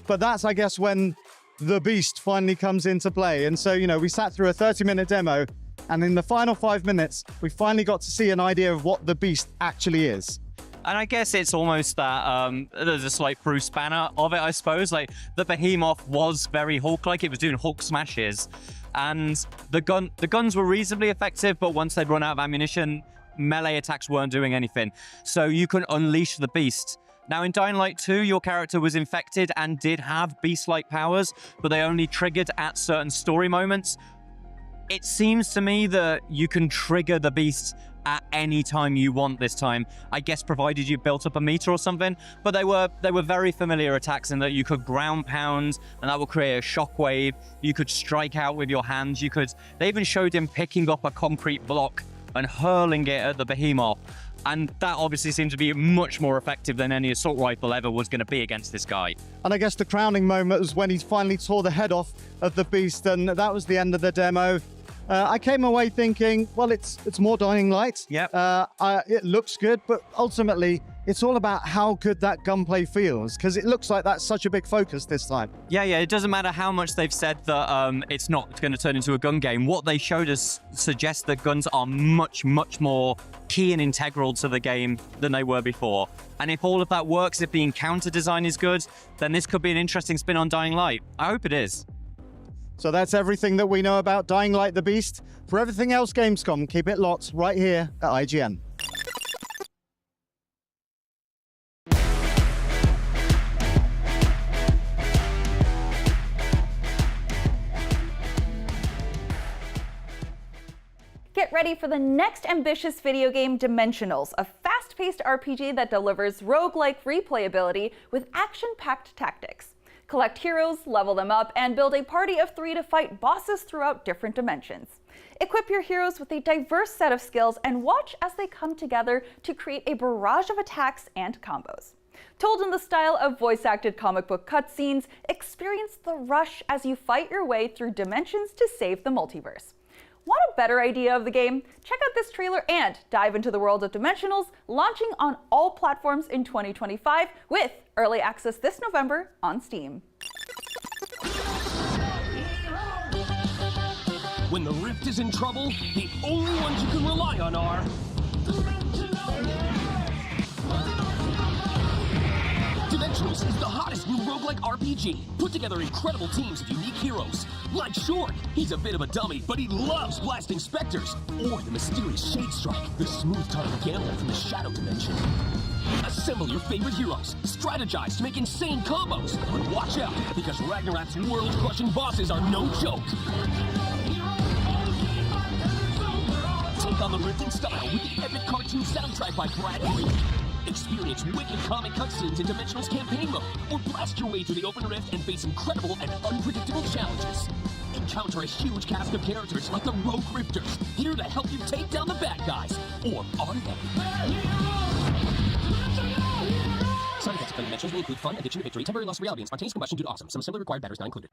but that's, I guess, when the beast finally comes into play. And so, we sat through a 30-minute demo, and in the final 5 minutes, we finally got to see an idea of what the beast actually is. And I guess it's almost that there's a slight Bruce Banner of it, I suppose. The Behemoth was very Hulk-like. It was doing Hulk smashes. And the guns were reasonably effective, but once they'd run out of ammunition, melee attacks weren't doing anything. So you can unleash the beast. Now, in Dying Light 2, your character was infected and did have beast-like powers, but they only triggered at certain story moments. It seems to me that you can trigger the beast at any time you want this time, I guess provided you built up a meter or something, but they were very familiar attacks in that you could ground pound and that will create a shockwave. You could strike out with your hands. They even showed him picking up a concrete block and hurling it at the Behemoth. And that obviously seemed to be much more effective than any assault rifle ever was going to be against this guy. And I guess the crowning moment was when he finally tore the head off of the beast, and that was the end of the demo. I came away thinking, it's more Dying Light. Yep. It looks good, but ultimately, it's all about how good that gunplay feels, because it looks like that's such a big focus this time. Yeah, it doesn't matter how much they've said that it's not going to turn into a gun game. What they showed us suggests that guns are much, much more key and integral to the game than they were before. And if all of that works, if the encounter design is good, then this could be an interesting spin on Dying Light. I hope it is. So that's everything that we know about Dying Light the Beast. For everything else Gamescom, keep it locked right here at IGN. Get ready for the next ambitious video game, Dimensionals, a fast-paced RPG that delivers roguelike replayability with action-packed tactics. Collect heroes, level them up, and build a party of 3 to fight bosses throughout different dimensions. Equip your heroes with a diverse set of skills and watch as they come together to create a barrage of attacks and combos. Told in the style of voice-acted comic book cutscenes, experience the rush as you fight your way through dimensions to save the multiverse. Want a better idea of the game? Check out this trailer and dive into the world of Dimensionals, launching on all platforms in 2025 with early access this November on Steam. When the Rift is in trouble, the only ones you can rely on are... Dimensionals is the hottest new roguelike RPG. Put together incredible teams of unique heroes. Like Short, he's a bit of a dummy, but he loves blasting specters. Or the mysterious Shade Strike, the smooth-tongued gambler from the Shadow Dimension. Assemble your favorite heroes, strategize to make insane combos. But watch out, because Ragnarok's world-crushing bosses are no joke. Take on the Rift in style with the epic cartoon soundtrack by Brad Green. Experience wicked comic cutscenes in Dimensional's campaign mode, or blast your way through the open rift and face incredible and unpredictable challenges. Encounter a huge cast of characters like the Rogue Rifters, here to help you take down the bad guys. Or are they? Side effects of Dimensionals will include fun, addiction to victory, temporary loss of reality, and spontaneous combustion due to awesome. Some assembly required batteries not included.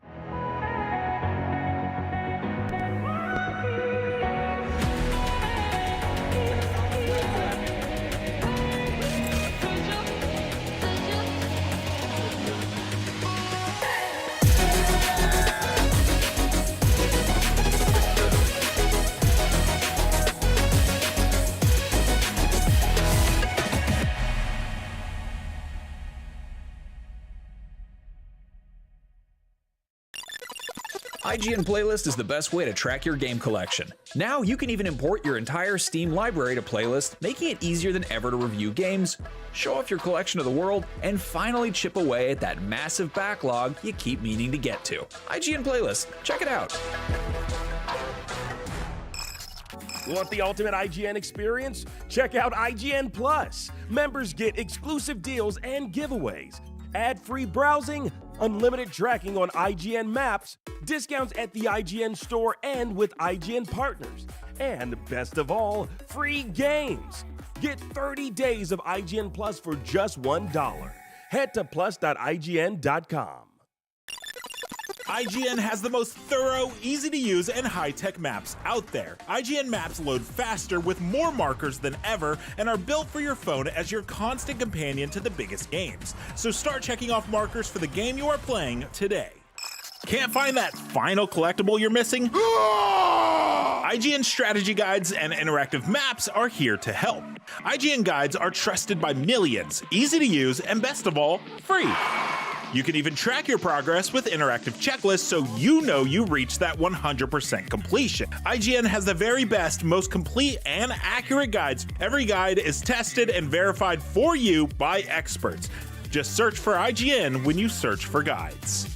IGN Playlist is the best way to track your game collection. Now you can even import your entire Steam library to Playlist, making it easier than ever to review games, show off your collection to the world, and finally chip away at that massive backlog you keep meaning to get to. IGN Playlist, check it out. Want the ultimate IGN experience? Check out IGN Plus. Members get exclusive deals and giveaways, ad-free browsing, unlimited tracking on IGN maps, discounts at the IGN store and with IGN partners, and best of all, free games. Get 30 days of IGN Plus for just $1. Head to plus.ign.com. IGN has the most thorough, easy-to-use, and high-tech maps out there. IGN maps load faster with more markers than ever and are built for your phone as your constant companion to the biggest games. So start checking off markers for the game you are playing today. Can't find that final collectible you're missing? IGN strategy guides and interactive maps are here to help. IGN guides are trusted by millions, easy to use, and best of all, free. You can even track your progress with interactive checklists so you know you reached that 100% completion. IGN has the very best, most complete, and accurate guides. Every guide is tested and verified for you by experts. Just search for IGN when you search for guides.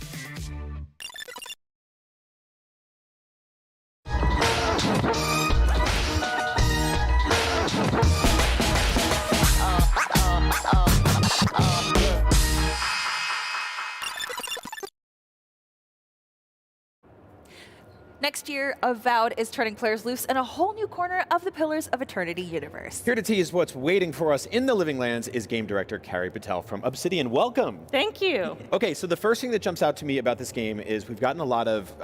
Next year, Avowed is turning players loose in a whole new corner of the Pillars of Eternity universe. Here to tease what's waiting for us in the Living Lands is game director Carrie Patel from Obsidian. Welcome. Thank you. Okay, so the first thing that jumps out to me about this game is we've gotten a lot of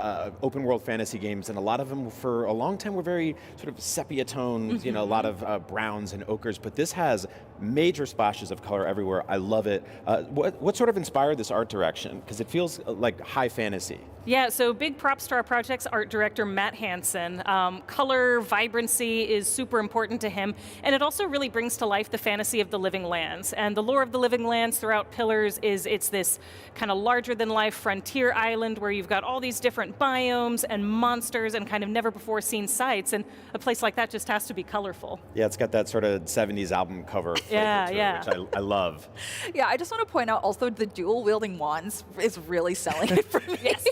open world fantasy games, and a lot of them for a long time were very sort of sepia toned, you know, a lot of browns and ochres, but this has major splashes of color everywhere. I love it. What sort of inspired this art direction? Because it feels like high fantasy. Yeah, so big props to our project's art director, Matt Hansen. Color, vibrancy is super important to him, and it also really brings to life the fantasy of the Living Lands. And the lore of the Living Lands throughout Pillars is it's this kind of larger-than-life frontier island where you've got all these different biomes and monsters and kind of never-before-seen sights, and a place like that just has to be colorful. Yeah, it's got that sort of 70s album cover flavor to it, which I love. Yeah, I just want to point out also the dual-wielding wands is really selling it for me. Yes.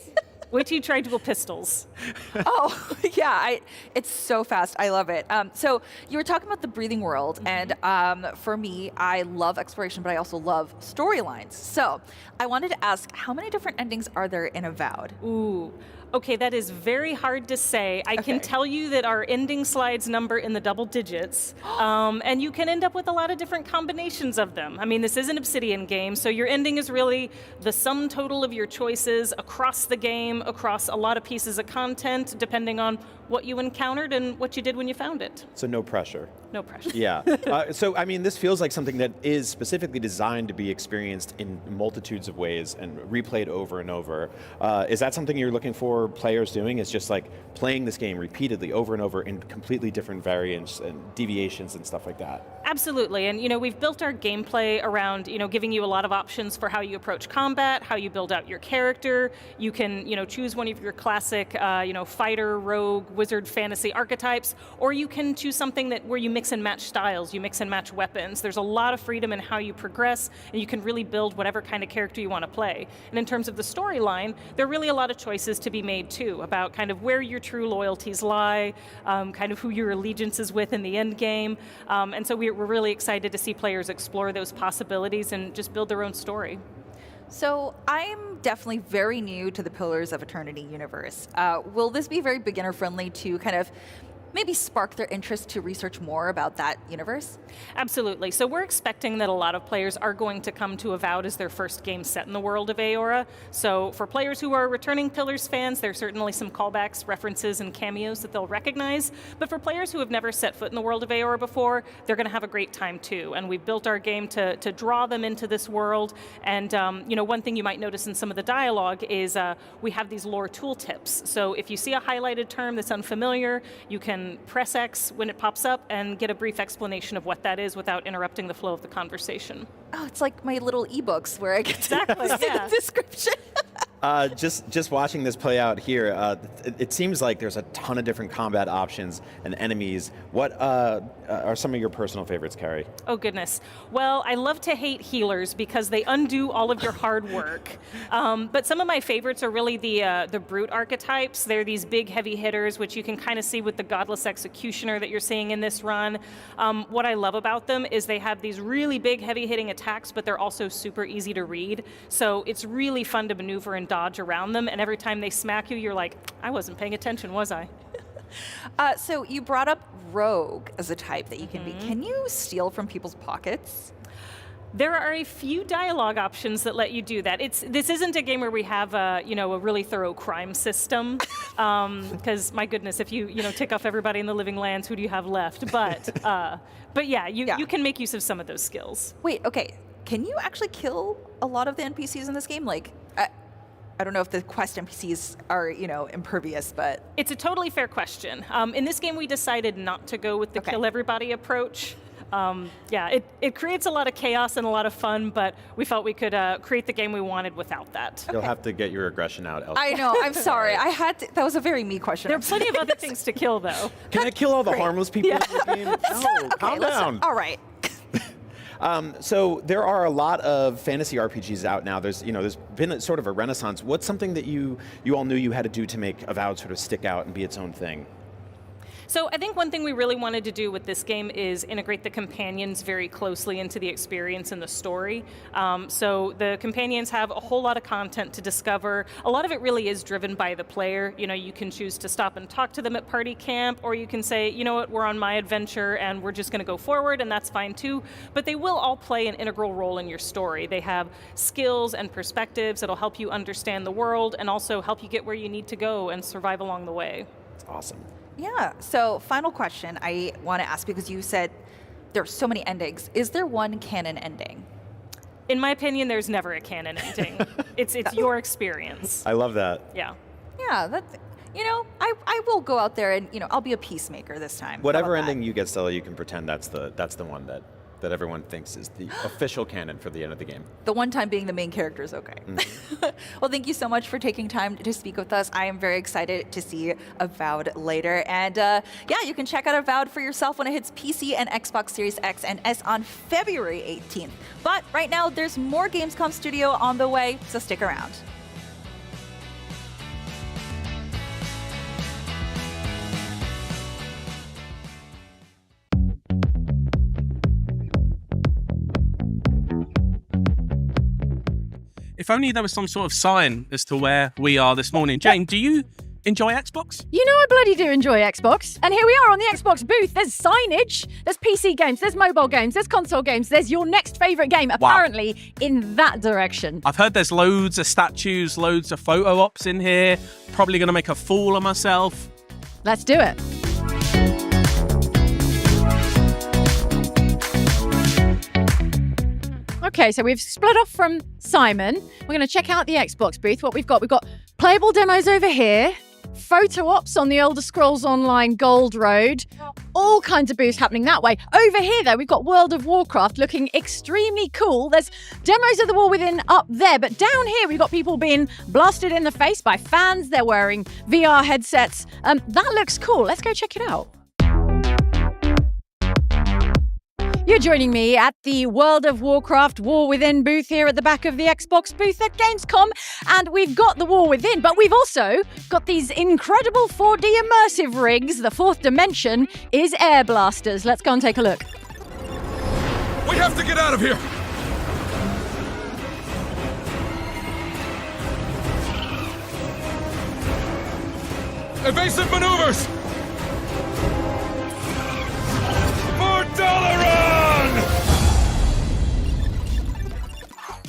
Wait till you try dual pistols. Oh, yeah, it's so fast. I love it. So you were talking about the breathing world, and for me, I love exploration, but I also love storylines. So I wanted to ask, how many different endings are there in Avowed? Ooh. Okay, that is very hard to say. I can tell you that our ending slides number in the double digits, and you can end up with a lot of different combinations of them. I mean, this is an Obsidian game, so your ending is really the sum total of your choices across the game, game across a lot of pieces of content, depending on what you encountered and what you did when you found it. So no pressure. No pressure. Yeah. So, I mean, this feels like something that is specifically designed to be experienced in multitudes of ways and replayed over and over. Is that something you're looking for players doing? Is just like playing this game repeatedly over and over in completely different variants and deviations and stuff like that? Absolutely. And, you know, we've built our gameplay around, you know, giving you a lot of options for how you approach combat, how you build out your character. You can, you know, choose one of your classic, you know, fighter, rogue, wizard, fantasy archetypes, or you can choose something that where you mix and match styles, you mix and match weapons. There's a lot of freedom in how you progress, and you can really build whatever kind of character you want to play. And in terms of the storyline, there are really a lot of choices to be made too, about kind of where your true loyalties lie, kind of who your allegiance is with in the end game. And so we're really excited to see players explore those possibilities and just build their own story. So I'm definitely very new to the Pillars of Eternity universe. Will this be very beginner friendly to kind of maybe spark their interest to research more about that universe? Absolutely. So we're expecting that a lot of players are going to come to Avowed as their first game set in the world of Aora. So for players who are returning Pillars fans, there's certainly some callbacks, references, and cameos that they'll recognize. But for players who have never set foot in the world of Aora before, they're going to have a great time too. And we've built our game to draw them into this world. And you know, one thing you might notice in some of the dialogue is we have these lore tooltips. So if you see a highlighted term that's unfamiliar, you can press X when it pops up and get a brief explanation of what that is without interrupting the flow of the conversation. Oh, it's like my little ebooks where I get to see the description. Just watching this play out here, it seems like there's a ton of different combat options and enemies. What are some of your personal favorites, Carrie? Oh, goodness. Well, I love to hate healers because they undo all of your hard work. But some of my favorites are really the brute archetypes. They're these big, heavy hitters, which you can kind of see with the Godless Executioner that you're seeing in this run. What I love about them is they have these really big, heavy-hitting attacks, but they're also super easy to read. So it's really fun to maneuver and dodge around them, and every time they smack you, you're like, I wasn't paying attention, was I? So you brought up rogue as a type that you can be. Can you steal from people's pockets? There are a few dialogue options that let you do that. This isn't a game where we have a really thorough crime system, because my goodness, if you tick off everybody in the living lands, who do you have left? But yeah, you can make use of some of those skills. Wait, okay. Can you actually kill a lot of the NPCs in this game? Like, I don't know if the quest NPCs are, impervious, but... It's a totally fair question. In this game, we decided not to go with the kill everybody approach. It creates a lot of chaos and a lot of fun, but we felt we could create the game we wanted without that. You'll have to get your aggression out elsewhere. I know, I'm sorry. That was a very me question. There are plenty of other things to kill, though. Can I kill all the harmless people in the game? No, calm down. All right. So there are a lot of fantasy RPGs out now. There's been a sort of a renaissance. What's something that you all knew you had to do to make Avowed sort of stick out and be its own thing? So I think one thing we really wanted to do with this game is integrate the companions very closely into the experience and the story. So the companions have a whole lot of content to discover. A lot of it really is driven by the player. You can choose to stop and talk to them at party camp, or you can say, you know what, we're on my adventure and we're just going to go forward, and that's fine too. But they will all play an integral role in your story. They have skills and perspectives that'll help you understand the world and also help you get where you need to go and survive along the way. It's awesome. Yeah, so final question I want to ask, because you said there are so many endings. Is there one canon ending? In my opinion, there's never a canon ending. It's your experience. I love that. Yeah. Yeah, I will go out there and, I'll be a peacemaker this time. Whatever ending you get, Stella, you can pretend that's the one that everyone thinks is the official canon for the end of the game. The one time being the main character is okay. Mm-hmm. Well, thank you so much for taking time to speak with us. I am very excited to see Avowed later. And you can check out Avowed for yourself when it hits PC and Xbox Series X and S on February 18th. But right now, there's more Gamescom Studio on the way, so stick around. If only there was some sort of sign as to where we are this morning. Jane, do you enjoy Xbox? You know I bloody do enjoy Xbox. And here we are on the Xbox booth. There's signage, there's PC games, there's mobile games, there's console games, there's your next favourite game, apparently in that direction. I've heard there's loads of statues, loads of photo ops in here. Probably going to make a fool of myself. Let's do it. Okay, so we've split off from Simon. We're going to check out the Xbox booth. What we've got playable demos over here, photo ops on the Elder Scrolls Online Gold Road, all kinds of booths happening that way. Over here, though, we've got World of Warcraft looking extremely cool. There's demos of the War Within up there, but down here, we've got people being blasted in the face by fans. They're wearing VR headsets. That looks cool. Let's go check it out. You're joining me at the World of Warcraft War Within booth here at the back of the Xbox booth at Gamescom. And we've got the War Within, but we've also got these incredible 4D immersive rigs. The fourth dimension is air blasters. Let's go and take a look. We have to get out of here! Evasive maneuvers! For Dalaran!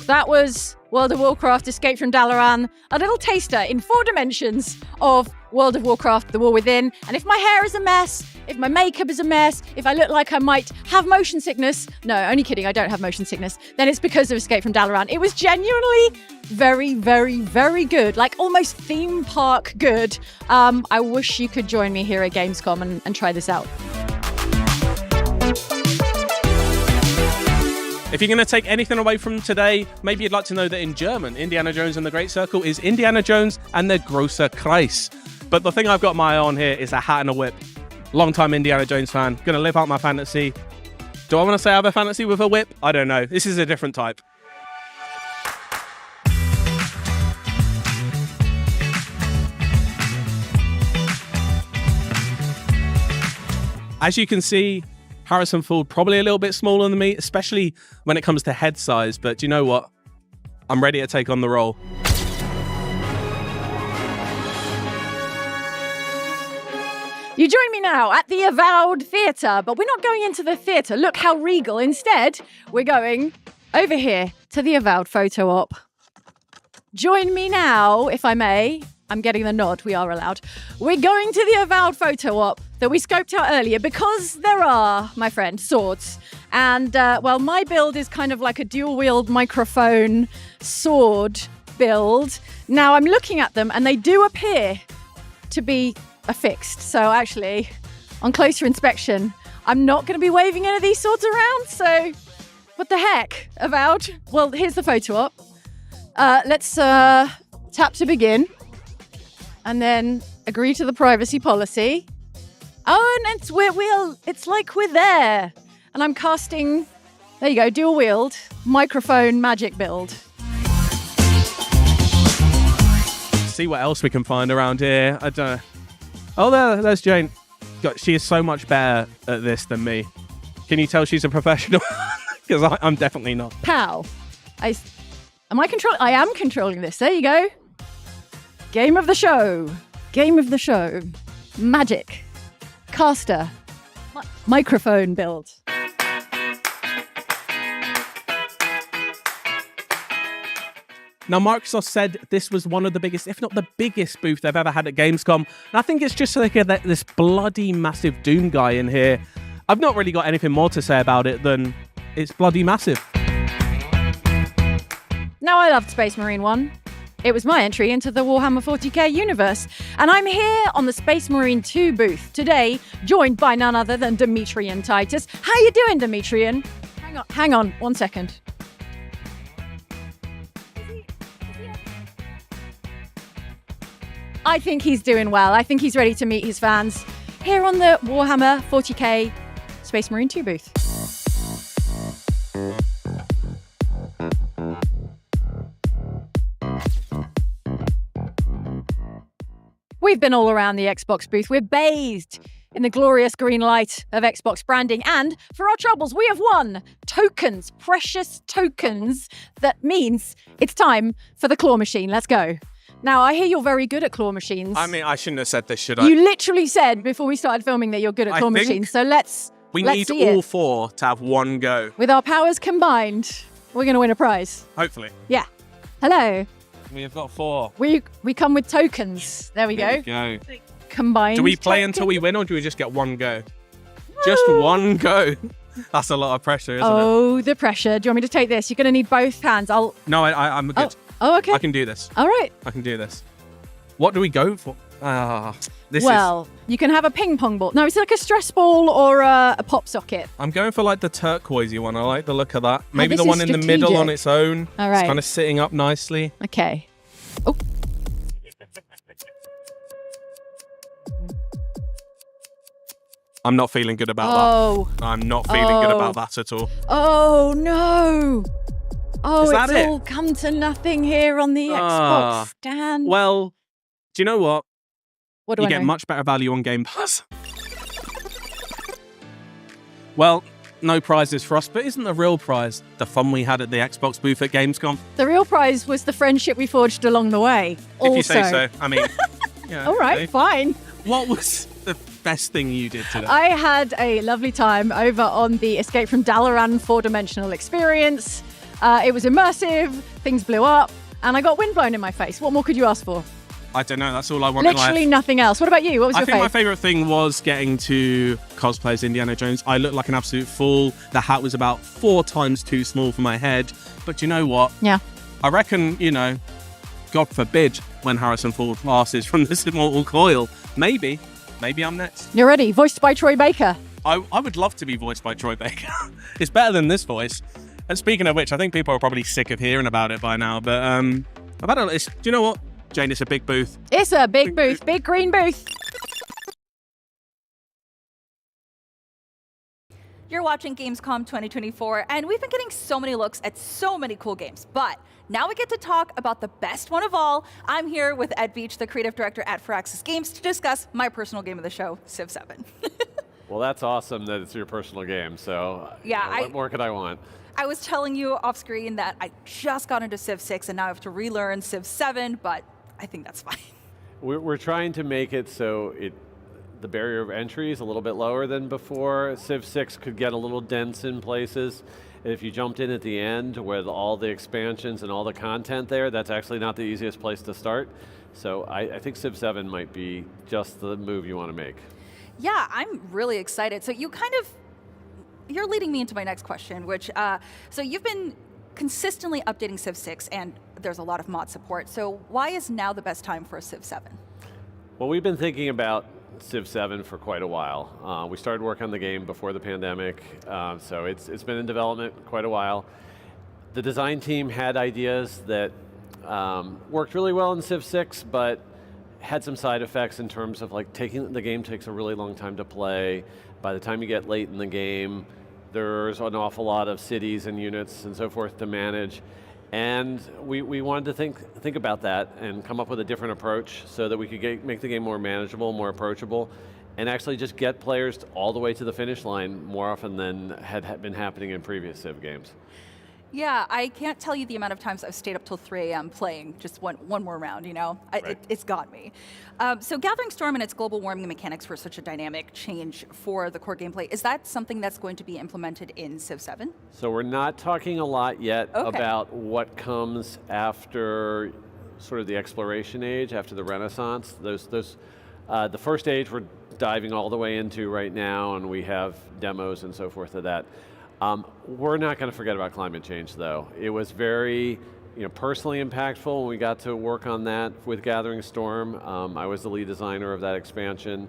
That was World of Warcraft Escape from Dalaran, a little taster in 4 dimensions of World of Warcraft The War Within. And if my hair is a mess, if my makeup is a mess, if I look like I might have motion sickness, no, only kidding, I don't have motion sickness, then it's because of Escape from Dalaran. It was genuinely very, very, very good, like almost theme park good. I wish you could join me here at Gamescom and try this out. If you're going to take anything away from today, maybe you'd like to know that in German, Indiana Jones and the Great Circle is Indiana Jones and the Großer Kreis. But the thing I've got my eye on here is a hat and a whip. Long-time Indiana Jones fan. Going to live out my fantasy. Do I want to say I have a fantasy with a whip? I don't know. This is a different type. As you can see, Harrison Ford probably a little bit smaller than me, especially when it comes to head size. But do you know what? I'm ready to take on the role. You join me now at the Avowed Theatre, but we're not going into the theatre. Look how regal. Instead, we're going over here to the Avowed photo op. Join me now, if I may. I'm getting the nod, we are allowed. We're going to the Avowed photo op that we scoped out earlier because there are, my friend, swords. And, well, my build is kind of like a dual-wield microphone sword build. Now, I'm looking at them and they do appear to be affixed. So actually, on closer inspection, I'm not going to be waving any of these swords around. So, what the heck, Avowed? Well, here's the photo op. Let's tap to begin. And then agree to the privacy policy. Oh, and it's like we're there. And I'm casting, there you go, dual wield, microphone magic build. See what else we can find around here. I don't know. Oh, there's Jane. God, she is so much better at this than me. Can you tell she's a professional? Because I'm definitely not. Pow. I am controlling this. There you go. Game of the show. Game of the show. Magic. Caster. Microphone build. Now, Microsoft said this was one of the biggest, if not the biggest booth they've ever had at Gamescom. And I think it's just like this bloody massive Doom guy in here. I've not really got anything more to say about it than it's bloody massive. Now, I loved Space Marine 1. It was my entry into the Warhammer 40k universe. And I'm here on the Space Marine 2 booth today, joined by none other than Demetrian Titus. How you doing, Demetrian? Hang on, 1 second. I think he's doing well. I think he's ready to meet his fans here on the Warhammer 40k Space Marine 2 booth. We've been all around the Xbox booth. We're bathed in the glorious green light of Xbox branding. And for our troubles, we have won tokens, precious tokens. That means it's time for the claw machine. Let's go. Now, I hear you're very good at claw machines. I mean, I shouldn't have said this, should I? You literally said before we started filming that you're good at claw machines. So let's need see all it. 4 to have one go. With our powers combined, we're going to win a prize. Hopefully. Yeah. Hello. We have got 4. We come with tokens. There we There go. we go. Combined. Do we play until we win, or do we just get one go? Just one go. That's a lot of pressure, isn't it? Oh, the pressure. Do you want me to take this? You're going to need both hands. No, I'm good. Oh, okay. I can do this. All right. I can do this. What do we go for? You can have a ping pong ball. No, it's like a stress ball or a pop socket. I'm going for like the turquoisey one. I like the look of that. Maybe this the one is in the middle on strategic. its own. All right. It's kind of sitting up nicely. Okay. Oh. I'm not feeling good about that. I'm not feeling good about that at all. Oh, no. Oh, Is that it's it? all come to nothing here on the Xbox stand. Well, do you know what? What do you I get know? much better value on Game Pass. Well, no prizes for us, but isn't the real prize the fun we had at the Xbox booth at Gamescom? The real prize was the friendship we forged along the way. If you say so. I mean, yeah, All right, okay. fine. What was the best thing you did today? I had a lovely time over on the Escape from Dalaran 4-dimensional experience. It was immersive, things blew up, and I got wind blown in my face. What more could you ask for? I don't know. That's all I want in Literally life. nothing else. What about you? What was I your think my favourite? favourite thing was getting to cosplay as Indiana Jones. I looked like an absolute fool. The hat was about 4 times too small for my head. But you know what? Yeah. I reckon, God forbid, when Harrison Ford passes from this immortal coil, maybe I'm next. You're ready. Voiced by Troy Baker. I would love to be voiced by Troy Baker. It's better than this voice. And speaking of which, I think people are probably sick of hearing about it by now. But I've had a list. Do you know what, Jane? It's a big booth. It's a big booth, big green booth. You're watching Gamescom 2024, and we've been getting so many looks at so many cool games. But now we get to talk about the best one of all. I'm here with Ed Beach, the creative director at Firaxis Games, to discuss my personal game of the show, Civ VII. Well, that's awesome that it's your personal game. So Yeah, what more could I want? I was telling you off screen that I just got into Civ 6 and now I have to relearn Civ 7, but I think that's fine. We're trying to make it so the barrier of entry is a little bit lower than before. Civ 6 could get a little dense in places. If you jumped in at the end with all the expansions and all the content there, that's actually not the easiest place to start. So I think Civ 7 might be just the move you want to make. Yeah, I'm really excited. So you're leading me into my next question, which, so you've been consistently updating Civ 6 and there's a lot of mod support. So why is now the best time for a Civ 7? Well, we've been thinking about Civ 7 for quite a while. We started work on the game before the pandemic, so it's been in development quite a while. The design team had ideas that worked really well in Civ 6, but had some side effects in terms of like the game takes a really long time to play. By the time you get late in the game, there's an awful lot of cities and units and so forth to manage. And we wanted to think about that and come up with a different approach so that we could make the game more manageable, more approachable, and actually just get players all the way to the finish line more often than had been happening in previous Civ games. Yeah, I can't tell you the amount of times I've stayed up till 3 a.m. playing just one more round, Right. It's got me. So Gathering Storm and its global warming mechanics were such a dynamic change for the core gameplay. Is that something that's going to be implemented in Civ 7? So we're not talking a lot yet Okay. about what comes after sort of the exploration age, after the Renaissance. The first age we're diving all the way into right now, and we have demos and so forth of that. We're not going to forget about climate change, though. It was very personally impactful when we got to work on that with Gathering Storm. I was the lead designer of that expansion.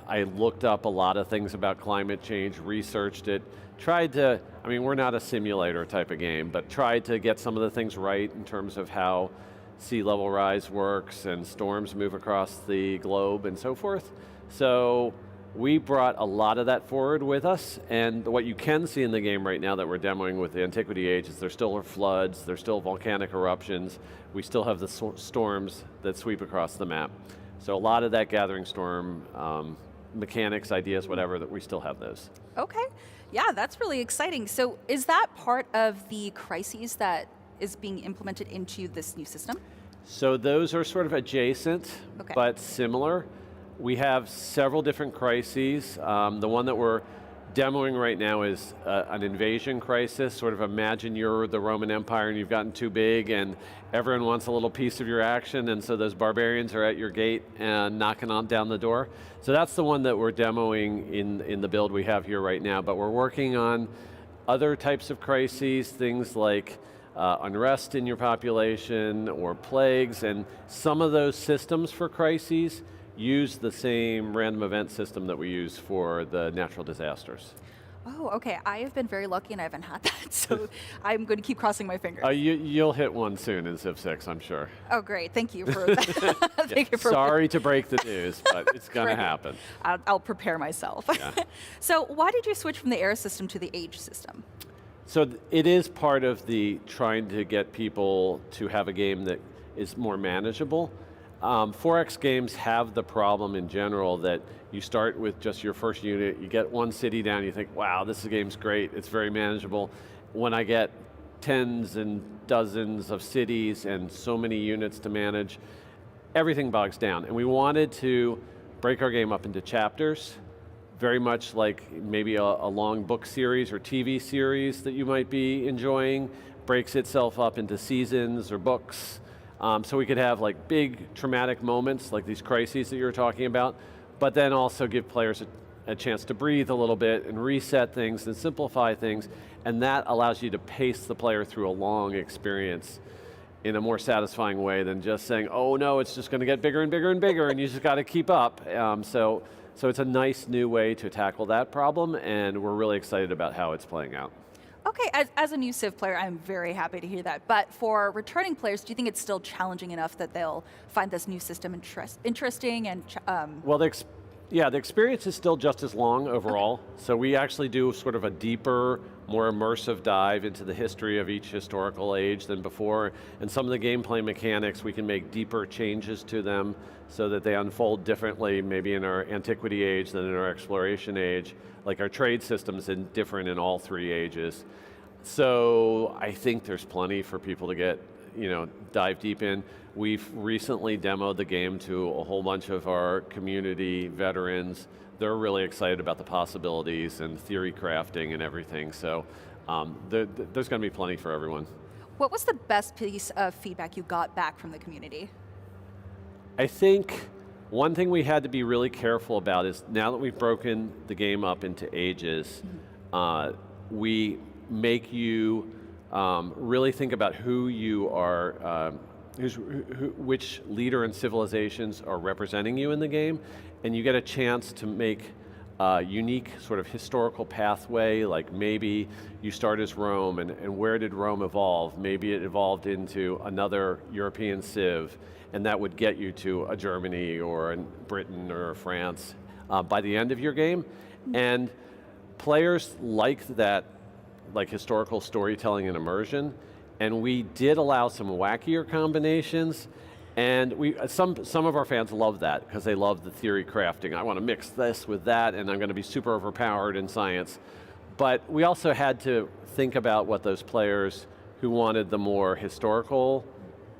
I looked up a lot of things about climate change, researched it, we're not a simulator type of game, but tried to get some of the things right in terms of how sea level rise works and storms move across the globe and so forth. So we brought a lot of that forward with us, and what you can see in the game right now that we're demoing with the Antiquity Age is there still are floods, there's still volcanic eruptions, we still have the storms that sweep across the map. So a lot of that Gathering Storm mechanics, ideas, whatever, that we still have those. Okay, yeah, that's really exciting. So is that part of the crises that is being implemented into this new system? So those are sort of adjacent, but similar. We have several different crises. The one that we're demoing right now is an invasion crisis. Sort of imagine you're the Roman Empire and you've gotten too big and everyone wants a little piece of your action, and so those barbarians are at your gate and knocking on down the door. So that's the one that we're demoing in the build we have here right now, but we're working on other types of crises, things like unrest in your population or plagues, and some of those systems for crises use the same random event system that we use for the natural disasters. Oh, okay. I have been very lucky and I haven't had that, so I'm going to keep crossing my fingers. You'll hit one soon in Civ 6, I'm sure. Oh, great. Thank you for that. Thank you for Sorry to break the news, but it's going to happen. I'll prepare myself. Yeah. So why did you switch from the era system to the age system? So it is part of the trying to get people to have a game that is more manageable. 4X games have the problem in general that you start with just your first unit, you get one city down, you think, wow, this game's great, it's very manageable. When I get tens and dozens of cities and so many units to manage, everything bogs down. And we wanted to break our game up into chapters, very much like maybe a long book series or TV series that you might be enjoying, breaks itself up into seasons or books. So we could have like big traumatic moments like these crises that you were talking about, but then also give players a chance to breathe a little bit and reset things and simplify things, and that allows you to pace the player through a long experience in a more satisfying way than just saying, oh no, it's just going to get bigger and bigger and bigger and you just got to keep up. So it's a nice new way to tackle that problem, and we're really excited about how it's playing out. Okay, as a new Civ player, I'm very happy to hear that. But for returning players, do you think it's still challenging enough that they'll find this new system interesting and? Well, the experience is still just as long overall. Okay. So we actually do sort of a deeper, more immersive dive into the history of each historical age than before. And some of the gameplay mechanics, we can make deeper changes to them so that they unfold differently, maybe in our antiquity age than in our exploration age. Like our trade system's different in all three ages. So I think there's plenty for people to get, dive deep in. We've recently demoed the game to a whole bunch of our community veterans. They're really excited about the possibilities and theory crafting and everything. So there's going to be plenty for everyone. What was the best piece of feedback you got back from the community? I think one thing we had to be really careful about is now that we've broken the game up into ages, we make you really think about who you are, which leader and civilizations are representing you in the game, and you get a chance to make a unique sort of historical pathway, like maybe you start as Rome, and where did Rome evolve? Maybe it evolved into another European civ, and that would get you to a Germany or a Britain or France by the end of your game. And players like that, like historical storytelling and immersion, and we did allow some wackier combinations, and some of our fans love that because they love the theory crafting. I want to mix this with that, and I'm going to be super overpowered in science. But we also had to think about what those players who wanted the more historical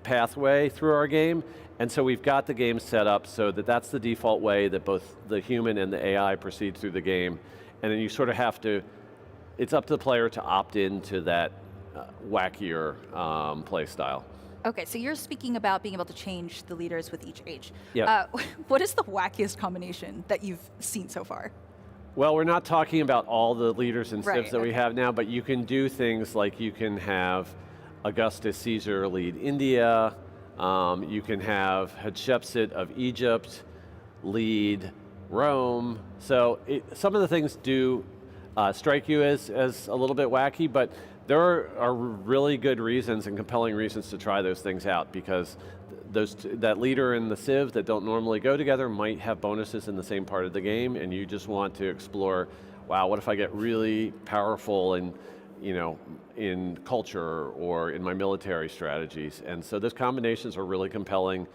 pathway through our game, and so we've got the game set up so that that's the default way that both the human and the AI proceed through the game, and then you sort of have to, it's up to the player to opt into that wackier play style. Okay, so you're speaking about being able to change the leaders with each age. Yeah. What is the wackiest combination that you've seen so far? Well, we're not talking about all the leaders and civs that we have now, but you can do things like you can have Augustus Caesar lead India, you can have Hatshepsut of Egypt lead Rome. So some of the things do strike you as a little bit wacky, but there are really good reasons and compelling reasons to try those things out, because that leader and the civ that don't normally go together might have bonuses in the same part of the game, and you just want to explore, wow, what if I get really powerful in culture or in my military strategies? And so those combinations are really compelling.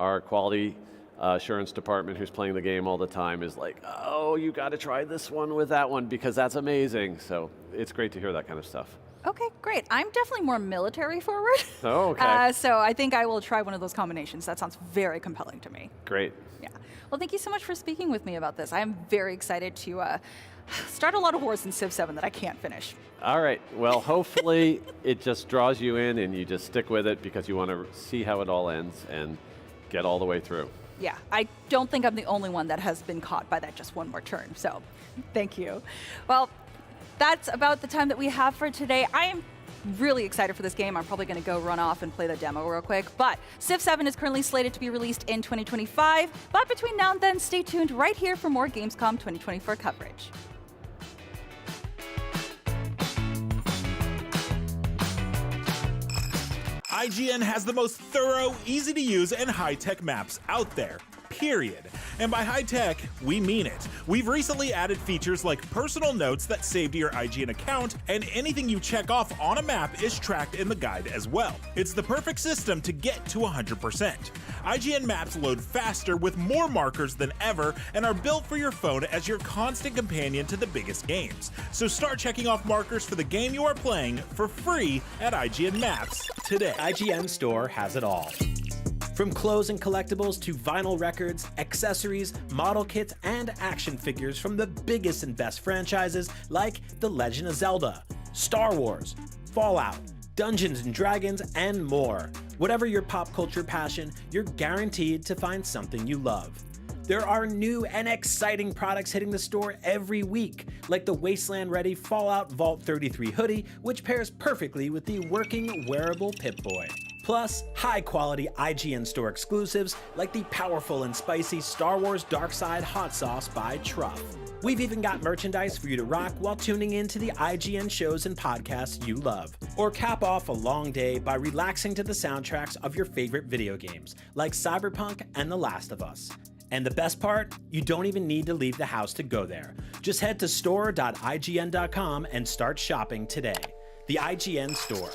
Our quality assurance department, who's playing the game all the time, is like, oh, you got to try this one with that one because that's amazing. So it's great to hear that kind of stuff. Okay, great. I'm definitely more military forward. Oh, okay. So I think I will try one of those combinations. That sounds very compelling to me. Great. Yeah. Well, thank you so much for speaking with me about this. I'm very excited to start a lot of wars in Civ 7 that I can't finish. All right. Well, hopefully it just draws you in and you just stick with it because you want to see how it all ends and get all the way through. Yeah, I don't think I'm the only one that has been caught by that just one more turn. So thank you. Well, that's about the time that we have for today. I am really excited for this game. I'm probably going to go run off and play the demo real quick. But Civ 7 is currently slated to be released in 2025. But between now and then, stay tuned right here for more Gamescom 2024 coverage. IGN has the most thorough, easy-to-use, and high-tech maps out there. Period. And by high-tech, we mean it. We've recently added features like personal notes that save to your IGN account, and anything you check off on a map is tracked in the guide as well. It's the perfect system to get to 100%. IGN maps load faster with more markers than ever and are built for your phone as your constant companion to the biggest games. So start checking off markers for the game you are playing for free at IGN Maps today. IGN Store has it all. From clothes and collectibles to vinyl records, accessories, model kits, and action figures from the biggest and best franchises like The Legend of Zelda, Star Wars, Fallout, Dungeons & Dragons, and more. Whatever your pop culture passion, you're guaranteed to find something you love. There are new and exciting products hitting the store every week, like the Wasteland-ready Fallout Vault 33 hoodie, which pairs perfectly with the working wearable Pip-Boy. Plus, high-quality IGN Store exclusives like the powerful and spicy Star Wars Darkside Hot Sauce by Truff. We've even got merchandise for you to rock while tuning in to the IGN shows and podcasts you love. Or cap off a long day by relaxing to the soundtracks of your favorite video games, like Cyberpunk and The Last of Us. And the best part? You don't even need to leave the house to go there. Just head to store.ign.com and start shopping today. The IGN Store.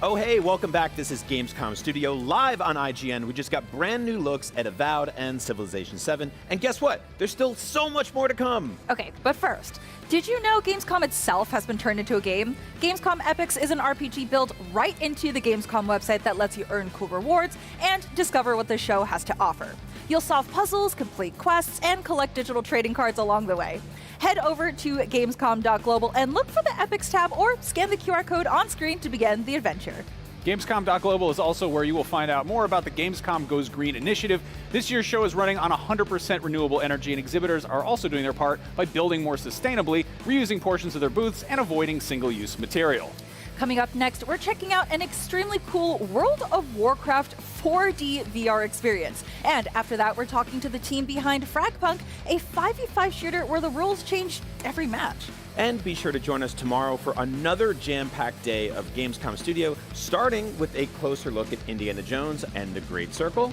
Oh hey, welcome back. This is Gamescom Studio live on IGN. We just got brand new looks at Avowed and Civilization VII. And guess what? There's still so much more to come. Okay, but first, did you know Gamescom itself has been turned into a game? Gamescom Epics is an RPG built right into the Gamescom website that lets you earn cool rewards and discover what the show has to offer. You'll solve puzzles, complete quests, and collect digital trading cards along the way. Head over to gamescom.global and look for the Epics tab or scan the QR code on screen to begin the adventure. Gamescom.global is also where you will find out more about the Gamescom Goes Green initiative. This year's show is running on 100% renewable energy, and exhibitors are also doing their part by building more sustainably, reusing portions of their booths, and avoiding single-use material. Coming up next, we're checking out an extremely cool World of Warcraft 4D VR experience. And after that, we're talking to the team behind FragPunk, a 5v5 shooter where the rules change every match. And be sure to join us tomorrow for another jam-packed day of Gamescom Studio, starting with a closer look at Indiana Jones and the Great Circle.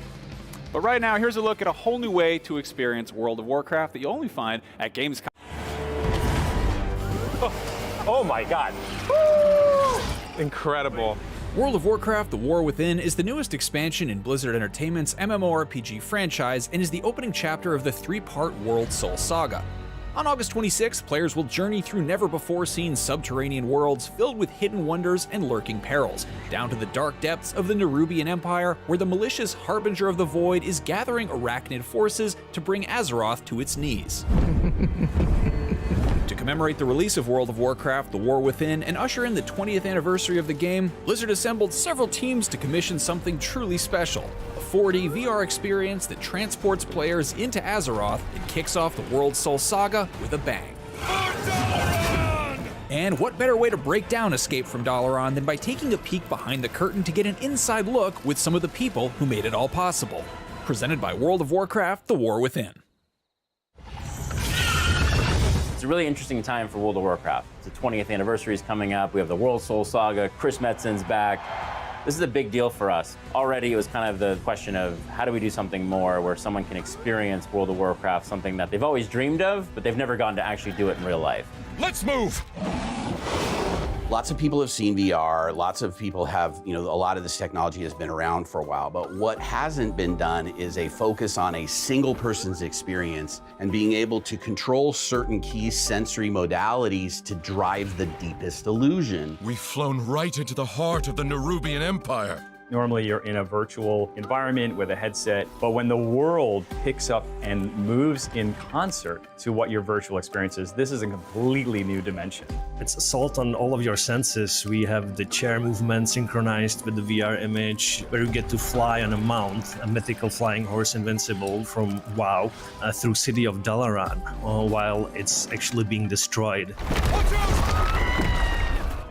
But right now, here's a look at a whole new way to experience World of Warcraft that you only find at Gamescom. Oh my God. Woo! Incredible. World of Warcraft: The War Within is the newest expansion in Blizzard Entertainment's MMORPG franchise and is the opening chapter of the 3-part World Soul saga. On August 26th, players will journey through never-before-seen subterranean worlds filled with hidden wonders and lurking perils, down to the dark depths of the Nerubian Empire, where the malicious Harbinger of the Void is gathering arachnid forces to bring Azeroth to its knees. To commemorate the release of World of Warcraft: The War Within and usher in the 20th anniversary of the game, Blizzard assembled several teams to commission something truly special, a 4D VR experience that transports players into Azeroth and kicks off the World Soul Saga with a bang. And what better way to break down Escape from Dalaran than by taking a peek behind the curtain to get an inside look with some of the people who made it all possible. Presented by World of Warcraft: The War Within. It's a really interesting time for World of Warcraft. The 20th anniversary is coming up. We have the World Soul Saga. Chris Metzen's back. This is a big deal for us. Already it was kind of the question of how do we do something more where someone can experience World of Warcraft, something that they've always dreamed of, but they've never gotten to actually do it in real life. Let's move! Lots of people have seen VR, lots of people have, a lot of this technology has been around for a while, but what hasn't been done is a focus on a single person's experience and being able to control certain key sensory modalities to drive the deepest illusion. We've flown right into the heart of the Nerubian Empire. Normally you're in a virtual environment with a headset, but when the world picks up and moves in concert to what your virtual experience is, this is a completely new dimension. It's assault on all of your senses. We have the chair movement synchronized with the VR image, where you get to fly on a mount, a mythical flying horse invincible from WoW, through City of Dalaran, while it's actually being destroyed.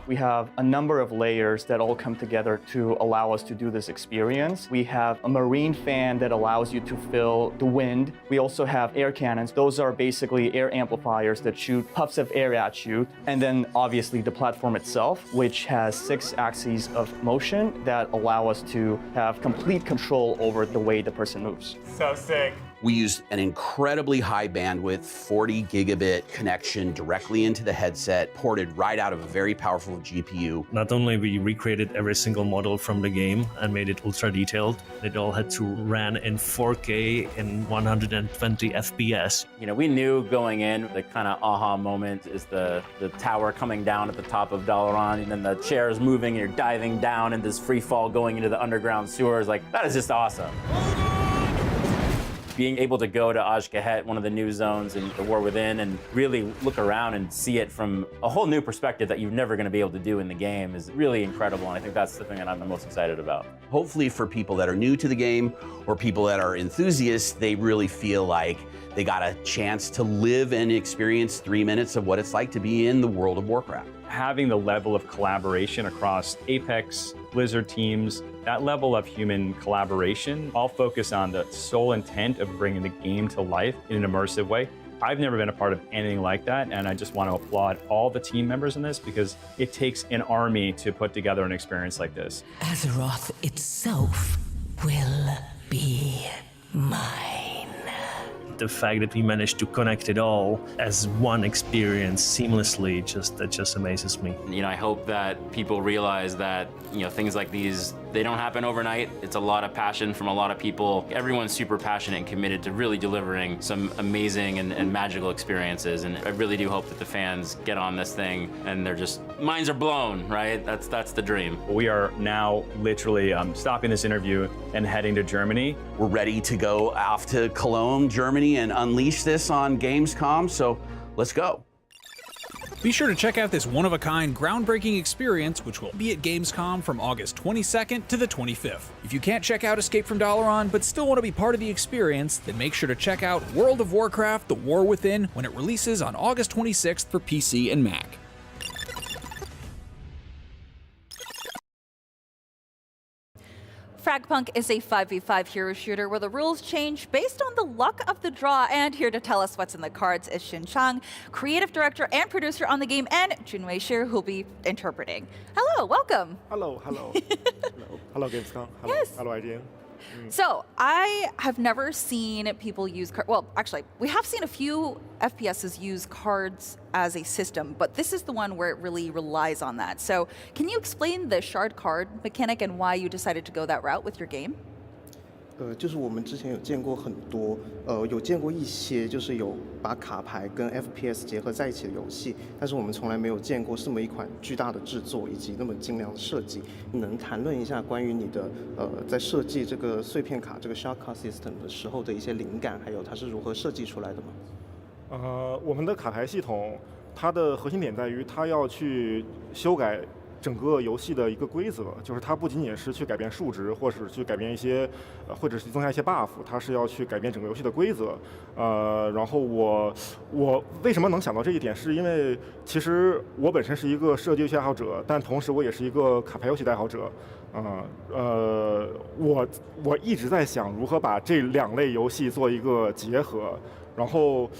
We have a number of layers that all come together to allow us to do this experience. We have a marine fan that allows you to feel the wind. We also have air cannons. Those are basically air amplifiers that shoot puffs of air at you. And then obviously the platform itself, which has 6 axes of motion that allow us to have complete control over the way the person moves. So sick. We used an incredibly high bandwidth 40 gigabit connection directly into the headset, ported right out of a very powerful GPU. Not only we recreated every single model from the game and made it ultra detailed, it all had to run in 4K in 120 FPS. We knew going in, the kind of aha moment is the tower coming down at the top of Dalaran, and then the chairs moving, and you're diving down in this free fall going into the underground sewers. Like, that is just awesome. Being able to go to Azj-Kahet, one of the new zones in the War Within, and really look around and see it from a whole new perspective that you're never going to be able to do in the game is really incredible, and I think that's the thing that I'm the most excited about. Hopefully for people that are new to the game or people that are enthusiasts, they really feel like they got a chance to live and experience 3 minutes of what it's like to be in the World of Warcraft. Having the level of collaboration across Apex, Blizzard teams, that level of human collaboration, all focus on the sole intent of bringing the game to life in an immersive way. I've never been a part of anything like that, and I just want to applaud all the team members in this because it takes an army to put together an experience like this. Azeroth itself will be mine. The fact that we managed to connect it all as one experience seamlessly just amazes me. I hope that people realize that things like these, they don't happen overnight. It's a lot of passion from a lot of people. Everyone's super passionate and committed to really delivering some amazing and magical experiences, and I really do hope that the fans get on this thing and they're just, minds are blown, right? That's the dream. We are now literally stopping this interview and heading to Germany. We're ready to go off to Cologne, Germany, and unleash this on Gamescom, so let's go. Be sure to check out this one-of-a-kind, groundbreaking experience, which will be at Gamescom from August 22nd to the 25th. If you can't check out Escape from Dalaran, but still want to be part of the experience, then make sure to check out World of Warcraft: The War Within when it releases on August 26th for PC and Mac. FragPunk is a 5v5 hero shooter where the rules change based on the luck of the draw. And here to tell us what's in the cards is Xin Chang, creative director and producer on the game, and Junwei Shi, who'll be interpreting. Hello, welcome. Hello. Hello, Gamescom. Hello, yes. Hello, IGN. So I have never seen people use cards. Well, actually, we have seen a few FPSs use cards as a system, but this is the one where it really relies on that. So can you explain the shard card mechanic and why you decided to go that route with your game? 就是我们之前有见过很多，有见过一些就是有把卡牌跟 FPS 结合在一起的游戏，但是我们从来没有见过这么一款巨大的制作以及那么精良的设计。你能谈论一下关于你的在设计这个碎片卡这个 shard card system 的时候的一些灵感，还有它是如何设计出来的吗？我们的卡牌系统它的核心点在于它要去修改整个游戏的一个规则，就是它不仅仅是去改变数值，或是去改变一些，或者是增加一些 buff， 它是要去改变整个游戏的规则。然后我为什么能想到这一点，是因为其实我本身是一个射击游戏爱好者，但同时我也是一个卡牌游戏的爱好者。我一直在想如何把这2类游戏做一个结合。然后，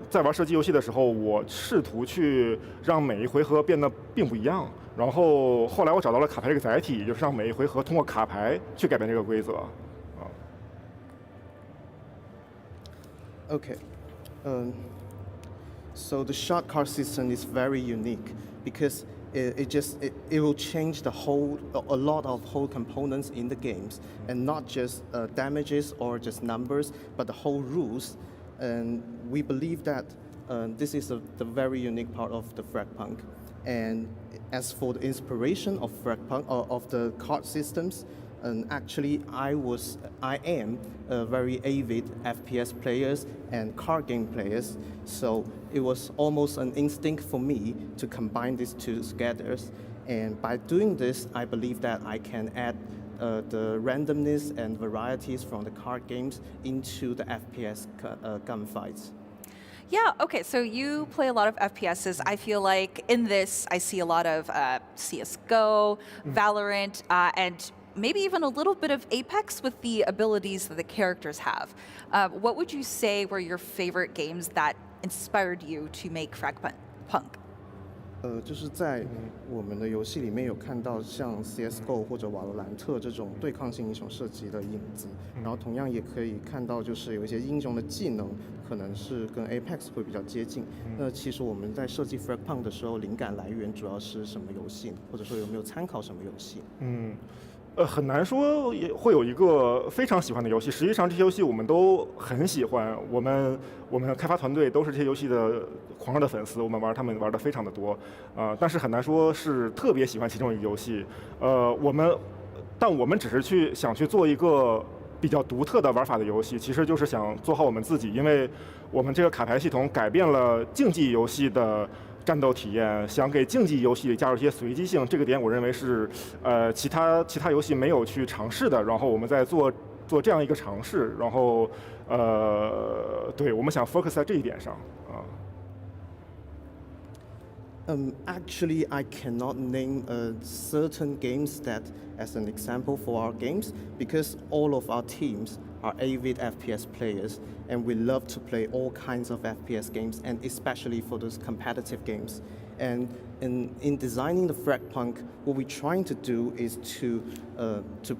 在玩射击游戏的时候，我试图去让每一回合变得并不一样。然后后来我找到了卡牌这个载体，就是让每一回合通过卡牌去改变这个规则。Okay, so the shot card system is very unique because it will change a lot of whole components in the games, and not just damages or just numbers, but the whole rules. And we believe that this is the very unique part of the FragPunk. And as for the inspiration of FragPunk of the card systems, actually I am a very avid FPS players and card game players, so it was almost an instinct for me to combine these two together. And by doing this, I believe that I can add the randomness and varieties from the card games into the FPS gunfights. Yeah, okay, so you play a lot of FPSs. I feel like in this, I see a lot of CSGO, Valorant, and maybe even a little bit of Apex with the abilities that the characters have. What would you say were your favorite games that inspired you to make FragPunk? 就是在我们的游戏里面有看到像 CSGO 或者瓦罗兰特这种对抗性英雄射击的影子，然后同样也可以看到就是有一些英雄的技能可能是跟 Apex 会比较接近。那其实我们在设计 FragPunk 的时候，灵感来源主要是什么游戏，或者说有没有参考什么游戏？很难说会有一个非常喜欢的游戏。实际上这些游戏我们都很喜欢，我们开发团队都是这些游戏的狂热的粉丝，我们他们玩的非常的多。但是很难说是特别喜欢其中一个游戏。但我们只是想去做一个比较独特的玩法的游戏，其实就是想做好我们自己，因为我们这个卡牌系统改变了竞技游戏的战斗体验，想给竞技游戏加入一些随机性，这个点我认为是其他游戏没有去尝试的。然后我们在做这样一个尝试，然后对，我们想 focus 在这一点上啊。Actually, I cannot name certain games that as an example for our games because all of our teams are avid FPS players and we love to play all kinds of FPS games and especially for those competitive games. And in designing the FragPunk, what we're trying to do is to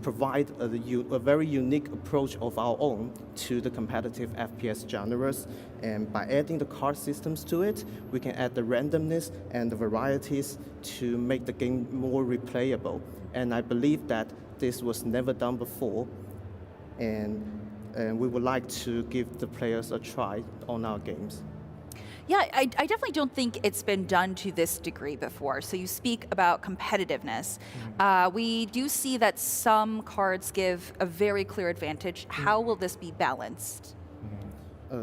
provide a very unique approach of our own to the competitive FPS genres. And by adding the card systems to it, we can add the randomness and the varieties to make the game more replayable. And I believe that this was never done before. And we would like to give the players a try on our games. Yeah, I definitely don't think it's been done to this degree before. So you speak about competitiveness. We do see that some cards give a very clear advantage. How will this be balanced?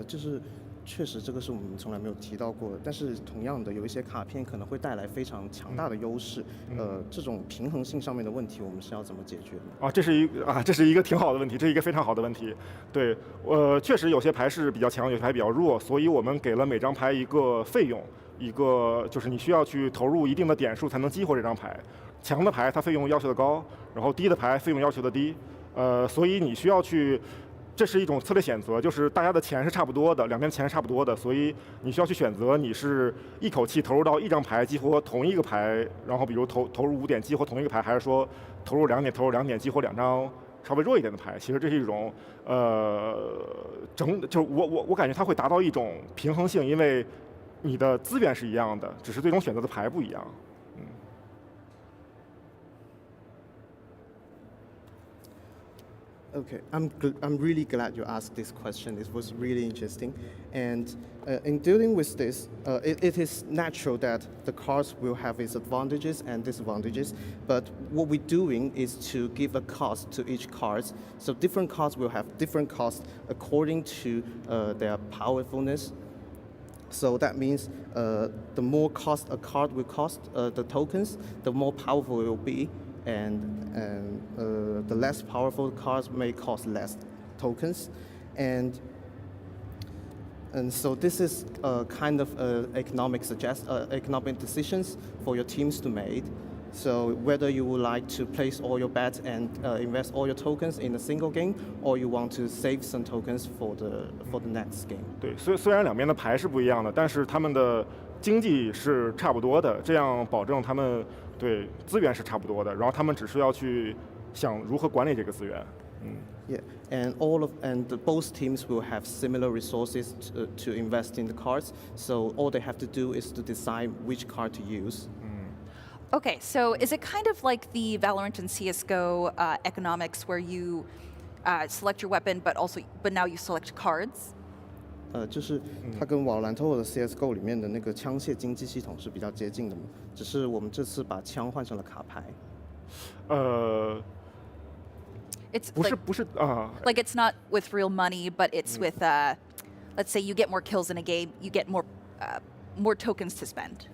就是确实这个是我们从来没有提到过的，但是同样的有一些卡片可能会带来非常强大的优势，这种平衡性上面的问题我们是要怎么解决的？这是一个挺好的问题，这是一个非常好的问题。对，确实有些牌是比较强，有些牌比较弱，所以我们给了每张牌一个费用，一个就是你需要去投入一定的点数才能激活这张牌。强的牌它费用要求的高，然后低的牌费用要求的低，所以你需要去。这是一种策略选择，就是大家的钱是差不多的，两边的钱是差不多的，所以你需要去选择，你是一口气投入到一张牌激活同一个牌，然后比如投入5点激活同一个牌，还是说投入2点激活2张稍微弱一点的牌？其实这是一种就是我感觉它会达到一种平衡性，因为你的资源是一样的，只是最终选择的牌不一样。Okay, I'm really glad you asked this question. It was really interesting. And in dealing with this, it is natural that the cards will have its advantages and disadvantages. But what we're doing is to give a cost to each card. So different cards will have different costs according to their powerfulness. So that means the more cost a card will cost, the tokens, the more powerful it will be, and the less powerful cards may cost less tokens, and so this is kind of economic decisions for your teams to make. So whether you would like to place all your bets and invest all your tokens in a single game, or you want to save some tokens for the next game. 对，虽然两边的牌是不一样的，但是他们的经济是差不多的，这样保证他们对资源是差不多的，然后他们只是要去想如何管理这个资源。Yeah, and both teams will have similar resources to invest in the cards. So all they have to do is to decide which card to use. Okay, so is it kind of like the Valorant and CS:GO economics, where you select your weapon, but now you select cards? 就是它跟瓦罗兰特或者 CS:GO 里面的那个枪械经济系统是比较接近的嘛，只是我们这次把枪换成了卡牌。It's 不是啊。Like it's not with real money, but it's with, let's say you get more kills in a game, you get more tokens to spend.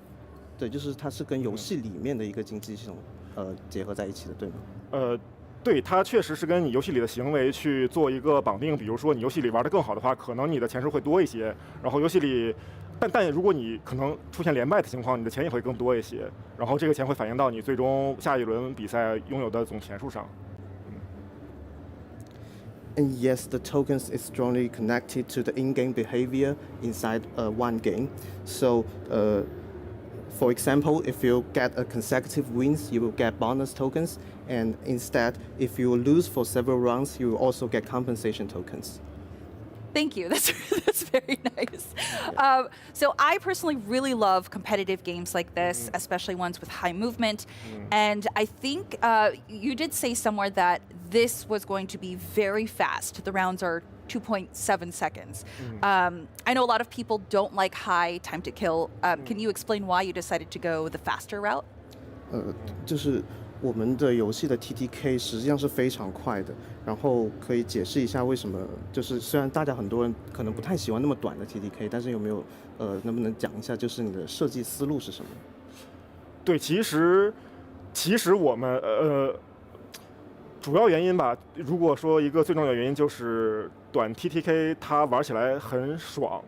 对，就是它是跟游戏里面的一个经济系统结合在一起的，对吗？对，它确实是跟你游戏里的行为去做一个绑定。比如说你游戏里玩得更好的话，可能你的钱数会多一些。然后游戏里，但如果你可能出现连败的情况，你的钱也会更多一些。然后这个钱会反映到你最终下一轮比赛拥有的总钱数上。And yes, the tokens is strongly connected to the in-game behavior inside one game. So, for example, if you get a consecutive wins, you will get bonus tokens. And instead, if you lose for several rounds, you will also get compensation tokens. Thank you. That's very nice. So I personally really love competitive games like this, especially ones with high movement. And I think you did say somewhere that this was going to be very fast. The rounds are 2.7 seconds. I know a lot of people don't like high time to kill. Can you explain why you decided to go the faster route? 就是我们的游戏的 TTK 实际上是非常快的，然后可以解释一下为什么？就是虽然大家很多人可能不太喜欢那么短的 TTK， 但是有没有能不能讲一下，就是你的设计思路是什么？对，其实我们主要原因吧，如果说一个最重要的原因就是短 TTK 它玩起来很爽。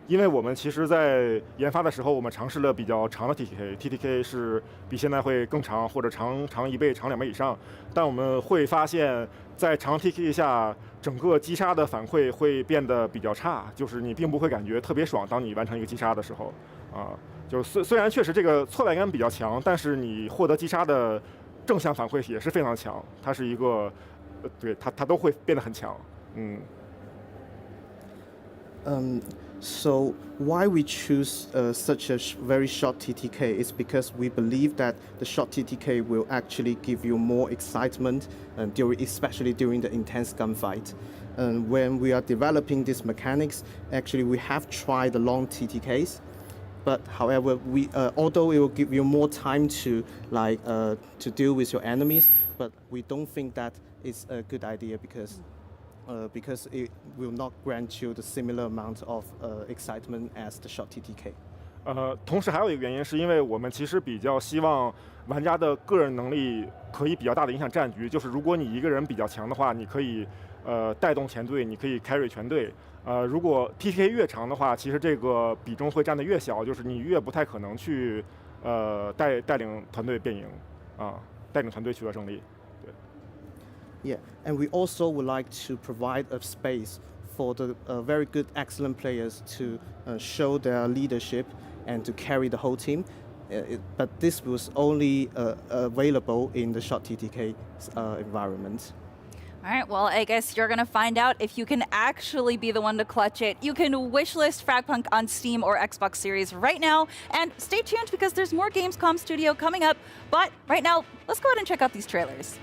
因为我们其实在研发的时候，我们尝试了比较长的 TTK 是比现在会更长，或者长1倍、长2倍以上。但我们会发现，在长 TTK 下，整个击杀的反馈会变得比较差，就是你并不会感觉特别爽。当你完成一个击杀的时候，就是虽然确实这个挫败感比较强，但是你获得击杀的正向反馈也是非常强。它是一个，对它都会变得很强。So why we choose such a very short TTK is because we believe that the short TTK will actually give you more excitement, especially during the intense gunfight. And when we are developing these mechanics, actually we have tried the long TTKs, but however, although it will give you more time to deal with your enemies, but we don't think that is a good idea because it will not grant you the similar amount of excitement as the short TTK. 同时还有一个原因，是因为我们其实比较希望玩家的个人能力可以比较大的影响战局。就是如果你一个人比较强的话，你可以带动全队，你可以 carry 全队。如果 TTK 越长的话，其实这个比重会占得越小，就是你越不太可能去带领团队变赢带领团队取得胜利。Yeah, and we also would like to provide a space for the very good, excellent players to show their leadership and to carry the whole team. But this was only available in the short TTK environment. All right, well, I guess you're going to find out if you can actually be the one to clutch it. You can wishlist FragPunk on Steam or Xbox Series right now. And stay tuned because there's more Gamescom Studio coming up. But right now, let's go ahead and check out these trailers.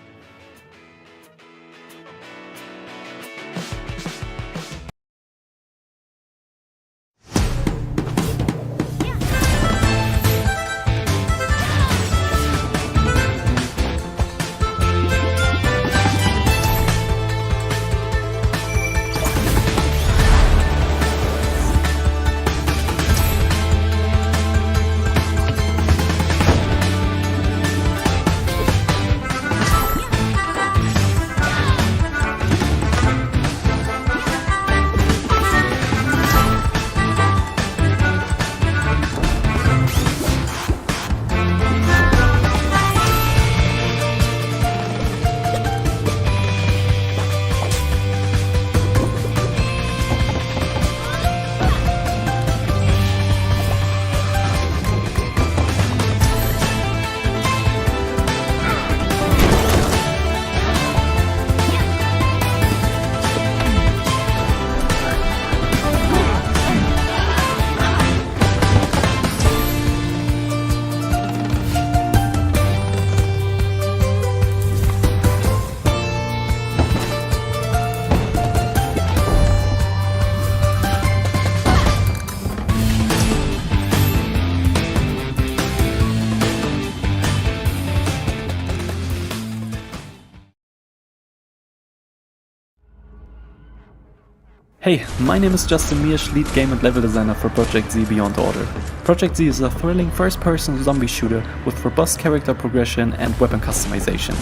Hey, my name is Justin Miersch, lead game and level designer for Project Z Beyond Order. Project Z is a thrilling first-person zombie shooter with robust character progression and weapon customization.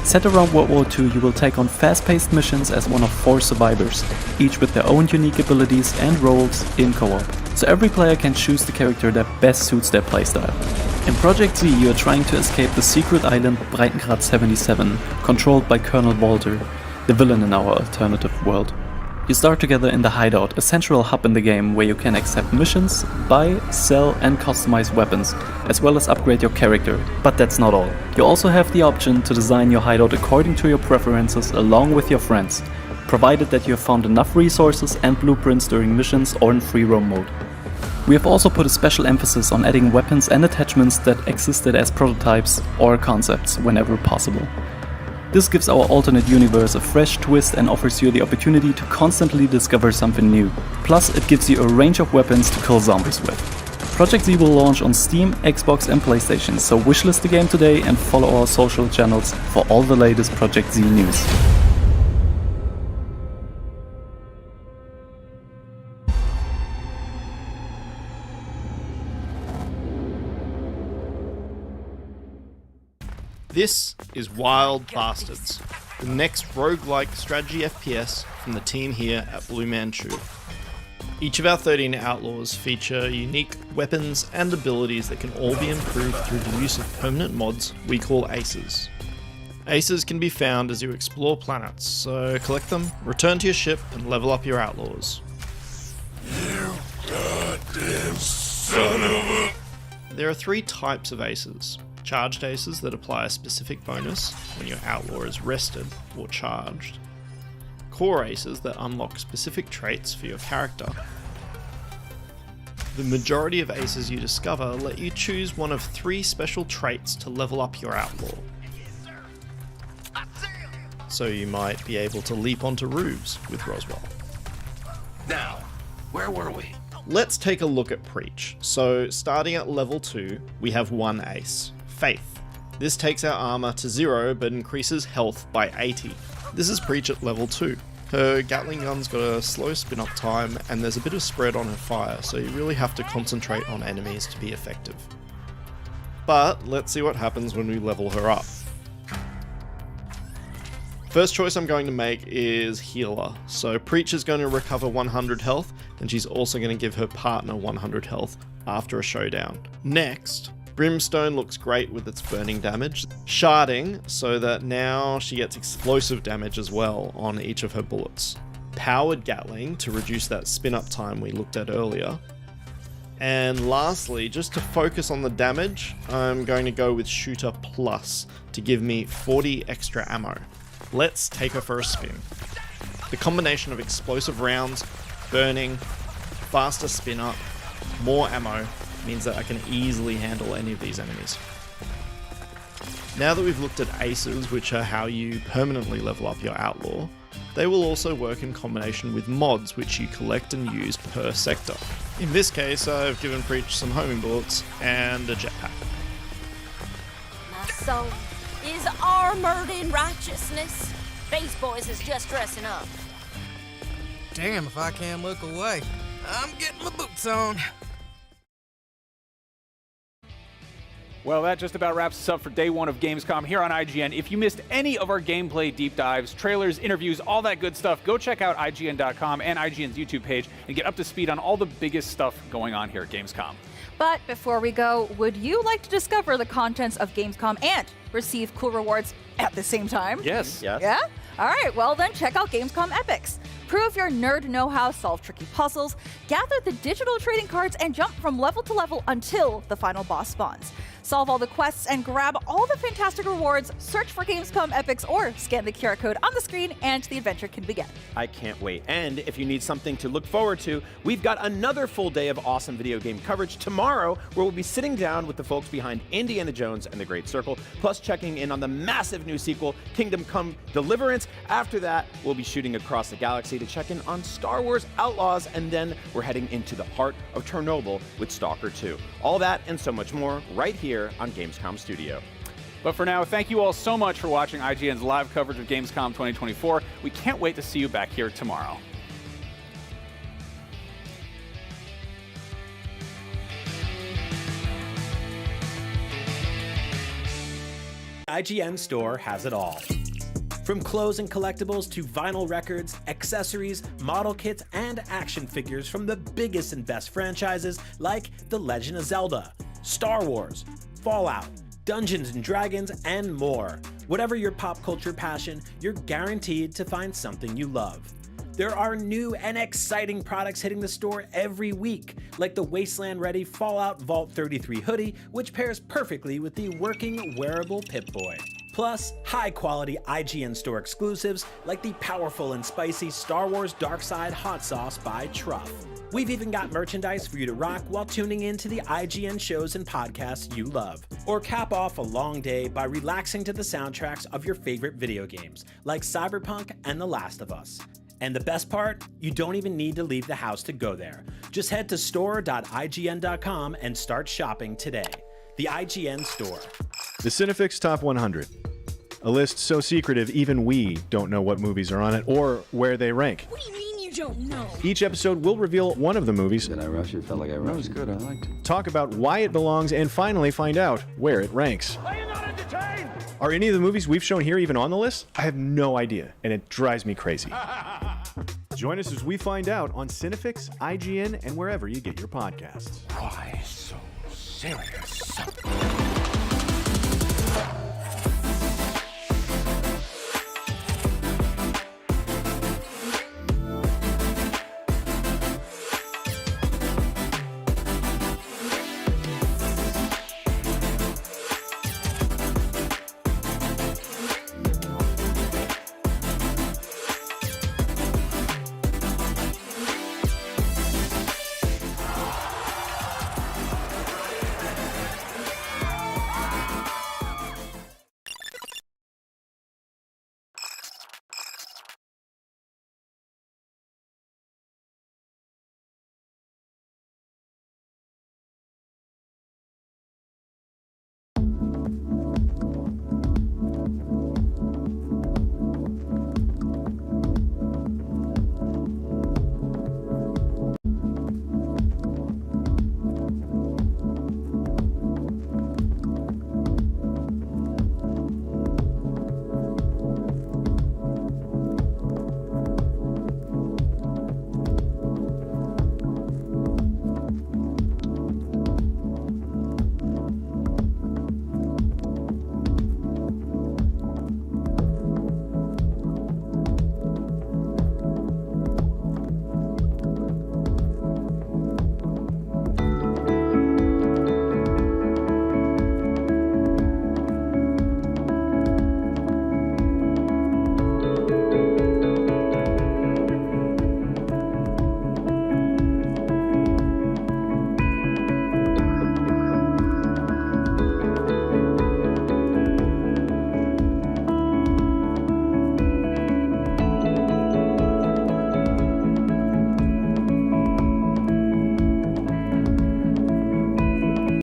Set around World War II, you will take on fast-paced missions as one of 4 survivors, each with their own unique abilities and roles in co-op, so every player can choose the character that best suits their playstyle. In Project Z, you are trying to escape the secret island Breitengrad 77, controlled by Colonel Walter, the villain in our alternative world. You start together in the Hideout, a central hub in the game where you can accept missions, buy, sell and customize weapons, as well as upgrade your character. But that's not all. You also have the option to design your hideout according to your preferences along with your friends, provided that you have found enough resources and blueprints during missions or in free roam mode. We have also put a special emphasis on adding weapons and attachments that existed as prototypes or concepts whenever possible. This gives our alternate universe a fresh twist and offers you the opportunity to constantly discover something new. Plus, it gives you a range of weapons to kill zombies with. Project Z will launch on Steam, Xbox and PlayStation, so wishlist the game today and follow our social channels for all the latest Project Z news. This is Wild Bastards, the next roguelike strategy FPS from the team here at Blue Manchu. Each of our 13 outlaws feature unique weapons and abilities that can all be improved through the use of permanent mods we call aces. Aces can be found as you explore planets, so collect them, return to your ship and level up your outlaws. You goddamn son of a... There are 3 types of aces. Charged aces that apply a specific bonus when your outlaw is rested or charged. Core aces that unlock specific traits for your character. The majority of aces you discover let you choose one of 3 special traits to level up your outlaw. So you might be able to leap onto roofs with Roswell. Now, where were we? Let's take a look at Preach. So starting at level 2, we have 1 ace. Faith. This takes our armor to 0 but increases health by 80. This is Preach at level 2. Her Gatling gun's got a slow spin up time and there's a bit of spread on her fire, so you really have to concentrate on enemies to be effective. But let's see what happens when we level her up. First choice I'm going to make is Healer. So Preach is going to recover 100 health and she's also going to give her partner 100 health after a showdown. Next, Brimstone looks great with its burning damage. Sharding, so that now she gets explosive damage as well on each of her bullets. Powered Gatling to reduce that spin up time we looked at earlier. And lastly, just to focus on the damage, I'm going to go with Shooter Plus to give me 40 extra ammo. Let's take her for a spin. The combination of explosive rounds, burning, faster spin up, more ammo, means that I can easily handle any of these enemies. Now that we've looked at aces, which are how you permanently level up your outlaw, they will also work in combination with mods which you collect and use per sector. In this case, I've given Preach some homing bullets and a jetpack. My soul is armored in righteousness. These boys is just dressing up. Damn if I can't look away. I'm getting my boots on. Well, that just about wraps us up for day 1 of Gamescom here on IGN. If you missed any of our gameplay deep dives, trailers, interviews, all that good stuff, go check out IGN.com and IGN's YouTube page and get up to speed on all the biggest stuff going on here at Gamescom. But before we go, would you like to discover the contents of Gamescom and receive cool rewards at the same time? Yes. Yeah? All right, well then check out Gamescom Epics. Prove your nerd know-how, solve tricky puzzles, gather the digital trading cards, and jump from level to level until the final boss spawns. Solve all the quests and grab all the fantastic rewards, search for Gamescom Epics or scan the QR code on the screen and the adventure can begin. I can't wait. And if you need something to look forward to, we've got another full day of awesome video game coverage tomorrow where we'll be sitting down with the folks behind Indiana Jones and the Great Circle, plus checking in on the massive new sequel, Kingdom Come Deliverance. After that, we'll be shooting across the galaxy to check in on Star Wars Outlaws, and then we're heading into the heart of Chornobyl with Stalker 2. All that and so much more right here on Gamescom Studio. But for now, thank you all so much for watching IGN's live coverage of Gamescom 2024. We can't wait to see you back here tomorrow. IGN Store has it all. From clothes and collectibles to vinyl records, accessories, model kits, and action figures from the biggest and best franchises like The Legend of Zelda, Star Wars, Fallout, Dungeons & Dragons, and more. Whatever your pop culture passion, you're guaranteed to find something you love. There are new and exciting products hitting the store every week, like the Wasteland-ready Fallout Vault 33 hoodie, which pairs perfectly with the working wearable Pip-Boy. Plus, high-quality IGN Store exclusives like the powerful and spicy Star Wars Darkside Hot Sauce by Truff. We've even got merchandise for you to rock while tuning in to the IGN shows and podcasts you love. Or cap off a long day by relaxing to the soundtracks of your favorite video games, like Cyberpunk and The Last of Us. And the best part? You don't even need to leave the house to go there. Just head to store.ign.com and start shopping today. The IGN Store. The Cinefix Top 100. A list so secretive even we don't know what movies are on it or where they rank. What do you mean you don't know? Each episode will reveal one of the movies. Did I rush it? Felt like I rushed it. That was good. I liked it. Talk about why it belongs and finally find out where it ranks. Are you not entertained? Are any of the movies we've shown here even on the list? I have no idea, and it drives me crazy. Join us as we find out on Cinefix, IGN, and wherever you get your podcasts. Why so serious?